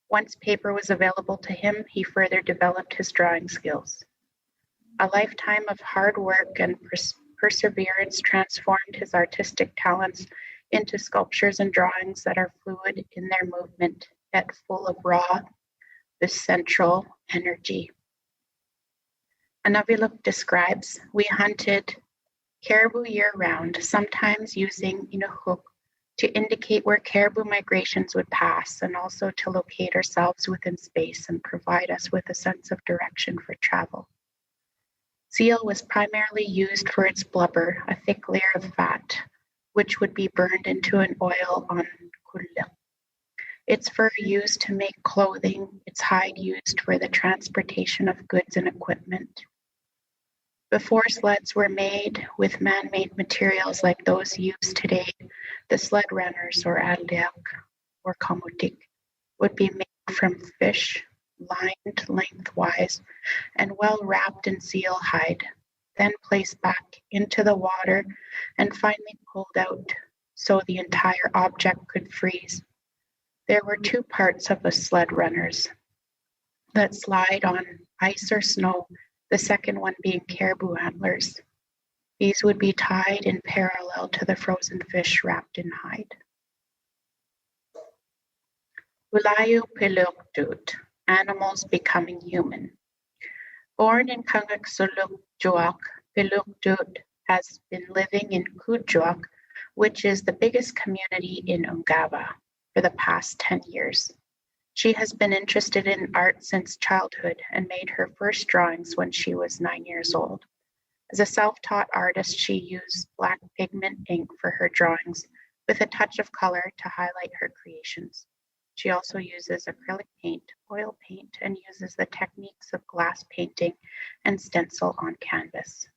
Once paper was available to him, he further developed his drawing skills. A lifetime of hard work and perseverance transformed his artistic talents into sculptures and drawings that are fluid in their movement, yet full of raw, visceral energy. Anaviluk describes, "We hunted caribou year-round, sometimes using Inuhuk to indicate where caribou migrations would pass, and also to locate ourselves within space and provide us with a sense of direction for travel. Seal was primarily used for its blubber, a thick layer of fat, which would be burned into an oil on kulla. Its fur used to make clothing, its hide used for the transportation of goods and equipment. Before sleds were made with man-made materials like those used today, the sled runners, or adliak, or kamutik, would be made from fish, lined lengthwise and well wrapped in seal hide, then placed back into the water and finally pulled out so the entire object could freeze. There were 2 parts of the sled runners that slide on ice or snow, the second one being caribou antlers. These would be tied in parallel to the frozen fish wrapped in hide. Ulayu Piluktut, animals becoming human. Born in Qaujimajatuqangit, Piluktut has been living in Kuujjuaq, which is the biggest community in Ungava, for the past 10 years. She has been interested in art since childhood and made her first drawings when she was 9 years old. As a self-taught artist, she used black pigment ink for her drawings with a touch of color to highlight her creations. She also uses acrylic paint, oil paint, and uses the techniques of glass painting and stencil on canvas.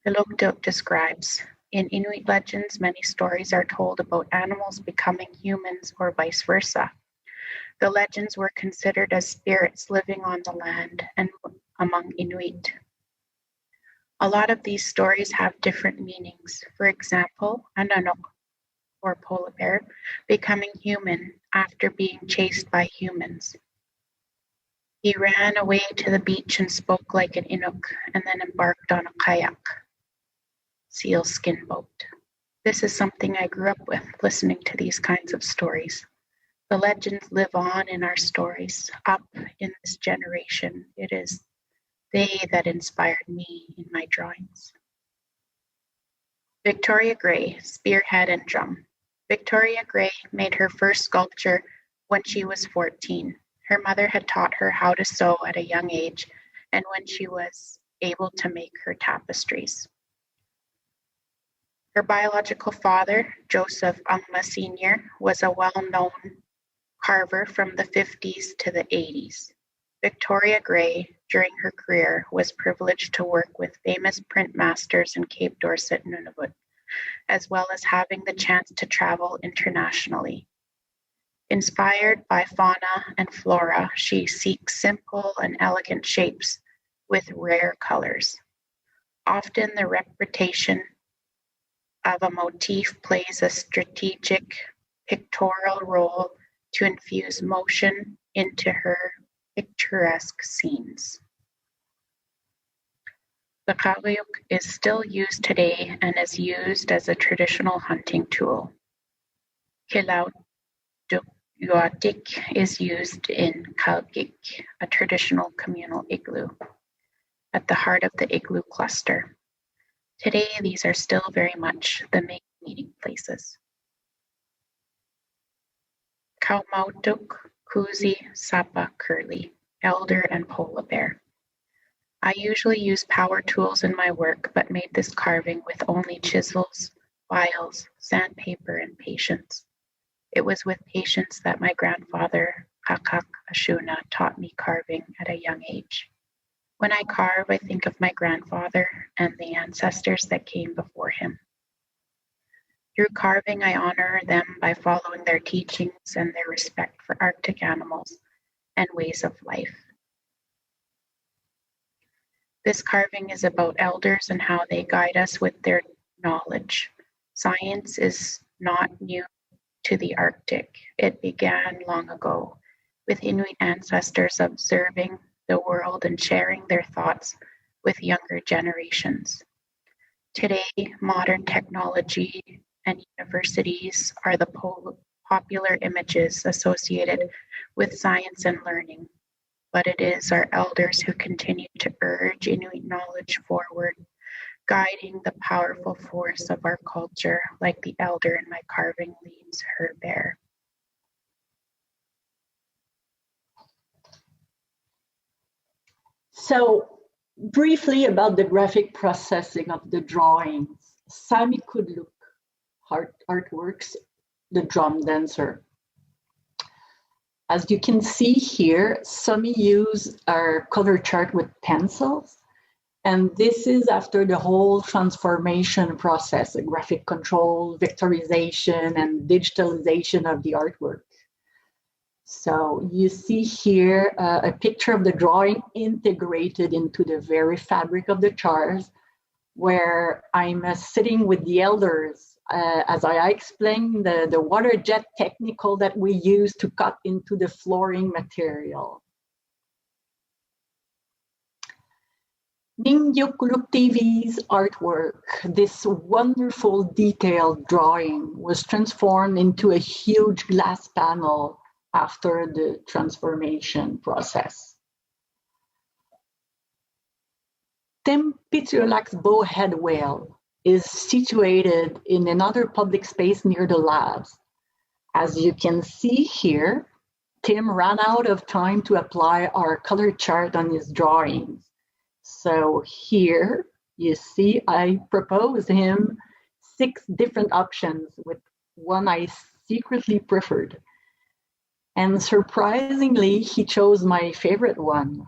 Piluktut describes, in Inuit legends, many stories are told about animals becoming humans or vice versa. The legends were considered as spirits living on the land and among Inuit. A lot of these stories have different meanings. For example, Ananok, or polar bear, becoming human after being chased by humans. He ran away to the beach and spoke like an Inuk, and then embarked on a kayak, seal skin boat. This is something I grew up with, listening to these kinds of stories. The legends live on in our stories, up in this generation. It is they that inspired me in my drawings. Victoria Gray, spearhead and drum. Victoria Gray made her first sculpture when she was 14. Her mother had taught her how to sew at a young age, and when she was able to make her tapestries. Her biological father, Joseph Angma Sr., was a well-known carver from the 50s to the 80s. Victoria Gray, during her career, was privileged to work with famous print masters in Cape Dorset, Nunavut, as well as having the chance to travel internationally. Inspired by fauna and flora, she seeks simple and elegant shapes with rare colors. Often the repetition of a motif plays a strategic pictorial role to infuse motion into her picturesque scenes. The Qaujimajatuqangit is still used today and is used as a traditional hunting tool. Qilawt Yuatik is used in Qaujik, a traditional communal igloo, at the heart of the igloo cluster. Today, these are still very much the main meeting places. Qaujimajatuq, Kuzi, Sapa, Curly, Elder, and Polar Bear. I usually use power tools in my work, but made this carving with only chisels, files, sandpaper, and patience. It was with patience that my grandfather, Kakak Ashuna, taught me carving at a young age. When I carve, I think of my grandfather and the ancestors that came before him. Through carving, I honor them by following their teachings and their respect for Arctic animals and ways of life. This carving is about elders and how they guide us with their knowledge. Science is not new to the Arctic. It began long ago with Inuit ancestors observing the world and sharing their thoughts with younger generations. Today, modern technology and universities are the popular images associated with science and learning, but it is our elders who continue to urge Inuit knowledge forward, guiding the powerful force of our culture, like the elder in my carving leads her bear. So briefly about the graphic processing of the drawings. Sami Kudluk artworks, the drum dancer. As you can see here, Sami used our color chart with pencils. And this is after the whole transformation process, the graphic control, vectorization, and digitalization of the artwork. So you see here a picture of the drawing integrated into the very fabric of the charts, where I'm sitting with the elders. As I explained, the water jet technical that we use to cut into the flooring material. Inuit TV's artwork, this wonderful detailed drawing, was transformed into a huge glass panel after the transformation process. Tim Pitulak's bowhead whale is situated in another public space near the labs. As you can see here, Tim ran out of time to apply our color chart on his drawings. So here you see I proposed him 6 different options with one I secretly preferred. And surprisingly, he chose my favorite one.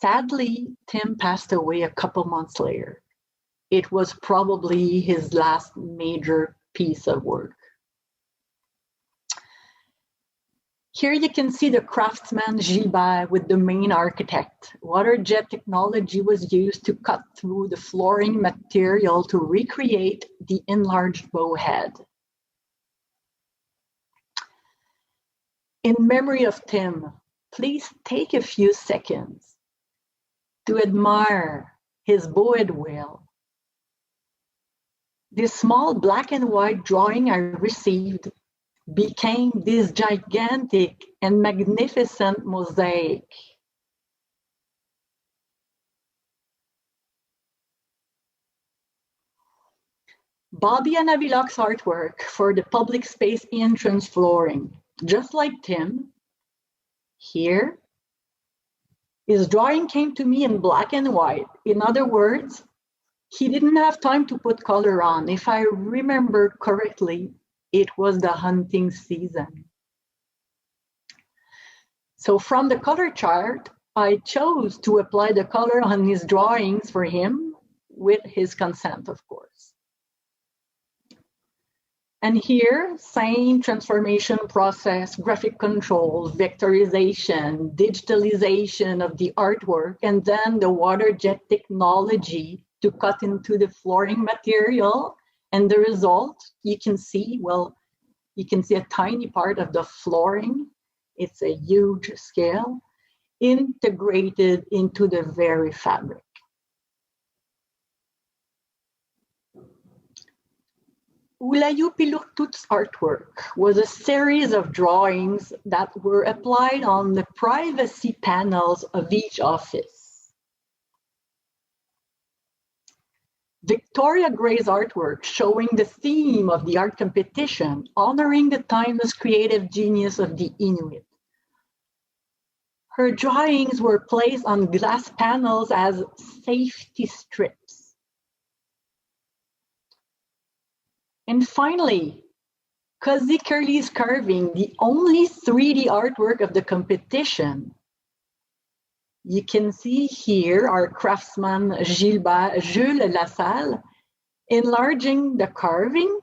Sadly, Tim passed away a couple months later. It was probably his last major piece of work. Here you can see the craftsman Jibai with the main architect. Water jet technology was used to cut through the flooring material to recreate the enlarged bowhead. In memory of Tim, please take a few seconds to admire his bowhead whale. This small black and white drawing I received became this gigantic and magnificent mosaic. Bobby and Avilok's artwork for the public space entrance flooring. Just like Tim, here His drawing came to me in black and white. In other words, he didn't have time to put color on. If I remember correctly, it was the hunting season. So from the color chart, I chose to apply the color on his drawings for him with his consent, of course. And here, same transformation process, graphic control, vectorization, digitalization of the artwork, and then the water jet technology to cut into the flooring material. And the result, you can see, well, you can see a tiny part of the flooring. It's a huge scale, integrated into the very fabric. Ulayu Piluktut's artwork was a series of drawings that were applied on the privacy panels of each office. Victoria Gray's artwork, showing the theme of the art competition, honoring the timeless creative genius of the Inuit. Her drawings were placed on glass panels as safety strips. And finally, Cozy Curly's carving, the only 3D artwork of the competition. You can see here our craftsman Jules Lassalle enlarging the carving,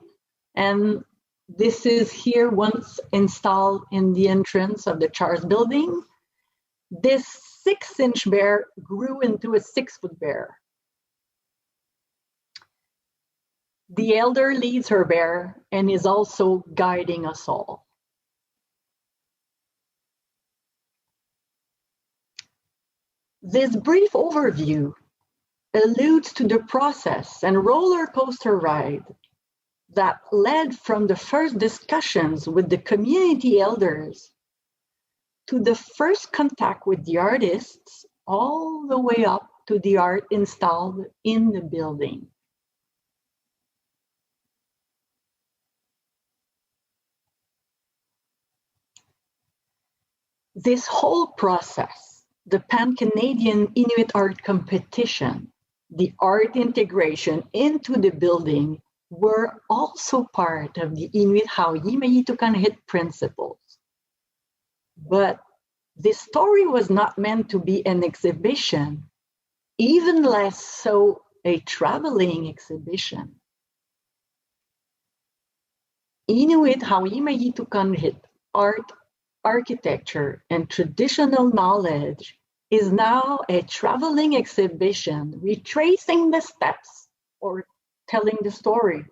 and this is here once installed in the entrance of the Charles building. This 6-inch bear grew into a 6-foot bear. The elder leads her bear and is also guiding us all. This brief overview alludes to the process and roller coaster ride that led from the first discussions with the community elders to the first contact with the artists, all the way up to the art installed in the building. This whole process, the Pan-Canadian Inuit Art Competition, the art integration into the building were also part of the Inuit Qaujimajatuqangit principles. But this story was not meant to be an exhibition, even less so a traveling exhibition. Inuit Qaujimajatuqangit art, architecture, and traditional knowledge is now a traveling exhibition retracing the steps or telling the story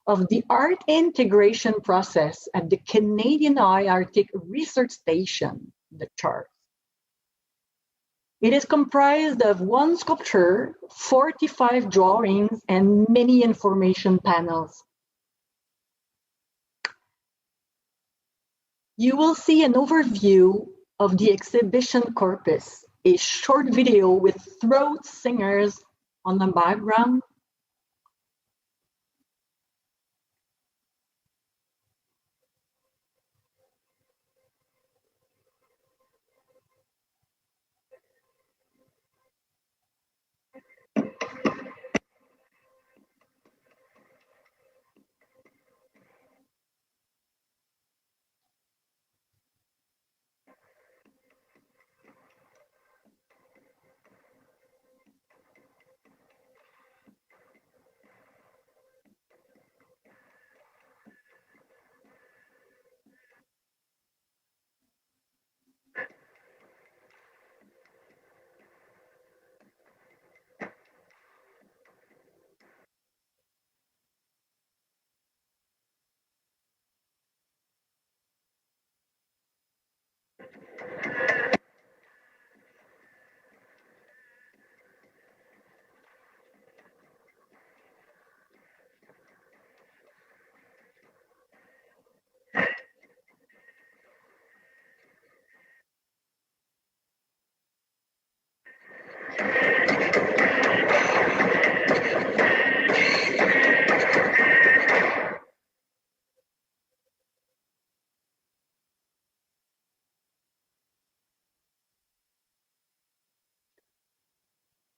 of the art integration process at the Canadian Arctic Research Station, the CHARS. It is comprised of 1 sculpture, 45 drawings, and many information panels. You will see an overview of the exhibition corpus, a short video with throat singers on the background.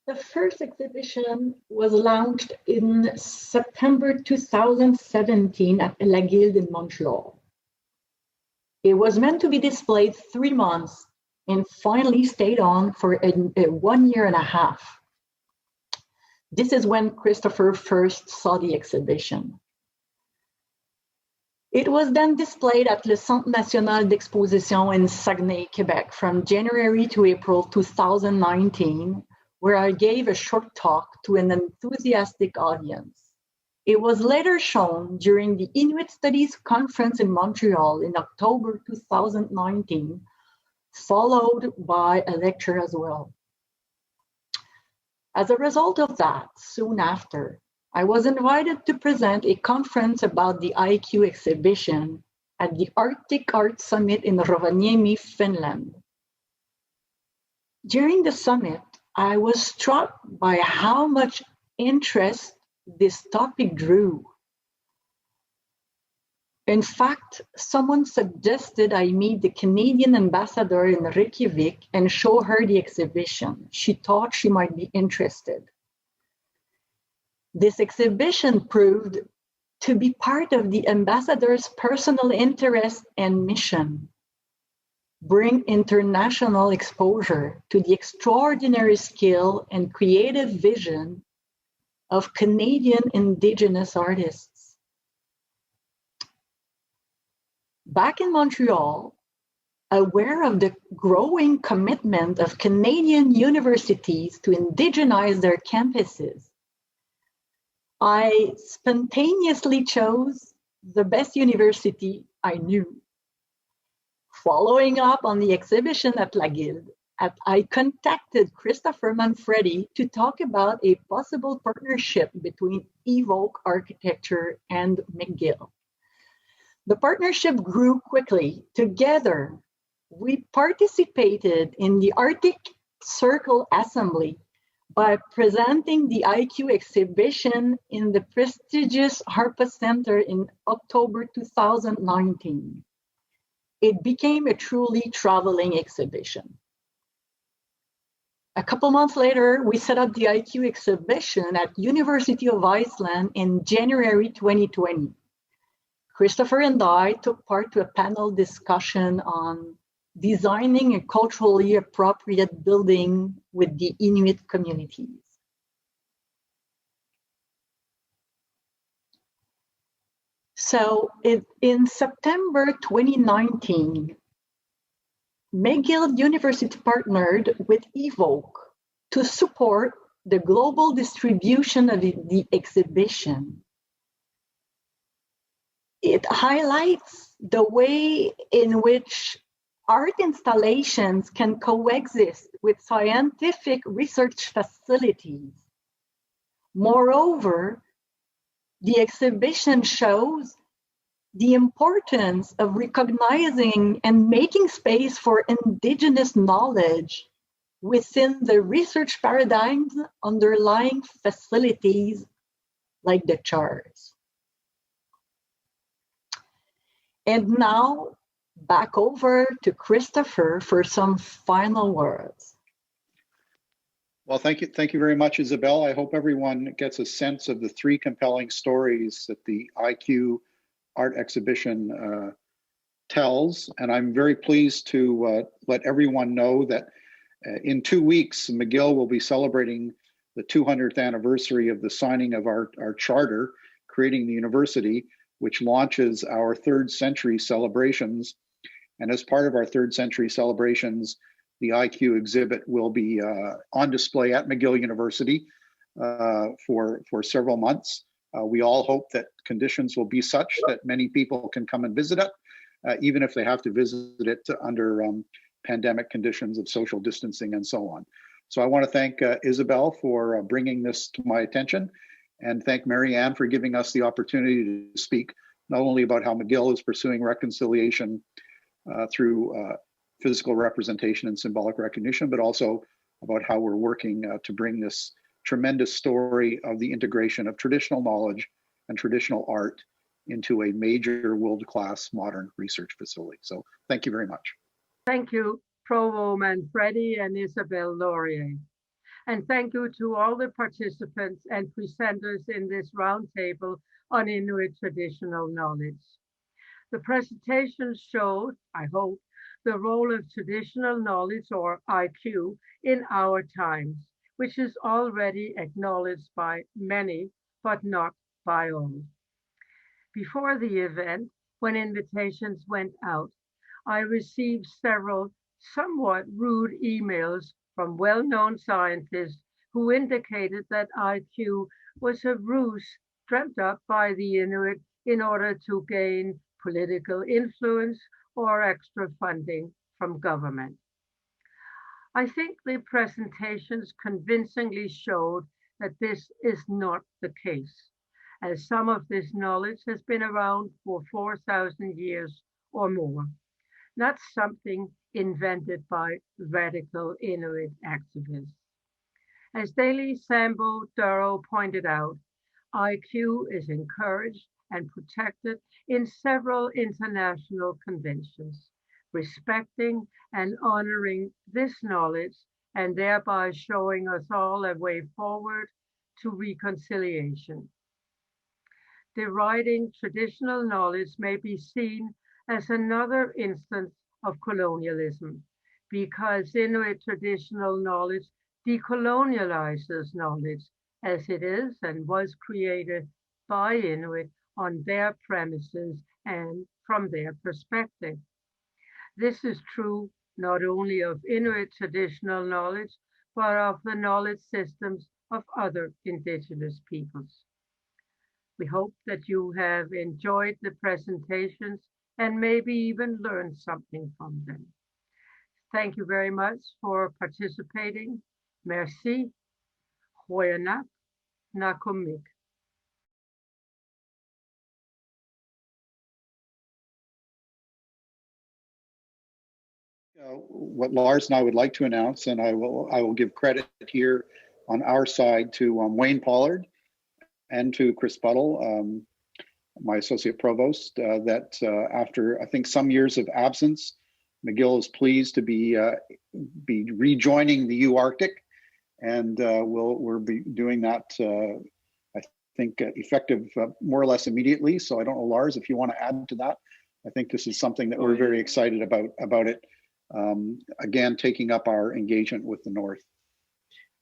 The first exhibition was launched in September 2017 at La Guilde in Montreal. It was meant to be displayed 3 months and finally stayed on for a 1 year and a half. This is when Christopher first saw the exhibition. It was then displayed at Le Centre National d'Exposition in Saguenay, Quebec from January to April 2019, where I gave a short talk to an enthusiastic audience. It was later shown during the Inuit Studies Conference in Montreal in October 2019, followed by a lecture as well. As a result of that, soon after, I was invited to present a conference about the IQ exhibition at the Arctic Art Summit in Rovaniemi, Finland. During the summit, I was struck by how much interest this topic drew. In fact, someone suggested I meet the Canadian ambassador in Reykjavik and show her the exhibition. She thought she might be interested. This exhibition proved to be part of the ambassador's personal interest and mission: bring international exposure to the extraordinary skill and creative vision of Canadian Indigenous artists. Back in Montreal, aware of the growing commitment of Canadian universities to indigenize their campuses, I spontaneously chose the best university I knew. Following up on the exhibition at La Guilde, I contacted Christopher Manfredi to talk about a possible partnership between Evoke Architecture and McGill. The partnership grew quickly. Together, we participated in the Arctic Circle Assembly by presenting the IQ exhibition in the prestigious Harpa Center in October 2019. It became a truly traveling exhibition. A couple months later, we set up the IQ exhibition at University of Iceland in January 2020. Christopher and I took part to a panel discussion on designing a culturally appropriate building with the Inuit communities. So in September 2019, McGill University partnered with Evoke to support the global distribution of the exhibition. It highlights the way in which art installations can coexist with scientific research facilities. Moreover, the exhibition shows the importance of recognizing and making space for Indigenous knowledge within the research paradigms underlying facilities like the CHARs. And now, back over to Christopher for some final words. Well, thank you very much, Isabel. I hope everyone gets a sense of the 3 compelling stories that the IQ art exhibition tells. And I'm very pleased to let everyone know that in 2 weeks, McGill will be celebrating the 200th anniversary of the signing of our charter, creating the university, which launches our 3rd century celebrations. And as part of our 3rd century celebrations, the IQ exhibit will be on display at McGill University for several months. We all hope that conditions will be such that many people can come and visit it, even if they have to visit it under pandemic conditions of social distancing and so on. So I want to thank Isabel for bringing this to my attention, and thank Marianne for giving us the opportunity to speak not only about how McGill is pursuing reconciliation through physical representation and symbolic recognition, but also about how we're working to bring this tremendous story of the integration of traditional knowledge and traditional art into a major world-class modern research facility. So thank you very much. Thank you, Provo Manfredi and Isabel Laurier. And thank you to all the participants and presenters in this roundtable on Inuit traditional knowledge. The presentation showed, I hope, the role of traditional knowledge, or IQ, in our times, which is already acknowledged by many, but not by all. Before the event, when invitations went out, I received several somewhat rude emails from well-known scientists who indicated that IQ was a ruse dreamt up by the Inuit in order to gain political influence or extra funding from government. I think the presentations convincingly showed that this is not the case, as some of this knowledge has been around for 4,000 years or more, not something invented by radical Inuit activists. As Daley Sambo Durrow pointed out, IQ is encouraged and protected in several international conventions, respecting and honoring this knowledge and thereby showing us all a way forward to reconciliation. Deriding traditional knowledge may be seen as another instance of colonialism, because Inuit traditional knowledge decolonializes knowledge as it is and was created by Inuit on their premises and from their perspective. This is true not only of Inuit traditional knowledge, but of the knowledge systems of other indigenous peoples. We hope that you have enjoyed the presentations and maybe even learned something from them. Thank you very much for participating. Merci. Hoyanak Nakumik. What Lars and I would like to announce, and I will give credit here on our side to Wayne Pollard and to Chris Buttle, my associate provost, that after I think some years of absence, McGill is pleased to be rejoining the UArctic, and we'll be doing that. I think effective more or less immediately. So I don't know, Lars, if you want to add to that. I think this is something that we're very excited about it. Again, taking up our engagement with the North.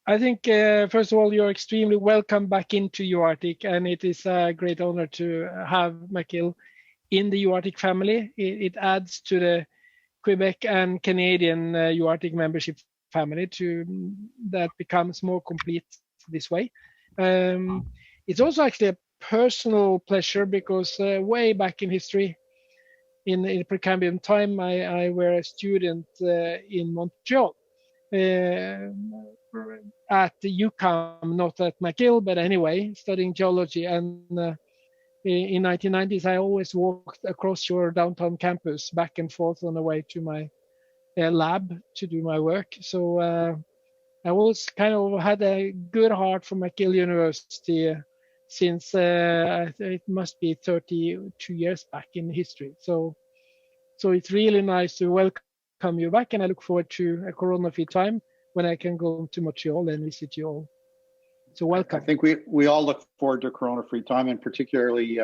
I think, first of all, you're extremely welcome back into UArctic, and it is a great honor to have McGill in the UArctic family. It adds to the Quebec and Canadian UArctic membership family that becomes more complete this way. It's also actually a personal pleasure because way back in history, in Precambrian time, I were a student in Montreal at the UQAM, not at McGill, but anyway, studying geology. And in 1990s, I always walked across your downtown campus back and forth on the way to my lab to do my work. So I always kind of had a good heart for McGill University since it must be 32 years back in history. So it's really nice to welcome you back, and I look forward to a corona-free time when I can go to Montreal and visit you all. So welcome. I think we all look forward to corona-free time, and particularly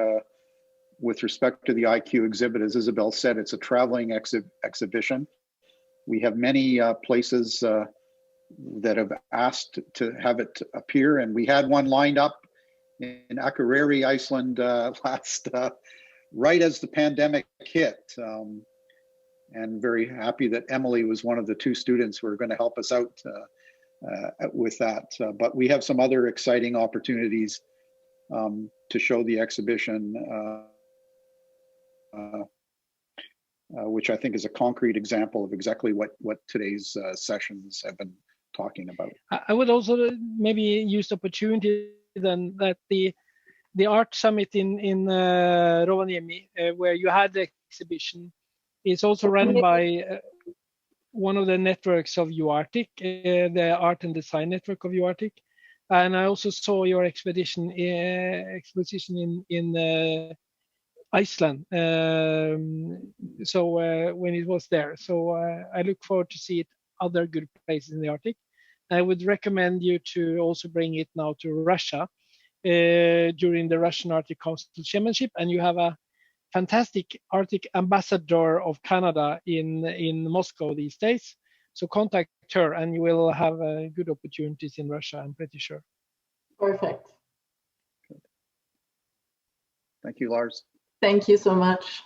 with respect to the IQ exhibit, as Isabel said, it's a traveling exhibition. We have many places that have asked to have it appear, and we had one lined up in Akureyri, Iceland, last right as the pandemic hit. And very happy that Emily was one of the two students who are going to help us out with that. But we have some other exciting opportunities to show the exhibition, which I think is a concrete example of exactly what today's sessions have been talking about. I would also maybe use the opportunity then that the art summit in Rovaniemi, where you had the exhibition, is also run by one of the networks of UArctic, the Art and Design Network of UArctic. And I also saw your exposition in Iceland. So when it was there. So I look forward to see it other good places in the Arctic. I would recommend you to also bring it now to Russia during the Russian Arctic Council Chairmanship, and you have a fantastic Arctic ambassador of Canada in Moscow these days. So contact her and you will have good opportunities in Russia, I'm pretty sure. Perfect. Thank you, Lars. Thank you so much.